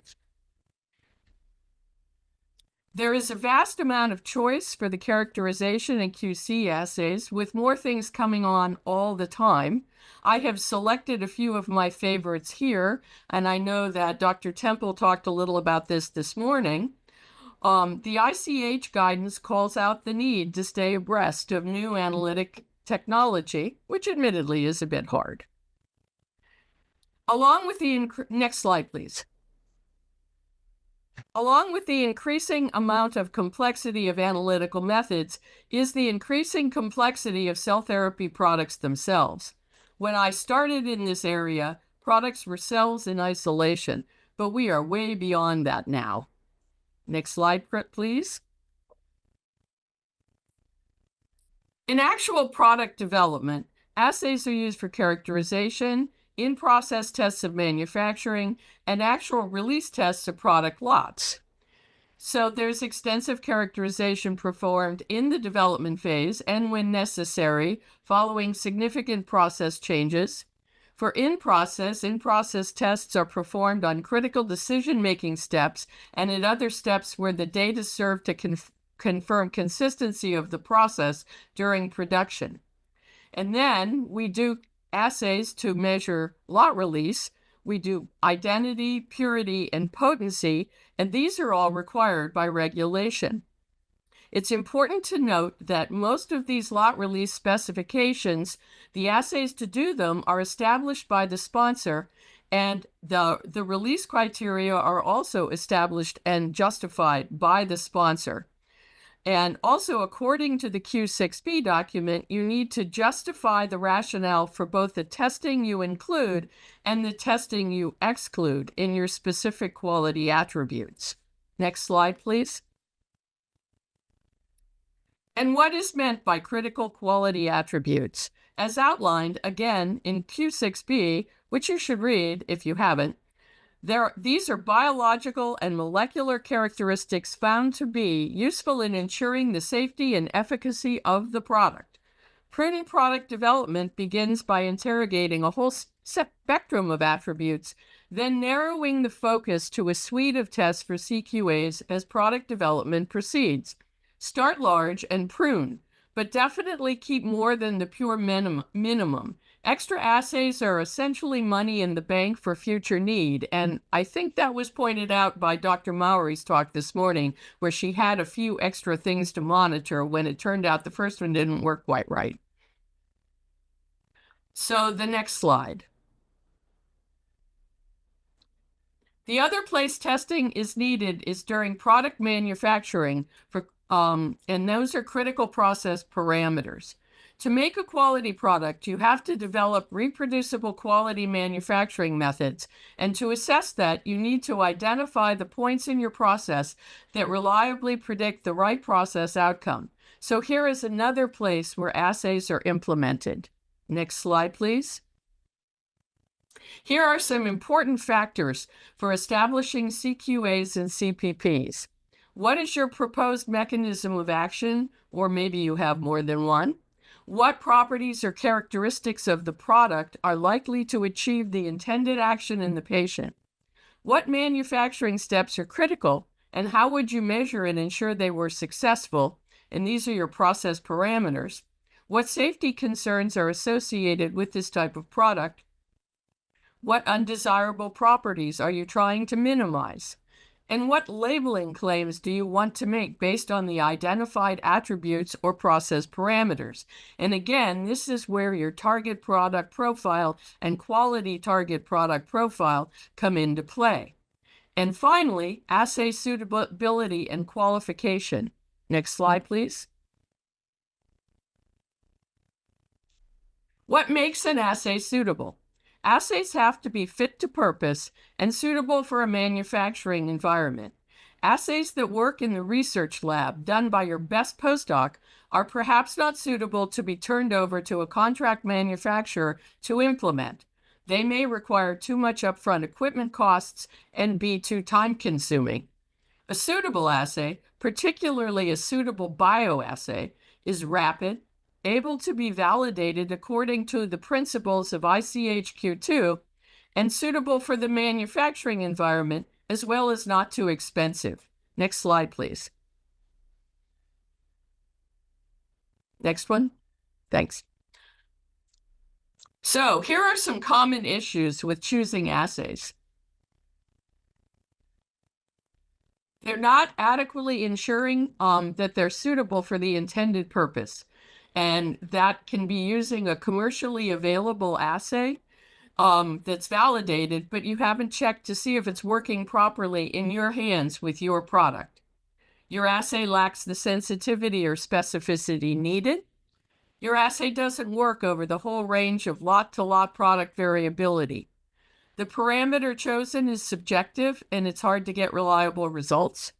There is a vast amount of choice for the characterization and QC assays, with more things coming on all the time. I have selected a few of my favorites here, and I know that Dr. Temple talked a little about this morning. The ICH guidance calls out the need to stay abreast of new analytic technology, which admittedly is a bit hard. Along with the next slide, please. Along with the increasing amount of complexity of analytical methods is the increasing complexity of cell therapy products themselves. When I started in this area, products were cells in isolation, but we are way beyond that now. Next slide, please. In actual product development, assays are used for characterization, in-process tests of manufacturing, and actual release tests of product lots. So there's extensive characterization performed in the development phase and when necessary, following significant process changes. For in-process tests are performed on critical decision-making steps and at other steps where the data serve to confirm consistency of the process during production. And then we do assays to measure lot release. We do identity, purity, and potency, and these are all required by regulation. It's important to note that most of these lot release specifications, the assays to do them are established by the sponsor, and the release criteria are also established and justified by the sponsor. And also, according to the Q6B document, you need to justify the rationale for both the testing you include and the testing you exclude in your specific quality attributes. Next slide, please. And what is meant by critical quality attributes? As outlined, again, in Q6B, which you should read if you haven't, these are biological and molecular characteristics found to be useful in ensuring the safety and efficacy of the product. Prudent product development begins by interrogating a whole spectrum of attributes, then narrowing the focus to a suite of tests for CQAs as product development proceeds. Start large and prune, but definitely keep more than the pure minimum. Extra assays are essentially money in the bank for future need, and I think that was pointed out by Dr. Mowry's talk this morning, where she had a few extra things to monitor when it turned out the first one didn't work quite right. So the next slide. The other place testing is needed is during product manufacturing, and those are critical process parameters. To make a quality product, you have to develop reproducible quality manufacturing methods, and to assess that, you need to identify the points in your process that reliably predict the right process outcome. So here is another place where assays are implemented. Next slide, please. Here are some important factors for establishing CQAs and CPPs. What is your proposed mechanism of action, or maybe you have more than one? What properties or characteristics of the product are likely to achieve the intended action in the patient? What manufacturing steps are critical, and how would you measure and ensure they were successful? And these are your process parameters. What safety concerns are associated with this type of product? What undesirable properties are you trying to minimize? And what labeling claims do you want to make based on the identified attributes or process parameters? And again, this is where your target product profile and quality target product profile come into play. And finally, assay suitability and qualification. Next slide, please. What makes an assay suitable? Assays have to be fit to purpose and suitable for a manufacturing environment. Assays that work in the research lab done by your best postdoc are perhaps not suitable to be turned over to a contract manufacturer to implement. They may require too much upfront equipment costs and be too time-consuming. A suitable assay, particularly a suitable bioassay, is rapid, able to be validated according to the principles of ICHQ2, and suitable for the manufacturing environment, as well as not too expensive. Next slide, please. Next one. Thanks. So here are some common issues with choosing assays. They're not adequately ensuring that they're suitable for the intended purpose. And that can be using a commercially available assay that's validated, but you haven't checked to see if it's working properly in your hands with your product. Your assay lacks the sensitivity or specificity needed. Your assay doesn't work over the whole range of lot-to-lot product variability. The parameter chosen is subjective and it's hard to get reliable results.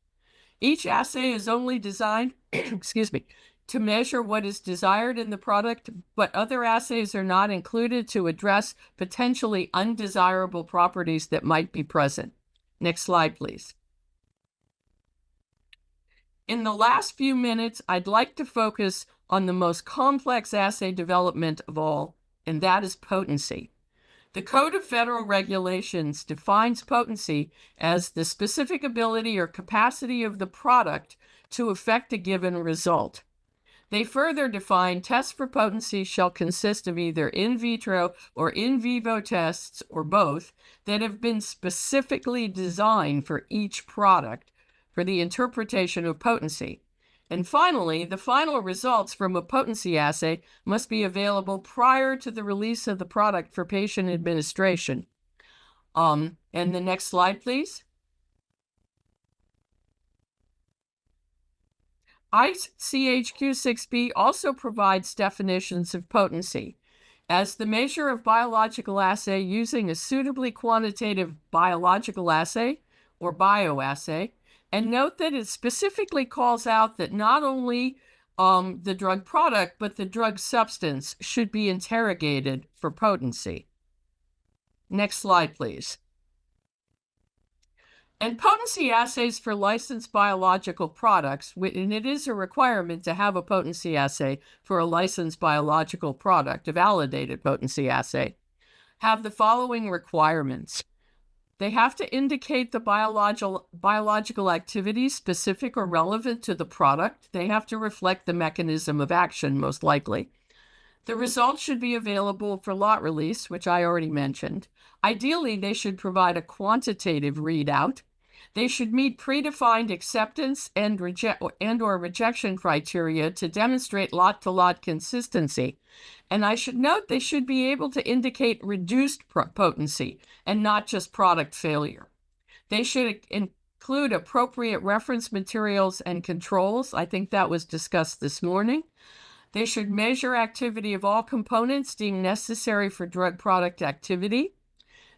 Each assay is only designed, excuse me, to measure what is desired in the product, but other assays are not included to address potentially undesirable properties that might be present. Next slide, please. In the last few minutes, I'd like to focus on the most complex assay development of all, and that is potency. The Code of Federal Regulations defines potency as the specific ability or capacity of the product to affect a given result. They further define tests for potency shall consist of either in vitro or in vivo tests, or both, that have been specifically designed for each product for the interpretation of potency. And finally, the final results from a potency assay must be available prior to the release of the product for patient administration. And the next slide, please. ICHQ-6b also provides definitions of potency as the measure of biological assay using a suitably quantitative biological assay or bioassay. And note that it specifically calls out that not only the drug product, but the drug substance should be interrogated for potency. Next slide, please. And potency assays for licensed biological products, and it is a requirement to have a potency assay for a licensed biological product, a validated potency assay, have the following requirements. They have to indicate the biological activity specific or relevant to the product. They have to reflect the mechanism of action, most likely. The results should be available for lot release, which I already mentioned. Ideally, they should provide a quantitative readout. They should meet predefined acceptance and or rejection criteria to demonstrate lot-to-lot consistency. And I should note they should be able to indicate reduced potency and not just product failure. They should include appropriate reference materials and controls. I think that was discussed this morning. They should measure activity of all components deemed necessary for drug product activity.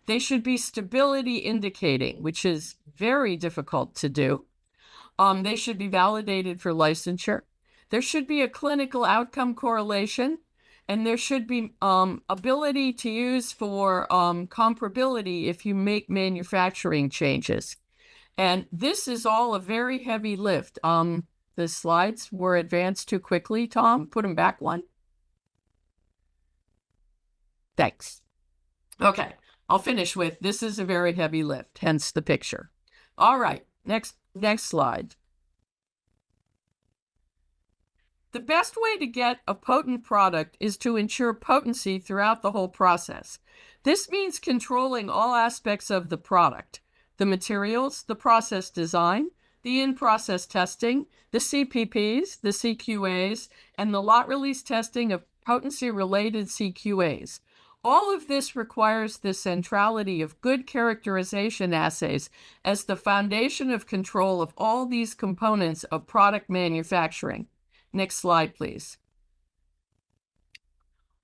They should be stability indicating, which is very difficult to do. They should be validated for licensure. There should be a clinical outcome correlation, and there should be ability to use for comparability if you make manufacturing changes. And this is all a very heavy lift. The slides were advanced too quickly, Tom. Put them back one. Thanks. Okay. I'll finish with, this is a very heavy lift, hence the picture. All right, next slide. The best way to get a potent product is to ensure potency throughout the whole process. This means controlling all aspects of the product, the materials, the process design, the in-process testing, the CPPs, the CQAs, and the lot release testing of potency-related CQAs. All of this requires the centrality of good characterization assays as the foundation of control of all these components of product manufacturing. Next slide, please.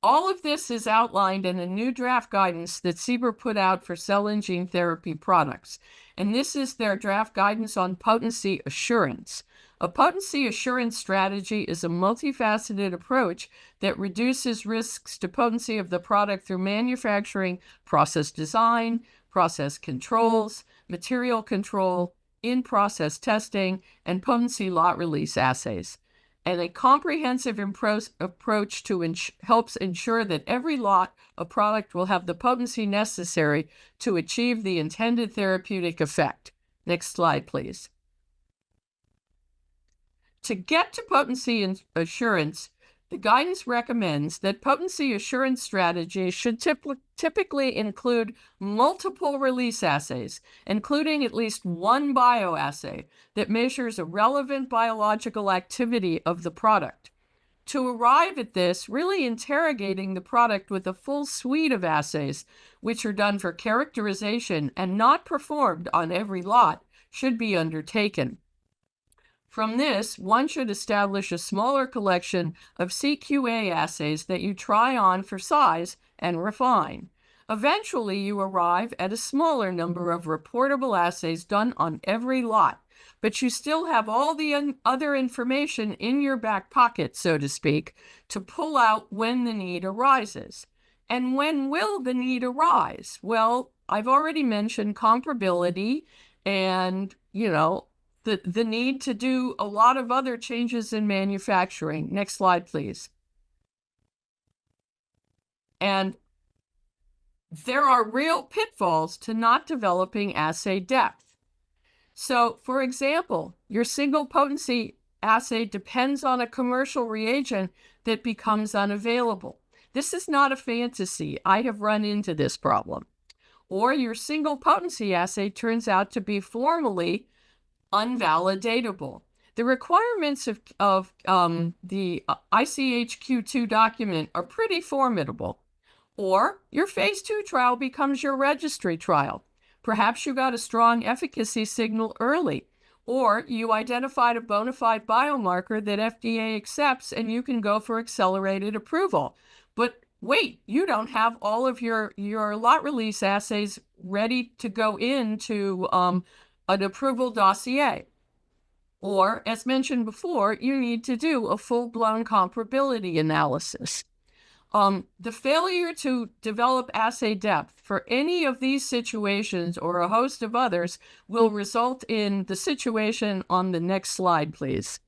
All of this is outlined in a new draft guidance that CBER put out for cell and gene therapy products, and this is their draft guidance on potency assurance. A potency assurance strategy is a multifaceted approach that reduces risks to potency of the product through manufacturing, process design, process controls, material control, in-process testing, and potency lot release assays. And a comprehensive approach to helps ensure that every lot of product will have the potency necessary to achieve the intended therapeutic effect. Next slide, please. To get to potency assurance, the guidance recommends that potency assurance strategies should typically include multiple release assays, including at least one bioassay that measures a relevant biological activity of the product. To arrive at this, really interrogating the product with a full suite of assays, which are done for characterization and not performed on every lot, should be undertaken. From this, one should establish a smaller collection of CQA assays that you try on for size and refine. Eventually, you arrive at a smaller number of reportable assays done on every lot, but you still have all the other information in your back pocket, so to speak, to pull out when the need arises. And when will the need arise? Well, I've already mentioned comparability and, the need to do a lot of other changes in manufacturing. Next slide, please. And there are real pitfalls to not developing assay depth. So, for example, your single potency assay depends on a commercial reagent that becomes unavailable. This is not a fantasy. I have run into this problem. Or your single potency assay turns out to be formally unvalidatable. The requirements of the ICHQ2 document are pretty formidable. Or your phase 2 trial becomes your registry trial. Perhaps you got a strong efficacy signal early, or you identified a bona fide biomarker that FDA accepts and you can go for accelerated approval. But wait, you don't have all of your lot release assays ready to go into an approval dossier. Or, as mentioned before, you need to do a full-blown comparability analysis. The failure to develop assay depth for any of these situations or a host of others will result in the situation on the next slide, please.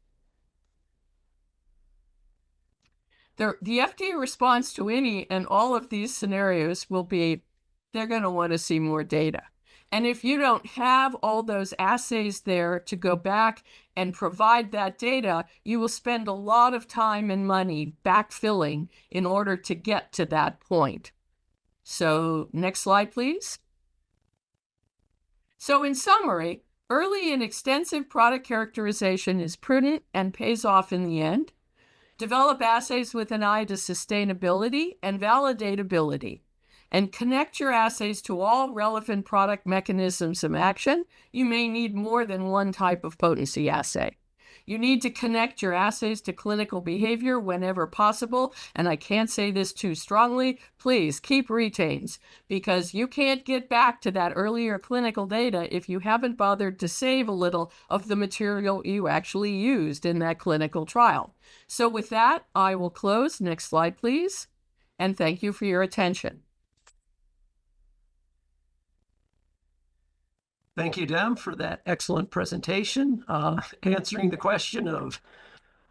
The FDA response to any and all of these scenarios will be, they're going to want to see more data. And if you don't have all those assays there to go back and provide that data, you will spend a lot of time and money backfilling in order to get to that point. So next slide, please. So in summary, early and extensive product characterization is prudent and pays off in the end. Develop assays with an eye to sustainability and validatability. And connect your assays to all relevant product mechanisms of action. You may need more than one type of potency assay. You need to connect your assays to clinical behavior whenever possible. And I can't say this too strongly, please keep retains, because you can't get back to that earlier clinical data if you haven't bothered to save a little of the material you actually used in that clinical trial. So with that, I will close. Next slide, please. And thank you for your attention. Thank you, Deb, for that excellent presentation. Answering the question of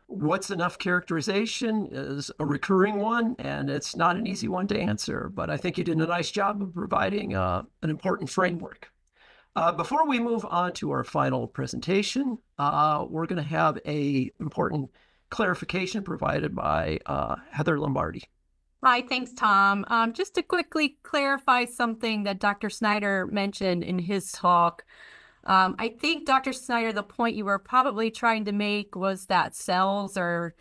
what's enough characterization is a recurring one, and it's not an easy one to answer, but I think you did a nice job of providing an important framework. Before we move on to our final presentation, we're going to have an important clarification provided by Heather Lombardi. Hi, thanks, Tom. Just to quickly clarify something that Dr. Snyder mentioned in his talk. I think, Dr. Snyder, the point you were probably trying to make was that cells are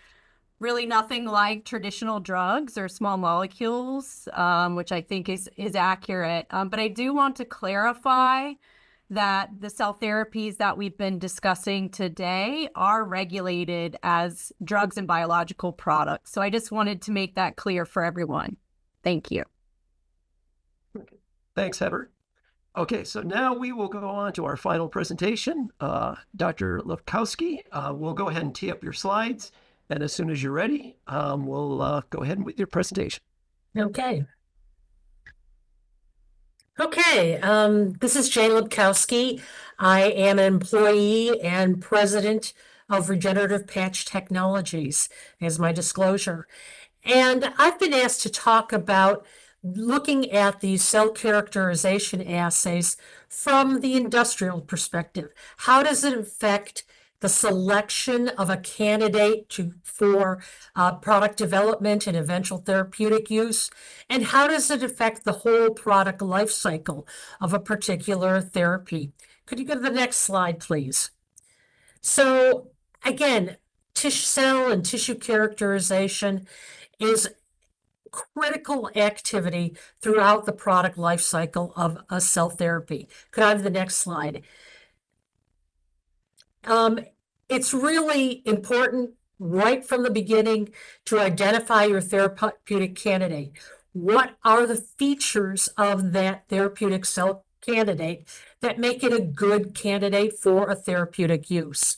really nothing like traditional drugs or small molecules, which I think is accurate. But I do want to clarify that the cell therapies that we've been discussing today are regulated as drugs and biological products. So I just wanted to make that clear for everyone. Thank you. Thanks, Heather. Okay, so now we will go on to our final presentation. Dr. Lewkowski, we'll go ahead and tee up your slides. And as soon as you're ready, we'll go ahead with your presentation. Okay. Okay, this is Jay Lewkowski. I am an employee and president of Regenerative Patch Technologies, as my disclosure. And I've been asked to talk about looking at these cell characterization assays from the industrial perspective. How does it affect the selection of a candidate for product development and eventual therapeutic use? And how does it affect the whole product life cycle of a particular therapy? Could you go to the next slide, please? So again, tissue cell and tissue characterization is critical activity throughout the product life cycle of a cell therapy. Could I have the next slide? It's really important right from the beginning to identify your therapeutic candidate. what are the features of that therapeutic cell candidate that make it a good candidate for a therapeutic use.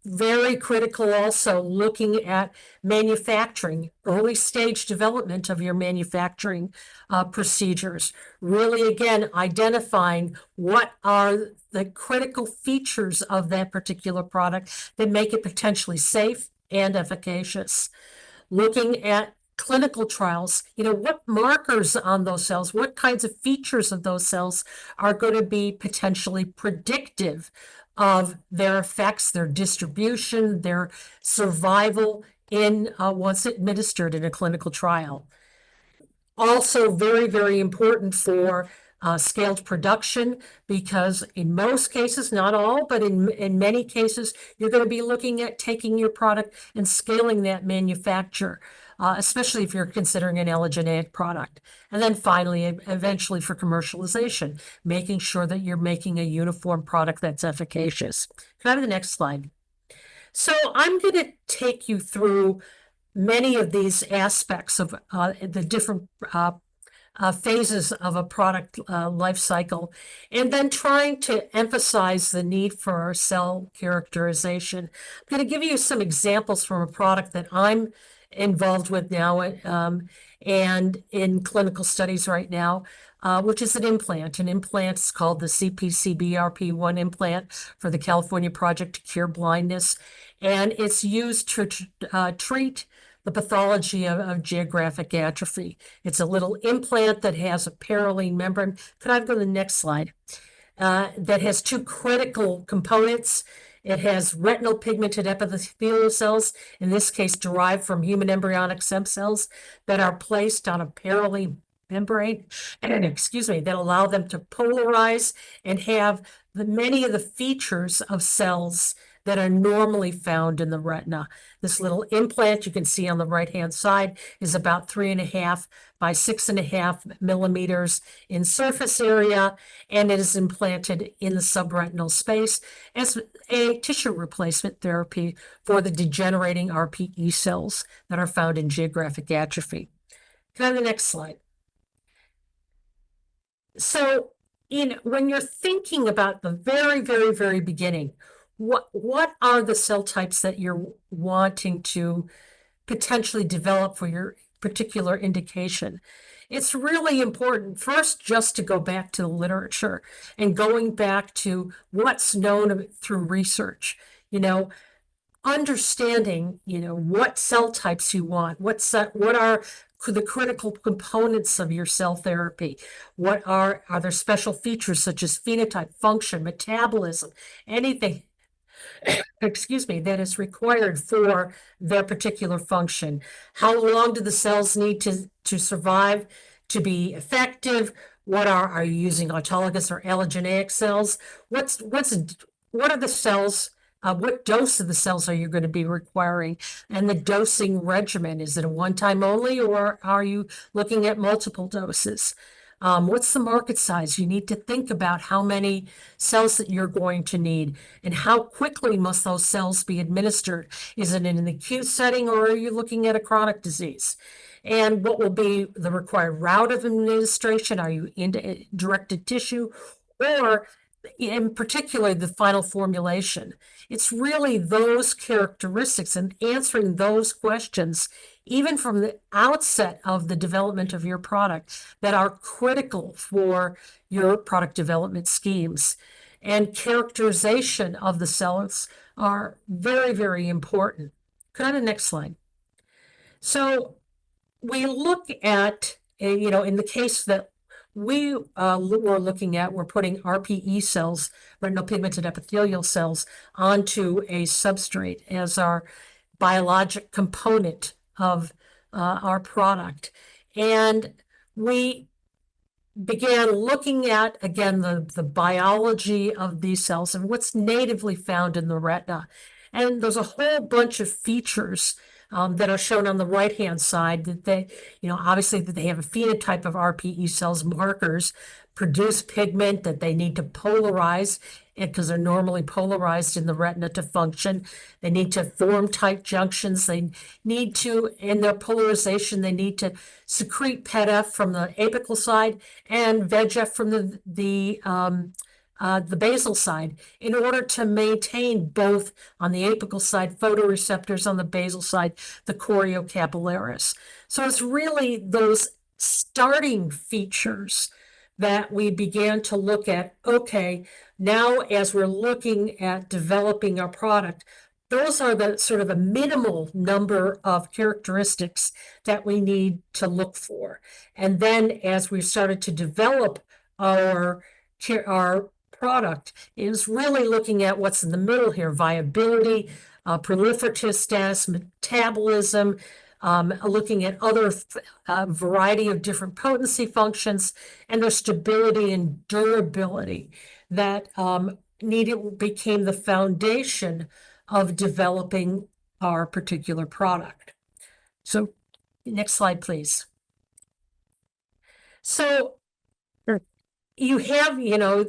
Very critical also looking at manufacturing, early stage development of your manufacturing procedures. Really, again, identifying what are the critical features of that particular product that make it potentially safe and efficacious. Looking at clinical trials, what markers on those cells, what kinds of features of those cells are going to be potentially predictive of their effects, their distribution, their survival in once administered in a clinical trial. Also very, very important for scaled production, because in most cases, not all, but in many cases, you're going to be looking at taking your product and scaling that manufacture, especially if you're considering an allogeneic product. And then finally, eventually for commercialization, making sure that you're making a uniform product that's efficacious. Can I have the next slide? So I'm going to take you through many of these aspects of the different phases of a product life cycle, and then trying to emphasize the need for cell characterization. I'm going to give you some examples from a product that I'm involved with now and in clinical studies right now, which is an implant. An implant is called the CPCBRP1 implant for the California Project to Cure Blindness, and it's used to treat the pathology of geographic atrophy. It's a little implant that has a perylene membrane. Could I go to the next slide? That has two critical components. It has retinal pigmented epithelial cells, in this case derived from human embryonic stem cells, that are placed on a perylene membrane, that allow them to polarize and have many of the features of cells that are normally found in the retina. This little implant you can see on the right-hand side is about 3.5 by 6.5 millimeters in surface area, and it is implanted in the subretinal space as a tissue replacement therapy for the degenerating RPE cells that are found in geographic atrophy. Can I have the next slide? So, when you're thinking about the very, very, very beginning, what are the cell types that you're wanting to potentially develop for your particular indication? It's really important first just to go back to the literature and going back to what's known through research, understanding, what cell types you want, what are the critical components of your cell therapy. What are there special features such as phenotype, function, metabolism, anything that is required for their particular function? How long do the cells need to survive to be effective? What are you using autologous or allogeneic cells? What are the cells? What dose of the cells are you going to be requiring? And the dosing regimen, is it a one-time only, or are you looking at multiple doses? What's the market size? You need to think about how many cells that you're going to need and how quickly must those cells be administered. Is it in an acute setting, or are you looking at a chronic disease? And what will be the required route of administration? Are you into directed tissue, or in particular the final formulation? It's really those characteristics and answering those questions even from the outset of the development of your product that are critical for your product development schemes. And characterization of the cells are very, very important. Could I have the next slide? So we look at, in the case that we were looking at, we're putting RPE cells, retinal pigmented epithelial cells, onto a substrate as our biologic component of our product. And we began looking at, again, the biology of these cells and what's natively found in the retina. And there's a whole bunch of features that are shown on the right-hand side, that they, obviously that they have a phenotype of RPE cells markers, produce pigment that they need to polarize because they're normally polarized in the retina to function. They need to form tight junctions. They need to, in their polarization, they need to secrete PEDF from the apical side and VEGF from the basal side in order to maintain both on the apical side photoreceptors, on the basal side the choriocapillaris. So it's really those starting features that we began to look at. Okay, now as we're looking at developing our product, those are the sort of a minimal number of characteristics that we need to look for. And then as we started to develop our product, is really looking at what's in the middle here: viability, proliferative status, metabolism, looking at other variety of different potency functions, and their stability and durability that became the foundation of developing our particular product. So next slide, please. So you have, your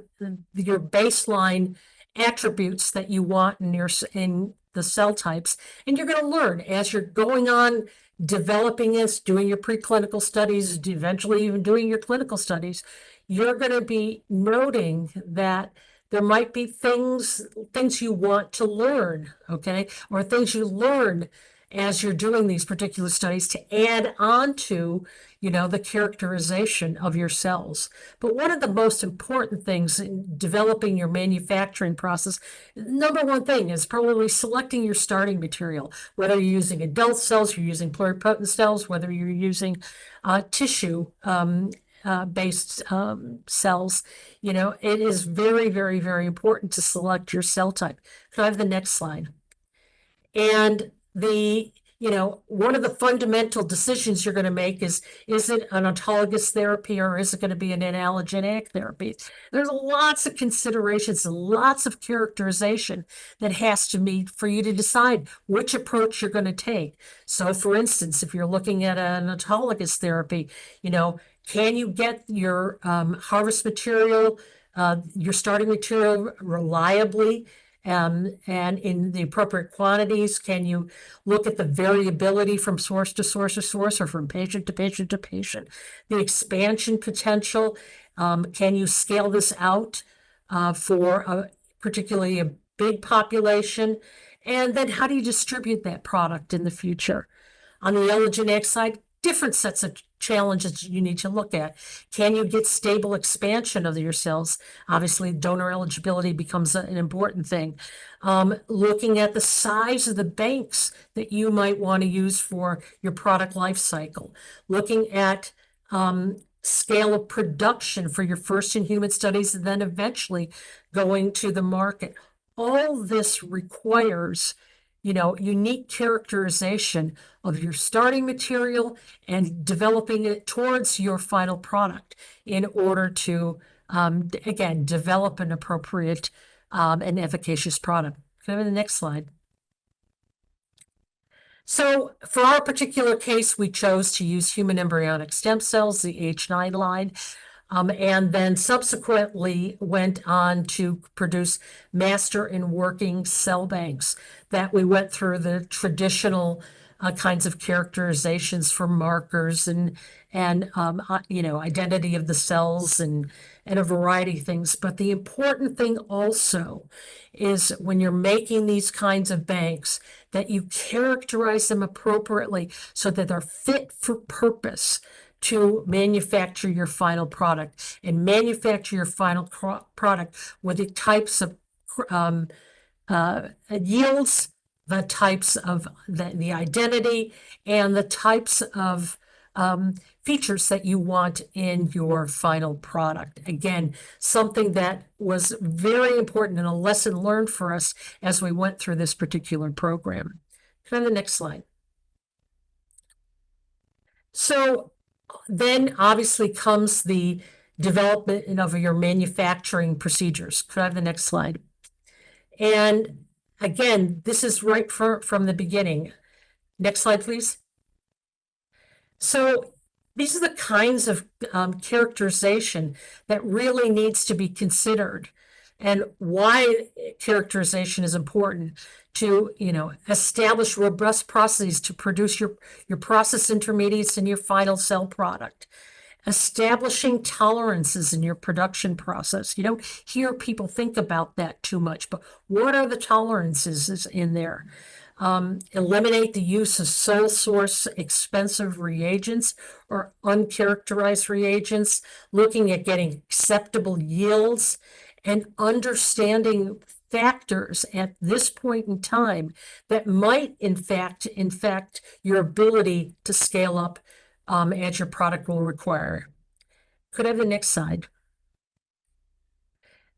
baseline attributes that you want in the cell types, and you're going to learn as you're going on developing this, doing your preclinical studies, eventually even doing your clinical studies. You're going to be noting that there might be things you want to learn, okay, or things you learn as you're doing these particular studies to add on to, the characterization of your cells. But one of the most important things in developing your manufacturing process, number one thing is probably selecting your starting material, whether you're using adult cells, you're using pluripotent cells, whether you're using tissue based cells. It is very, very, very important to select your cell type. Can I have the next slide? And one of the fundamental decisions you're going to make is it an autologous therapy or is it going to be an allogeneic therapy? There's lots of considerations and lots of characterization that has to meet for you to decide which approach you're going to take. So for instance, if you're looking at an autologous therapy, can you get your harvest material, your starting material reliably? And in the appropriate quantities? Can you look at the variability from source to source to source, or from patient to patient to patient? The expansion potential, can you scale this out for particularly a big population? And then how do you distribute that product in the future? On the allogeneic side, different sets of challenges you need to look at. Can you get stable expansion of your cells? Obviously, donor eligibility becomes an important thing. Looking at the size of the banks that you might want to use for your product life cycle. Looking at scale of production for your first in human studies, and then eventually going to the market. All this requires unique characterization of your starting material and developing it towards your final product in order to, again, develop an appropriate and efficacious product. Can I have the next slide? So for our particular case, we chose to use human embryonic stem cells, the H9 line. And then subsequently went on to produce master and working cell banks that we went through the traditional kinds of characterizations for markers and identity of the cells and a variety of things. But the important thing also is when you're making these kinds of banks that you characterize them appropriately so that they're fit for purpose to manufacture your final product, and manufacture your final product with the types of yields, the types of the identity, and the types of features that you want in your final product. Again, something that was very important and a lesson learned for us as we went through this particular program. Can I have the next slide? So then obviously comes the development of your manufacturing procedures. Could I have the next slide? And again, this is right from the beginning. Next slide, please. So these are the kinds of characterization that really needs to be considered, and why characterization is important to, establish robust processes to produce your process intermediates and your final cell product. Establishing tolerances in your production process. You don't hear people think about that too much, but what are the tolerances in there? Eliminate the use of sole source expensive reagents or uncharacterized reagents, looking at getting acceptable yields and understanding factors at this point in time that might in fact your ability to scale up as your product will require. Could I have the next slide?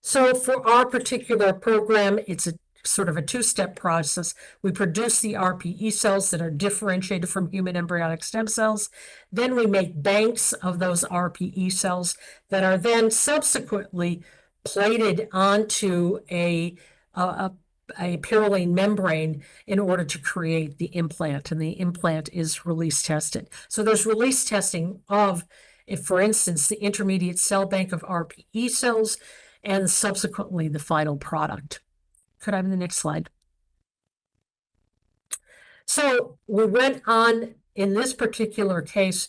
So for our particular program, it's a sort of a two-step process. We produce the RPE cells that are differentiated from human embryonic stem cells. Then we make banks of those RPE cells that are then subsequently plated onto a perylene membrane in order to create the implant, and the implant is release tested. So there's release testing of, if for instance, the intermediate cell bank of RPE cells and subsequently the final product. Could I have the next slide? So we went on in this particular case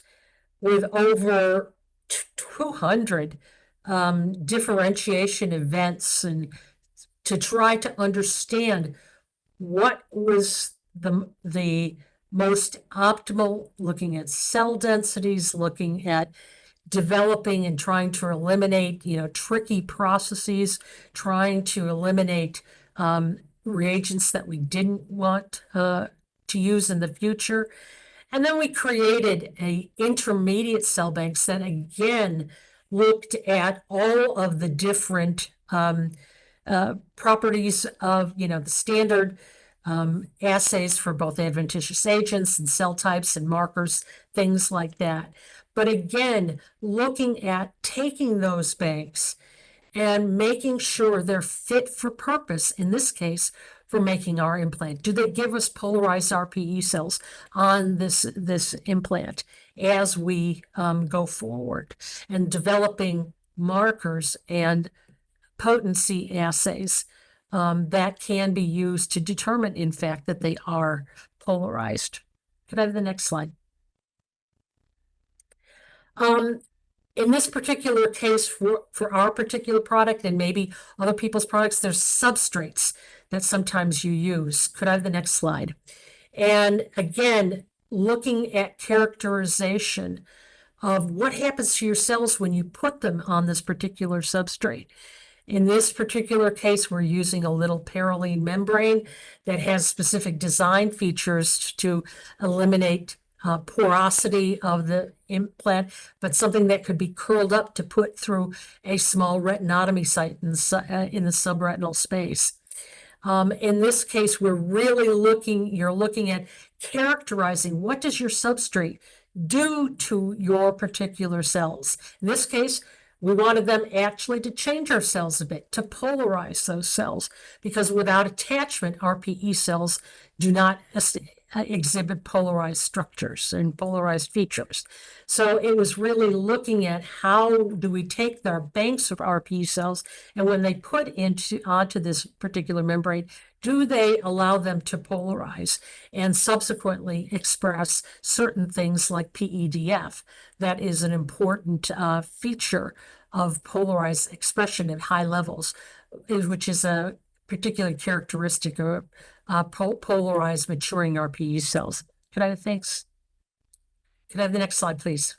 with over 200 differentiation events, and to try to understand what was the most optimal, looking at cell densities, looking at developing and trying to eliminate, tricky processes, trying to eliminate reagents that we didn't want to use in the future. And then we created a intermediate cell banks that again looked at all of the different properties of, the standard assays for both adventitious agents and cell types and markers, things like that. But again, looking at taking those banks and making sure they're fit for purpose, in this case, for making our implant. Do they give us polarized RPE cells on this implant as we go forward? And developing markers and potency assays that can be used to determine, in fact, that they are polarized. Could I have the next slide? In this particular case, for our particular product and maybe other people's products, there's substrates that sometimes you use. Could I have the next slide? And again, looking at characterization of what happens to your cells when you put them on this particular substrate. In this particular case, we're using a little perylene membrane that has specific design features to eliminate porosity of the implant, but something that could be curled up to put through a small retinotomy site in the subretinal space. In this case, we're really you're looking at characterizing what does your substrate do to your particular cells. In this case, we wanted them actually to change our cells a bit, to polarize those cells, because without attachment, RPE cells do not exhibit polarized structures and polarized features. So it was really looking at how do we take their banks of RPE cells, and when they put onto this particular membrane, do they allow them to polarize and subsequently express certain things like PEDF? That is an important feature of polarized expression at high levels, which is a particular characteristic of polarized maturing RPE cells. Could I have thanks? Could I have the next slide, please?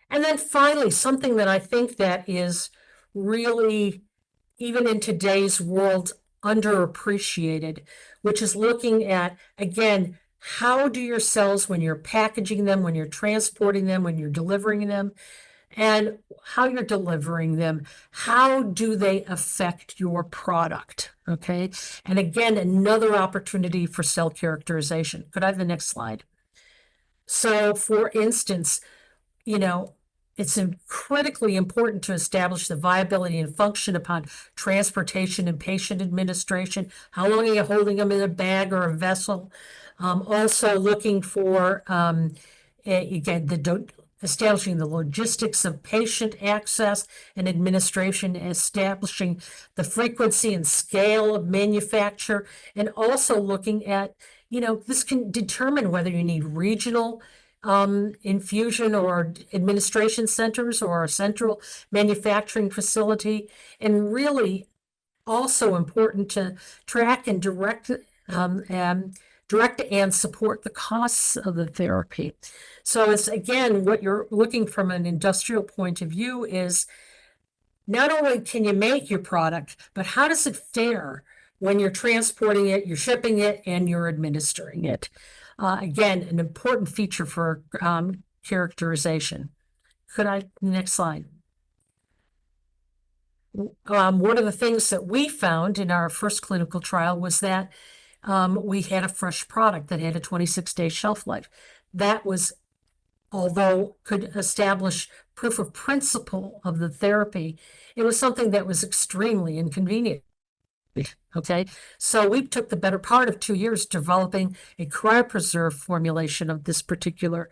And then finally, something that I think that is really, even in today's world, underappreciated, which is looking at, again, how do your cells, when you're packaging them, when you're transporting them, when you're delivering them, and how you're delivering them, how do they affect your product, okay? And again, another opportunity for cell characterization. Could I have the next slide? So for instance, it's critically important to establish the viability and function upon transportation and patient administration. How long are you holding them in a bag or a vessel? Also looking for, again, establishing the logistics of patient access and administration, establishing the frequency and scale of manufacture, and also looking at, this can determine whether you need regional infusion or administration centers or a central manufacturing facility, and really also important to track and direct and support the costs of the therapy. So it's, again, what you're looking from an industrial point of view is not only can you make your product, but how does it fare when you're transporting it, you're shipping it, and you're administering it? Again, an important feature for characterization. Next slide. One of the things that we found in our first clinical trial was that we had a fresh product that had a 26-day shelf life. That was, although could establish proof of principle of the therapy, it was something that was extremely inconvenient. Okay, so we took the better part of 2 years developing a cryopreserved formulation of this particular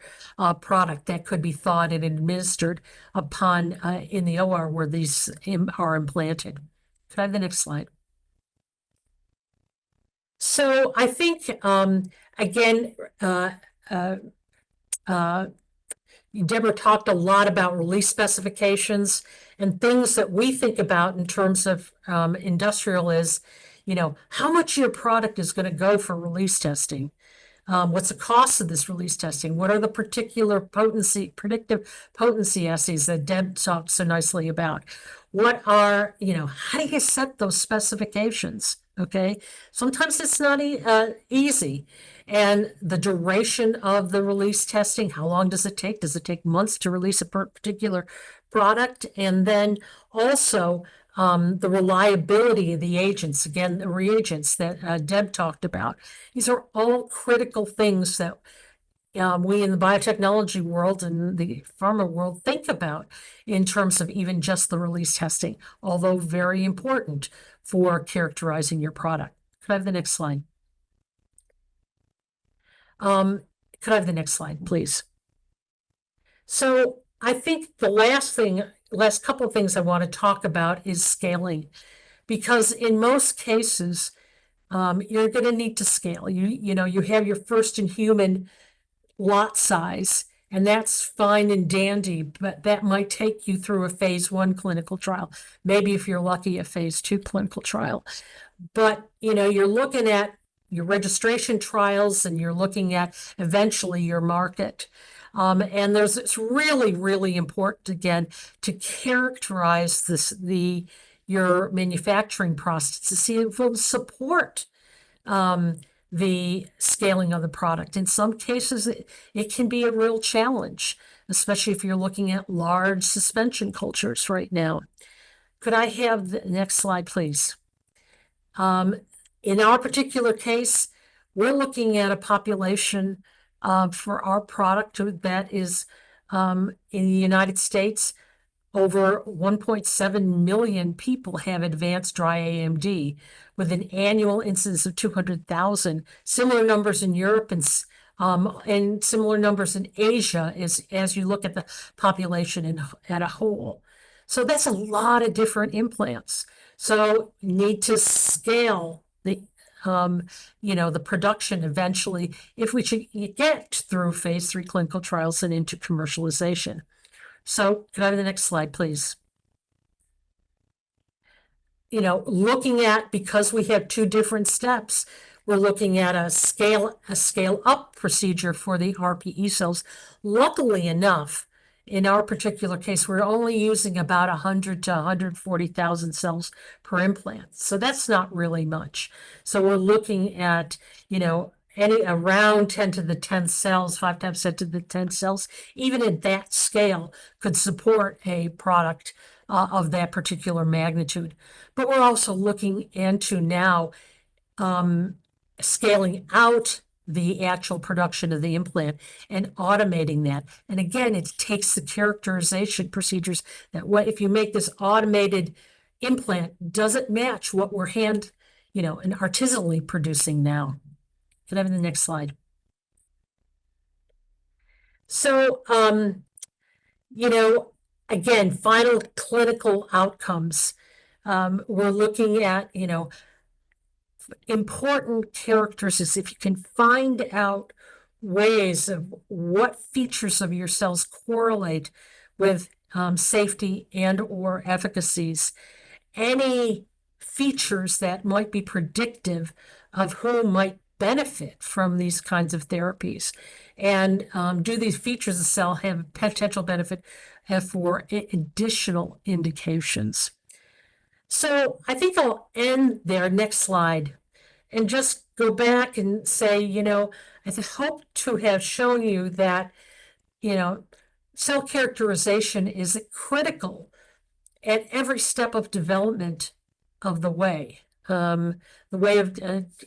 product that could be thawed and administered upon in the OR where these are implanted. Could I have the next slide? So I think, again, Deborah talked a lot about release specifications, and things that we think about in terms of industrial is, how much your product is going to go for release testing. What's the cost of this release testing? What are the particular predictive potency assays that Deb talked so nicely about? What are, how do you set those specifications? Okay, sometimes it's not easy. And the duration of the release testing, how long does it take? Does it take months to release a particular product? And then also the reliability of the agents, again, the reagents that Deb talked about. These are all critical things that we in the biotechnology world and the pharma world think about in terms of even just the release testing, although very important for characterizing your product. Could I have the next slide? Could I have the next slide, please? So I think the last couple of things I want to talk about is scaling, because in most cases, you're going to need to scale. You have your first in human lot size, and that's fine and dandy, but that might take you through a phase 1 clinical trial, maybe if you're lucky, a phase 2 clinical trial. But you're looking at your registration trials, and you're looking at eventually your market. And it's really, really important, again, to characterize your manufacturing process to see if it will support the scaling of the product. In some cases, it can be a real challenge, especially if you're looking at large suspension cultures right now. Could I have the next slide, please? In our particular case, we're looking at a population for our product that is in the United States. Over 1.7 million people have advanced dry AMD, with an annual incidence of 200,000. Similar numbers in Europe and similar numbers in Asia as you look at the population at a whole. So that's a lot of different implants. So you need to scale the production eventually if we should get through phase 3 clinical trials and into commercialization. So could I have the next slide, please? Looking at, because we have 2 different steps, we're looking at a scale up procedure for the RPE cells. Luckily enough, in our particular case, we're only using about 100 to 140,000 cells per implant. So that's not really much. So we're looking at, around 10 to the 10 cells, 5 times 10 to the 10 cells, even at that scale, could support a product of that particular magnitude. But we're also looking into now scaling out the actual production of the implant and automating that. And again, it takes the characterization procedures that what if you make this automated implant, does it match what we're and artisanally producing now? Can I have the next slide? So, again, final clinical outcomes. We're looking at, important characteristics. If you can find out ways of what features of your cells correlate with safety and or efficacies, any features that might be predictive of who might benefit from these kinds of therapies, and do these features of cell have potential benefit for additional indications. So I think I'll end there. Next slide. And just go back and say, I hope to have shown you that, cell characterization is critical at every step of development of the way of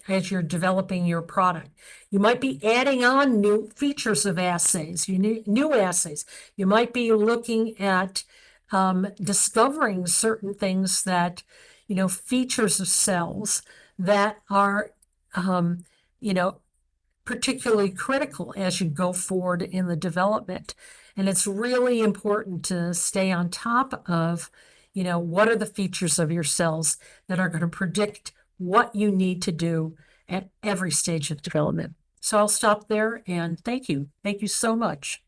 as you're developing your product. You might be adding on new features of assays, new assays. You might be looking at discovering certain things that, features of cells that are, particularly critical as you go forward in the development. And it's really important to stay on top of, what are the features of your cells that are going to predict what you need to do at every stage of development. So I'll stop there and thank you. Thank you so much.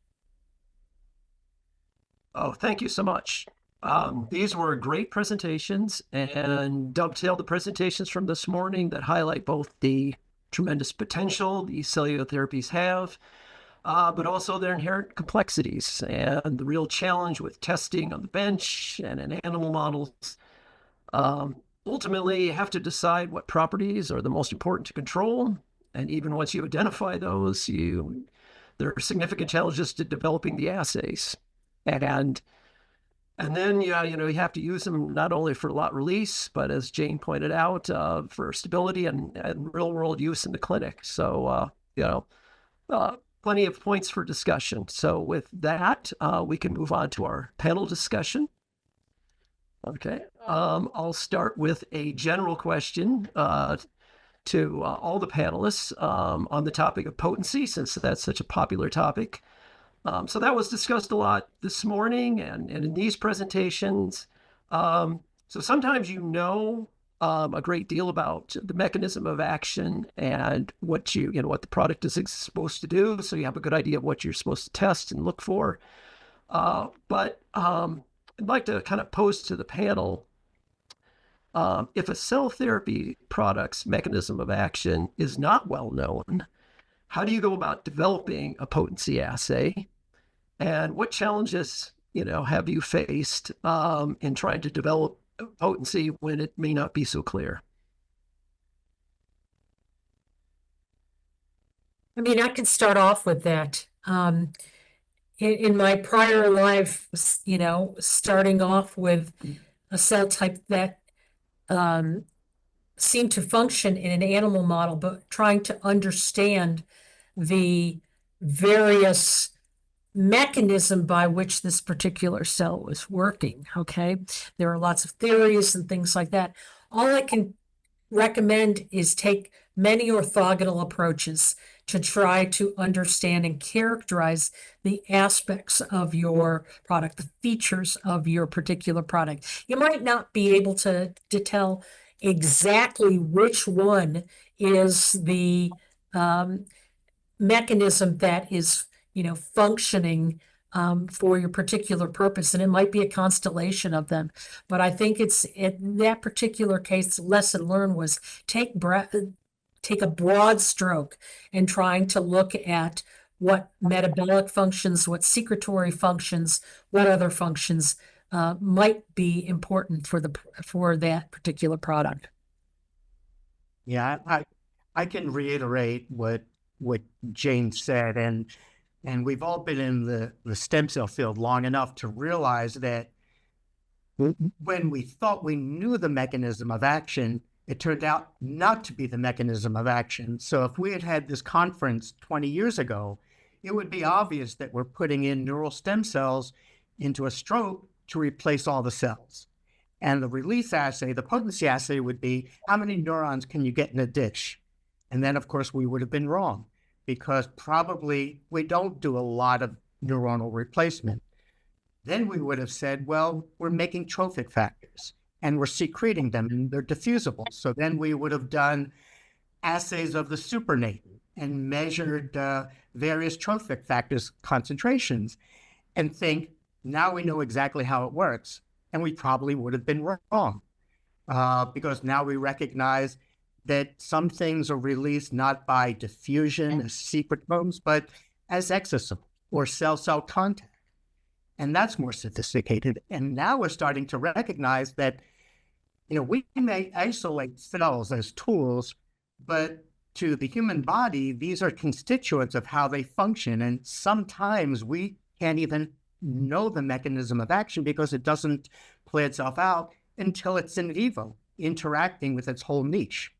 Oh, thank you so much. These were great presentations and dovetail the presentations from this morning that highlight both the tremendous potential these cellular therapies have, but also their inherent complexities and the real challenge with testing on the bench and in animal models. Ultimately, you have to decide what properties are the most important to control. And even once you identify those, there are significant challenges to developing the assays. And then, you have to use them not only for lot release, but as Jane pointed out, for stability and real world use in the clinic. So, plenty of points for discussion. So with that, we can move on to our panel discussion. Okay, I'll start with a general question to all the panelists on the topic of potency, since that's such a popular topic. So that was discussed a lot this morning and in these presentations. So sometimes a great deal about the mechanism of action and what the product is supposed to do. So you have a good idea of what you're supposed to test and look for. But I'd like to kind of pose to the panel, if a cell therapy product's mechanism of action is not well known, how do you go about developing a potency assay? And what challenges, have you faced in trying to develop potency when it may not be so clear? I can start off with that. In my prior life, starting off with a cell type that seemed to function in an animal model, but trying to understand the various mechanism by which this particular cell was working. Okay, there are lots of theories and things like that. All I can recommend is take many orthogonal approaches to try to understand and characterize the aspects of your product, the features of your particular product. You might not be able to tell exactly which one is the mechanism that is functioning for your particular purpose, and it might be a constellation of them. But I think it's in that particular case, lesson learned was take a broad stroke and trying to look at what metabolic functions, what secretory functions, what other functions might be important for that particular product. Yeah, I can reiterate what Jane said, and we've all been in the stem cell field long enough to realize that when we thought we knew the mechanism of action, It turned out not to be the mechanism of action. So if we had had this conference 20 years ago, it would be obvious that we're putting in neural stem cells into a stroke to replace all the cells. And the release assay, the potency assay would be, how many neurons can you get in a dish? And then, of course, we would have been wrong, because probably we don't do a lot of neuronal replacement. Then we would have said, well, we're making trophic factors and we're secreting them and they're diffusible. So then we would have done assays of the supernatant and measured various trophic factors concentrations and think, now we know exactly how it works. And we probably would have been wrong because now we recognize that some things are released not by diffusion as secretomes, but as exosomes or cell-cell contact. And that's more sophisticated. And now we're starting to recognize that, you know, we may isolate cells as tools, but to the human body, these are constituents of how they function. And sometimes we can't even know the mechanism of action because it doesn't play itself out until it's in vivo, interacting with its whole niche.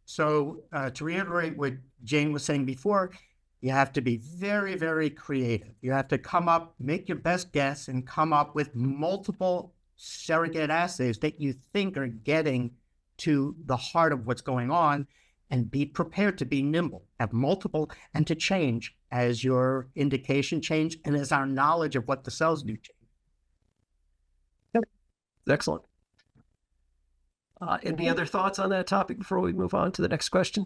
So to reiterate what Jane was saying before, you have to be very, very creative. You have to come up, make your best guess, and come up with multiple surrogate assays that you think are getting to the heart of what's going on, and be prepared to be nimble, have multiple, and to change as your indication change and as our knowledge of what the cells do change. Excellent. Any other thoughts on that topic before we move on to the next question?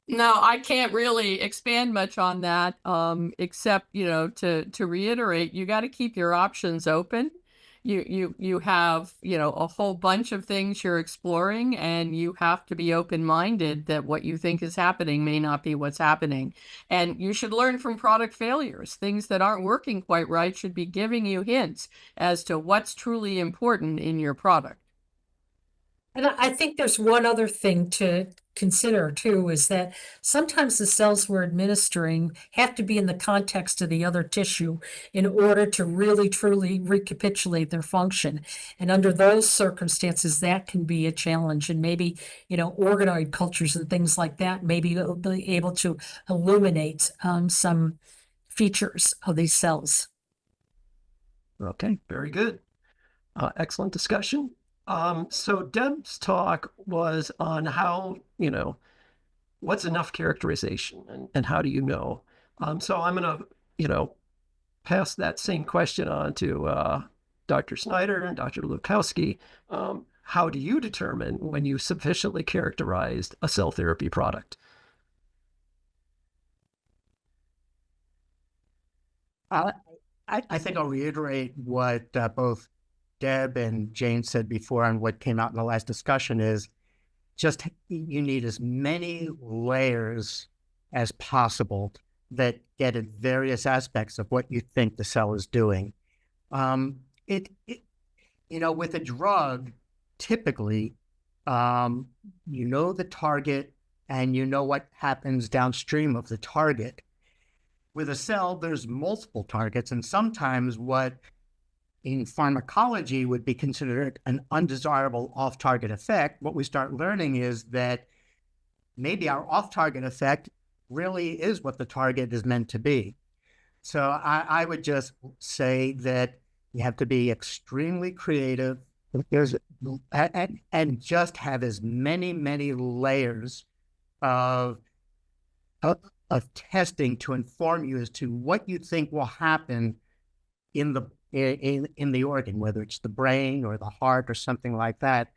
No, I can't really expand much on that, except, you know, to reiterate, you got to keep your options open. You have, you know, a whole bunch of things you're exploring, and you have to be open-minded that what you think is happening may not be what's happening. And you should learn from product failures. Things that aren't working quite right should be giving you hints as to what's truly important in your product. And I think there's one other thing to consider too, is that sometimes the cells we're administering have to be in the context of the other tissue in order to really truly recapitulate their function. And under those circumstances, that can be a challenge. And maybe, you know, organoid cultures and things like that, maybe they'll be able to illuminate some features of these cells. Okay, very good. Excellent discussion. So Deb's talk was on how, you know, what's enough characterization and how do you know? So I'm going to, you know, pass that same question on to Dr. Snyder and Dr. Lukowski. How do you determine when you sufficiently characterized a cell therapy product? I think I'll reiterate what both Deb and Jane said before, and what came out in the last discussion is just you need as many layers as possible that get at various aspects of what you think the cell is doing. You know, with a drug, typically, you know the target and you know what happens downstream of the target. With a cell, there's multiple targets, and sometimes what in pharmacology would be considered an undesirable off-target effect, what we start learning is that maybe our off-target effect really is what the target is meant to be. So I would just say that you have to be extremely creative and just have as many layers of testing to inform you as to what you think will happen in the organ, whether it's the brain or the heart or something like that.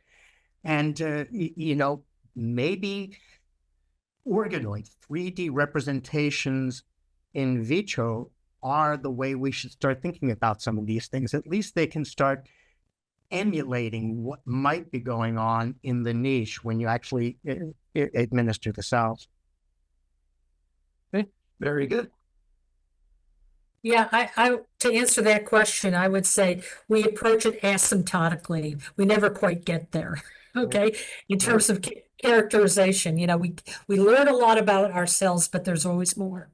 And, you know, maybe organoid 3D representations in vitro are the way we should start thinking about some of these things. At least they can start emulating what might be going on in the niche when you actually administer the cells. Okay, very good. Yeah, I to answer that question, I would say we approach it asymptotically. We never quite get there. Okay, in terms of characterization, you know, we learn a lot about ourselves, but there's always more.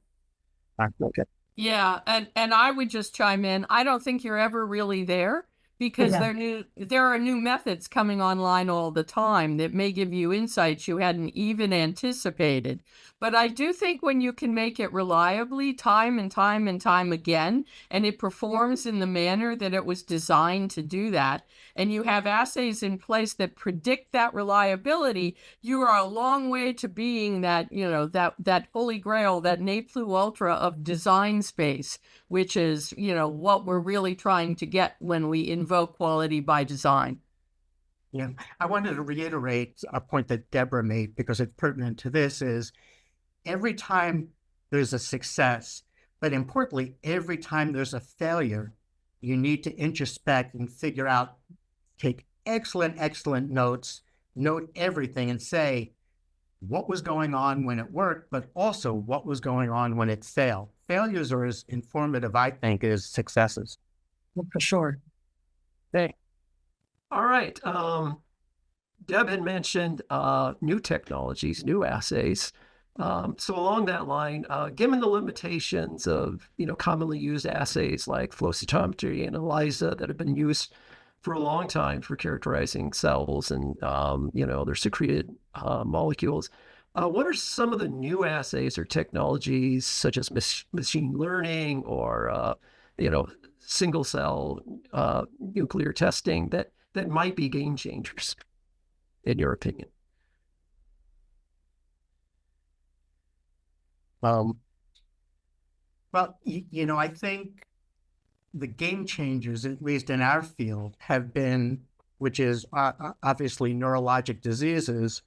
Okay. Yeah, and I would just chime in. I don't think you're ever really there, because Yeah. there are new methods coming online all the time that may give you insights you hadn't even anticipated. But I do think when you can make it reliably time and time and time again, and it performs in the manner that it was designed to do that, and you have assays in place that predict that reliability, you are a long way to being that, that holy grail, that ne plus ultra of design space, which is, what we're really trying to get when we invoke quality by design. Yeah, I wanted to reiterate a point that Deborah made because it's pertinent to this is every time there's a success, but importantly, every time there's a failure, you need to introspect and figure out, take excellent notes, note everything and say, what was going on when it worked, but also what was going on when it failed. Failures are as informative, I think, as successes. Well, for sure. Okay. All right. Deb had mentioned new technologies, new assays. So along that line, given the limitations of commonly used assays like flow cytometry and ELISA that have been used for a long time for characterizing cells and their secreted molecules, what are some of the new assays or technologies such as machine learning or single cell nuclear testing that might be game changers, in your opinion? Well, I think the game changers, at least in our field, have been, which is obviously neurologic diseases,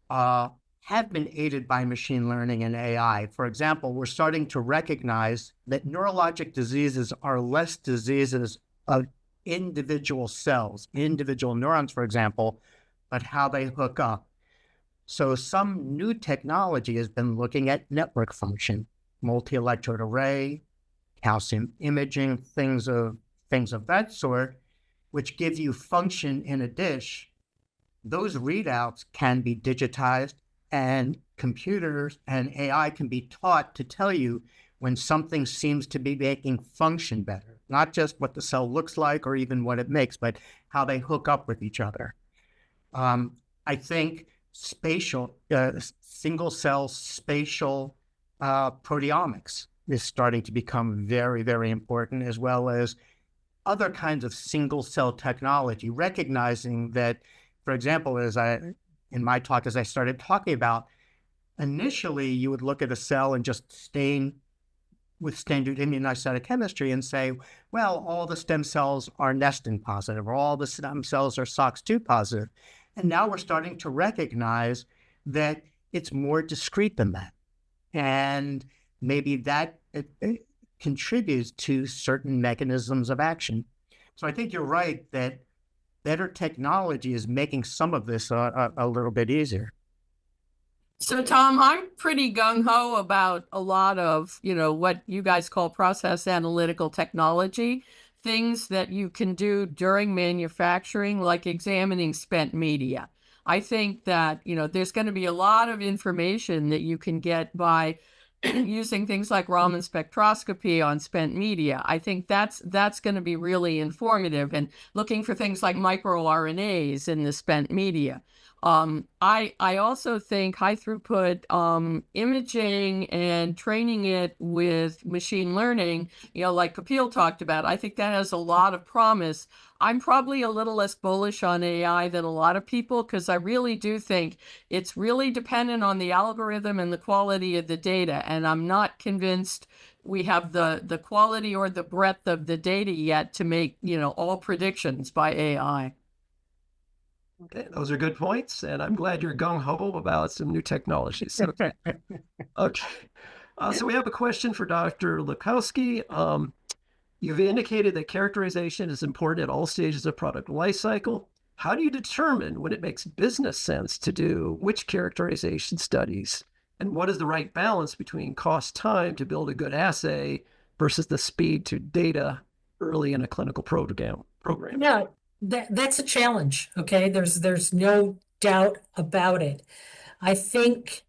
have been aided by machine learning and AI. For example, we're starting to recognize that neurologic diseases are less diseases of individual cells, individual neurons, for example, but how they hook up. So some new technology has been looking at network function, multi-electrode array, calcium imaging, things of that sort, which give you function in a dish. Those readouts can be digitized, and computers and AI can be taught to tell you when something seems to be making function better, not just what the cell looks like or even what it makes, but how they hook up with each other. I think spatial, single cell spatial proteomics is starting to become very, very important, as well as other kinds of single cell technology, recognizing that, for example, in my talk, as I started talking about, initially you would look at a cell and just stain with standard immunocytochemistry and say, well, all the stem cells are nestin positive, or all the stem cells are SOX2 positive. And now we're starting to recognize that it's more discrete than that. And maybe that it contributes to certain mechanisms of action. So I think you're right that better technology is making some of this a little bit easier. So, Tom, I'm pretty gung-ho about a lot of, what you guys call process analytical technology, things that you can do during manufacturing, like examining spent media. I think that, there's going to be a lot of information that you can get by using things like Raman spectroscopy on spent media. I think that's going to be really informative, and looking for things like microRNAs in the spent media. I also think high throughput imaging and training it with machine learning, like Kapil talked about, I think that has a lot of promise. I'm probably a little less bullish on AI than a lot of people, because I really do think it's really dependent on the algorithm and the quality of the data. And I'm not convinced we have the quality or the breadth of the data yet to make, all predictions by AI. Okay, those are good points, and I'm glad you're gung-ho about some new technologies. Okay. So we have a question for Dr. Lukowski. You've indicated that characterization is important at all stages of product life cycle. How do you determine when it makes business sense to do which characterization studies? And what is the right balance between cost time to build a good assay versus the speed to data early in a clinical program? Yeah, that's a challenge. Okay, there's no doubt about it. I think,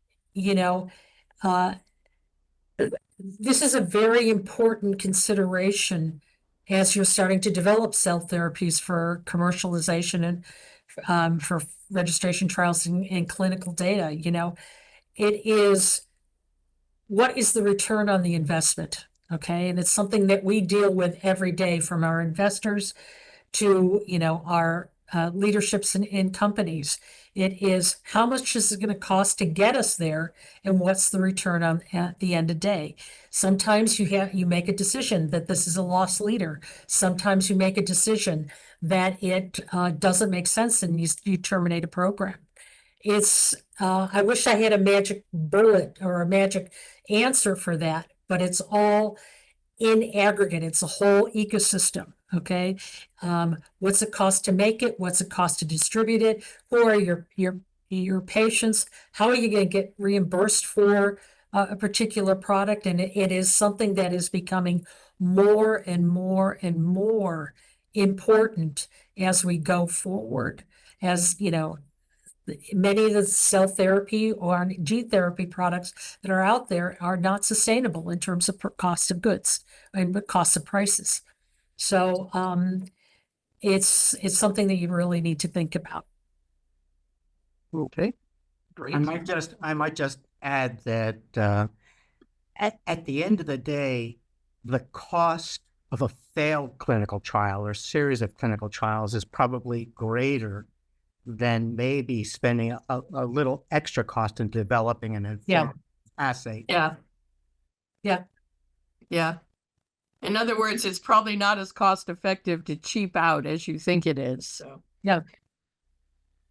this is a very important consideration, as you're starting to develop cell therapies for commercialization and for registration trials and clinical data. It is, what is the return on the investment? Okay. And it's something that we deal with every day, from our investors to, our leaderships in companies. It is, how much is it going to cost to get us there, and what's the return on at the end of the day? Sometimes you make a decision that this is a loss leader. Sometimes you make a decision that it doesn't make sense, and you terminate a program. It's I wish I had a magic bullet or a magic answer for that, but it's all in aggregate. It's a whole ecosystem. Okay. What's it cost to make it? What's it cost to distribute it? Who are your patients? How are you going to get reimbursed for a particular product? And it is something that is becoming more and more and more important as we go forward. As many of the cell therapy or gene therapy products that are out there are not sustainable in terms of cost of goods and cost of prices. So it's something that you really need to think about. Okay, great. I might just add that at the end of the day, the cost of a failed clinical trial or series of clinical trials is probably greater than maybe spending a little extra cost in developing an informed assay. Yeah. In other words, it's probably not as cost effective to cheap out as you think it is. So yeah.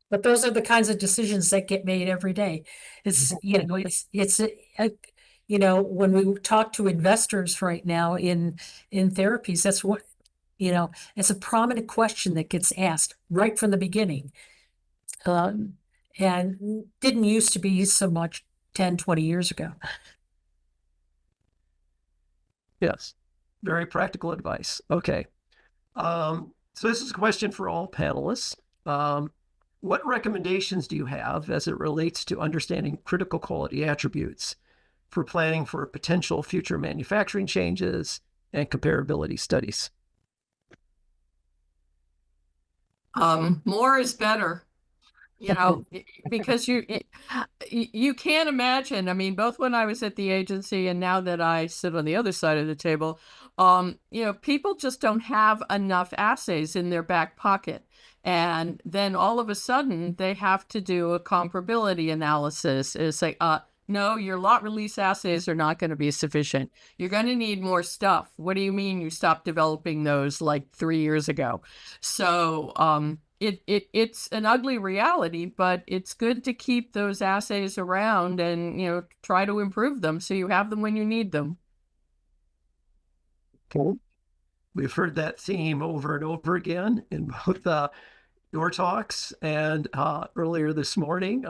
But those are the kinds of decisions that get made every day. It's when we talk to investors right now in therapies, that's what, it's a prominent question that gets asked right from the beginning. And didn't used to be so much 10, 20 years ago. Yes, very practical advice. Okay. So this is a question for all panelists. What recommendations do you have as it relates to understanding critical quality attributes for planning for potential future manufacturing changes and comparability studies? More is better. Because you can't imagine. I mean, both when I was at the agency and now that I sit on the other side of the table, people just don't have enough assays in their back pocket. And then all of a sudden they have to do a comparability analysis. It's like, no, your lot release assays are not going to be sufficient. You're going to need more stuff. What do you mean you stopped developing those like 3 years ago? So, it's an ugly reality, but it's good to keep those assays around and, try to improve them so you have them when you need them. Okay. We've heard that theme over and over again in both your talks and earlier this morning.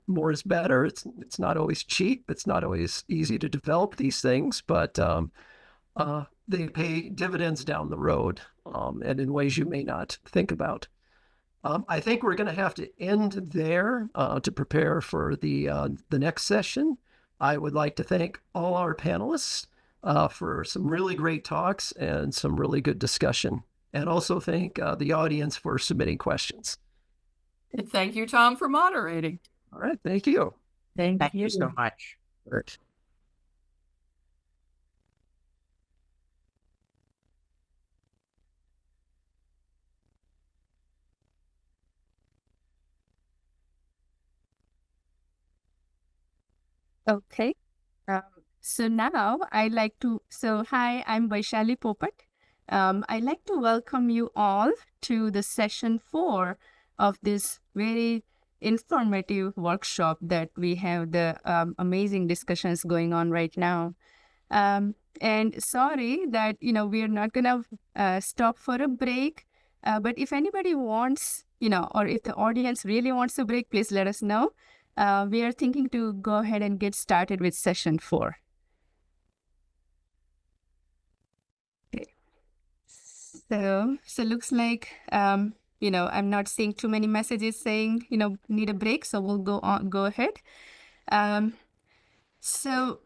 More is better. It's not always cheap. It's not always easy to develop these things, but they pay dividends down the road and in ways you may not think about. I think we're going to have to end there to prepare for the next session. I would like to thank all our panelists for some really great talks and some really good discussion, and also thank the audience for submitting questions. And thank you, Tom, for moderating. All right, thank you. Thank you so much. Right. Okay. So now hi, I'm Vaishali Popat. I'd like to welcome you all to the session 4 of this very informative workshop that we have the amazing discussions going on right now. And sorry that, we are not going to stop for a break. But if anybody wants, or if the audience really wants a break, please let us know. We are thinking to go ahead and get started with session 4. Okay. So looks like, I'm not seeing too many messages saying, need a break. So we'll go ahead. So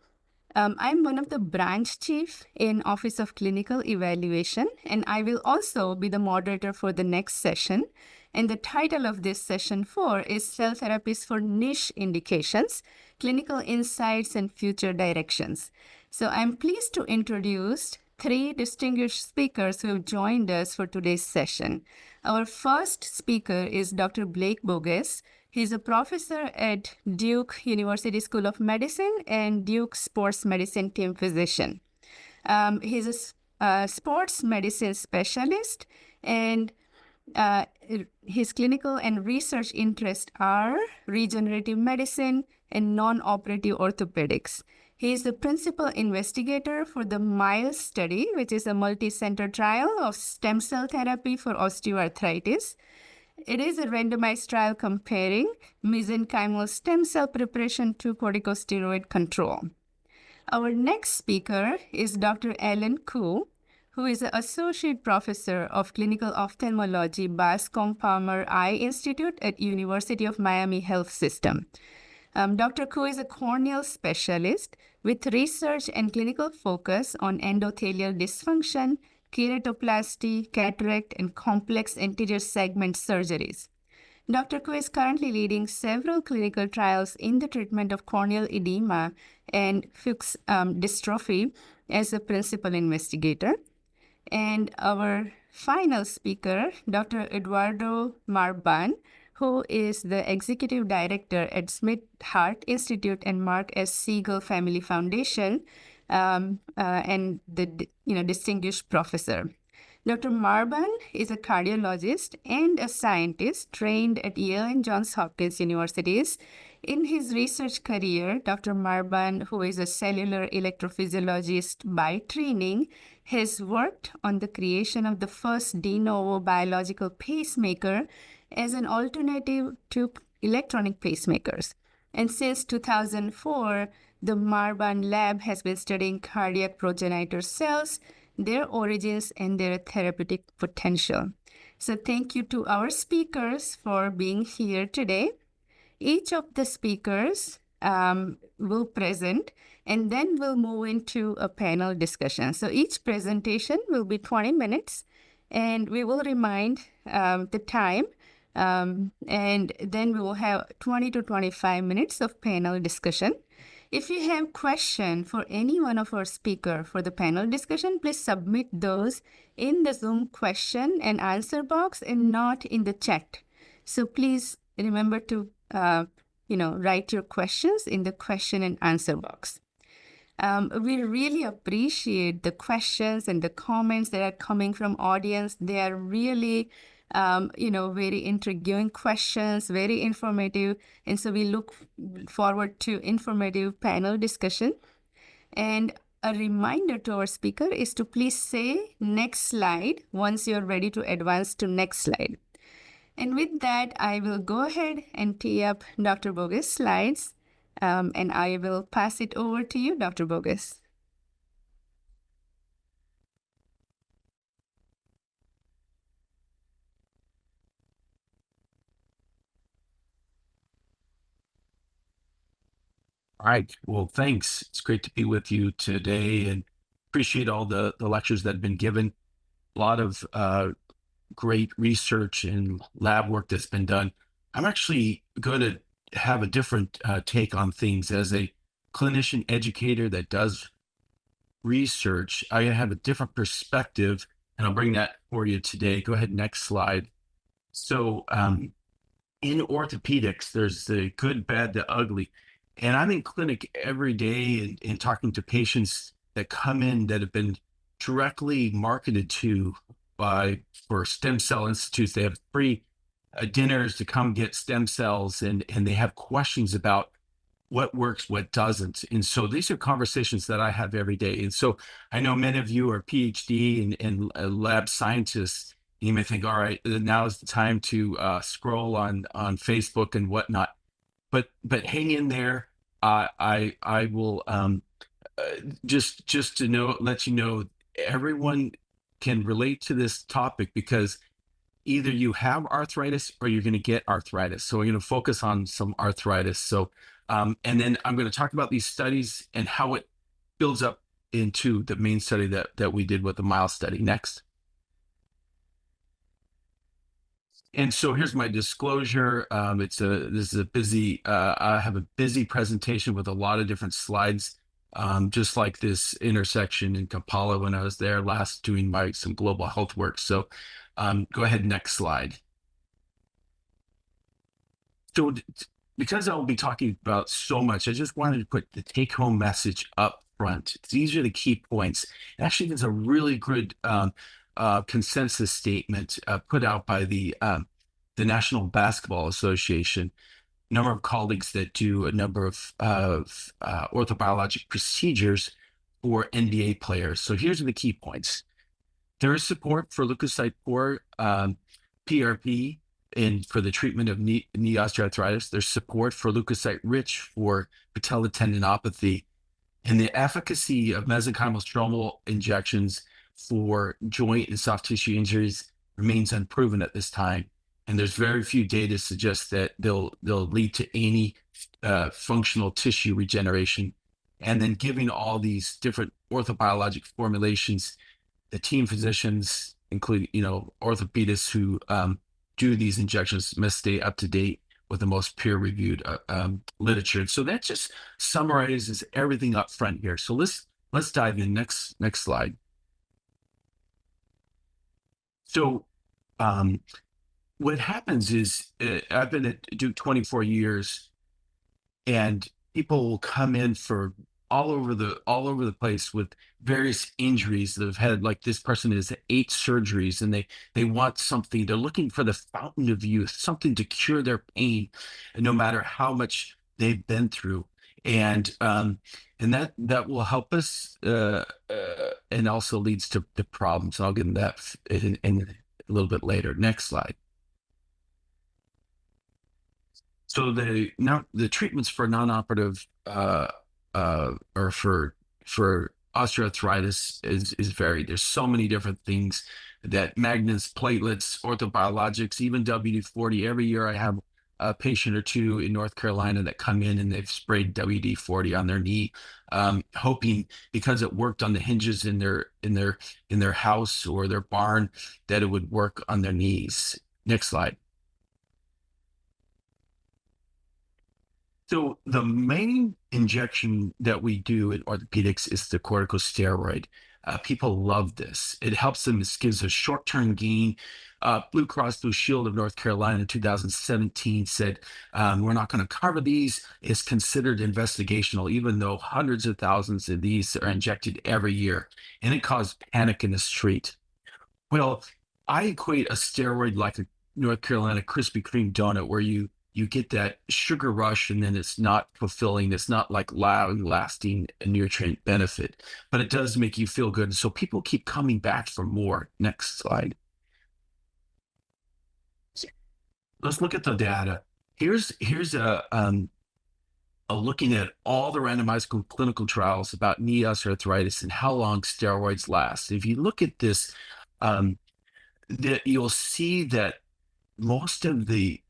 I'm one of the branch chief in Office of Clinical Evaluation, and I will also be the moderator for the next session. And the title of this session 4 is Cell Therapies for Niche Indications, Clinical Insights and Future Directions. So I'm pleased to introduce 3 distinguished speakers who have joined us for today's session. Our first speaker is Dr. Blake Bogus. He's a professor at Duke University School of Medicine and Duke Sports Medicine team physician. He's a sports medicine specialist, and his clinical and research interests are regenerative medicine and non-operative orthopedics. He is the principal investigator for the MILES study, which is a multi-center trial of stem cell therapy for osteoarthritis. It is a randomized trial comparing mesenchymal stem cell preparation to corticosteroid control. Our next speaker is Dr. Ellen Koo, who is an associate professor of clinical ophthalmology, Bascom Palmer Eye Institute at University of Miami Health System. Dr. Koo is a corneal specialist with research and clinical focus on endothelial dysfunction, keratoplasty, cataract, and complex anterior segment surgeries. Dr. Koo is currently leading several clinical trials in the treatment of corneal edema and Fuchs dystrophy as a principal investigator. And our final speaker, Dr. Eduardo Marban, who is the executive director at Smith Heart Institute and Mark S. Siegel Family Foundation, and the distinguished professor. Dr. Marban is a cardiologist and a scientist trained at Yale and Johns Hopkins Universities. In his research career, Dr. Marban, who is a cellular electrophysiologist by training, has worked on the creation of the first de novo biological pacemaker as an alternative to electronic pacemakers. And since 2004, the Marban lab has been studying cardiac progenitor cells, their origins, and their therapeutic potential. So thank you to our speakers for being here today. Each of the speakers will present, and then we'll move into a panel discussion. So each presentation will be 20 minutes, and we will remind the time, and then we will have 20 to 25 minutes of panel discussion. If you have questions for any one of our speakers for the panel discussion, please submit those in the Zoom question and answer box and not in the chat. So please remember to write your questions in the question and answer box. We really appreciate the questions and the comments that are coming from audience. They are really very intriguing questions, very informative. And so we look forward to informative panel discussion. And a reminder to our speaker is to please say next slide once you're ready to advance to next slide. And with that, I will go ahead and tee up Dr. Bogus' slides, and I will pass it over to you, Dr. Bogus. All right. Well, thanks. It's great to be with you today and appreciate all the lectures that have been given. A lot of great research and lab work that's been done. I'm actually going to have a different take on things as a clinician educator that does research. I have a different perspective, and I'll bring that for you today. Go ahead, next slide. So in orthopedics, there's the good, bad, the ugly. And I'm in clinic every day and talking to patients that come in that have been directly marketed to for stem cell institutes. They have free dinners to come get stem cells, and they have questions about what works, what doesn't. And so these are conversations that I have every day. And so I know many of you are PhD and lab scientists. You may think, all right, now is the time to scroll on Facebook and whatnot. But hang in there. I will just to let you know, everyone can relate to this topic because either you have arthritis or you're going to get arthritis. So we're going to focus on some arthritis. So and then I'm going to talk about these studies and how it builds up into the main study that we did with the MILE study. Next. And so here's my disclosure. This is a busy, I have a busy presentation with a lot of different slides, just like this intersection in Kampala when I was there last doing some global health work. So go ahead, next slide. So because I'll be talking about so much, I just wanted to put the take-home message up front. These are the key points. Actually, there's a really good consensus statement put out by the National Basketball Association. A number of colleagues that do a number of orthobiologic procedures for NBA players. So here's the key points. There is support for leukocyte-poor PRP and for the treatment of knee osteoarthritis. There's support for leukocyte-rich for patella tendinopathy. And the efficacy of mesenchymal stromal injections for joint and soft tissue injuries remains unproven at this time. And there's very few data suggest that they'll lead to any functional tissue regeneration. And then giving all these different orthobiologic formulations, the team physicians, including orthopedists who do these injections, must stay up to date with the most peer-reviewed literature. So that just summarizes everything up front here. So let's dive in. Next slide. So what happens is I've been at Duke 24 years, and people will come in for all over the place with various injuries that have had, like this person has 8 surgeries, and they want something. They're looking for the fountain of youth, something to cure their pain, and no matter how much they've been through. And that will help us, and also leads to problems. I'll get into that in a little bit later. Next slide. So the treatments for non-operative or for osteoarthritis is varied. There's so many different things that magnets, platelets, orthobiologics, even WD-40. Every year I have a patient or two in North Carolina that come in and they've sprayed WD-40 on their knee, hoping because it worked on the hinges in their house or their barn that it would work on their knees. Next slide. So the main injection that we do in orthopedics is the corticosteroid. People love this. It helps them. It gives a short-term gain. Blue Cross Blue Shield of North Carolina in 2017 said, we're not going to cover these. It's considered investigational, even though hundreds of thousands of these are injected every year. And it caused panic in the street. Well, I equate a steroid like a North Carolina Krispy Kreme donut, where you get that sugar rush and then it's not fulfilling. It's not like lasting nutrient benefit, but it does make you feel good. So people keep coming back for more. Next slide. Let's look at the data. Here's a looking at all the randomized clinical trials about knee osteoarthritis and how long steroids last. If you look at this, that you'll see that most of the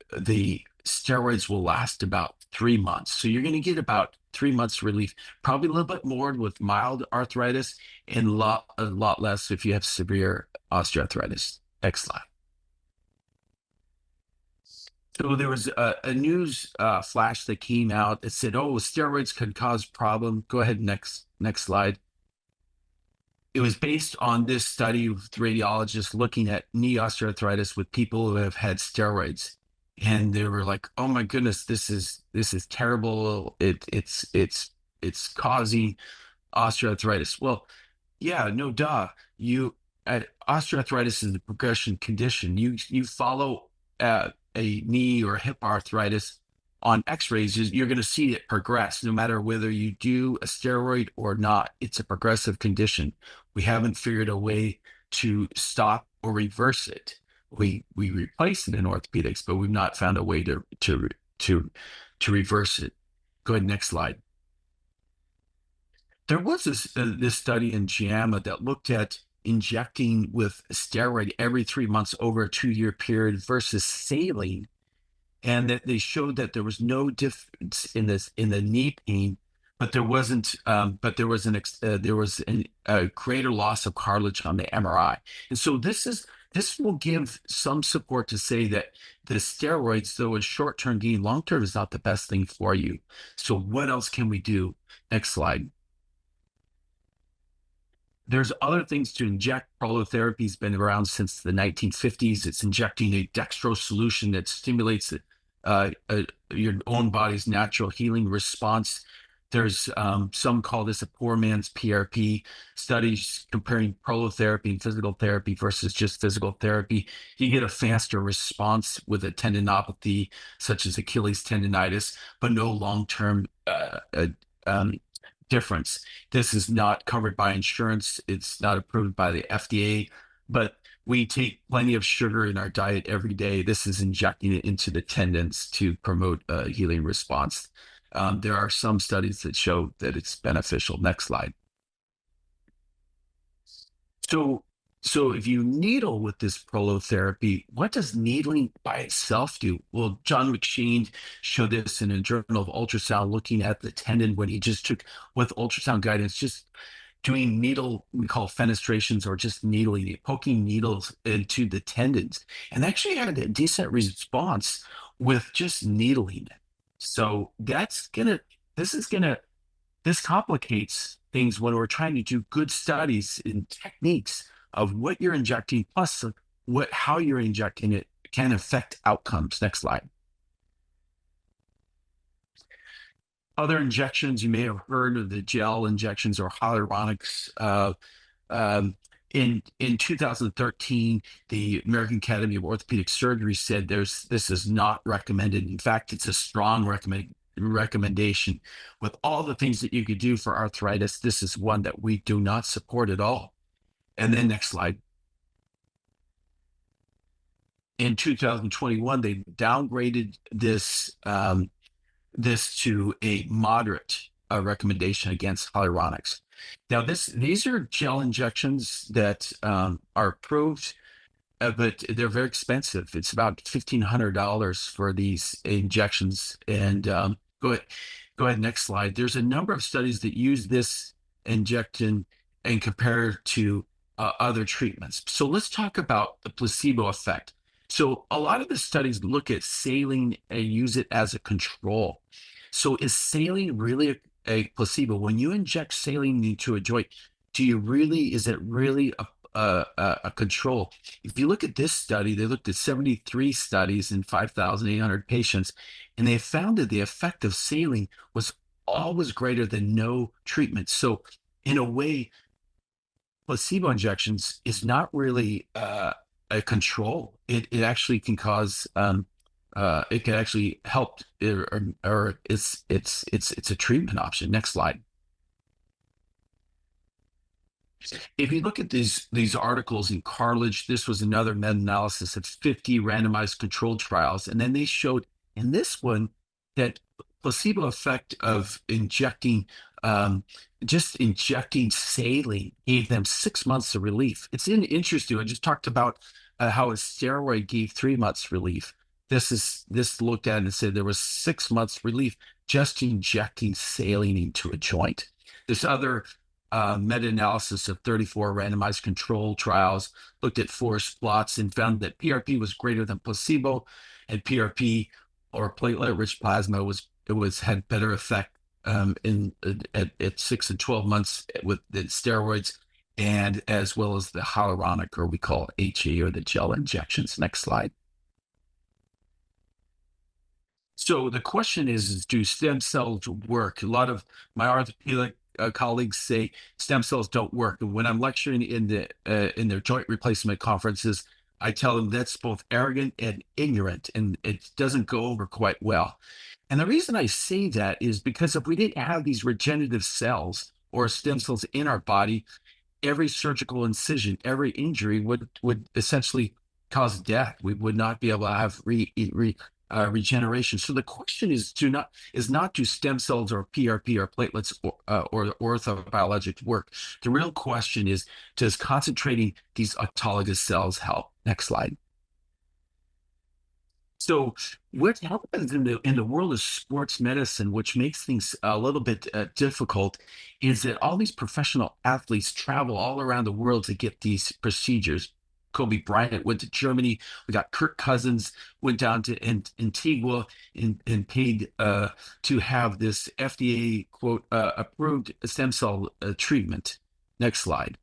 steroids will last about 3 months. So you're going to get about 3 months relief, probably a little bit more with mild arthritis and a lot less if you have severe osteoarthritis. Next slide. So there was a news flash that came out that said, oh, steroids could cause problem. Go ahead, next slide. It was based on this study with radiologists looking at knee osteoarthritis with people who have had steroids. And they were like, "Oh my goodness, this is terrible. It's causing osteoarthritis." Well, yeah, no duh. Osteoarthritis is a progression condition. You follow a knee or hip arthritis on X-rays, you're going to see it progress, no matter whether you do a steroid or not. It's a progressive condition. We haven't figured a way to stop or reverse it. We replace it in orthopedics, but we've not found a way to reverse it. Go ahead, next slide. There was this study in JAMA that looked at injecting with steroid every 3 months over a 2-year period versus saline, and that they showed that there was no difference in the knee pain, but there wasn't. But there was a greater loss of cartilage on the MRI, and so this will give some support to say that the steroids, though a short-term gain, long-term is not the best thing for you. So what else can we do? Next slide. There's other things to inject. Prolotherapy has been around since the 1950s. It's injecting a dextrose solution that stimulates your own body's natural healing response. There's some call this a poor man's PRP, studies comparing prolotherapy and physical therapy versus just physical therapy. You get a faster response with a tendinopathy such as Achilles tendonitis, but no long-term difference. This is not covered by insurance. It's not approved by the FDA, but we take plenty of sugar in our diet every day. This is injecting it into the tendons to promote a healing response. There are some studies that show that it's beneficial. Next slide. So if you needle with this prolotherapy, what does needling by itself do? Well, John McShane showed this in a journal of ultrasound, looking at the tendon when he just took, with ultrasound guidance, just doing needle, we call fenestrations, or just needling, poking needles into the tendons, and actually had a decent response with just needling. So this complicates things when we're trying to do good studies in techniques of what you're injecting, plus how you're injecting it can affect outcomes. Next slide. Other injections, you may have heard of the gel injections or hyaluronics. In 2013, the American Academy of Orthopedic Surgery said this is not recommended. In fact, it's a strong recommendation. With all the things that you could do for arthritis, this is one that we do not support at all. And then next slide. In 2021, they downgraded this to a moderate recommendation against hyaluronics. Now, these are gel injections that are approved, but they're very expensive. It's about $1,500 for these injections. And go ahead, next slide. There's a number of studies that use this injection and compare to other treatments. So let's talk about the placebo effect. So a lot of the studies look at saline and use it as a control. So is saline really a placebo? When you inject saline into a joint, is it really a control? If you look at this study, they looked at 73 studies in 5,800 patients, and they found that the effect of saline was always greater than no treatment. So in a way, placebo injections is not really a control. It actually can cause it can actually help, or it's a treatment option. Next slide. If you look at these articles in Cartilage, this was another meta-analysis of 50 randomized controlled trials, and then they showed in this one that placebo effect of just injecting saline gave them 6 months of relief. It's interesting. I just talked about how a steroid gave 3 months relief. This looked at and said there was 6 months relief just injecting saline into a joint. This other meta-analysis of 34 randomized control trials looked at forest plots and found that PRP was greater than placebo, and PRP, or platelet-rich plasma, had better effect at 6 and 12 months with the steroids, and as well as the hyaluronic, or we call HA, or the gel injections. Next slide. So the question is do stem cells work? A lot of my orthopedic colleagues say stem cells don't work. And when I'm lecturing in their joint replacement conferences, I tell them that's both arrogant and ignorant, and it doesn't go over quite well. And the reason I say that is because if we didn't have these regenerative cells or stem cells in our body, every surgical incision, every injury would essentially cause death. We would not be able to have regeneration. So the question is not do stem cells or PRP or platelets or orthobiologics work? The real question is, does concentrating these autologous cells help? Next slide. So what happens in the world of sports medicine, which makes things a little bit difficult, is that all these professional athletes travel all around the world to get these procedures. Kobe Bryant went to Germany. We got Kirk Cousins went down to Antigua and paid to have this FDA quote approved stem cell treatment. Next slide.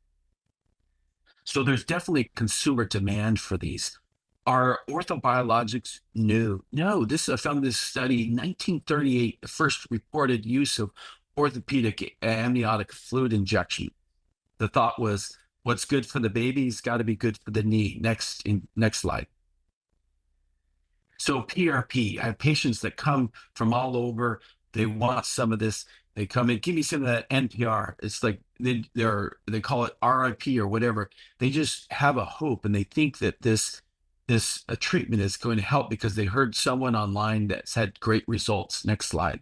So there's definitely consumer demand for these. Are orthobiologics new? No, this I found this study in 1938, the first reported use of orthopedic amniotic fluid injection. The thought was, what's good for the baby's got to be good for the knee. Next slide. So PRP, I have patients that come from all over. They want some of this. They come in, give me some of that NPR. It's like they call it RIP or whatever. They just have a hope and they think that this treatment is going to help because they heard someone online that's had great results. Next slide.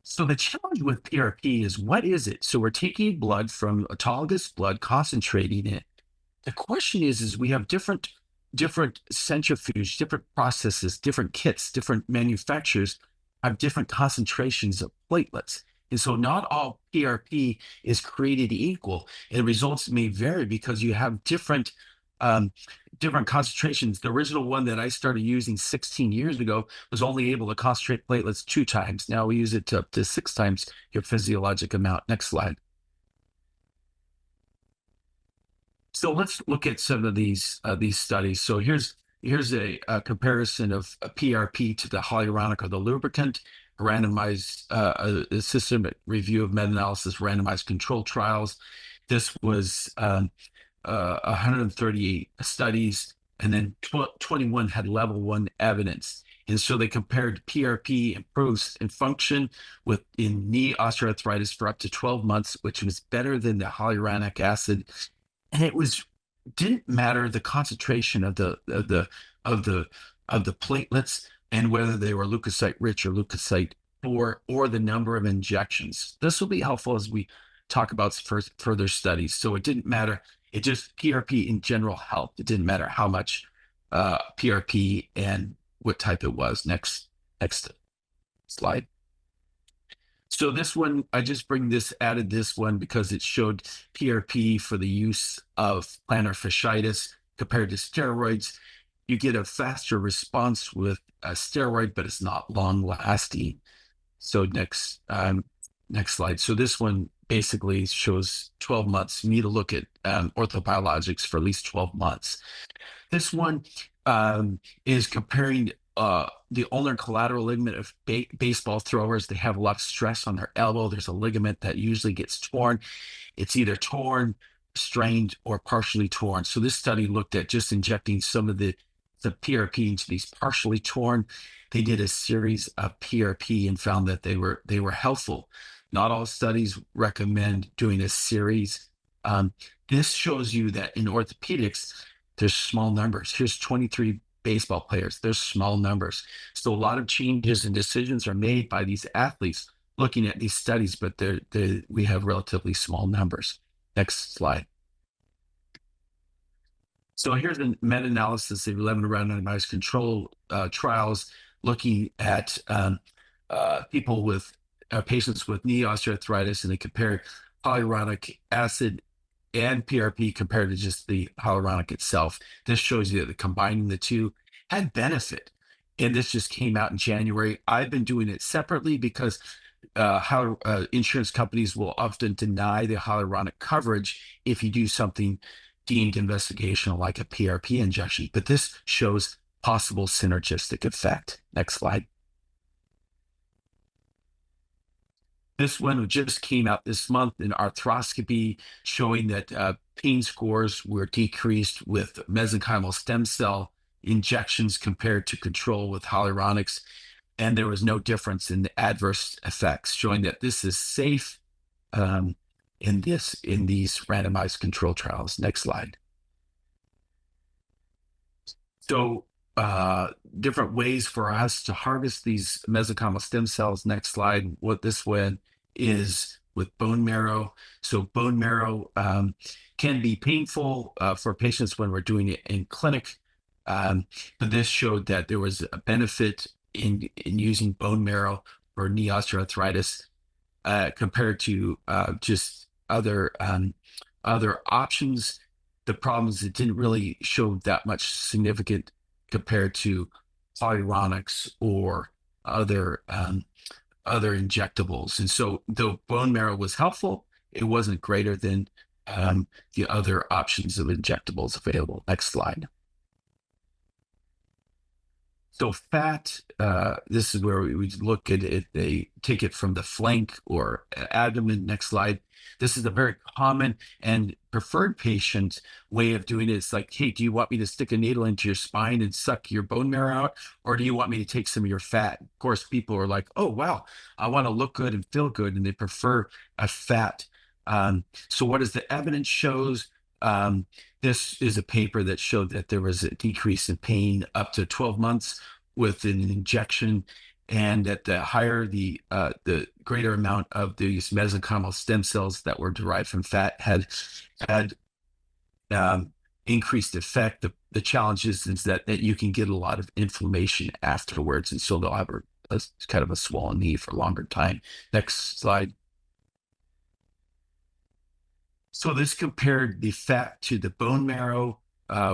So the challenge with PRP is, what is it? So we're taking blood from autologous blood, concentrating it. The question is we have different centrifuge, different processes, different kits, different manufacturers have different concentrations of platelets. And so not all PRP is created equal, and results may vary because you have different concentrations. The original one that I started using 16 years ago was only able to concentrate platelets 2 times. Now we use it up to 6 times your physiologic amount. Next slide. So let's look at some of these studies. So here's a comparison of a PRP to the hyaluronic or the lubricant, randomized a systematic review of meta-analysis randomized control trials. This was 138 studies, and then 21 had level 1 evidence. And so they compared PRP improves in function in knee osteoarthritis for up to 12 months, which was better than the hyaluronic acid. And it didn't matter the concentration of the platelets and whether they were leukocyte rich or leukocyte poor, or the number of injections. This will be helpful as we talk about further studies. So it didn't matter. It just PRP in general helped. It didn't matter how much PRP and what type it was. Next slide. So this one, I just added this one because it showed PRP for the use of plantar fasciitis compared to steroids. You get a faster response with a steroid, but it's not long lasting. So next slide. So this one basically shows 12 months. You need to look at orthobiologics for at least 12 months. This one is comparing the ulnar collateral ligament of baseball throwers. They have a lot of stress on their elbow. There's a ligament that usually gets torn. It's either torn, strained, or partially torn. So this study looked at just injecting some of the PRP into these partially torn. They did a series of PRP and found that they were helpful. Not all studies recommend doing a series. This shows you that in orthopedics, there's small numbers. Here's 23 baseball players. There's small numbers. So a lot of changes and decisions are made by these athletes looking at these studies, but we have relatively small numbers. Next slide. So here's a meta-analysis of 11 randomized control trials looking at patients with knee osteoarthritis, and they compared hyaluronic acid and PRP compared to just the hyaluronic itself. This shows you that combining the two had benefit. And this just came out in January. I've been doing it separately because insurance companies will often deny the hyaluronic coverage if you do something deemed investigational like a PRP injection. But this shows possible synergistic effect. Next slide. This one just came out this month in arthroscopy, showing that pain scores were decreased with mesenchymal stem cell injections compared to control with hyaluronics. And there was no difference in the adverse effects, showing that this is safe in these randomized control trials. Next slide. So different ways for us to harvest these mesenchymal stem cells. Next slide. What this one is with bone marrow. So bone marrow can be painful for patients when we're doing it in clinic. But this showed that there was a benefit in using bone marrow for knee osteoarthritis compared to just other options. The problem is it didn't really show that much significant compared to hyaluronics or other injectables. And so though bone marrow was helpful, it wasn't greater than the other options of injectables available. Next slide. So fat, this is where we look at it. They take it from the flank or abdomen. Next slide. This is a very common and preferred patient way of doing it. It's like, hey, do you want me to stick a needle into your spine and suck your bone marrow out? Or do you want me to take some of your fat? Of course, people are like, oh, wow, I want to look good and feel good. And they prefer a fat. So what does the evidence shows? This is a paper that showed that there was a decrease in pain up to 12 months with an injection, and that the higher the greater amount of these mesenchymal stem cells that were derived from fat had increased effect. The challenge is that you can get a lot of inflammation afterwards, and so they'll have a kind of a swollen knee for a longer time. Next slide. So this compared the fat to the bone marrow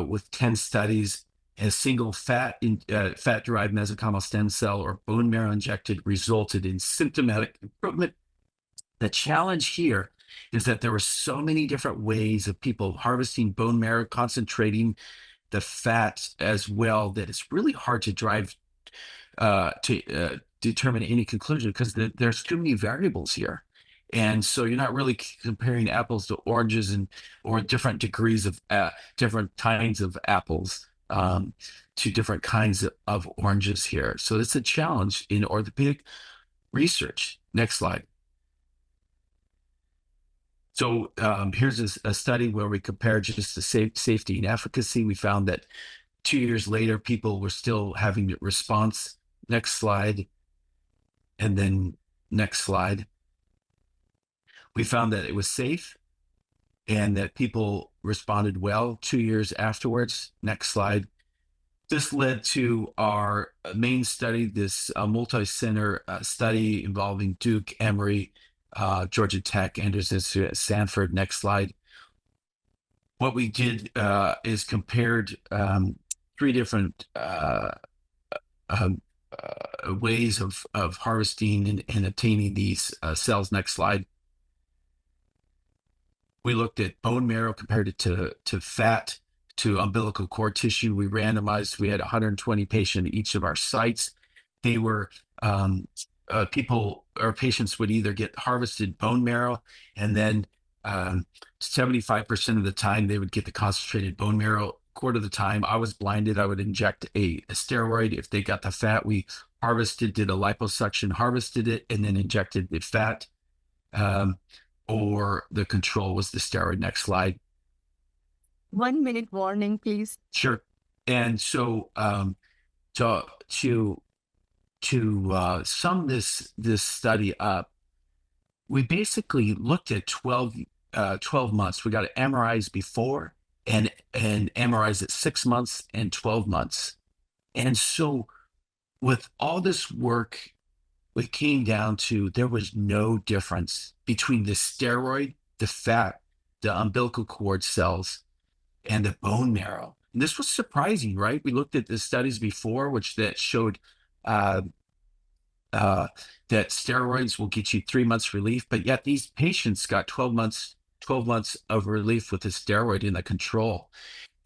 with 10 studies. A single fat-derived mesenchymal stem cell or bone marrow injected resulted in symptomatic improvement. The challenge here is that there were so many different ways of people harvesting bone marrow, concentrating the fat as well, that it's really hard to determine any conclusion because there's too many variables here. And so you're not really comparing apples to oranges or different degrees of different kinds of apples to different kinds of oranges here. So it's a challenge in orthopedic research. Next slide. So here's a study where we compared just the safety and efficacy. We found that 2 years later, people were still having a response. Next slide. And then next slide. We found that it was safe and that people responded well 2 years afterwards. Next slide. This led to our main study, this multi-center study involving Duke, Emory, Georgia Tech, Anderson, Stanford. Next slide. What we did is compared 3 different ways of harvesting and obtaining these cells. Next slide. We looked at bone marrow compared it to fat, to umbilical cord tissue. We randomized. We had 120 patients at each of our sites. They were patients would either get harvested bone marrow, and then 75% of the time they would get the concentrated bone marrow. A quarter of the time, I was blinded. I would inject a steroid. If they got the fat, we harvested, did a liposuction, harvested it, and then injected the fat. Or the control was the steroid. Next slide. 1 minute warning, please. Sure. And so to sum this study up, we basically looked at 12 months. We got MRIs before and MRIs at 6 months and 12 months. And so with all this work, it came down to there was no difference between the steroid, the fat, the umbilical cord cells, and the bone marrow. And this was surprising, right? We looked at the studies before, that showed that steroids will get you 3 months relief, but yet these patients got 12 months of relief with the steroid in the control.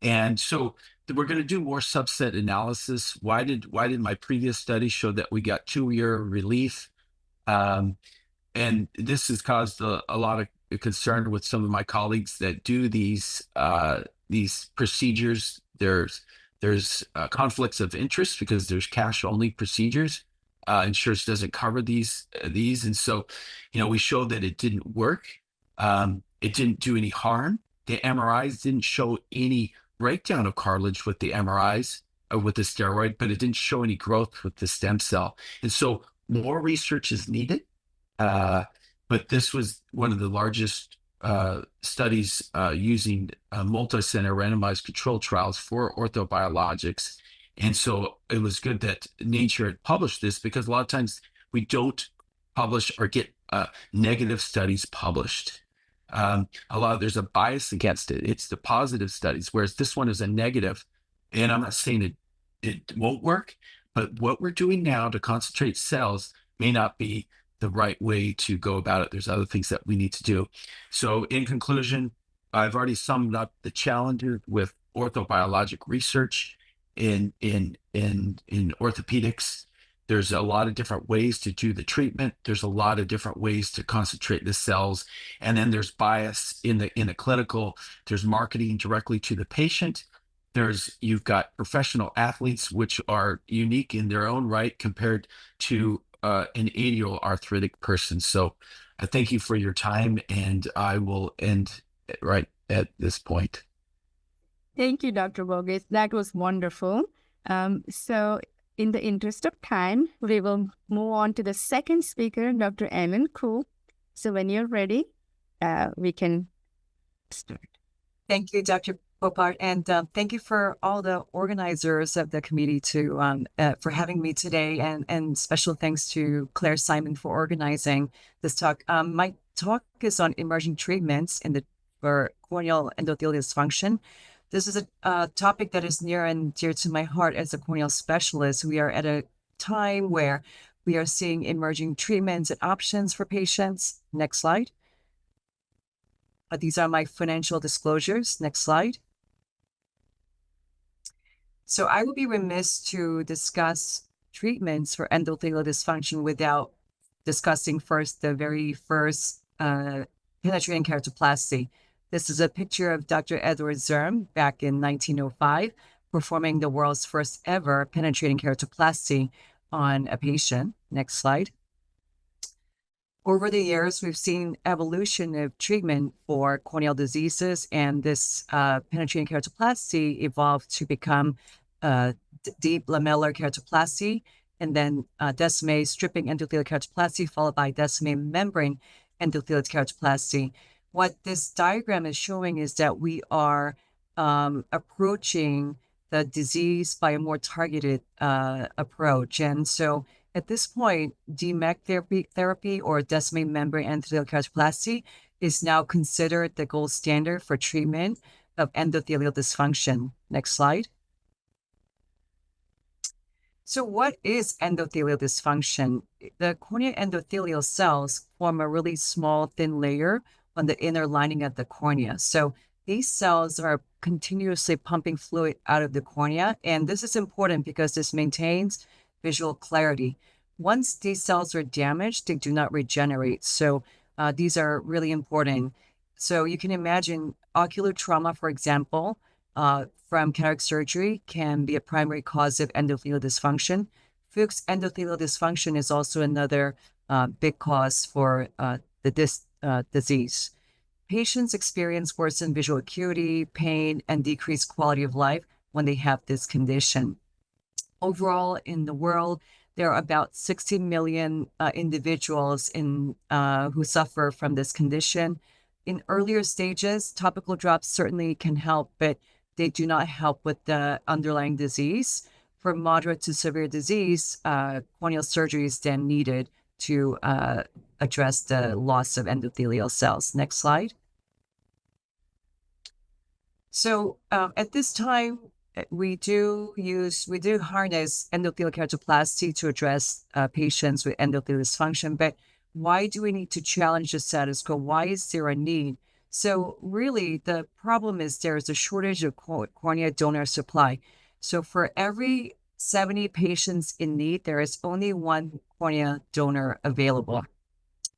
And so we're going to do more subset analysis. Why did my previous study show that we got 2-year relief? And this has caused a lot of concern with some of my colleagues that do these procedures. There's conflicts of interest because there's cash only procedures. Insurance doesn't cover these, and so we showed that it didn't work. It didn't do any harm. The MRIs didn't show any breakdown of cartilage with the MRIs with the steroid, but it didn't show any growth with the stem cell. And so more research is needed. But this was one of the largest studies using multi-center randomized control trials for orthobiologics. And so it was good that Nature had published this, because a lot of times we don't publish or get negative studies published. There's a bias against it. It's the positive studies, whereas this one is a negative. And I'm not saying it won't work, but what we're doing now to concentrate cells may not be the right way to go about it. There's other things that we need to do. So in conclusion, I've already summed up the challenges with orthobiologic research in orthopedics. There's a lot of different ways to do the treatment. There's a lot of different ways to concentrate the cells. And then there's bias in the clinical. There's marketing directly to the patient. You've got professional athletes, which are unique in their own right compared to an adial arthritic person. So I thank you for your time, and I will end right at this point. Thank you, Dr. Bogus. That was wonderful. So in the interest of time, we will move on to the second speaker, Dr. Ellen Koo. So when you're ready, we can start. Thank you, Dr. Popart, and thank you for all the organizers of the committee for having me today, and special thanks to Claire Simon for organizing this talk. My talk is on emerging treatments for corneal endothelial dysfunction. This is a topic that is near and dear to my heart as a corneal specialist. We are at a time where we are seeing emerging treatments and options for patients. Next slide. These are my financial disclosures. Next slide. So I would be remiss to discuss treatments for endothelial dysfunction without discussing first the very first penetrating keratoplasty. This is a picture of Dr. Edward Zerm back in 1905, performing the world's first ever penetrating keratoplasty on a patient. Next slide. Over the years, we've seen evolution of treatment for corneal diseases, and this penetrating keratoplasty evolved to become deep lamellar keratoplasty, and then Descemet stripping endothelial keratoplasty, followed by Descemet membrane endothelial keratoplasty. What this diagram is showing is that we are approaching the disease by a more targeted approach. And so at this point, DMEK therapy or Descemet membrane endothelial keratoplasty is now considered the gold standard for treatment of endothelial dysfunction. Next slide. So what is endothelial dysfunction? The corneal endothelial cells form a really small, thin layer on the inner lining of the cornea. So these cells are continuously pumping fluid out of the cornea. And this is important because this maintains visual clarity. Once these cells are damaged, they do not regenerate. So these are really important. So you can imagine ocular trauma, for example, from cataract surgery can be a primary cause of endothelial dysfunction. Fuchs endothelial dysfunction is also another big cause for this disease. Patients experience worsened visual acuity, pain, and decreased quality of life when they have this condition. Overall, in the world, there are about 60 million individuals who suffer from this condition. In earlier stages, topical drops certainly can help, but they do not help with the underlying disease. For moderate to severe disease, corneal surgery is then needed to address the loss of endothelial cells. Next slide. So at this time, we do harness endothelial keratoplasty to address patients with endothelial dysfunction, but why do we need to challenge the status quo? Why is there a need? So really, the problem is there is a shortage of cornea donor supply. So for every 70 patients in need, there is only one cornea donor available.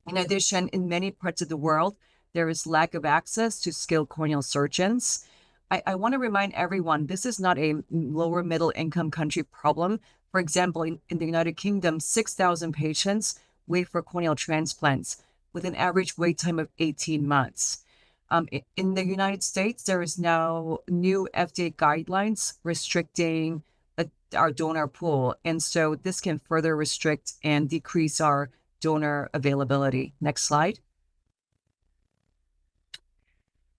In addition, in many parts of the world, there is lack of access to skilled corneal surgeons. I want to remind everyone, this is not a lower middle income country problem. For example, in the United Kingdom, 6,000 patients wait for corneal transplants with an average wait time of 18 months. In the United States, there is now new FDA guidelines restricting our donor pool. And so this can further restrict and decrease our donor availability. Next slide.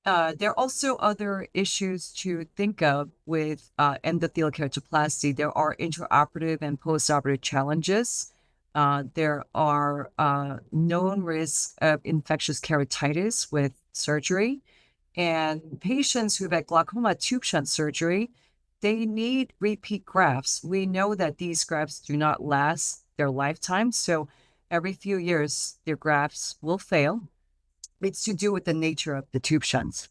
There are also other issues to think of with endothelial keratoplasty. There are intraoperative and postoperative challenges. There are known risks of infectious keratitis with surgery. And patients who've had glaucoma tube shunt surgery, they need repeat grafts. We know that these grafts do not last their lifetime. So every few years, their grafts will fail. It's to do with the nature of the tube shunts.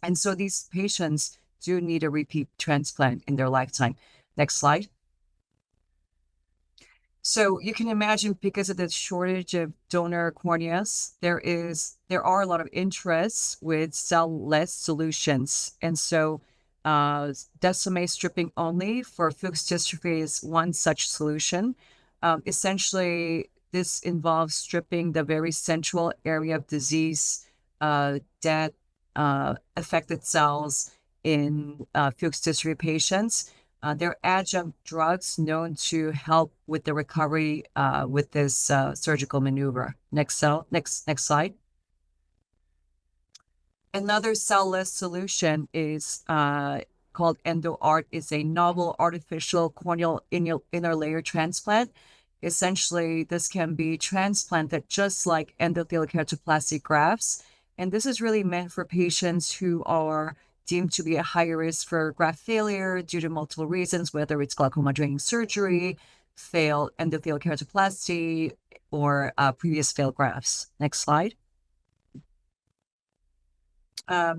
And so these patients do need a repeat transplant in their lifetime. Next slide. So you can imagine, because of the shortage of donor corneas, there are a lot of interests with cell-less solutions. And so Decimate stripping only for Fuchs dystrophy is one such solution. Essentially, this involves stripping the very central area of disease that affected cells in Fuchs dystrophy patients. There are adjunct drugs known to help with the recovery with this surgical maneuver. Next slide. Another cell-less solution is called EndoArt. It's a novel artificial corneal inner layer transplant. Essentially, this can be transplanted just like endothelial keratoplasty grafts. And this is really meant for patients who are deemed to be at higher risk for graft failure due to multiple reasons, whether it's glaucoma draining surgery, failed endothelial keratoplasty, or previous failed grafts. Next slide.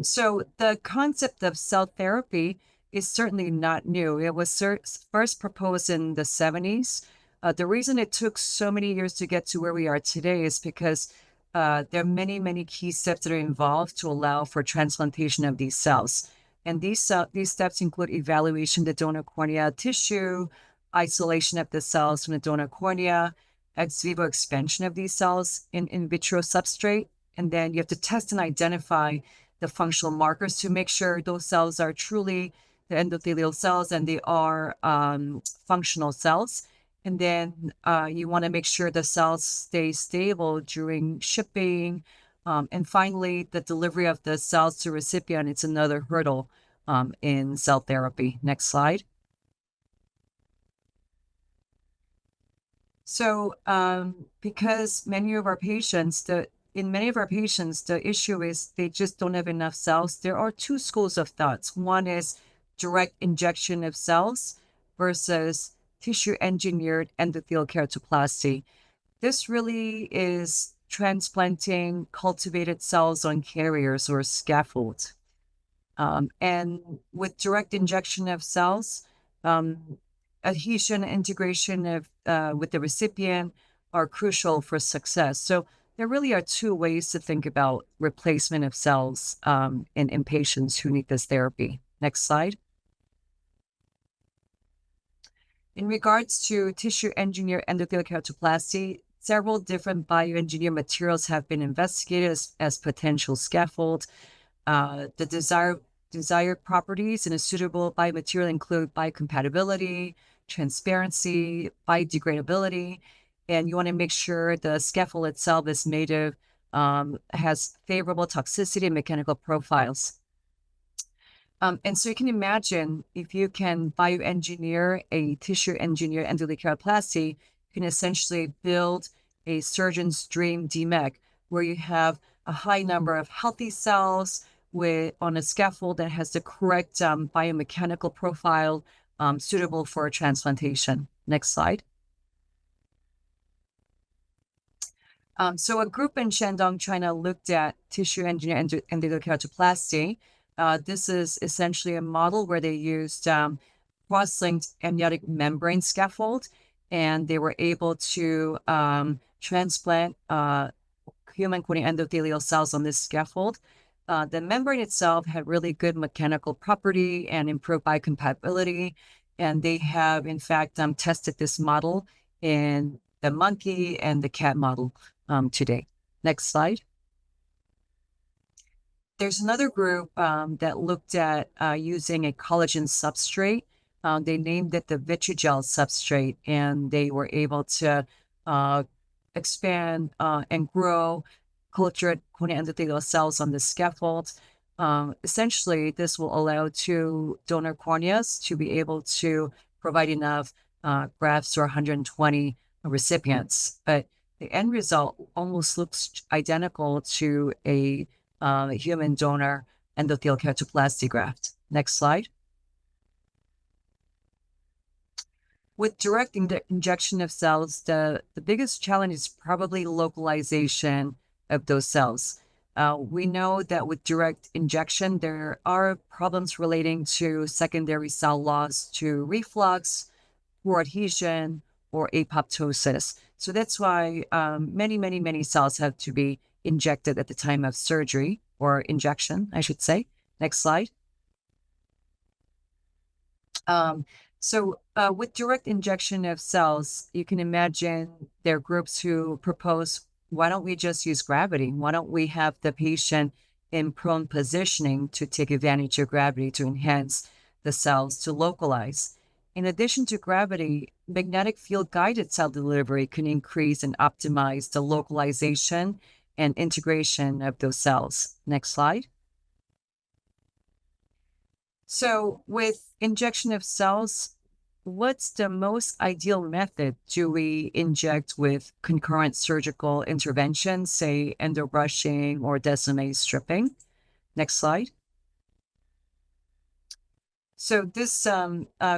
So the concept of cell therapy is certainly not new. It was first proposed in the 70s. The reason it took so many years to get to where we are today is because there are many, many key steps that are involved to allow for transplantation of these cells. And these steps include evaluation of the donor cornea tissue, isolation of the cells from the donor cornea, ex vivo expansion of these cells in vitro substrate, and then you have to test and identify the functional markers to make sure those cells are truly the endothelial cells and they are functional cells. And then you want to make sure the cells stay stable during shipping. And finally, the delivery of the cells to recipient, it's another hurdle in cell therapy. Next slide. So because in many of our patients, the issue is they just don't have enough cells. There are two schools of thoughts. One is direct injection of cells versus tissue engineered endothelial keratoplasty. This really is transplanting cultivated cells on carriers or scaffolds. And with direct injection of cells, adhesion, integration of with the recipient are crucial for success. So there really are two ways to think about replacement of cells in patients who need this therapy. Next slide. In regards to tissue engineered endothelial keratoplasty, several different bioengineered materials have been investigated as potential scaffold. The desired properties in a suitable biomaterial include biocompatibility, transparency, biodegradability, and you want to make sure the scaffold itself is made of, has favorable toxicity and mechanical profiles. And so you can imagine if you can bioengineer a tissue engineered endothelial keratoplasty, you can essentially build a surgeon's dream DMEK where you have a high number of healthy cells on a scaffold that has the correct biomechanical profile suitable for transplantation. Next slide. So a group in Shandong, China looked at tissue engineered endothelial keratoplasty. This is essentially a model where they used cross-linked amniotic membrane scaffold, and they were able to transplant human corneal endothelial cells on this scaffold. The membrane itself had really good mechanical property and improved biocompatibility, and they have, in fact, tested this model in the monkey and the cat model today. Next slide. There's another group that looked at using a collagen substrate. They named it the Vitrigel substrate, and they were able to expand and grow cultured corneal endothelial cells on the scaffold. Essentially, this will allow two donor corneas to be able to provide enough grafts for 120 recipients. But the end result almost looks identical to a human donor endothelial keratoplasty graft. Next slide. With direct injection of cells, the biggest challenge is probably localization of those cells. We know that with direct injection, there are problems relating to secondary cell loss to reflux, or adhesion, or apoptosis. So that's why many cells have to be injected at the time of surgery, or injection, I should say. Next slide. With direct injection of cells, you can imagine there are groups who propose, why don't we just use gravity? Why don't we have the patient in prone positioning to take advantage of gravity to enhance the cells to localize? In addition to gravity, magnetic field guided cell delivery can increase and optimize the localization and integration of those cells. Next slide. So with injection of cells, what's the most ideal method? Do we inject with concurrent surgical intervention, say endobrushing or Descemet stripping? Next slide. So this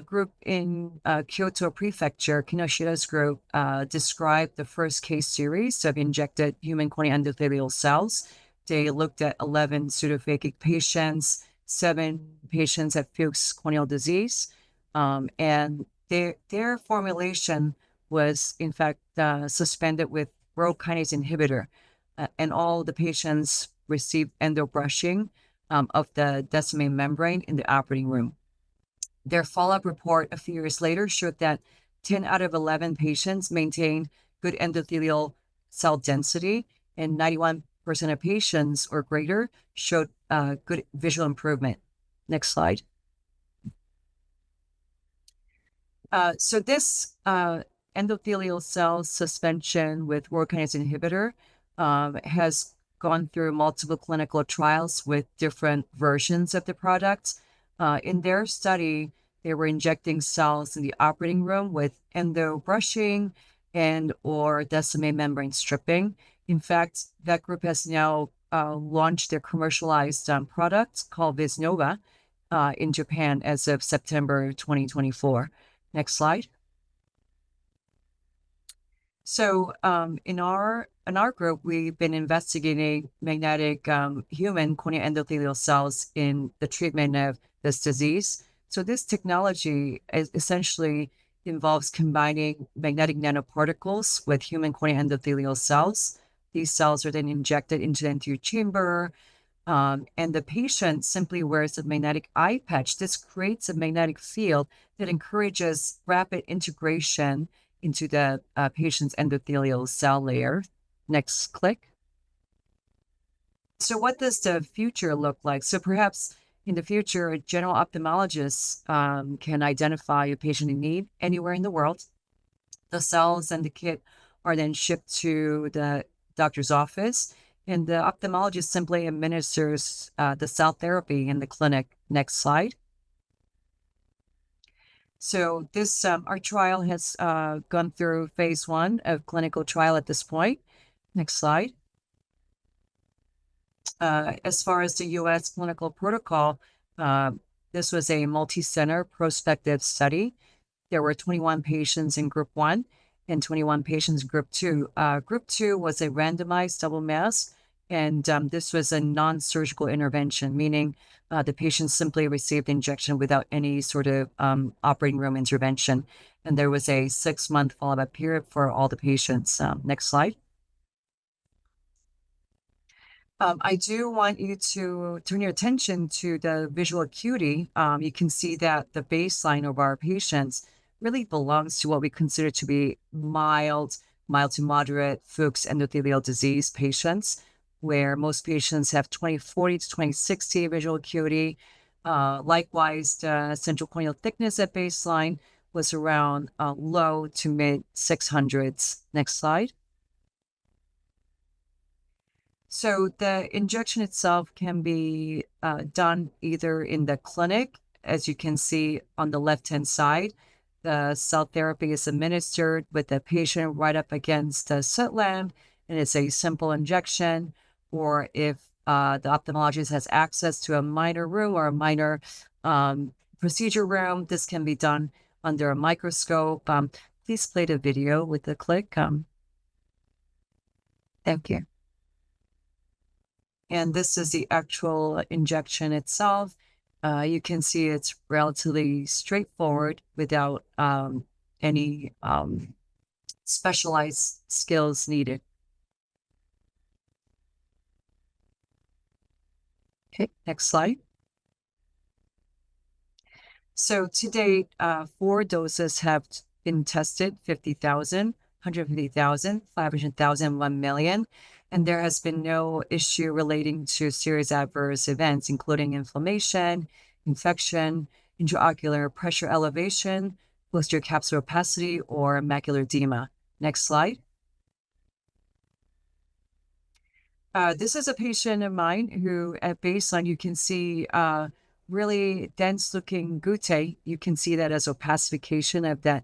group in Kyoto Prefecture, Kinoshida's group, described the first case series of injected human corneal endothelial cells. They looked at 11 pseudophakic patients, 7 patients had Fuchs corneal disease, and their formulation was, in fact, suspended with Rho kinase inhibitor, and all the patients received endobrushing of the Descemet membrane in the operating room. Their follow-up report a few years later showed that 10 out of 11 patients maintained good endothelial cell density, and 91% of patients or greater showed good visual improvement. Next slide. So this endothelial cell suspension with Rho kinase inhibitor has gone through multiple clinical trials with different versions of the product. In their study, they were injecting cells in the operating room with endobrushing and or Descemet membrane stripping. In fact, that group has now launched their commercialized product called Visnova in Japan as of September 2024. Next slide. So in our group, we've been investigating magnetic human corneal endothelial cells in the treatment of this disease. So this technology essentially involves combining magnetic nanoparticles with human corneal endothelial cells. These cells are then injected into the anterior chamber, and the patient simply wears a magnetic eye patch. This creates a magnetic field that encourages rapid integration into the patient's endothelial cell layer. Next click. So what does the future look like? So perhaps in the future, general ophthalmologists can identify a patient in need anywhere in the world. The cells and the kit are then shipped to the doctor's office, and the ophthalmologist simply administers the cell therapy in the clinic. Next slide. So this, our trial has gone through phase 1 of clinical trial at this point. Next slide. As far as the U.S. clinical protocol, this was a multi-center prospective study. There were 21 patients in group 1 and 21 patients in group 2. Group 2 was a randomized double mask, and this was a non-surgical intervention, meaning the patient simply received injection without any sort of operating room intervention. And there was a 6-month follow-up period for all the patients. Next slide. I do want you to turn your attention to the visual acuity. You can see that the baseline of our patients really belongs to what we consider to be mild to moderate Fuchs endothelial disease patients, where most patients have 20/40 to 20/60 visual acuity. Likewise, the central corneal thickness at baseline was around low to mid 600s. Next slide. So the injection itself can be done either in the clinic, as you can see on the left-hand side. The cell therapy is administered with the patient right up against the slit lamp, and it's a simple injection. Or if the ophthalmologist has access to a minor room or a minor procedure room, this can be done under a microscope. Please play the video with the click. Thank you. And this is the actual injection itself. You can see it's relatively straightforward without any specialized skills needed. Okay, next slide. So to date, 4 doses have been tested: 50,000, 150,000, 500,000, 1 million. And there has been no issue relating to serious adverse events, including inflammation, infection, intraocular pressure elevation, posterior capsular opacity, or macular edema. Next slide. This is a patient of mine who at baseline, you can see really dense looking guttae. You can see that as opacification of that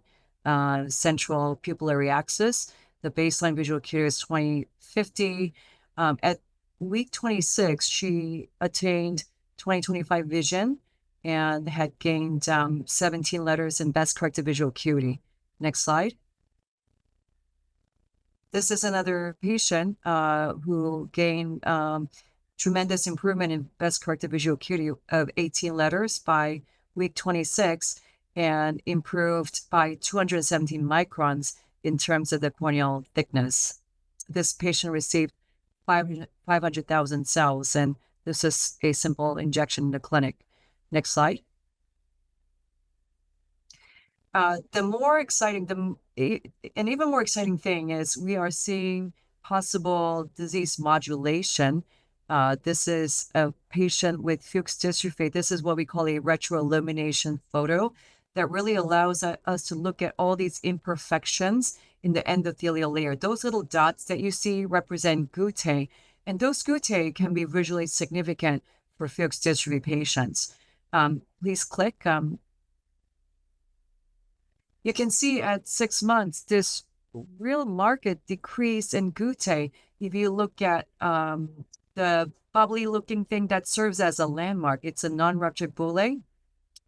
central pupillary axis. The baseline visual acuity is 20/50. At week 26, she attained 20/25 vision and had gained 17 letters in best corrected visual acuity. Next slide. This is another patient who gained tremendous improvement in best corrected visual acuity of 18 letters by week 26 and improved by 217 microns in terms of the corneal thickness. This patient received 500,000 cells, and this is a simple injection in the clinic. Next slide. The more exciting, an even more exciting thing is we are seeing possible disease modulation. This is a patient with Fuchs dystrophy. This is what we call a retroillumination photo that really allows us to look at all these imperfections in the endothelial layer. Those little dots that you see represent guttae, and those guttae can be visually significant for Fuchs dystrophy patients. Please click. You can see at 6 months, this real marked decrease in guttae. If you look at the bubbly looking thing that serves as a landmark, it's a non-ruptured bullae.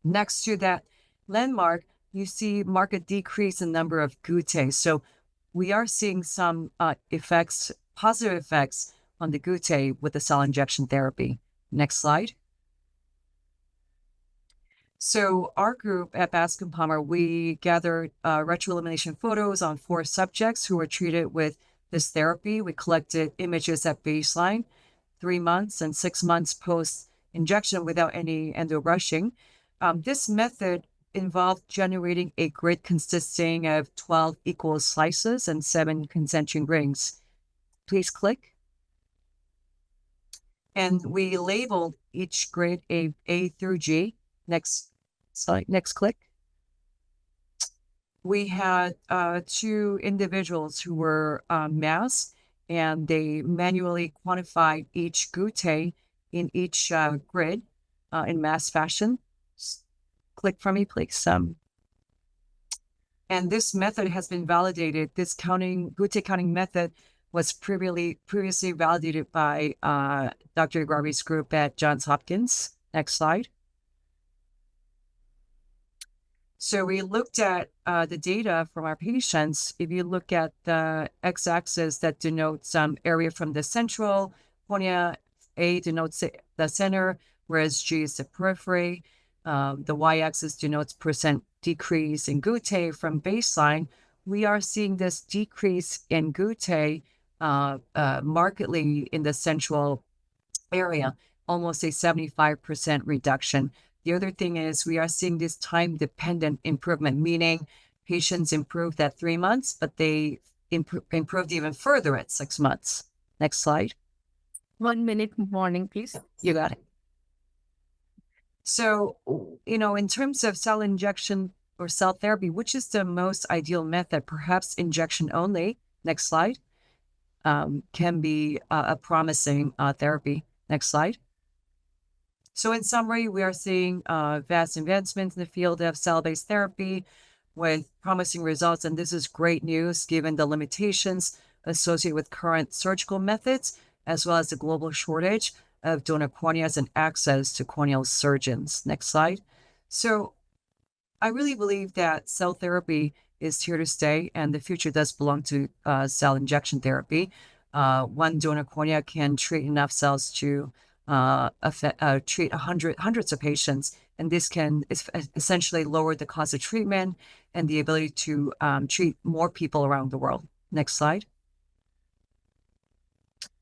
Next to that landmark, you see marked decrease in number of guttae. So we are seeing some effects, positive effects on the guttae with the cell injection therapy. Next slide. So our group at Bascom Palmer, we gathered retroillumination photos on 4 subjects who were treated with this therapy. We collected images at baseline, 3 months and 6 months post-injection without any endo-rushing. This method involved generating a grid consisting of 12 equal slices and 7 concentric rings. Please click. And we labeled each grid A through G. Next slide, next click. We had 2 individuals who were masked, and they manually quantified each guttae in each grid in mass fashion. Click for me, please. And this method has been validated. This guttae counting method was previously validated by Dr. Garvey's group at Johns Hopkins. Next slide. So we looked at the data from our patients. If you look at the x-axis that denotes some area from the central cornea, A denotes the center, whereas G is the periphery. The y-axis denotes percent decrease in guttae from baseline. We are seeing this decrease in guttae markedly in the central area, almost a 75% reduction. The other thing is we are seeing this time-dependent improvement, meaning patients improved at 3 months, but they improved even further at 6 months. Next slide. 1 minute warning, please. You got it. So, in terms of cell injection or cell therapy, which is the most ideal method? Perhaps injection only. Next slide. can be a promising therapy. Next slide. So in summary, we are seeing vast advancements in the field of cell-based therapy with promising results. And this is great news given the limitations associated with current surgical methods, as well as the global shortage of donor corneas and access to corneal surgeons. Next slide. So I really believe that cell therapy is here to stay, and the future does belong to cell injection therapy. One donor cornea can treat enough cells to treat hundreds of patients, and this can essentially lower the cost of treatment and the ability to treat more people around the world. Next slide.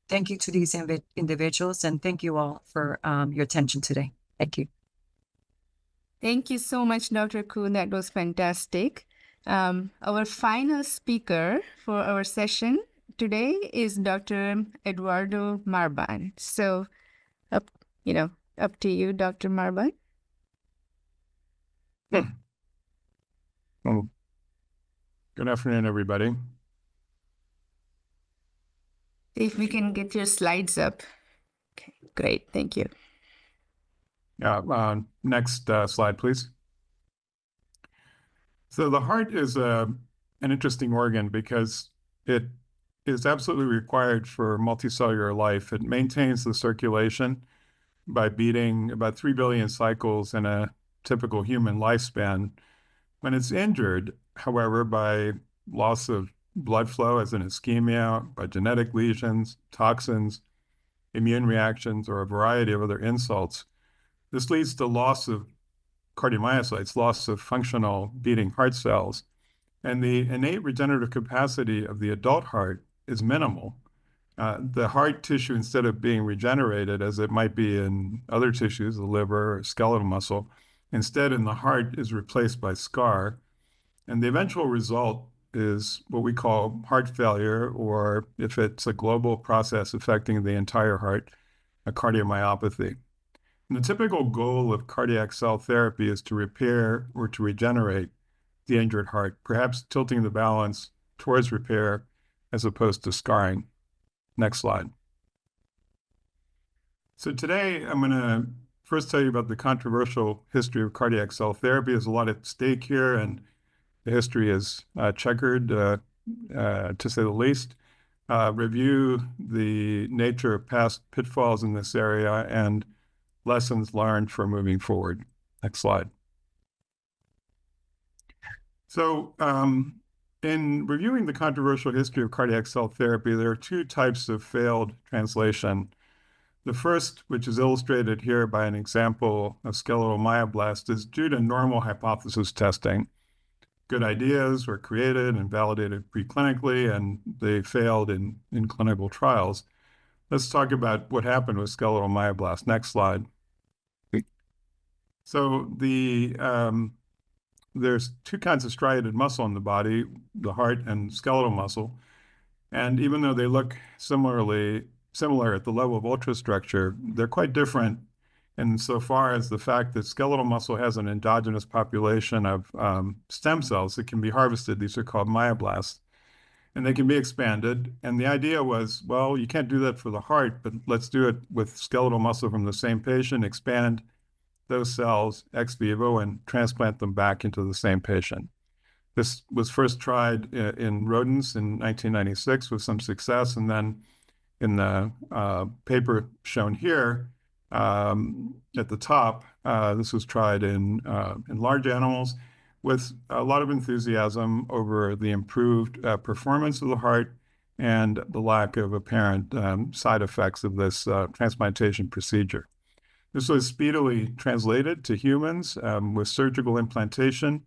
Thank you to these individuals, and thank you all for your attention today. Thank you. Thank you so much, Dr. Kuhn. That was fantastic. Our final speaker for our session today is Dr. Eduardo Marban. So, up to you, Dr. Marban. Well, good afternoon, everybody. If we can get your slides up. Okay, great. Thank you. Next slide, please. So the heart is an interesting organ because it is absolutely required for multicellular life. It maintains the circulation by beating about 3 billion cycles in a typical human lifespan. When it's injured, however, by loss of blood flow as an ischemia, by genetic lesions, toxins, immune reactions, or a variety of other insults, this leads to loss of cardiomyocytes, loss of functional beating heart cells, and the innate regenerative capacity of the adult heart is minimal. The heart tissue, instead of being regenerated as it might be in other tissues, the liver or skeletal muscle, instead in the heart is replaced by scar. And the eventual result is what we call heart failure, or if it's a global process affecting the entire heart, a cardiomyopathy. And the typical goal of cardiac cell therapy is to repair or to regenerate the injured heart, perhaps tilting the balance towards repair as opposed to scarring. Next slide. So today I'm going to first tell you about the controversial history of cardiac cell therapy. There's a lot at stake here, and the history is checkered, to say the least. Review the nature of past pitfalls in this area and lessons learned for moving forward. Next slide. So in reviewing the controversial history of cardiac cell therapy, there are two types of failed translation. The first, which is illustrated here by an example of skeletal myoblast, is due to normal hypothesis testing. Good ideas were created and validated preclinically, and they failed in clinical trials. Let's talk about what happened with skeletal myoblast. Next slide. So there's two kinds of striated muscle in the body, the heart and skeletal muscle. And even though they look similar at the level of ultrastructure, they're quite different insofar as the fact that skeletal muscle has an endogenous population of stem cells that can be harvested. These are called myoblasts, and they can be expanded. And the idea was, well, you can't do that for the heart, but let's do it with skeletal muscle from the same patient, expand those cells ex vivo and transplant them back into the same patient. This was first tried in rodents in 1996 with some success, and then in the paper shown here at the top, this was tried in large animals with a lot of enthusiasm over the improved performance of the heart and the lack of apparent side effects of this transplantation procedure. This was speedily translated to humans with surgical implantation,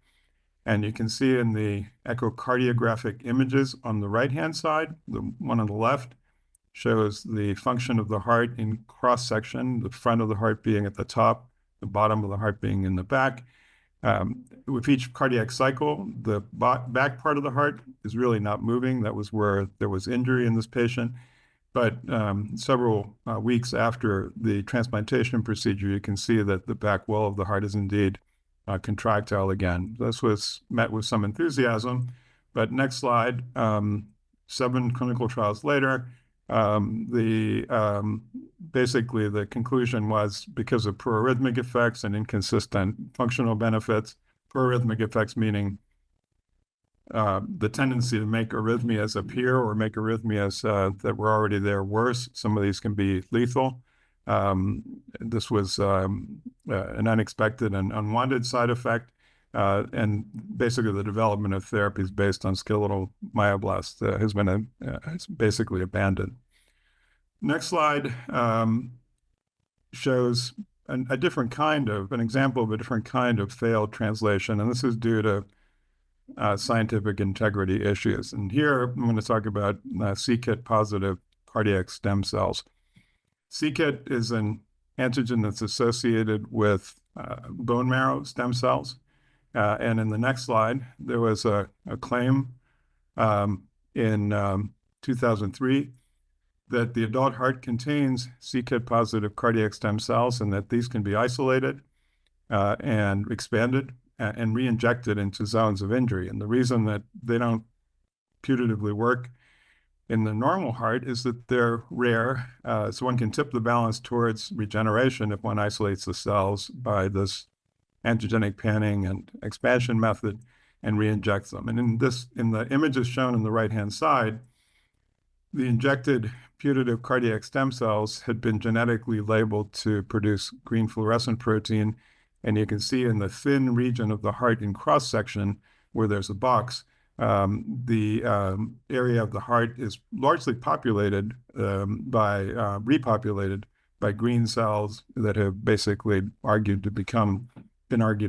and you can see in the echocardiographic images on the right-hand side, the one on the left shows the function of the heart in cross-section, the front of the heart being at the top, the bottom of the heart being in the back. With each cardiac cycle, the back part of the heart is really not moving. That was where there was injury in this patient. But several weeks after the transplantation procedure, you can see that the back wall of the heart is indeed contractile again. This was met with some enthusiasm. But next slide, 7 clinical trials later, basically the conclusion was because of proarrhythmic effects and inconsistent functional benefits. Proarrhythmic effects meaning the tendency to make arrhythmias appear or make arrhythmias that were already there worse. Some of these can be lethal. This was an unexpected and unwanted side effect. And basically the development of therapies based on skeletal myoblasts has been basically abandoned. Next slide shows an example of a different kind of failed translation, and this is due to scientific integrity issues. And here I'm going to talk about c-Kit positive cardiac stem cells. c-Kit is an antigen that's associated with bone marrow stem cells. And in the next slide, there was a claim in 2003 that the adult heart contains c-Kit positive cardiac stem cells and that these can be isolated and expanded and re-injected into zones of injury. And the reason that they don't putatively work in the normal heart is that they're rare. So one can tip the balance towards regeneration if one isolates the cells by this antigenic panning and expansion method and re-injects them. And in the images shown on the right-hand side, the injected putative cardiac stem cells had been genetically labeled to produce green fluorescent protein. And you can see in the thin region of the heart in cross-section where there's a box, the area of the heart is largely populated repopulated by green cells that have basically been argued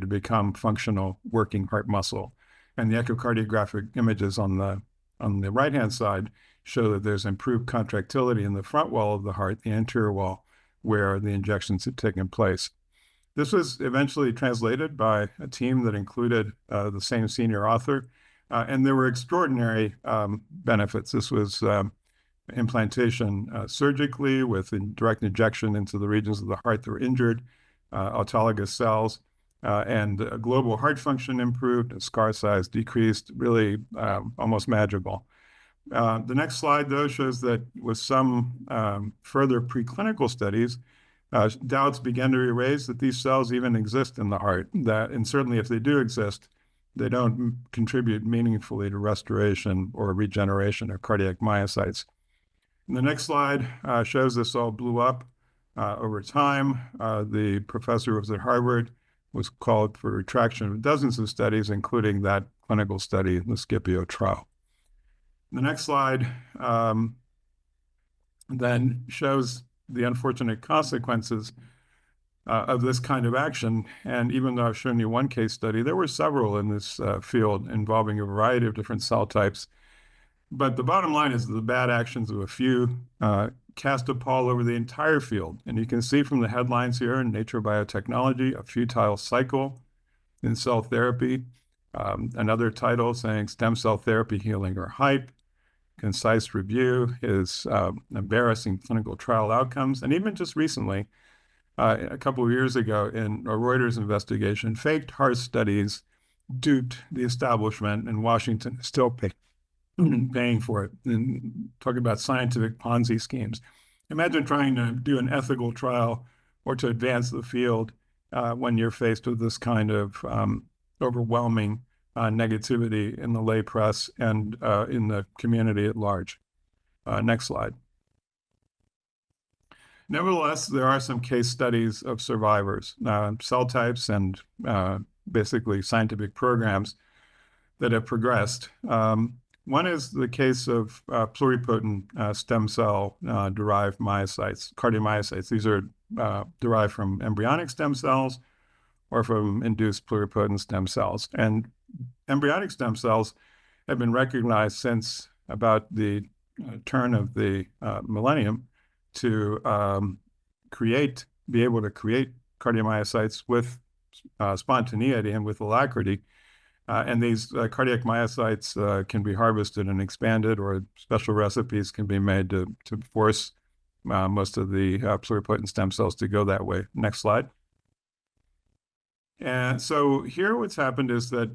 to become functional working heart muscle. And the echocardiographic images on the right-hand side show that there's improved contractility in the front wall of the heart, the anterior wall, where the injections had taken place. This was eventually translated by a team that included the same senior author, and there were extraordinary benefits. This was implantation surgically with direct injection into the regions of the heart that were injured, autologous cells, and global heart function improved, and scar size decreased, really almost magical. The next slide, though, shows that with some further preclinical studies, doubts began to be raised that these cells even exist in the heart, and certainly if they do exist, they don't contribute meaningfully to restoration or regeneration of cardiac myocytes. And the next slide shows this all blew up over time. The professor who was at Harvard was called for retraction of dozens of studies, including that clinical study, the Scipio trial. The next slide then shows the unfortunate consequences of this kind of action. And even though I've shown you one case study, there were several in this field involving a variety of different cell types. But the bottom line is the bad actions of a few cast a pall over the entire field. And you can see from the headlines here in Nature Biotechnology, a futile cycle in cell therapy. Another title saying stem cell therapy healing or hype. Concise review is embarrassing clinical trial outcomes. And even just recently, a couple of years ago in a Reuters investigation, faked heart studies duped the establishment, and Washington is still paying for it. And talking about scientific Ponzi schemes. Imagine trying to do an ethical trial or to advance the field when you're faced with this kind of overwhelming negativity in the lay press and in the community at large. Next slide. Nevertheless, there are some case studies of survivors, cell types and basically scientific programs that have progressed. One is the case of pluripotent stem cell derived myocytes, cardiomyocytes. These are derived from embryonic stem cells or from induced pluripotent stem cells. And embryonic stem cells have been recognized since about the turn of the millennium to be able to create cardiomyocytes with spontaneity and with alacrity. And these cardiac myocytes can be harvested and expanded, or special recipes can be made to force most of the pluripotent stem cells to go that way. Next slide. And so here what's happened is that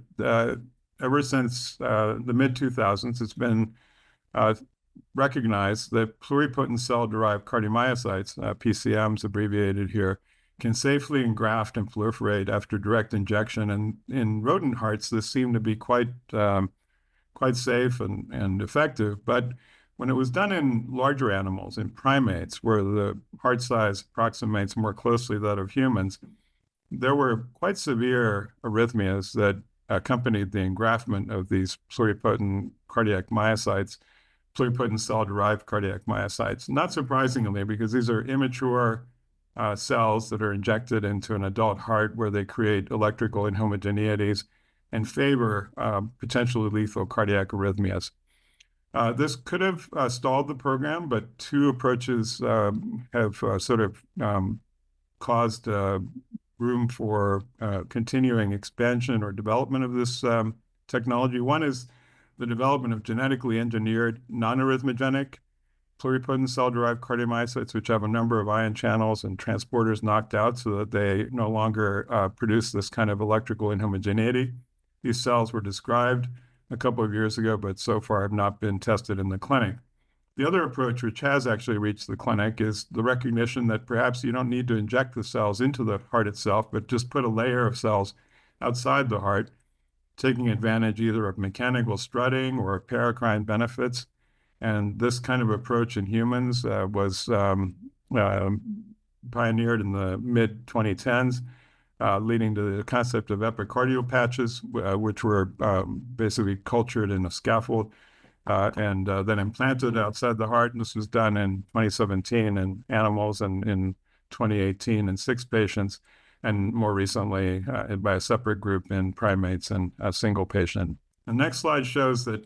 ever since the mid-2000s, it's been recognize that pluripotent cell-derived cardiomyocytes, PCMs abbreviated here, can safely engraft and proliferate after direct injection. And in rodent hearts, this seemed to be quite safe and effective. But when it was done in larger animals, in primates, where the heart size approximates more closely that of humans, there were quite severe arrhythmias that accompanied the engraftment of these pluripotent cardiac myocytes, pluripotent cell-derived cardiac myocytes. Not surprisingly, because these are immature cells that are injected into an adult heart where they create electrical inhomogeneities and favor potentially lethal cardiac arrhythmias. This could have stalled the program, but two approaches have sort of caused room for continuing expansion or development of this technology. One is the development of genetically engineered non-arrhythmogenic pluripotent cell-derived cardiomyocytes, which have a number of ion channels and transporters knocked out so that they no longer produce this kind of electrical inhomogeneity. These cells were described a couple of years ago, but so far have not been tested in the clinic. The other approach, which has actually reached the clinic, is the recognition that perhaps you don't need to inject the cells into the heart itself, but just put a layer of cells outside the heart, taking advantage either of mechanical strutting or paracrine benefits. And this kind of approach in humans was pioneered in the mid-2010s, leading to the concept of epicardial patches, which were basically cultured in a scaffold and then implanted outside the heart. And this was done in 2017 in animals and in 2018 in 6 patients, and more recently by a separate group in primates and a single patient. The next slide shows that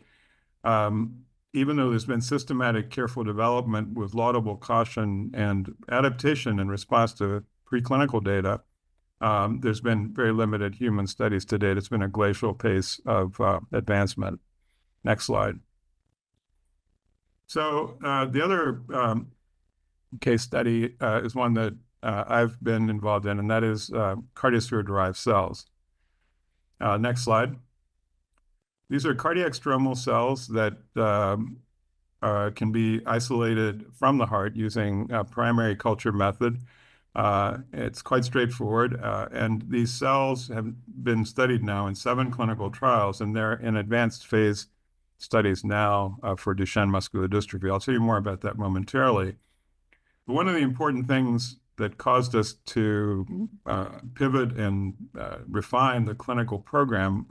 even though there's been systematic, careful development with laudable caution and adaptation in response to preclinical data, there's been very limited human studies to date. It's been a glacial pace of advancement. Next slide. So the other case study is one that I've been involved in, and that is cardiosphere-derived cells. Next slide. These are cardiac stromal cells that can be isolated from the heart using a primary culture method. It's quite straightforward, and these cells have been studied now in 7 clinical trials, and they're in advanced phase studies now for Duchenne muscular dystrophy. I'll tell you more about that momentarily. But one of the important things that caused us to pivot and refine the clinical program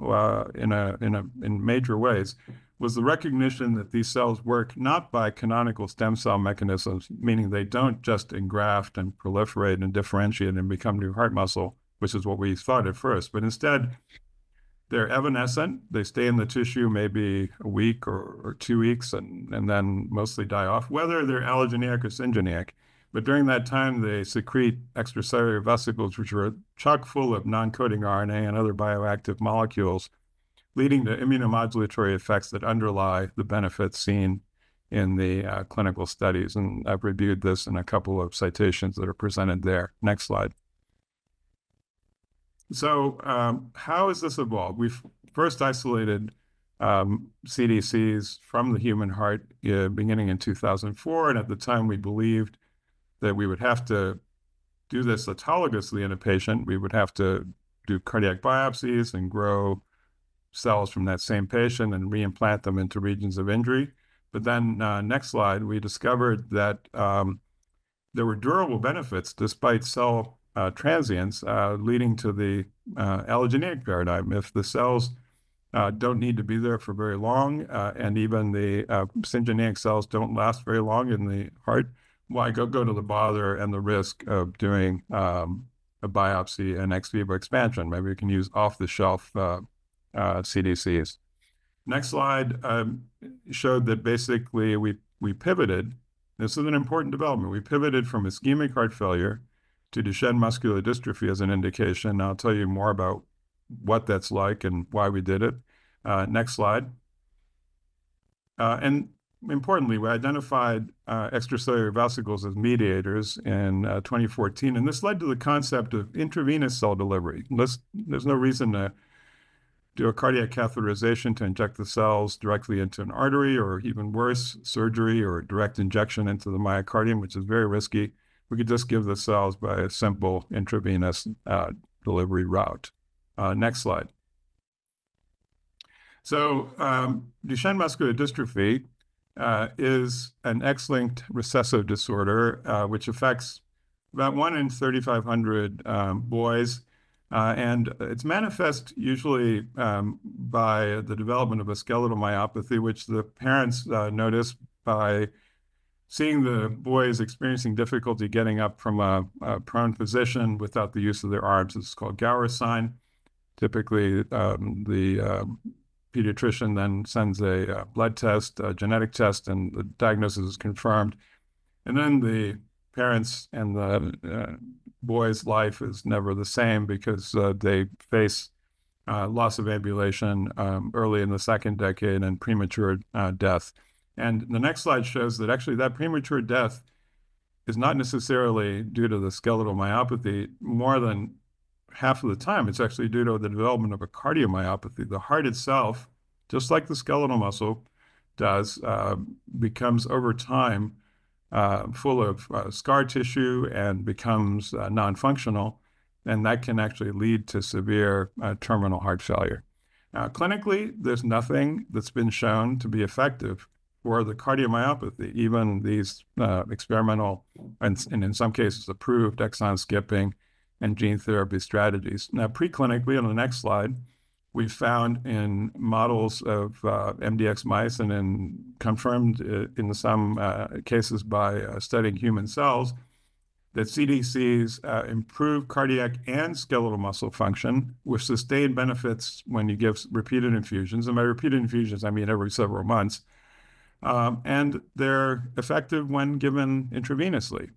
in major ways was the recognition that these cells work not by canonical stem cell mechanisms, meaning they don't just engraft and proliferate and differentiate and become new heart muscle, which is what we thought at first, but instead they're evanescent. They stay in the tissue maybe a week or 2 weeks and then mostly die off, whether they're allogeneic or syngeneic. But during that time, they secrete extracellular vesicles, which are chock full of non-coding RNA and other bioactive molecules, leading to immunomodulatory effects that underlie the benefits seen in the clinical studies. And I've reviewed this in a couple of citations that are presented there. Next slide. So how has this evolved? We've first isolated CDCs from the human heart beginning in 2004. And at the time, we believed that we would have to do this autologously in a patient. We would have to do cardiac biopsies and grow cells from that same patient and reimplant them into regions of injury. But then next slide, we discovered that there were durable benefits despite cell transients, leading to the allogeneic paradigm. If the cells don't need to be there for very long, and even the syngeneic cells don't last very long in the heart, why go to the bother and the risk of doing a biopsy and ex vivo expansion? Maybe we can use off-the-shelf CDCs. Next slide showed that basically we pivoted. This is an important development. We pivoted from ischemic heart failure to Duchenne muscular dystrophy as an indication. I'll tell you more about what that's like and why we did it. Next slide. And importantly, we identified extracellular vesicles as mediators in 2014, and this led to the concept of intravenous cell delivery. There's no reason to do a cardiac catheterization to inject the cells directly into an artery, or even worse, surgery or direct injection into the myocardium, which is very risky. We could just give the cells by a simple intravenous delivery route. Next slide. So Duchenne muscular dystrophy is an X-linked recessive disorder, which affects about 1 in 3,500 boys. And it's manifest usually by the development of a skeletal myopathy, which the parents notice by seeing the boys experiencing difficulty getting up from a prone position without the use of their arms. It's called Gower's sign. Typically, the pediatrician then sends a blood test, a genetic test, and the diagnosis is confirmed. And then the parents and the boy's life is never the same because they face loss of ambulation early in the second decade and premature death. And the next slide shows that actually that premature death is not necessarily due to the skeletal myopathy. More than half of the time, it's actually due to the development of a cardiomyopathy. The heart itself, just like the skeletal muscle does, becomes over time full of scar tissue and becomes non-functional, and that can actually lead to severe terminal heart failure. Clinically, there's nothing that's been shown to be effective for the cardiomyopathy, even these experimental and in some cases approved exon skipping and gene therapy strategies. Now, preclinically, on the next slide, we found in models of MDX mice and in confirmed in some cases by studying human cells that CDCs improve cardiac and skeletal muscle function with sustained benefits when you give repeated infusions. And by repeated infusions, I mean every several months. And they're effective when given intravenously.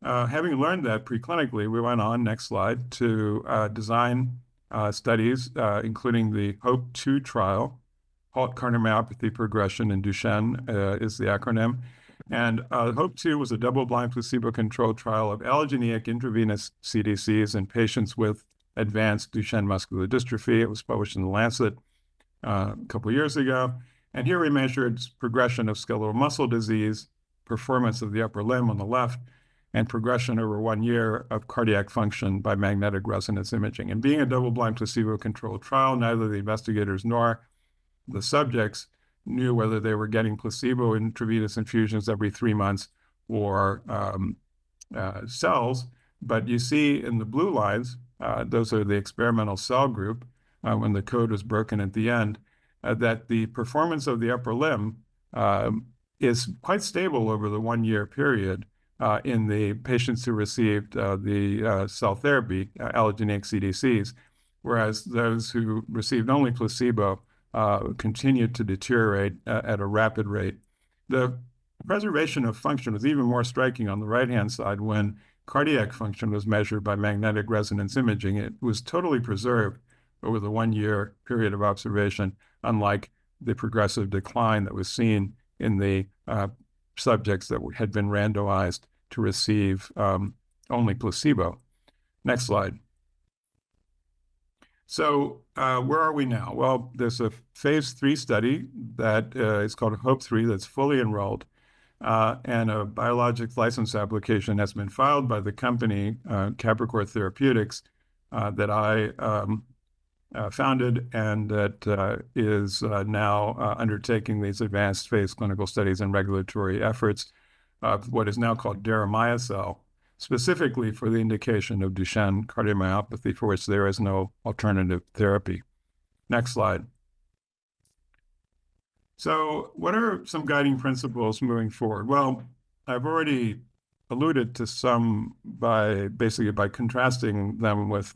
Having learned that preclinically, we went on, next slide, to design studies, including the HOPE-2 trial. Halt cardiomyopathy progression in Duchenne is the acronym. And HOPE-2 was a double-blind placebo-controlled trial of allogeneic intravenous CDCs in patients with advanced Duchenne muscular dystrophy. It was published in The Lancet a couple of years ago. And here we measured progression of skeletal muscle disease, performance of the upper limb on the left, and progression over 1 year of cardiac function by magnetic resonance imaging. And being a double-blind placebo-controlled trial, neither the investigators nor the subjects knew whether they were getting placebo intravenous infusions every 3 months or cells. But you see in the blue lines, those are the experimental cell group, when the code was broken at the end, that the performance of the upper limb is quite stable over the 1 year period in the patients who received the cell therapy, allogeneic CDCs, whereas those who received only placebo continued to deteriorate at a rapid rate. The preservation of function was even more striking on the right-hand side when cardiac function was measured by magnetic resonance imaging. It was totally preserved over the 1 year period of observation, unlike the progressive decline that was seen in the subjects that had been randomized to receive only placebo. Next slide. So where are we now? Well, there's a phase 3 study that is called HOPE-3 that's fully enrolled, and a biologics license application has been filed by the company Capricor Therapeutics that I founded, and that is now undertaking these advanced phase clinical studies and regulatory efforts of what is now called deramiocel, specifically for the indication of Duchenne cardiomyopathy, for which there is no alternative therapy. Next slide. So what are some guiding principles moving forward? Well, I've already alluded to some by contrasting them with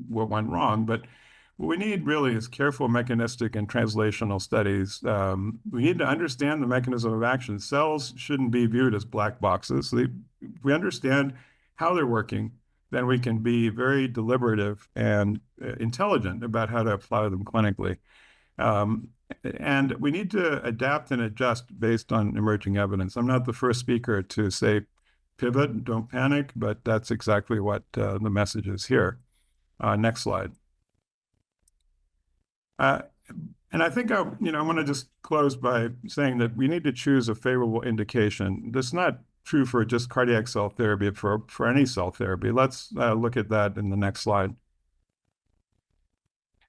what went wrong, but what we need really is careful mechanistic and translational studies. We need to understand the mechanism of action. Cells shouldn't be viewed as black boxes. If we understand how they're working, then we can be very deliberative and intelligent about how to apply them clinically. And we need to adapt and adjust based on emerging evidence. I'm not the first speaker to say pivot, don't panic, but that's exactly what the message is here. Next slide. And I think I want to just close by saying that we need to choose a favorable indication. That's not true for just cardiac cell therapy, but for any cell therapy. Let's look at that in the next slide.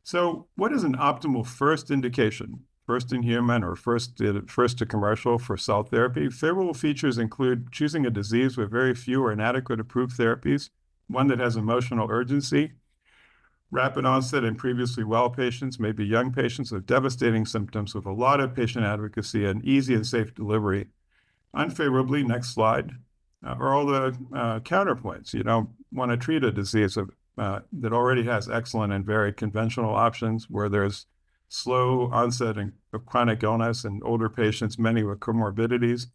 So what is an optimal first indication? First in human or first to commercial for cell therapy? Favorable features include choosing a disease with very few or inadequate approved therapies, one that has emotional urgency, rapid onset in previously well patients, maybe young patients with devastating symptoms with a lot of patient advocacy and easy and safe delivery. Unfavorably, next slide, are all the counterpoints. You don't want to treat a disease that already has excellent and very conventional options where there's slow onset of chronic illness in older patients, many with comorbidities,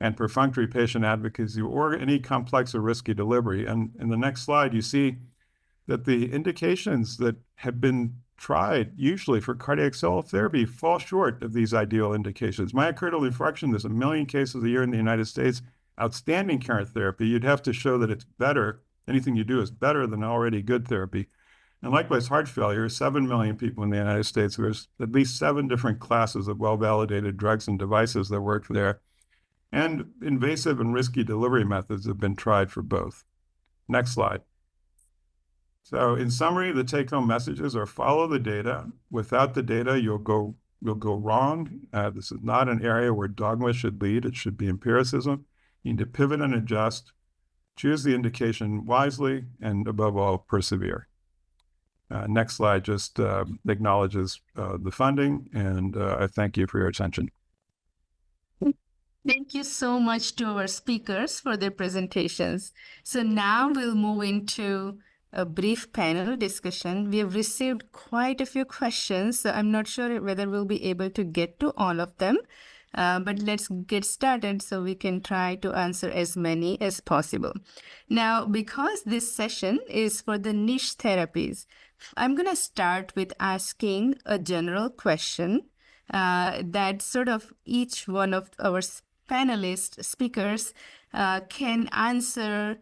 and perfunctory patient advocacy, or any complex or risky delivery. And in the next slide, you see that the indications that have been tried, usually for cardiac cell therapy, fall short of these ideal indications. Myocardial infarction, there's 1 million cases a year in the United States. Outstanding current therapy, you'd have to show that it's better. Anything you do is better than already good therapy. And likewise, heart failure, 7 million people in the United States. There's at least 7 different classes of well-validated drugs and devices that work there. And invasive and risky delivery methods have been tried for both. Next slide. So in summary, the take-home messages are follow the data. Without the data, you'll go wrong. This is not an area where dogma should lead. It should be empiricism. You need to pivot and adjust, choose the indication wisely, and above all, persevere. Next slide just acknowledges the funding, and I thank you for your attention. Thank you so much to our speakers for their presentations. So now we'll move into a brief panel discussion. We have received quite a few questions, so I'm not sure whether we'll be able to get to all of them, but let's get started so we can try to answer as many as possible. Now, because this session is for the niche therapies, I'm going to start with asking a general question that sort of each one of our panelist speakers can answer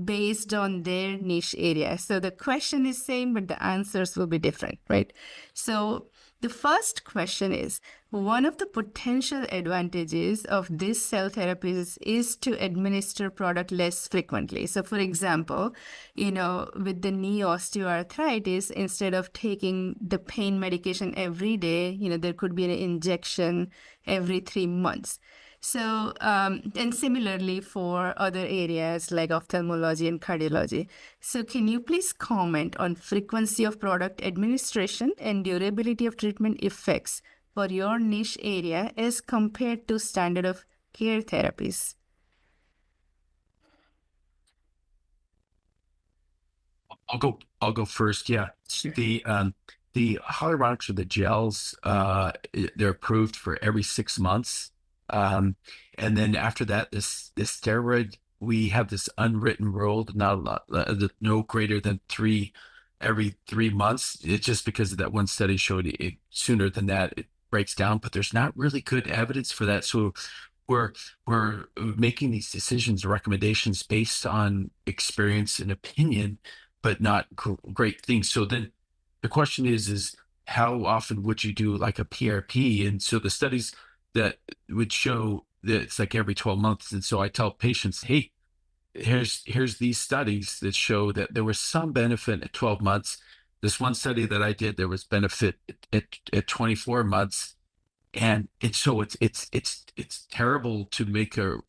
based on their niche area. So the question is same, but the answers will be different, right? So the first question is, one of the potential advantages of these cell therapies is to administer product less frequently. So for example, with the knee osteoarthritis, instead of taking the pain medication every day, there could be an injection every 3 months. So, and similarly for other areas like ophthalmology and cardiology. So can you please comment on frequency of product administration and durability of treatment effects for your niche area as compared to standard of care therapies? I'll go first. Yeah. Sure. The hyaluronics or the gels, they're approved for every 6 months. And then after that, this steroid, we have this unwritten rule, no greater than 3 every 3 months. It's just because of that one study showed it sooner than that, it breaks down, but there's not really good evidence for that. So we're making these decisions, recommendations based on experience and opinion, but not great things. So then the question is how often would you do like a PRP? And so the studies that would show that it's like every 12 months. And so I tell patients, hey, here's these studies that show that there was some benefit at 12 months. This one study that I did, there was benefit at 24 months. And so it's terrible to make or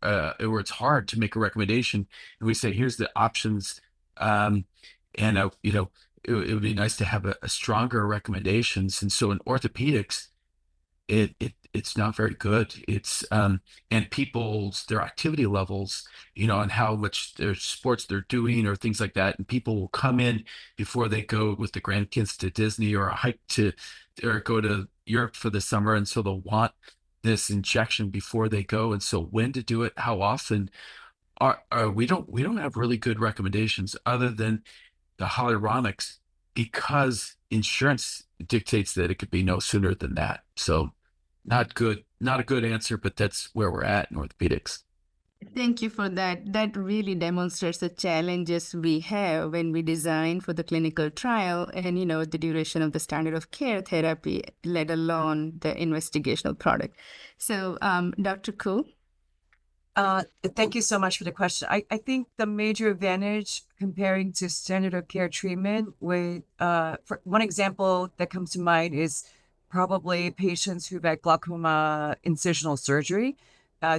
it's hard to make a recommendation. And we say, here's the options. It would be nice to have a stronger recommendations. And so in orthopedics, it's not very good. It's and their activity levels, and how much their sports they're doing or things like that. And people will come in before they go with the grandkids to Disney or a hike or go to Europe for the summer. And so they'll want this injection before they go. And so when to do it, how often we don't have really good recommendations other than the hyaluronics, because insurance dictates that it could be no sooner than that. So not a good answer, but that's where we're at in orthopedics. Thank you for that. That really demonstrates the challenges we have when we design for the clinical trial and, the duration of the standard of care therapy, let alone the investigational product. So, Dr. Koo? Thank you so much for the question. I think the major advantage comparing to standard of care treatment with, for one example that comes to mind is probably patients who've had glaucoma incisional surgery.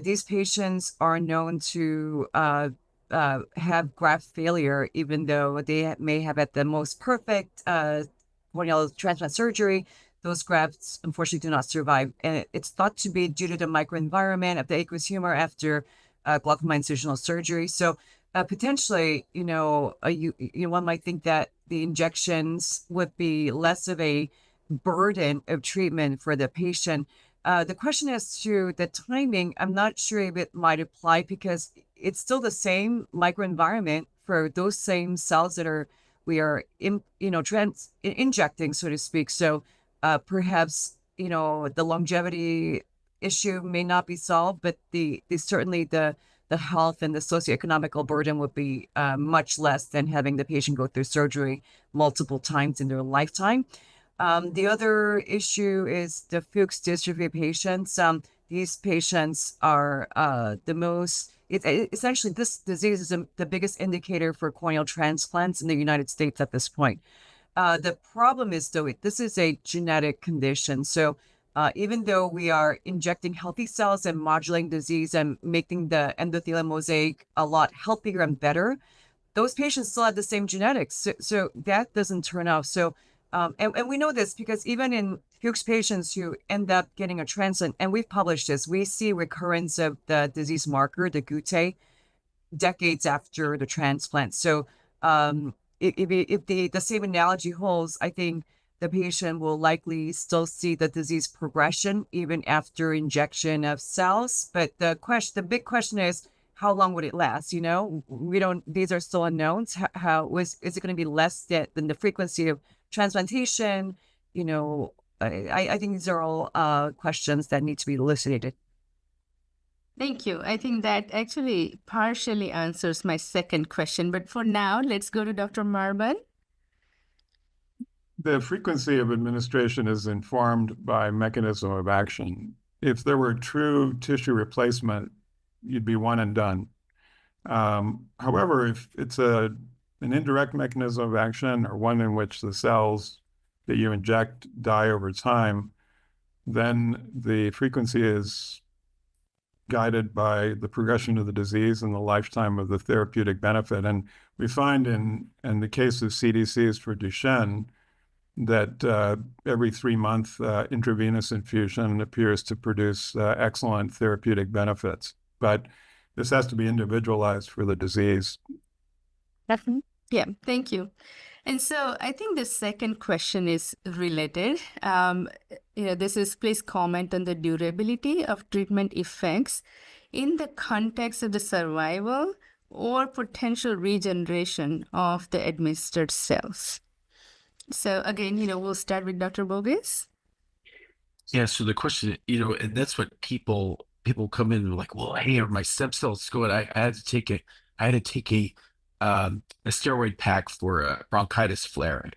These patients are known to have graft failure, even though they may have had the most perfect corneal transplant surgery. Those grafts unfortunately do not survive. And it's thought to be due to the microenvironment of the aqueous humor after glaucoma incisional surgery. So potentially, one might think that the injections would be less of a burden of treatment for the patient. The question as to the timing, I'm not sure if it might apply because it's still the same microenvironment for those same cells that we are injecting, so to speak. So perhaps the longevity issue may not be solved, but certainly the health and the socioeconomical burden would be much less than having the patient go through surgery multiple times in their lifetime. The other issue is the Fuchs dystrophy patients. These patients are the most. Essentially, this disease is the biggest indicator for corneal transplants in the United States at this point. The problem is, though, this is a genetic condition. So even though we are injecting healthy cells and modulating disease and making the endothelial mosaic a lot healthier and better, those patients still have the same genetics. So that doesn't turn out. So, and we know this because even in Fuchs patients who end up getting a transplant, and we've published this, we see recurrence of the disease marker, the Gute, decades after the transplant. So if the same analogy holds, I think the patient will likely still see the disease progression even after injection of cells. But the big question is, how long would it last? These are still unknowns. Is it going to be less than the frequency of transplantation? I think these are all questions that need to be elucidated. Thank you. I think that actually partially answers my second question. But for now, let's go to Dr. Marban. The frequency of administration is informed by mechanism of action. If there were true tissue replacement, you'd be one and done. However, if it's an indirect mechanism of action or one in which the cells that you inject die over time, then the frequency is guided by the progression of the disease and the lifetime of the therapeutic benefit. And we find in the case of CDCs for Duchenne that every 3-month intravenous infusion appears to produce excellent therapeutic benefits. But this has to be individualized for the disease. Yeah, thank you. And so I think the second question is related. This is, please comment on the durability of treatment effects in the context of the survival or potential regeneration of the administered cells. So again, we'll start with Dr. Bogus. Yeah, so the question, and that's what people come in and like, well, hey, are my stem cells going? I had to take a steroid pack for a bronchitis flare,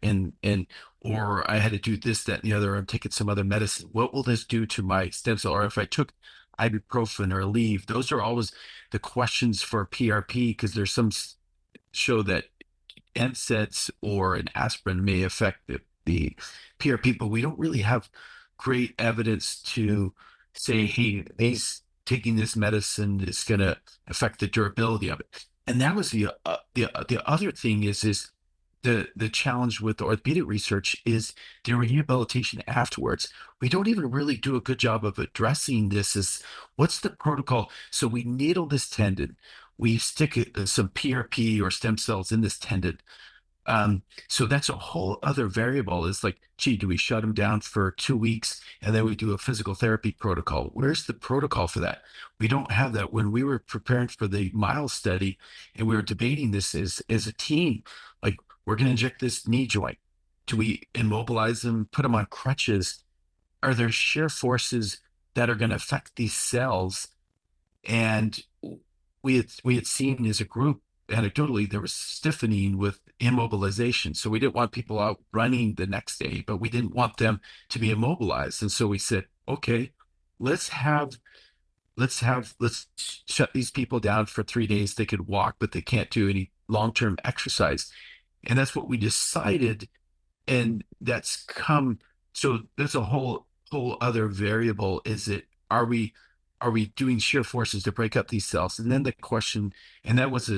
or I had to do this, that, and the other. I'm taking some other medicine. What will this do to my stem cell? Or if I took ibuprofen or Aleve, those are always the questions for PRP, because there's some show that NSAIDs or an aspirin may affect the PRP, but we don't really have great evidence to say, hey, taking this medicine is going to affect the durability of it. And that was the other thing is the challenge with the orthopedic research is the rehabilitation afterwards. We don't even really do a good job of addressing this. Is what's the protocol? So we needle this tendon, we stick some PRP or stem cells in this tendon. So that's a whole other variable. Is like, gee, do we shut them down for 2 weeks and then we do a physical therapy protocol? Where's the protocol for that? We don't have that. When we were preparing for the MILES study and we were debating this as a team, like, we're going to inject this knee joint. Do we immobilize them, put them on crutches? Are there shear forces that are going to affect these cells? And we had seen as a group, anecdotally, there was stiffening with immobilization. So we didn't want people out running the next day, but we didn't want them to be immobilized. And so we said, okay, let's shut these people down for 3 days. They could walk, but they can't do any long-term exercise. And that's what we decided. And that's come, so there's a whole other variable. Is it, are we doing shear forces to break up these cells? And then the question, and that was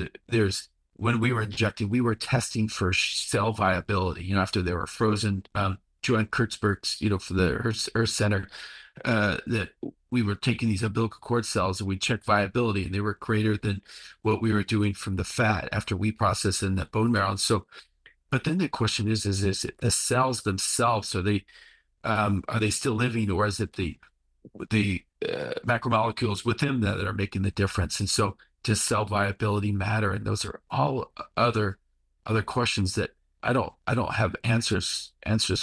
when we were injecting, we were testing for cell viability, after they were frozen. Joanne Kurtzberg's, for the Earth Center, that we were taking these umbilical cord cells and we checked viability, and they were greater than what we were doing from the fat after we processed in the bone marrow. And so, but then the question is it the cells themselves? Are they still living, or is it the macromolecules within that are making the difference? And so, does cell viability matter? And those are all other questions that I don't have answers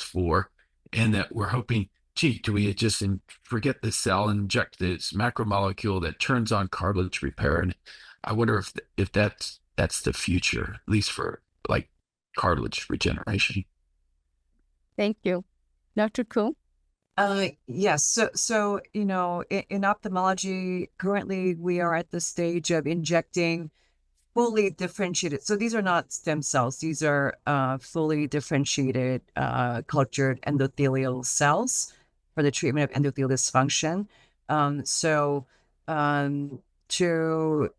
for, and that we're hoping, gee, do we just forget the cell and inject this macromolecule that turns on cartilage repair? And I wonder if that's the future, at least for like cartilage regeneration. Thank you. Dr. Kuh? Yes. So, in ophthalmology, currently we are at the stage of injecting fully differentiated. So these are not stem cells. These are fully differentiated cultured endothelial cells for the treatment of endothelial dysfunction.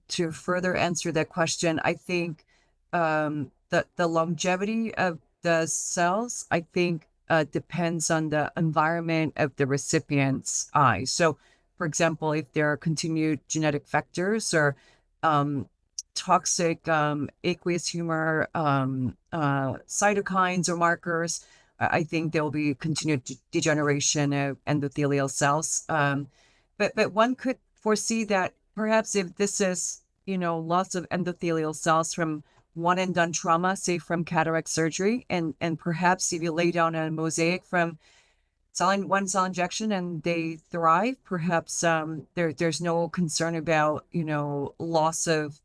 To further answer that question, I think the longevity of the cells, I think, depends on the environment of the recipient's eye. So, for example, if there are continued genetic vectors or toxic aqueous humor cytokines or markers, I think there will be continued degeneration of endothelial cells. But one could foresee that perhaps if this is, loss of endothelial cells from one and done trauma, say from cataract surgery, and perhaps if you lay down a mosaic from one cell injection and they thrive, perhaps there's no concern about, loss of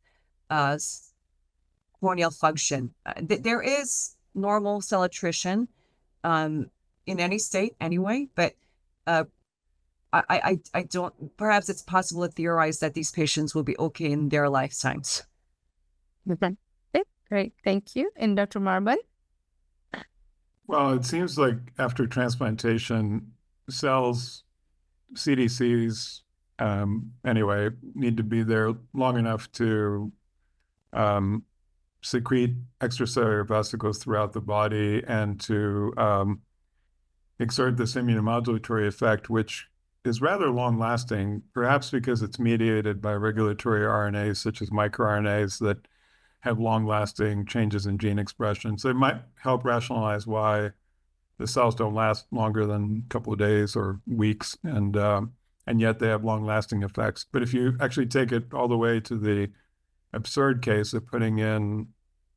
corneal function. There is normal cell attrition in any state anyway, but I don't, perhaps it's possible to theorize that these patients will be okay in their lifetimes. Okay. Great, thank you. And Dr. Marban? Well, it seems like after transplantation, cells, CDCs, anyway, need to be there long enough to secrete extracellular vesicles throughout the body and to exert this immunomodulatory effect, which is rather long-lasting, perhaps because it's mediated by regulatory RNAs such as microRNAs that have long-lasting changes in gene expression. So it might help rationalize why the cells don't last longer than a couple of days or weeks, and yet they have long-lasting effects. But if you actually take it all the way to the absurd case of putting in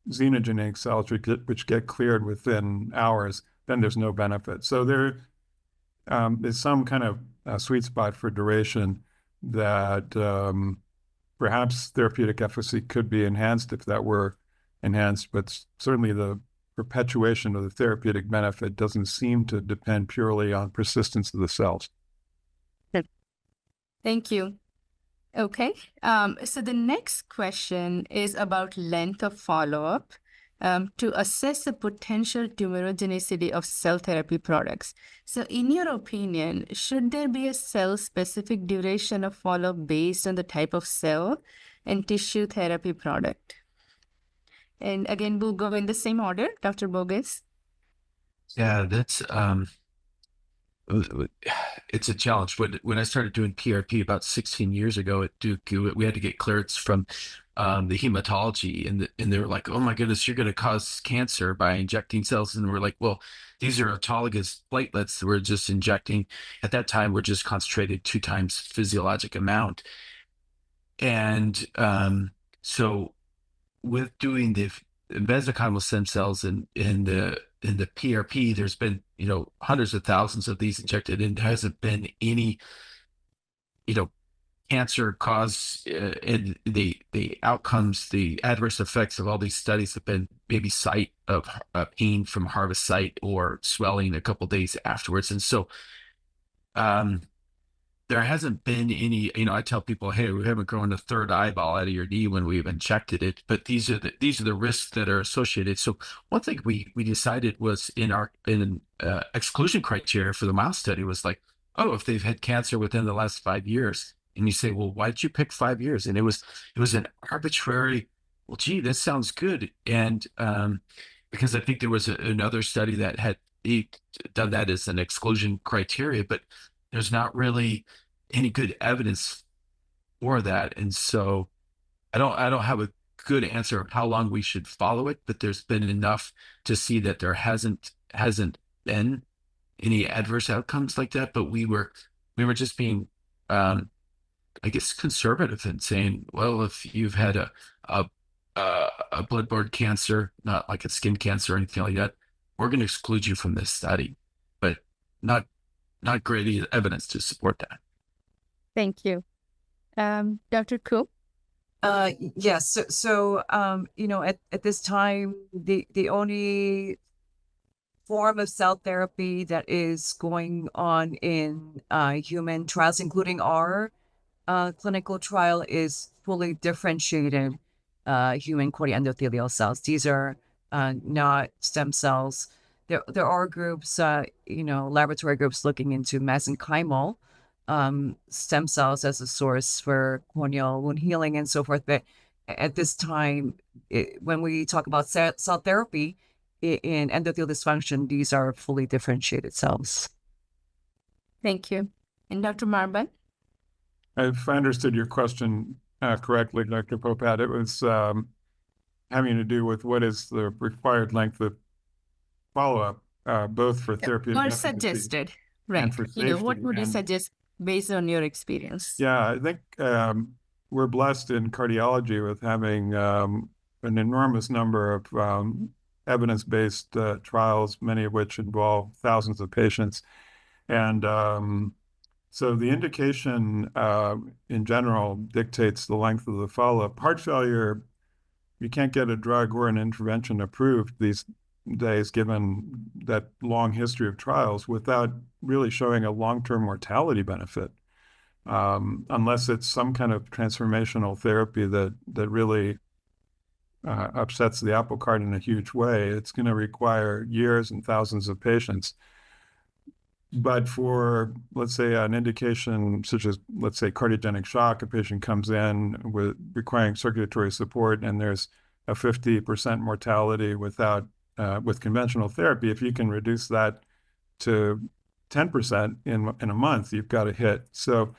xenogenic cells which get cleared within hours, then there's no benefit. So there is some kind of sweet spot for duration that perhaps therapeutic efficacy could be enhanced if that were enhanced, but certainly the perpetuation of the therapeutic benefit doesn't seem to depend purely on persistence of the cells. Thank you. Okay, so the next question is about length of follow-up to assess the potential tumorigenicity of cell therapy products. So in your opinion, should there be a cell-specific duration of follow-up based on the type of cell and tissue therapy product? And again, we'll go in the same order. Dr. Bogus? Yeah, that's it's a challenge. When I started doing PRP about 16 years ago at Duke, we had to get clearance from the hematology, and they were like, "Oh my goodness, you're going to cause cancer by injecting cells." And we're like, "Well, these are autologous platelets. We're just injecting." At that time, we're just concentrated 2 times physiologic amount, and so with doing the mesenchymal stem cells in the PRP, there's been, hundreds of thousands of these injected, and there hasn't been any, cancer cause and the outcomes, the adverse effects of all these studies have been maybe site of pain from harvest site or swelling a couple days afterwards. And so there hasn't been any, I tell people, hey, we haven't grown a third eyeball out of your knee when we've injected it, but these are the risks that are associated. So one thing we decided was in our exclusion criteria for the mouse study was like, oh, if they've had cancer within the last 5 years, and you say, well, why did you pick 5 years? And it was an arbitrary, well, gee, this sounds good. And because I think there was another study that had done that as an exclusion criteria, but there's not really any good evidence for that. And so I don't have a good answer of how long we should follow it, but there's been enough to see that there hasn't been any adverse outcomes like that. But we were just being I guess conservative in saying, well, if you've had a bloodborne cancer, not like a skin cancer or anything like that, we're going to exclude you from this study. But not great evidence to support that. Thank you. Dr. Coop? Yes. So at this time, the only form of cell therapy that is going on in human trials, including our clinical trial, is fully differentiated human corneal endothelial cells. These are not stem cells. There are groups, laboratory groups looking into mesenchymal stem cells as a source for corneal wound healing and so forth. But at this time, when we talk about cell therapy in endothelial dysfunction, these are fully differentiated cells. Thank you. And Dr. Marban? If I understood your question correctly, Dr. Popat, it was having to do with what is the required length of follow-up, both for therapeutic Or suggested, right? and for safety. What would you suggest based on your experience? Yeah, I think we're blessed in cardiology with having an enormous number of evidence-based trials, many of which involve thousands of patients. And so the indication in general dictates the length of the follow-up. Heart failure, you can't get a drug or an intervention approved these days, given that long history of trials, without really showing a long-term mortality benefit, unless it's some kind of transformational therapy that really upsets the apple cart in a huge way. It's going to require years and thousands of patients. But for, let's say, an indication such as, let's say, cardiogenic shock, a patient comes in with requiring circulatory support, and there's a 50% mortality without with conventional therapy. If you can reduce that to 10% in a month, you've got a hit. So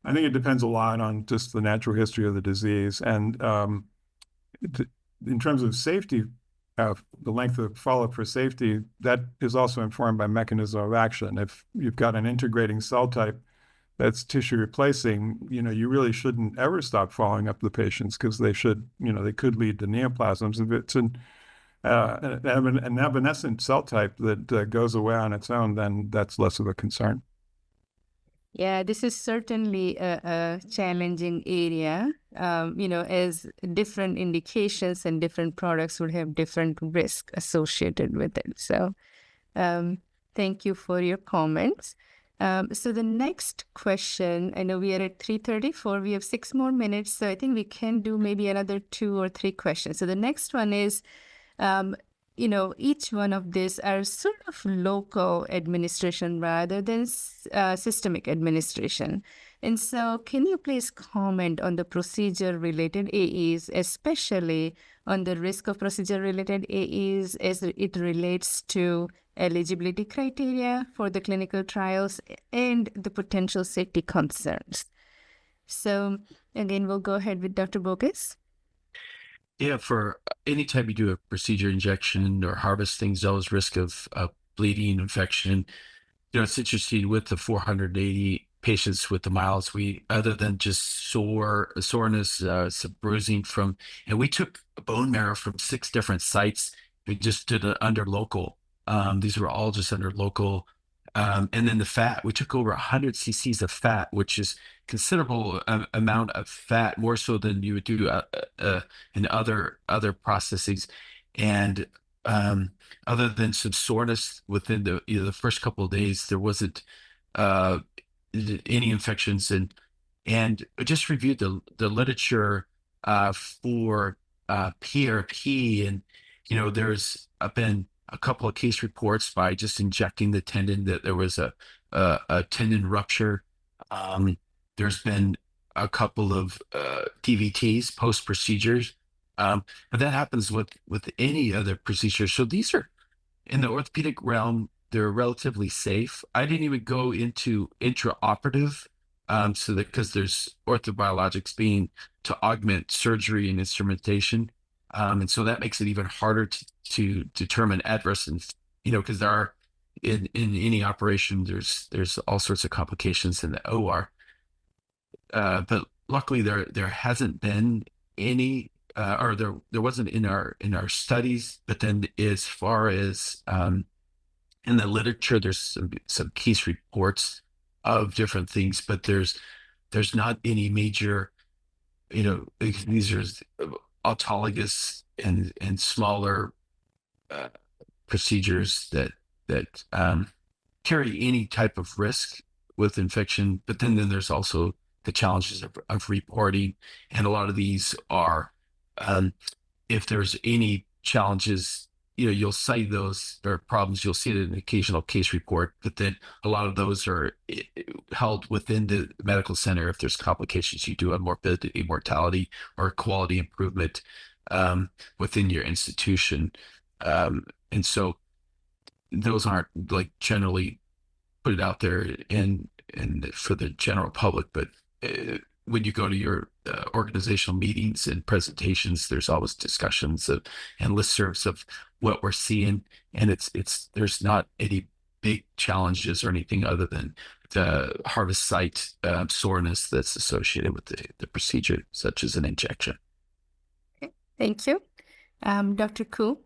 I think it depends a lot on just the natural history of the disease. And in terms of safety, the length of follow-up for safety, that is also informed by mechanism of action. If you've got an integrating cell type that's tissue replacing, you really shouldn't ever stop following up the patients, because they could lead to neoplasms. If it's an evanescent cell type that goes away on its own, then that's less of a concern. Yeah, this is certainly a challenging area, as different indications and different products would have different risk associated with it. So thank you for your comments. So the next question, I know we are at 3:34, we have 6 more minutes, so I think we can do maybe another 2 or 3 questions. So the next one is, each one of these are sort of local administration rather than systemic administration. And so can you please comment on the procedure-related AEs, especially on the risk of procedure-related AEs as it relates to eligibility criteria for the clinical trials and the potential safety concerns? So again, we'll go ahead with Dr. Bogus. Yeah, for any time you do a procedure, injection, or harvesting, there's always risk of bleeding, infection. It's interesting with the 480 patients with the miles, other than just soreness, some bruising and we took bone marrow from 6 different sites. We just did it under local. These were all just under local And then the fat, we took over 100 cc's of fat, which is considerable amount of fat, more so than you would do in other processes. And other than some soreness within the first couple of days, there wasn't any infections. And I just reviewed the literature for PRP, and there's been a couple of case reports by just injecting the tendon that there was a tendon rupture. There's been a couple of DVTs post procedures, but that happens with any other procedure. So these are in the orthopedic realm, they're relatively safe. I didn't even go into intraoperative, so that because there's orthobiologics being to augment surgery and instrumentation. And so that makes it even harder to determine adverse, and because there are in any operation, there's all sorts of complications in the OR. But luckily there hasn't been any, or there wasn't in our studies. But then as far as in the literature, there's some case reports of different things, but there's not any major, these are autologous and smaller procedures that carry any type of risk with infection. But then there's also the challenges of reporting, and a lot of these are if there's any challenges, you'll cite those or problems, you'll see it in an occasional case report, but then a lot of those are held within the medical center. If there's complications, you do a morbidity, mortality, or quality improvement within your institution. And so those aren't like generally put it out there and for the general public, but when you go to your organizational meetings and presentations, there's always discussions and listservs of what we're seeing, and there's not any big challenges or anything other than the harvest site soreness that's associated with the procedure, such as an injection. Okay, thank you. Dr. Koo?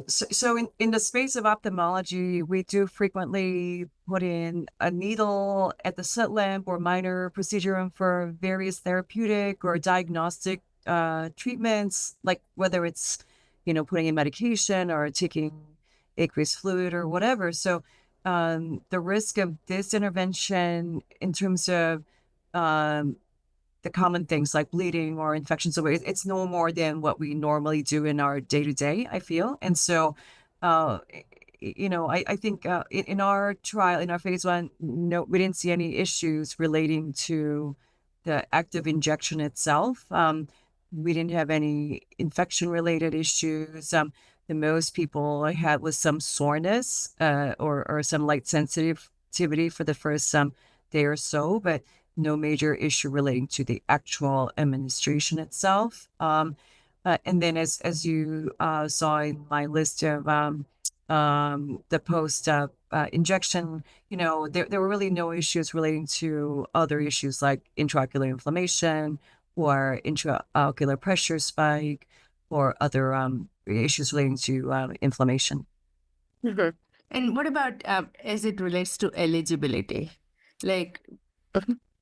So in the space of ophthalmology, we do frequently put in a needle at the slit lamp or minor procedure room for various therapeutic or diagnostic treatments, like whether it's, putting in medication or taking aqueous fluid or whatever. So the risk of this intervention in terms of the common things like bleeding or infection, so it's no more than what we normally do in our day-to-day, I feel. And so I think in our trial, in our phase 1, no, we didn't see any issues relating to the active injection itself. We didn't have any infection related issues. The most people I had was some soreness or some light sensitivity for the first day or so, but no major issue relating to the actual administration itself. And then as you saw in my list of the post injection, there were really no issues relating to other issues like intraocular inflammation or intraocular pressure spike or other issues relating to inflammation. Mm-hmm. And what about as it relates to eligibility?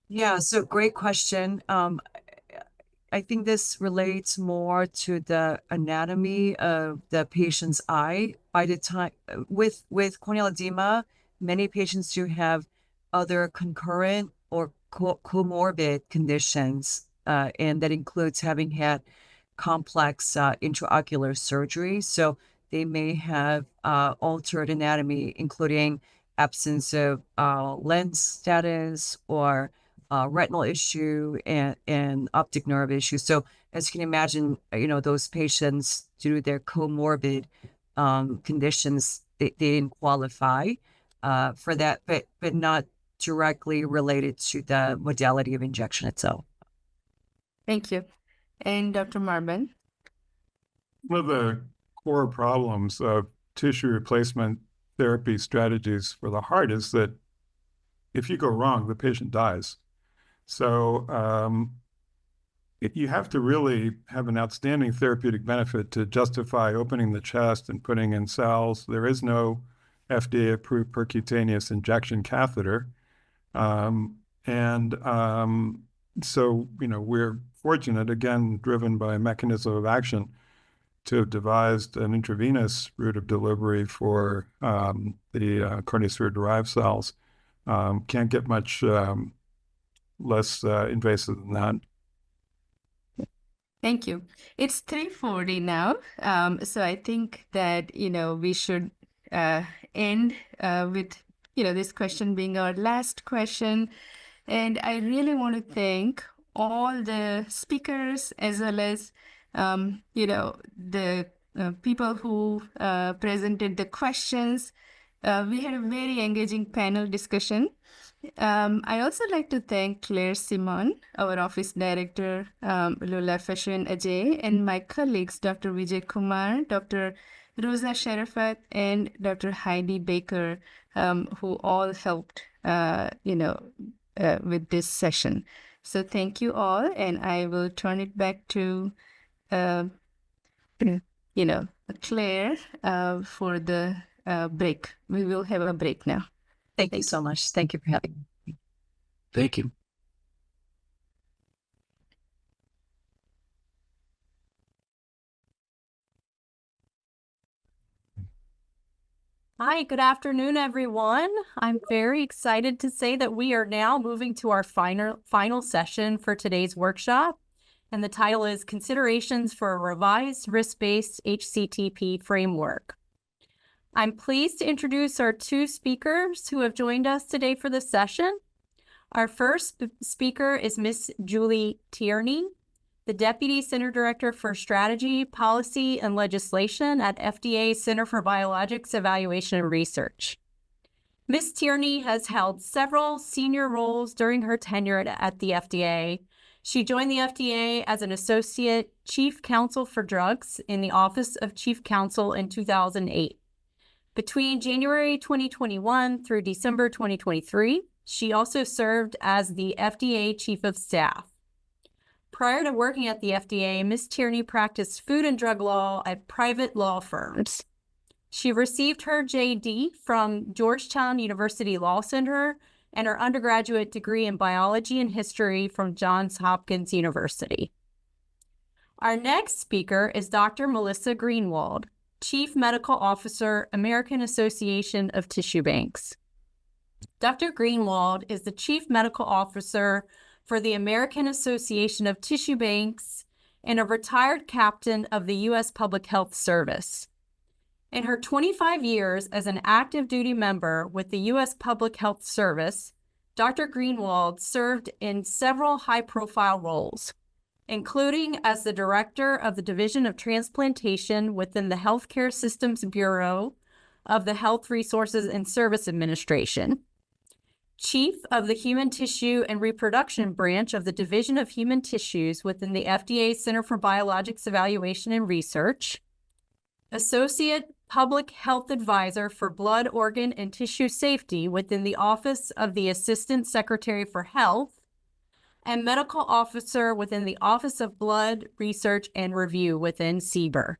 Yeah, so great question. I think this relates more to the anatomy of the patient's eye. By the time with corneal edema, many patients do have other concurrent or comorbid conditions, and that includes having had complex intraocular surgery. So they may have altered anatomy, including absence of lens status or retinal issue and optic nerve issue. So as you can imagine, those patients, due to their comorbid conditions, they didn't qualify for that, but not directly related to the modality of injection itself. Thank you. And Dr. Marban? One of the core problems of tissue replacement therapy strategies for the heart is that if you go wrong, the patient dies. So you have to really have an outstanding therapeutic benefit to justify opening the chest and putting in cells. There is no FDA-approved percutaneous injection catheter. So, we're fortunate, again, driven by a mechanism of action, to have devised an intravenous route of delivery for the corneosphere-derived cells. Can't get much less invasive than that. Thank you. It's 3:40 now. So I think that, we should end with, this question being our last question. And I really want to thank all the speakers as well as, the people who presented the questions. We had a very engaging panel discussion. I also like to thank Claire Simon, our office director, Lola Fashion Ajay, and my colleagues, Dr. Vijay Kumar, Dr. Rosa Sharafat, and Dr. Heidi Baker, who all helped, with this session. So thank you all, and I will turn it back to, Claire, for the break. We will have a break now. Thank you so much. Thank you for having me. Thank you. Hi, good afternoon, everyone. I'm very excited to say that we are now moving to our final session for today's workshop, and the title is Considerations for a Revised Risk-Based HCTP Framework. I'm pleased to introduce our two speakers who have joined us today for this session. Our first speaker is Ms. Julie Tierney, the Deputy Center Director for Strategy, Policy, and Legislation at FDA Center for Biologics Evaluation and Research. Ms. Tierney has held several senior roles during her tenure at the FDA. She joined the FDA as an Associate Chief Counsel for Drugs in the Office of Chief Counsel in 2008. Between January 2021 through December 2023, she also served as the FDA Chief of Staff. Prior to working at the FDA, Ms. Tierney practiced food and drug law at private law firms. She received her JD from Georgetown University Law Center and her undergraduate degree in biology and history from Johns Hopkins University. Our next speaker is Dr. Melissa Greenwald, Chief Medical Officer, American Association of Tissue Banks. Dr. Greenwald is the Chief Medical Officer for the American Association of Tissue Banks and a retired captain of the U.S. Public Health Service. In her 25 years as an active duty member with the U.S. Public Health Service, Dr. Greenwald served in several high-profile roles, including as the Director of the Division of Transplantation within the Healthcare Systems Bureau of the Health Resources and Service Administration, Chief of the Human Tissue and Reproduction Branch of the Division of Human Tissues within the FDA Center for Biologics Evaluation and Research, Associate Public Health Advisor for Blood, Organ, and Tissue Safety within the Office of the Assistant Secretary for Health, and Medical Officer within the Office of Blood Research and Review within CBER.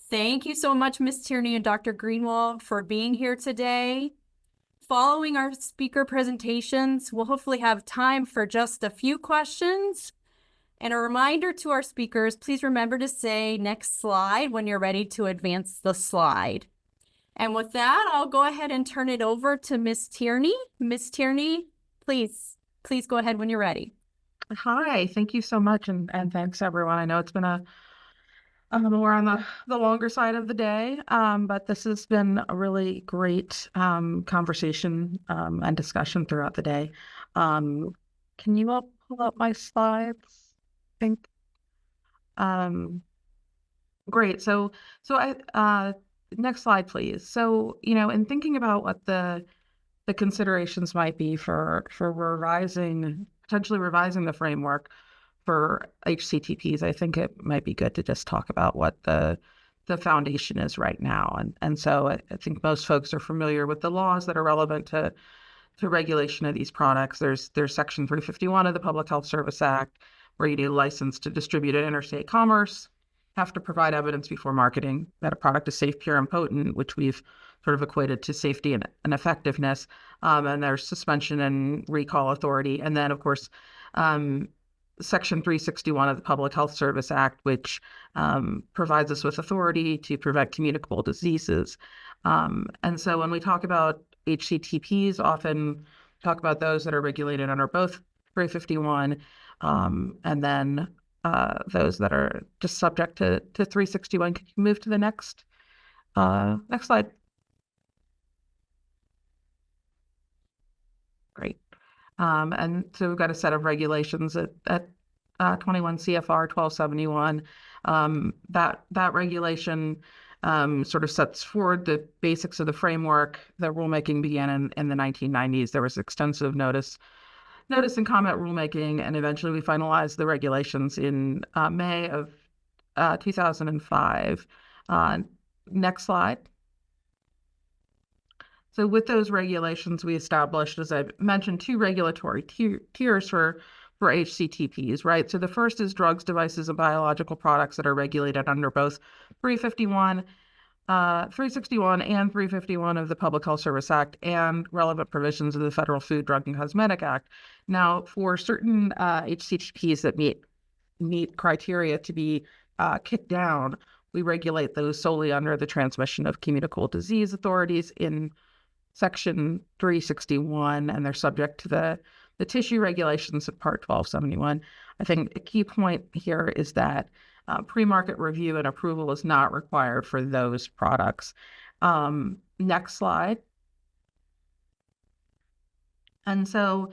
Thank you so much, Ms. Tierney and Dr. Greenwald, for being here today. Following our speaker presentations, we'll hopefully have time for just a few questions. And a reminder to our speakers, please remember to say next slide when you're ready to advance the slide. And with that, I'll go ahead and turn it over to Ms. Tierney. Ms. Tierney, please go ahead when you're ready. Hi, thank you so much, and thanks everyone. I know it's been we're on the longer side of the day, but this has been a really great conversation and discussion throughout the day. Can you all pull up my slides? I think. Great. So I next slide, please. So, in thinking about what the considerations might be for potentially revising the framework for HCTPs, I think it might be good to just talk about what the foundation is right now. And so I think most folks are familiar with the laws that are relevant to regulation of these products. There's Section 351 of the Public Health Service Act, where you need a license to distribute in interstate commerce, have to provide evidence before marketing that a product is safe, pure, and potent, which we've sort of equated to safety and effectiveness. And there's suspension and recall authority. And then, of course, Section 361 of the Public Health Service Act, which provides us with authority to prevent communicable diseases. And so when we talk about HCTPs, often talk about those that are regulated under both 351 and then those that are just subject to 361. Can you move to the next slide? Great. And so we've got a set of regulations at 21 CFR 1271. That regulation sort of sets forward the basics of the framework. The rulemaking began in the 1990s. There was extensive notice and comment rulemaking, and eventually we finalized the regulations in May of 2005. Next slide. So with those regulations, we established, as I mentioned, 2 regulatory tiers for HCTPs, right? So the first is drugs, devices, and biological products that are regulated under both 361, 361 and 351 of the Public Health Service Act and relevant provisions of the Federal Food, Drug, and Cosmetic Act. Now, for certain HCTPs that meet criteria to be kicked down, we regulate those solely under the transmission of communicable disease authorities in Section 361, and they're subject to the tissue regulations of Part 1271. I think a key point here is that pre-market review and approval is not required for those products. Next slide. And so,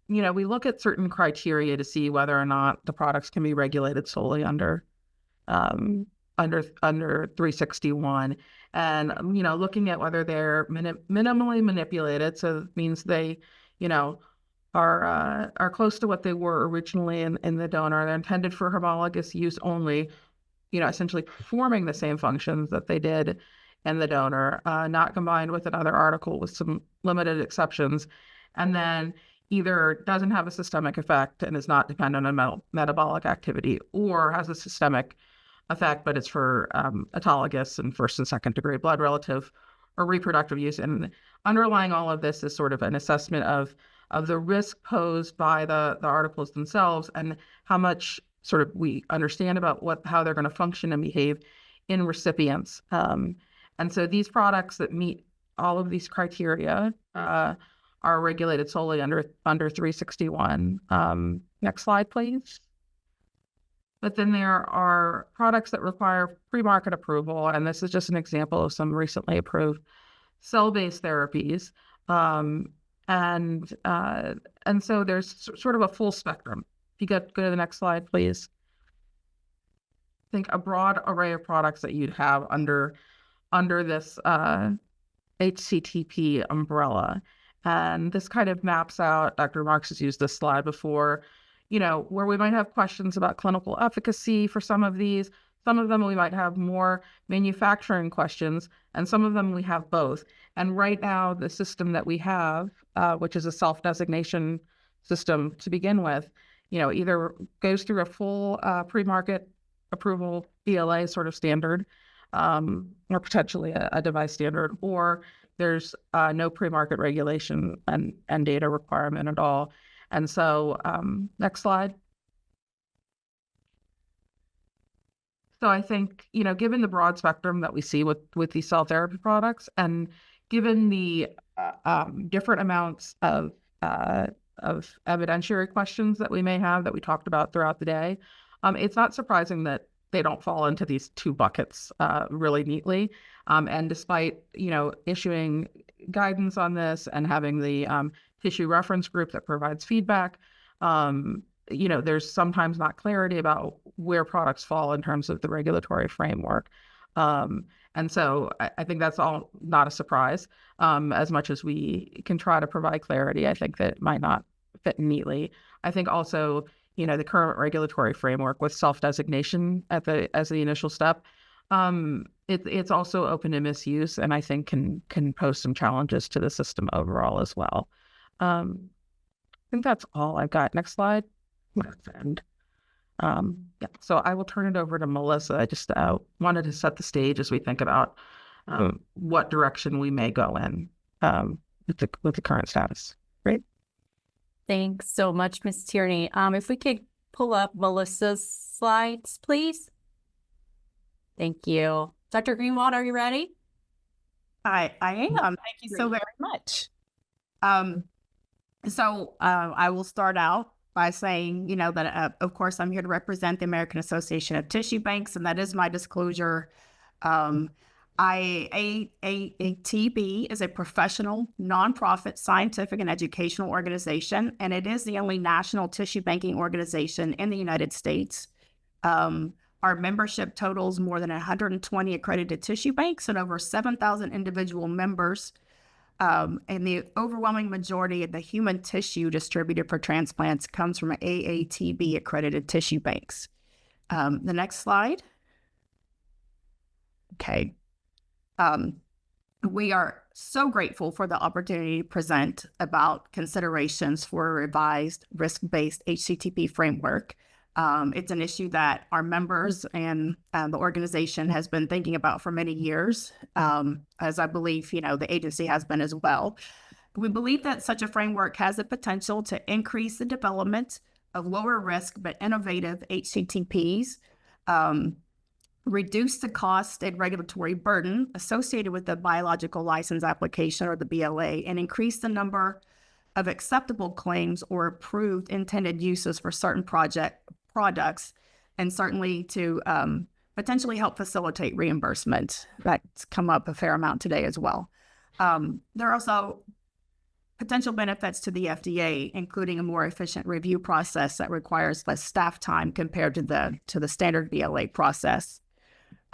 we look at certain criteria to see whether or not the products can be regulated solely under 361, and looking at whether they're minimally manipulated, so it means they are close to what they were originally in the donor. They're intended for homologous use only, essentially performing the same functions that they did in the donor, not combined with another article with some limited exceptions, and then either doesn't have a systemic effect and is not dependent on metabolic activity, or has a systemic effect, but it's for autologous and first and second degree blood relative or reproductive use. And underlying all of this is sort of an assessment of the risk posed by the articles themselves and how much sort of we understand about how they're going to function and behave in recipients. And so these products that meet all of these criteria are regulated solely under 361. Next slide, please. But then there are products that require pre-market approval, and this is just an example of some recently approved cell-based therapies. And so there's sort of a full spectrum. If you go to the next slide, please. Think a broad array of products that you'd have under this HCTP umbrella. And this kind of maps out, Dr. Marks has used this slide before, where we might have questions about clinical efficacy for some of these. Some of them we might have more manufacturing questions, and some of them we have both. And right now, the system that we have, which is a self-designation system to begin with, either goes through a full pre-market approval BLA sort of standard, or potentially a device standard, or there's no pre-market regulation and data requirement at all. And so, next slide. So I think, given the broad spectrum that we see with these cell therapy products, and given the different amounts of evidentiary questions that we may have that we talked about throughout the day, it's not surprising that they don't fall into these 2 buckets really neatly. And despite, issuing guidance on this and having the tissue reference group that provides feedback, there's sometimes not clarity about where products fall in terms of the regulatory framework. And so I think that's all not a surprise. As much as we can try to provide clarity, I think that it might not fit neatly. I think also, the current regulatory framework with self-designation as the initial step, it's also open to misuse, and I think can pose some challenges to the system overall as well. I think that's all I've got. Next slide. So I will turn it over to Melissa. I just wanted to set the stage as we think about what direction we may go in with the current status. Great. Thanks so much, Ms. Tierney. If we could pull up Melissa's slides, please. Thank you. Dr. Greenwald, are you ready? I am. Thank you so very much. I will start out by saying, that of course I'm here to represent the American Association of Tissue Banks, and that is my disclosure. AATB is a professional, nonprofit, scientific, and educational organization, and it is the only national tissue banking organization in the United States. Our membership totals more than 120 accredited tissue banks and over 7,000 individual members. And the overwhelming majority of the human tissue distributed for transplants comes from AATB accredited tissue banks. The next slide. Okay. We are so grateful for the opportunity to present about considerations for a revised risk-based HCTP framework. It's an issue that our members and the organization has been thinking about for many years, as I believe, the agency has been as well. We believe that such a framework has the potential to increase the development of lower risk but innovative HCTPs, reduce the cost and regulatory burden associated with the biological license application or the BLA, and increase the number of acceptable claims or approved intended uses for certain products, and certainly to potentially help facilitate reimbursement. That's come up a fair amount today as well. There are also potential benefits to the FDA, including a more efficient review process that requires less staff time compared to the standard BLA process.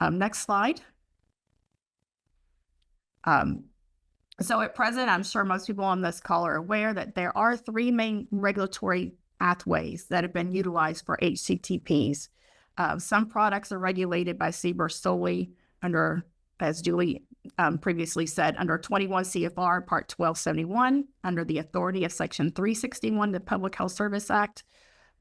Next slide. So at present, I'm sure most people on this call are aware that there are three main regulatory pathways that have been utilized for HCTPs. Some products are regulated by CBER solely under, as Julie previously said, under 21 CFR Part 1271, under the authority of Section 361 of the Public Health Service Act.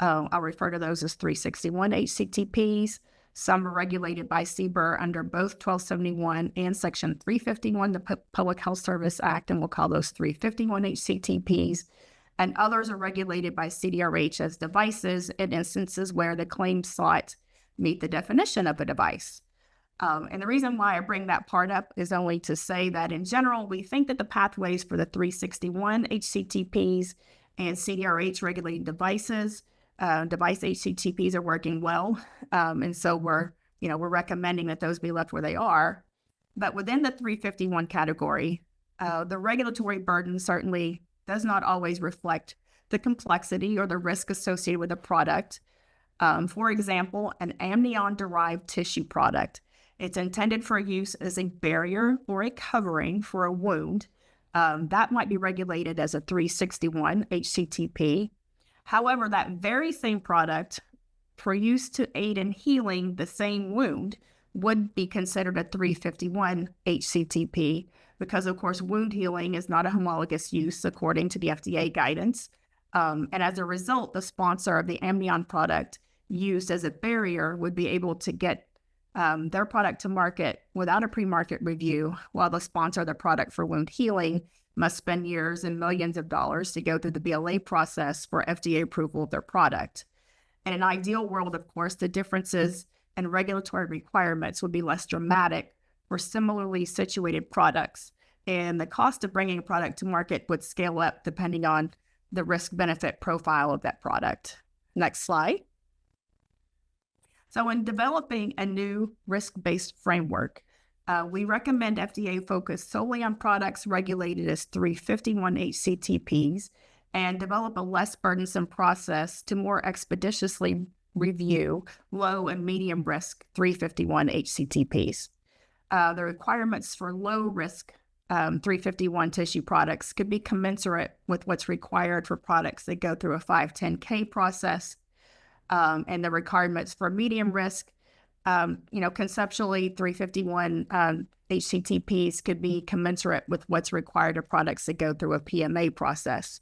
I'll refer to those as 361 HCTPs. Some are regulated by CBER under both 1271 and Section 351 of the Public Health Service Act, and we'll call those 351 HCTPs. And others are regulated by CDRH as devices in instances where the claims sought meet the definition of a device. And the reason why I bring that part up is only to say that in general, we think that the pathways for the 361 HCTPs and CDRH regulated devices, device HCTPs are working well. And so we're recommending that those be left where they are. But within the 351 category, the regulatory burden certainly does not always reflect the complexity or the risk associated with a product. For example, an amnion-derived tissue product. It's intended for use as a barrier or a covering for a wound. That might be regulated as a 361 HCTP. However, that very same product for use to aid in healing the same wound would be considered a 351 HCTP because, of course, wound healing is not a homologous use according to the FDA guidance. And as a result, the sponsor of the amnion product used as a barrier would be able to get their product to market without a pre-market review, while the sponsor of the product for wound healing must spend years and millions of dollars to go through the BLA process for FDA approval of their product. In an ideal world, of course, the differences in regulatory requirements would be less dramatic for similarly situated products, and the cost of bringing a product to market would scale up depending on the risk-benefit profile of that product. Next slide. So in developing a new risk-based framework, we recommend FDA focus solely on products regulated as 351 HCTPs and develop a less burdensome process to more expeditiously review low and medium risk 351 HCTPs. The requirements for low risk 351 tissue products could be commensurate with what's required for products that go through a 510K process. And the requirements for medium risk, conceptually 351 HCTPs could be commensurate with what's required of products that go through a PMA process.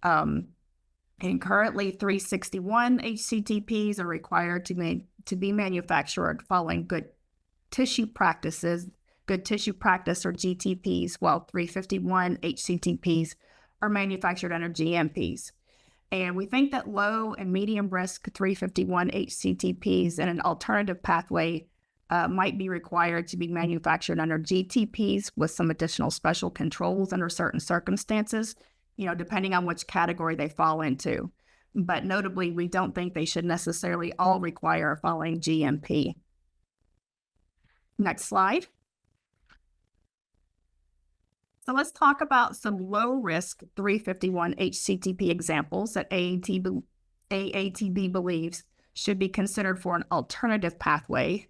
And currently 361 HCTPs are required to be manufactured following good tissue practices, good tissue practice or GTPs, while 351 HCTPs are manufactured under GMPs. And we think that low and medium risk 351 HCTPs and an alternative pathway might be required to be manufactured under GTPs with some additional special controls under certain circumstances, depending on which category they fall into. But notably, we don't think they should necessarily all require following GMP. Next slide. So let's talk about some low-risk 351 HCTP examples that AATB believes should be considered for an alternative pathway.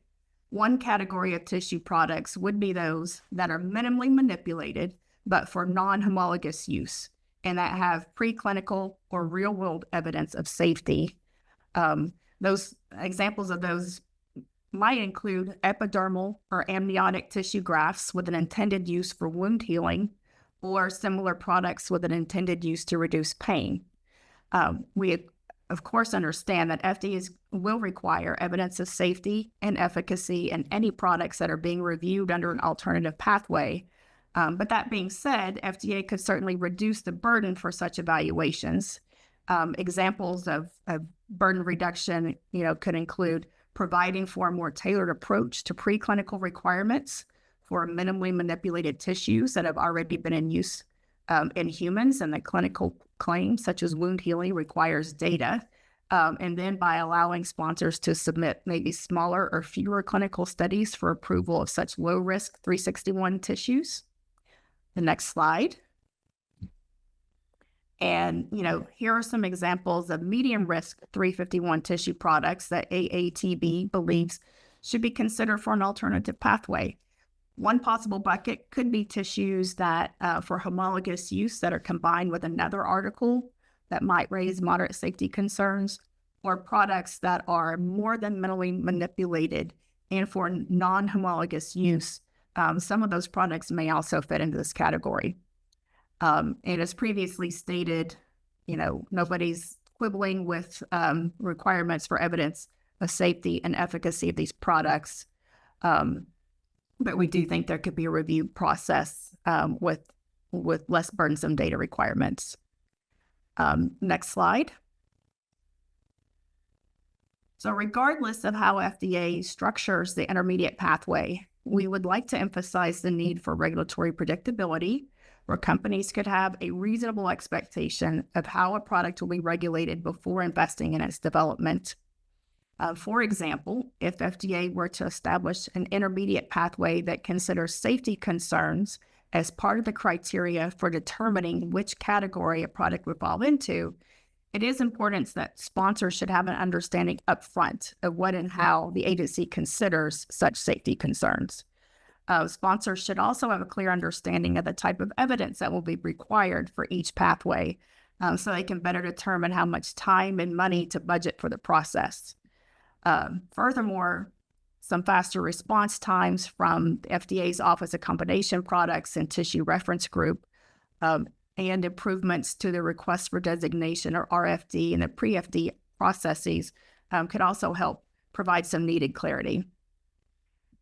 One category of tissue products would be those that are minimally manipulated, but for non-homologous use, and that have preclinical or real-world evidence of safety. Those examples of those might include epidermal or amniotic tissue grafts with an intended use for wound healing, or similar products with an intended use to reduce pain. We, of course, understand that FDA will require evidence of safety and efficacy in any products that are being reviewed under an alternative pathway. But that being said, FDA could certainly reduce the burden for such evaluations. Examples of burden reduction, could include providing for a more tailored approach to preclinical requirements for minimally manipulated tissues that have already been in use in humans, and the clinical claims such as wound healing requires data. And then by allowing sponsors to submit maybe smaller or fewer clinical studies for approval of such low-risk 361 tissues. The next slide. And, here are some examples of medium-risk 351 tissue products that AATB believes should be considered for an alternative pathway. One possible bucket could be tissues that, for homologous use, that are combined with another article that might raise moderate safety concerns, or products that are more than minimally manipulated and for non-homologous use. Some of those products may also fit into this category. And as previously stated, nobody's quibbling with requirements for evidence of safety and efficacy of these products. But we do think there could be a review process with less burdensome data requirements. Next slide. So regardless of how FDA structures the intermediate pathway, we would like to emphasize the need for regulatory predictability, where companies could have a reasonable expectation of how a product will be regulated before investing in its development. For example, if FDA were to establish an intermediate pathway that considers safety concerns as part of the criteria for determining which category a product would fall into, it is important that sponsors should have an understanding upfront of what and how the agency considers such safety concerns. Sponsors should also have a clear understanding of the type of evidence that will be required for each pathway, so they can better determine how much time and money to budget for the process. Furthermore, some faster response times from the FDA's Office of Combination Products and Tissue Reference Group, and improvements to the request for designation or RFD and the pre-FD processes could also help provide some needed clarity.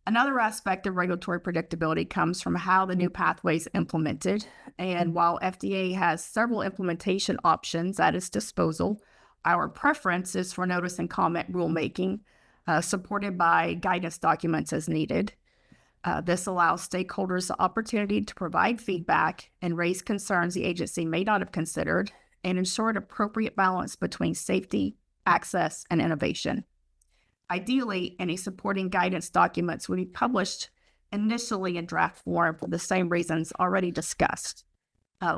Another aspect of regulatory predictability comes from how the new pathway is implemented. And while FDA has several implementation options at its disposal, our preference is for notice and comment rulemaking, supported by guidance documents as needed. This allows stakeholders the opportunity to provide feedback and raise concerns the agency may not have considered, and ensure an appropriate balance between safety, access, and innovation. Ideally, any supporting guidance documents would be published initially in draft form for the same reasons already discussed.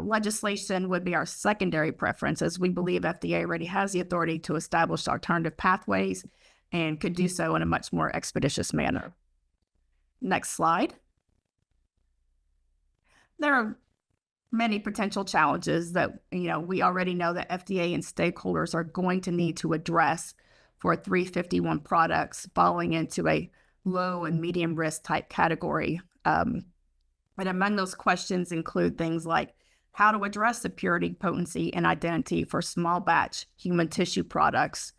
Legislation would be our secondary preference, as we believe FDA already has the authority to establish alternative pathways and could do so in a much more expeditious manner. Next slide. There are many potential challenges that we already know that FDA and stakeholders are going to need to address for 351 products falling into a low and medium risk type category. And among those questions include things like how to address the purity, potency, and identity for small batch human tissue products.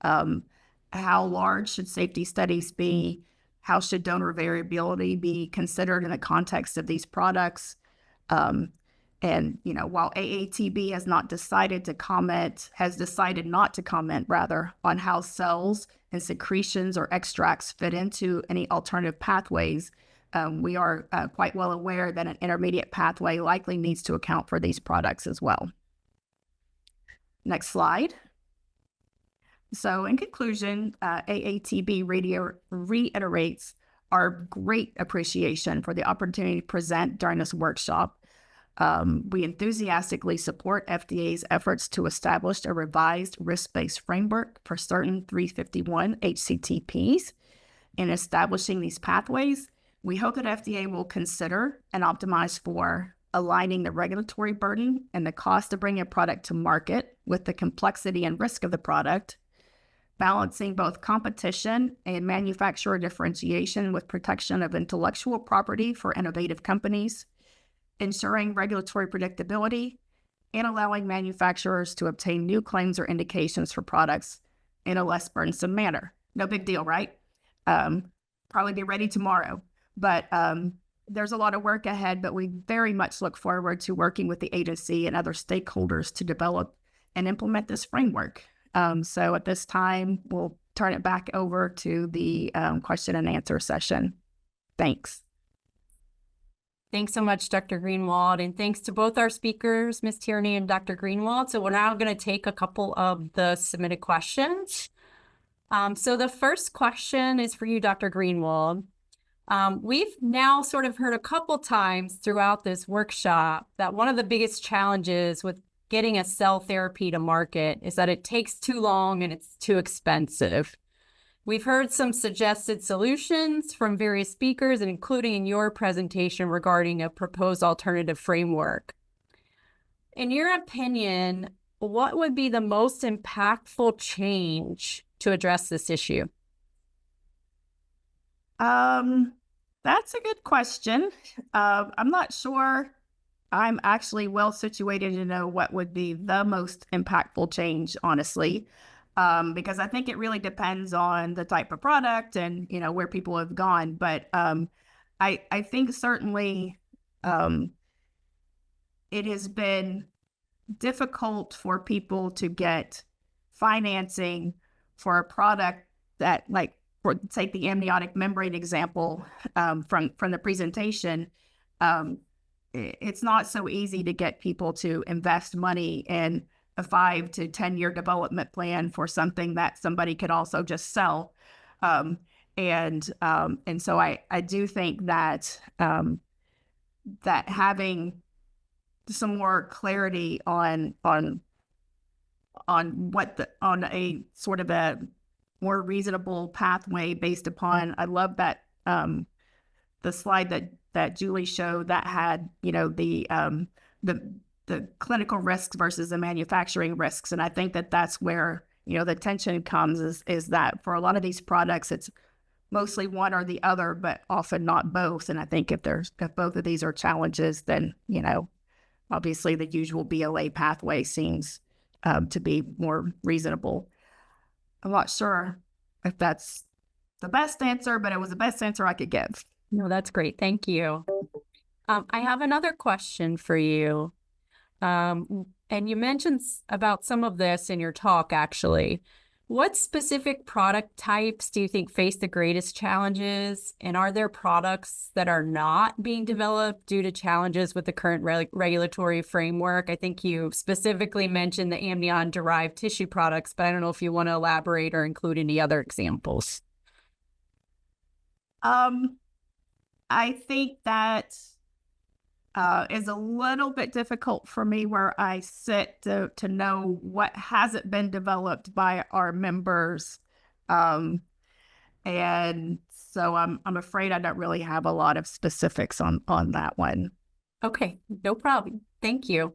How large should safety studies be? how should donor variability be considered in the context of these products? And, you know, while AATB has decided not to comment rather on how cells and secretions or extracts fit into any alternative pathways, we are quite well aware that an intermediate pathway likely needs to account for these products as well. Next slide. So in conclusion, AATB reiterates our great appreciation for the opportunity to present during this workshop. We enthusiastically support FDA's efforts to establish a revised risk-based framework for certain 351 HCTPs. In establishing these pathways, we hope that FDA will consider and optimize for aligning the regulatory burden and the cost of bringing a product to market with the complexity and risk of the product, balancing both competition and manufacturer differentiation with protection of intellectual property for innovative companies, ensuring regulatory predictability, and allowing manufacturers to obtain new claims or indications for products in a less burdensome manner. No big deal, right? Probably be ready tomorrow. But there's a lot of work ahead, but we very much look forward to working with the agency and other stakeholders to develop and implement this framework. So at this time, we'll turn it back over to the question and answer session. Thanks. Thanks so much, Dr. Greenwald, and thanks to both our speakers, Ms. Tierney and Dr. Greenwald. So we're now going to take a couple of the submitted questions. So the first question is for you, Dr. Greenwald. We've now sort of heard a couple times throughout this workshop that one of the biggest challenges with getting a cell therapy to market is that it takes too long and it's too expensive. We've heard some suggested solutions from various speakers, and including in your presentation regarding a proposed alternative framework. In your opinion, what would be the most impactful change to address this issue? That's a good question. I'm not sure I'm actually well situated to know what would be the most impactful change, honestly. Because I think it really depends on the type of product and, you know, where people have gone. But I think certainly it has been difficult for people to get financing for a product that, like, for take the amniotic membrane example from the presentation. It's not so easy to get people to invest money in a 5 to 10 year development plan for something that somebody could also just sell. And so I do think that that having some more clarity on a sort of a more reasonable pathway based upon, I love that the slide that Julie showed that had, you know, the clinical risks versus the manufacturing risks. And I think that that's where, you know, the tension comes is that for a lot of these products, it's mostly one or the other, but often not both. And I think if both of these are challenges, then, you know, obviously the usual BLA pathway seems to be more reasonable. I'm not sure if that's the best answer, but it was the best answer I could give. No, that's great. Thank you. I have another question for you. And you mentioned about some of this in your talk, actually. What specific product types do you think face the greatest challenges? And are there products that are not being developed due to challenges with the current regulatory framework? I think you specifically mentioned the amnion-derived tissue products, but I don't know if you want to elaborate or include any other examples. I think that is a little bit difficult for me where I sit to know what hasn't been developed by our members. And so I'm afraid I don't really have a lot of specifics on that one. Okay, no problem. Thank you.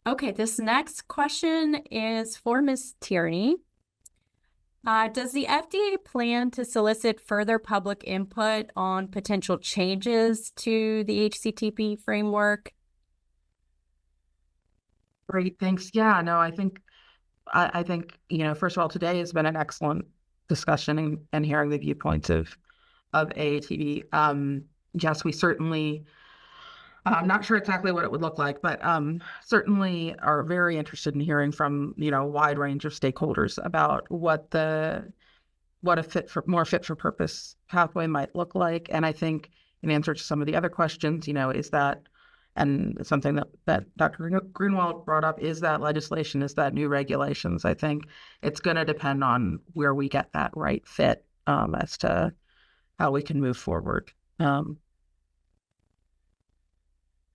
Okay, this next question is for Ms. Tierney. Does the FDA plan to solicit further public input on potential changes to the HCTP framework? Great, thanks. Yeah, no, I think, you know, first of all, today has been an excellent discussion and hearing the viewpoints of AATV. Yes, we certainly, I'm not sure exactly what it would look like, but certainly are very interested in hearing from, a wide range of stakeholders about what a more fit for purpose pathway might look like. And I think in answer to some of the other questions, is that, and something that Dr. Greenwald brought up, is that legislation, is that new regulations. I think it's going to depend on where we get that right fit as to how we can move forward.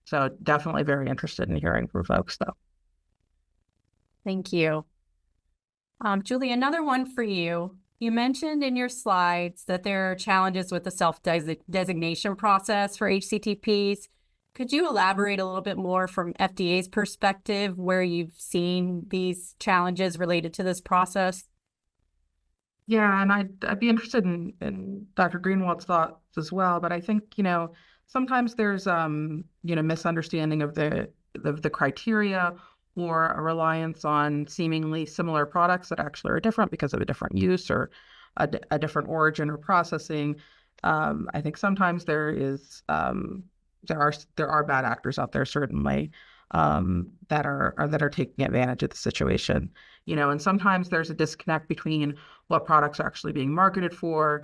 So definitely very interested in hearing from folks, though. Thank you. Julie, another one for you. You mentioned in your slides that there are challenges with the self-designation process for HCTPs. Could you elaborate a little bit more from FDA's perspective where you've seen these challenges related to this process? Yeah, and I'd be interested in Dr. Greenwald's thoughts as well. But I think, sometimes there's, misunderstanding of the criteria, or a reliance on seemingly similar products that actually are different because of a different use or a different origin or processing. I think sometimes there are bad actors out there, certainly, that are taking advantage of the situation. And sometimes there's a disconnect between what products are actually being marketed for,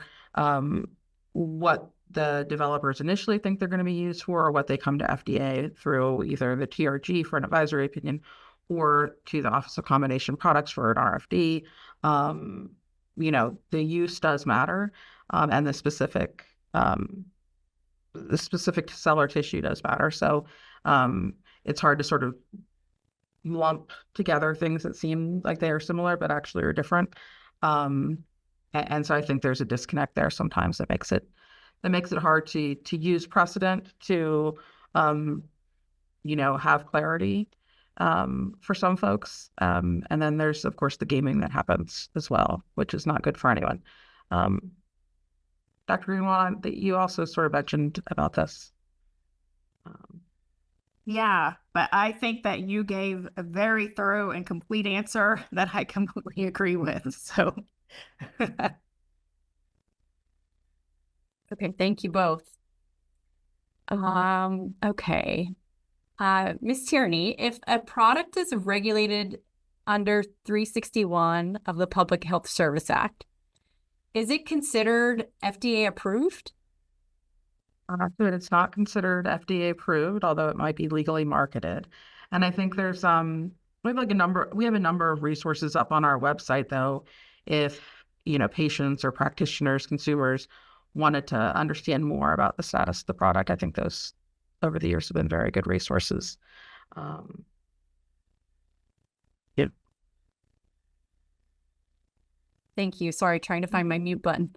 what the developers initially think they're going to be used for, or what they come to FDA through either the TRG for an advisory opinion or to the Office of Combination Products for an RFD. The use does matter, and the specific cell or tissue does matter. So it's hard to sort of lump together things that seem like they are similar but actually are different. And so I think there's a disconnect there sometimes that makes it hard to use precedent to have clarity for some folks. And then there's, of course, the gaming that happens as well, which is not good for anyone. Dr. Greenwald, you also sort of mentioned about this. Yeah, but I think that you gave a very thorough and complete answer that I completely agree with. So, okay, thank you both. Okay. Ms. Tierney, if a product is regulated under 361 of the Public Health Service Act, is it considered FDA approved? But it's not considered FDA approved, although it might be legally marketed. And I think there's we have a number of resources up on our website, though, if patients or practitioners, consumers wanted to understand more about the status of the product. I think those over the years have been very good resources. Yeah. Thank you. Sorry, trying to find my mute button.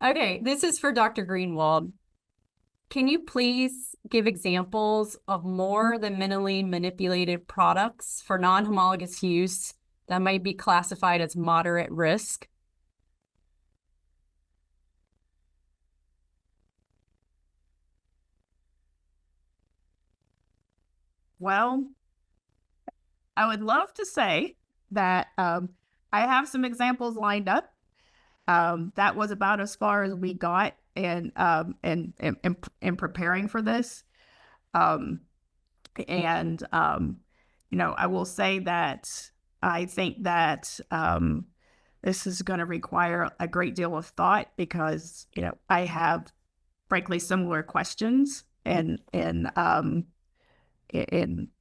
Okay, this is for Dr. Greenwald. Can you please give examples of more than minimally manipulated products for non-homologous use that might be classified as moderate risk? well, I would love to say that I have some examples lined up. That was about as far as we got in preparing for this. I will say that I think that this is going to require a great deal of thought because, I have frankly similar questions in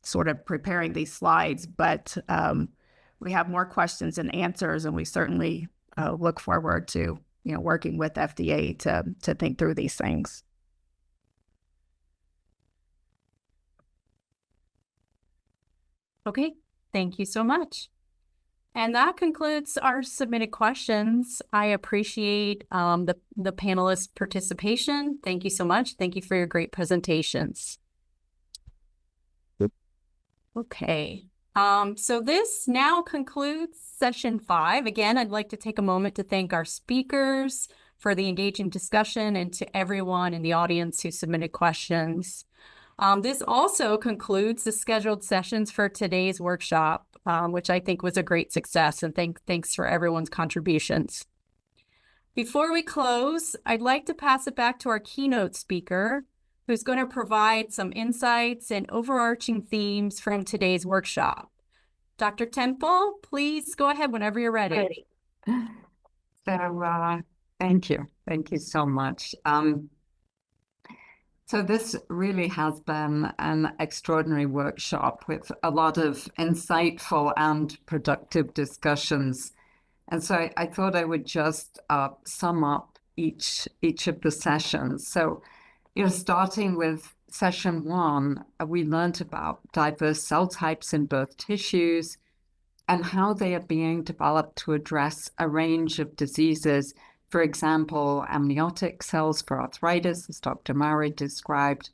sort of preparing these slides, but we have more questions and answers, and we certainly look forward to working with FDA to think through these things. Okay, thank you so much. And that concludes our submitted questions. I appreciate the panelists' participation. Thank you so much. Thank you for your great presentations. Okay, so this now concludes session 5. Again, I'd like to take a moment to thank our speakers for the engaging discussion and to everyone in the audience who submitted questions. This also concludes the scheduled sessions for today's workshop. which I think was a great success. And thanks for everyone's contributions. Before we close, I'd like to pass it back to our keynote speaker, who's going to provide some insights and overarching themes from today's workshop. Dr. Temple, please go ahead whenever you're ready. So thank you. Thank you so much. So this really has been an extraordinary workshop with a lot of insightful and productive discussions. And so I thought I would just sum up each of the sessions. So, starting with session 1, we learned about diverse cell types in both tissues and how they are being developed to address a range of diseases. For example, amniotic cells for arthritis, as Dr. Murray described.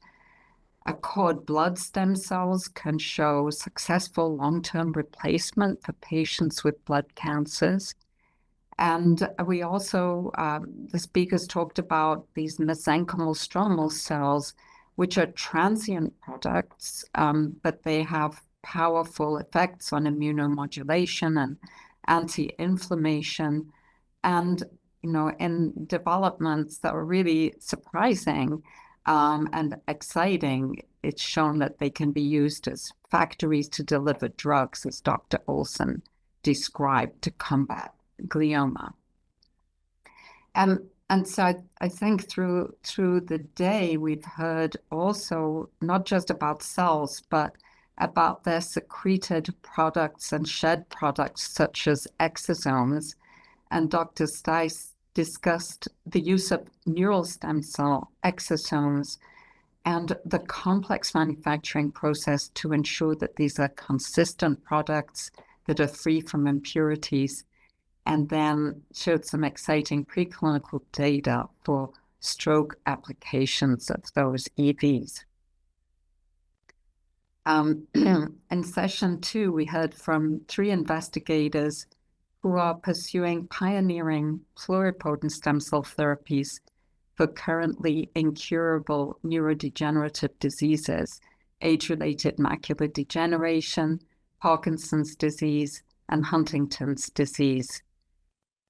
Cord blood stem cells can show successful long-term replacement for patients with blood cancers. And we also, the speakers talked about these mesenchymal stromal cells, which are transient products, but they have powerful effects on immunomodulation and anti-inflammation. And, in developments that were really surprising and exciting, it's shown that they can be used as factories to deliver drugs, as Dr. Olson described, to combat glioma. And so I think through the day, we've heard also not just about cells, but about their secreted products and shed products, such as exosomes. And Dr. Stice discussed the use of neural stem cell exosomes and the complex manufacturing process to ensure that these are consistent products that are free from impurities, and then showed some exciting preclinical data for stroke applications of those EVs. In session 2, we heard from 3 investigators who are pursuing pioneering pluripotent stem cell therapies for currently incurable neurodegenerative diseases, age-related macular degeneration, Parkinson's disease, and Huntington's disease.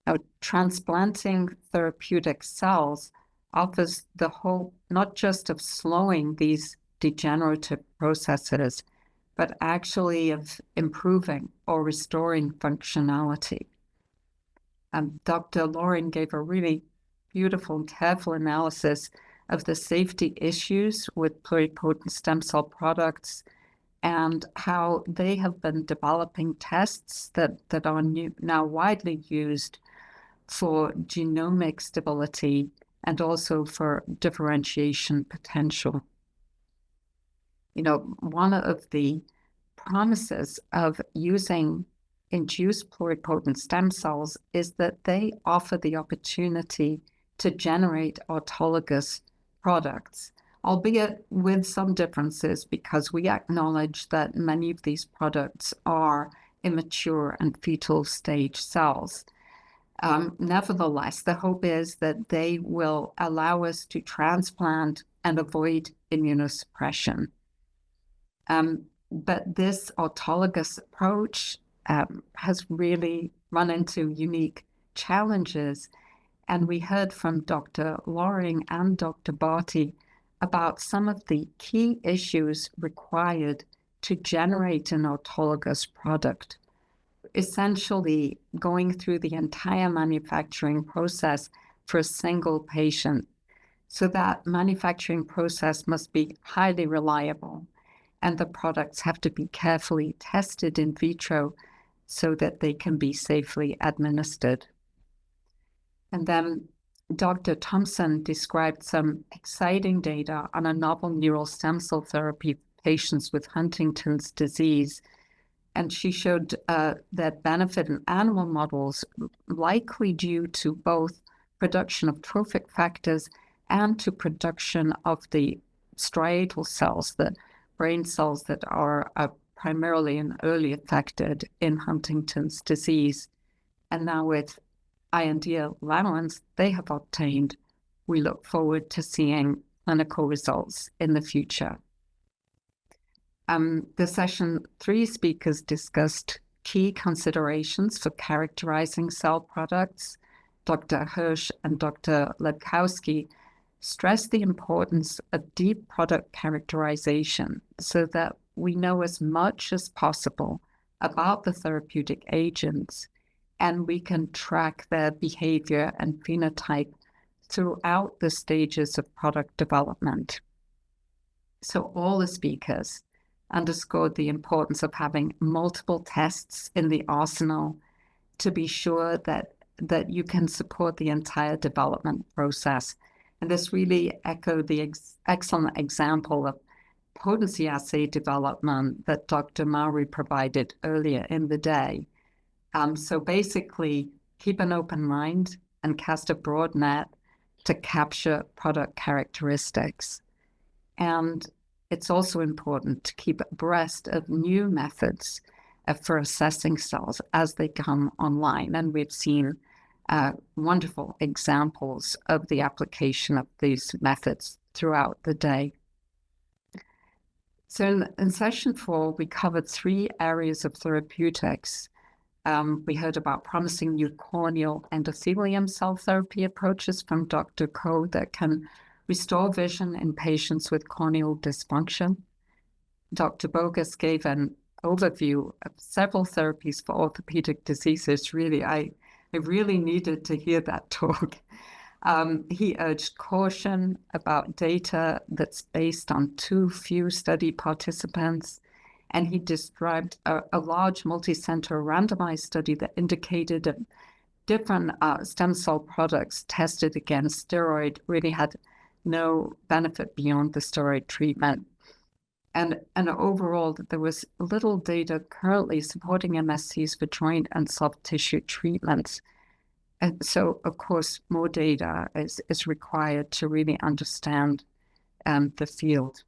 Now, transplanting therapeutic cells offers the hope not just of slowing these degenerative processes, but actually of improving or restoring functionality. Dr. Loring gave a really beautiful and careful analysis of the safety issues with pluripotent stem cell products and how they have been developing tests that are now widely used for genomic stability and also for differentiation potential. One of the promises of using induced pluripotent stem cells is that they offer the opportunity to generate autologous products, albeit with some differences, because we acknowledge that many of these products are immature and fetal stage cells. Nevertheless, the hope is that they will allow us to transplant and avoid immunosuppression. But this autologous approach has really run into unique challenges. And we heard from Dr. Loring and Dr. Barty about some of the key issues required to generate an autologous product. Essentially, going through the entire manufacturing process for a single patient. So that manufacturing process must be highly reliable, and the products have to be carefully tested in vitro so that they can be safely administered. And then Dr. Thompson described some exciting data on a novel neural stem cell therapy for patients with Huntington's disease. And she showed that benefit in animal models, likely due to both production of trophic factors and to production of the striatal cells, the brain cells that are primarily and early affected in Huntington's disease. And now with IND allowance they have obtained, we look forward to seeing clinical results in the future. The session 3 speakers discussed key considerations for characterizing cell products. Dr. Hirsch and Dr. Lebkowski stress the importance of deep product characterization so that we know as much as possible about the therapeutic agents, and we can track their behavior and phenotype throughout the stages of product development. So all the speakers underscored the importance of having multiple tests in the arsenal to be sure that you can support the entire development process. And this really echoed the excellent example of potency assay development that Dr. Mowry provided earlier in the day. So basically, keep an open mind and cast a broad net to capture product characteristics. And it's also important to keep abreast of new methods for assessing cells as they come online. And we've seen wonderful examples of the application of these methods throughout the day. So in session 4, we covered 3 areas of therapeutics. We heard about promising new corneal endothelium cell therapy approaches from Dr. Ko that can restore vision in patients with corneal dysfunction. Dr. Bogus gave an overview of several therapies for orthopedic diseases. Really, I really needed to hear that talk. He urged caution about data that's based on too few study participants, and he described a large multi-center randomized study that indicated that different stem cell products tested against steroid really had no benefit beyond the steroid treatment. And overall, there was little data currently supporting MSCs for joint and soft tissue treatments. And so, of course, more data is required to really understand the field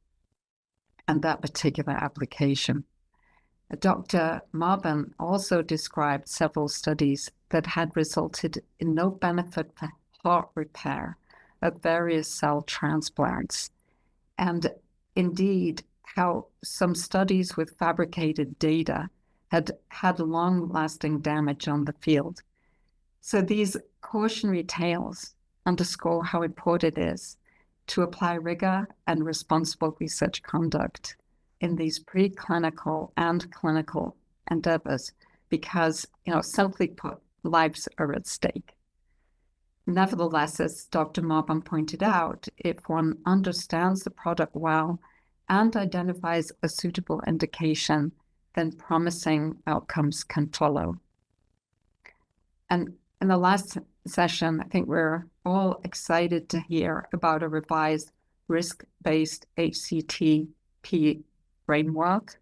and that particular application. Dr. Marban also described several studies that had resulted in no benefit for heart repair of various cell transplants. And indeed, how some studies with fabricated data had long-lasting damage on the field. So these cautionary tales underscore how important it is to apply rigor and responsible research conduct in these preclinical and clinical endeavors because, simply put, lives are at stake. Nevertheless, as Dr. Marban pointed out, if one understands the product well and identifies a suitable indication, then promising outcomes can follow. And in the last session, I think we're all excited to hear about a revised risk-based HCTP framework.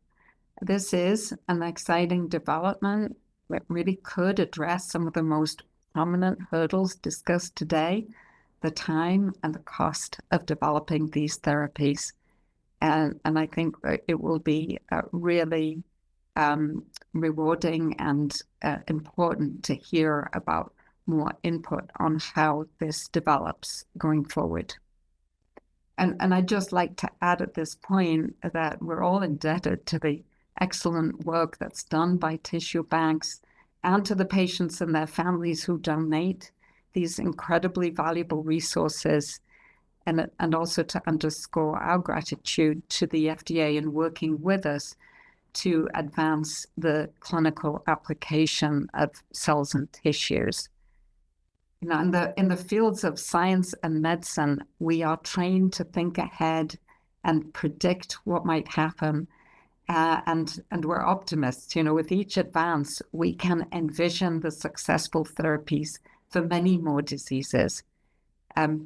This is an exciting development that really could address some of the most prominent hurdles discussed today, the time and the cost of developing these therapies. And I think it will be really rewarding and important to hear about more input on how this develops going forward. And I'd just like to add at this point that we're all indebted to the excellent work that's done by tissue banks and to the patients and their families who donate these incredibly valuable resources, and also to underscore our gratitude to the FDA in working with us to advance the clinical application of cells and tissues. In the fields of science and medicine, we are trained to think ahead and predict what might happen. And we're optimists. With each advance, we can envision the successful therapies for many more diseases.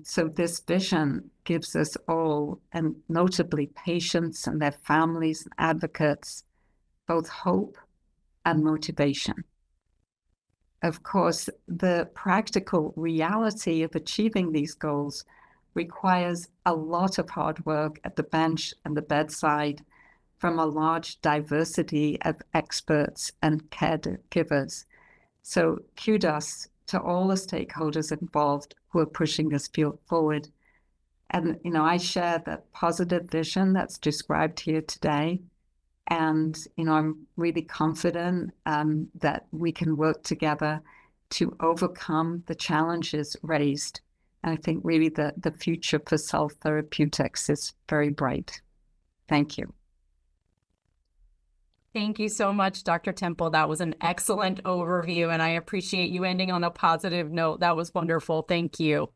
So this vision gives us all, and notably patients and their families and advocates, both hope and motivation. Of course, the practical reality of achieving these goals requires a lot of hard work at the bench and the bedside from a large diversity of experts and caregivers. So kudos to all the stakeholders involved who are pushing this field forward. And, I share that positive vision that's described here today. And, I'm really confident that we can work together to overcome the challenges raised. And I think really the future for cell therapeutics is very bright. Thank you. Thank you so much, Dr. Temple. That was an excellent overview, and I appreciate you ending on a positive note. That was wonderful. Thank you.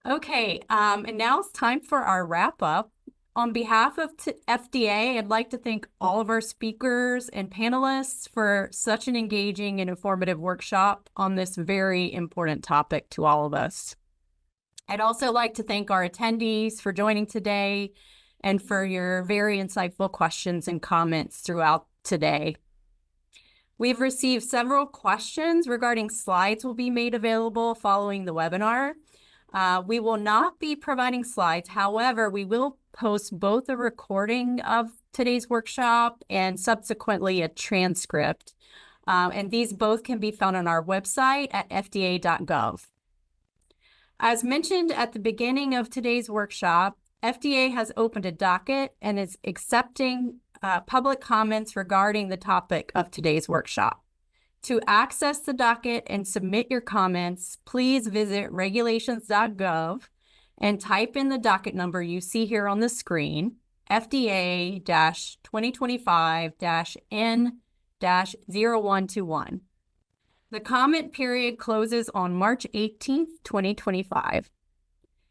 Okay, and now it's time for our wrap up. On behalf of FDA, I'd like to thank all of our speakers and panelists for such an engaging and informative workshop on this very important topic to all of us. I'd also like to thank our attendees for joining today and for your very insightful questions and comments throughout today. We've received several questions regarding slides will be made available following the webinar. We will not be providing slides. However, we will post both a recording of today's workshop and subsequently a transcript. And these both can be found on our website at fda.gov. As mentioned at the beginning of today's workshop, FDA has opened a docket and is accepting public comments regarding the topic of today's workshop. To access the docket and submit your comments, please visit regulations.gov and type in the docket number you see here on the screen, FDA-2025-N-0121. The comment period closes on March 18th, 2025.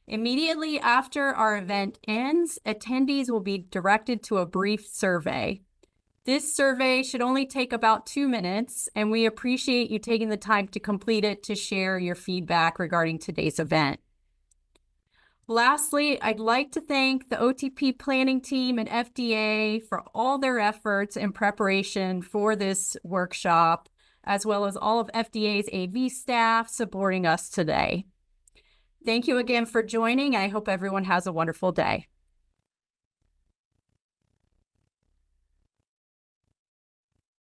Immediately after our event ends, attendees will be directed to a brief survey. This survey should only take about 2 minutes, and we appreciate you taking the time to complete it to share your feedback regarding today's event. Lastly, I'd like to thank the OTP planning team and FDA for all their efforts in preparation for this workshop, as well as all of FDA's AV staff supporting us today. Thank you again for joining, and I hope everyone has a wonderful day.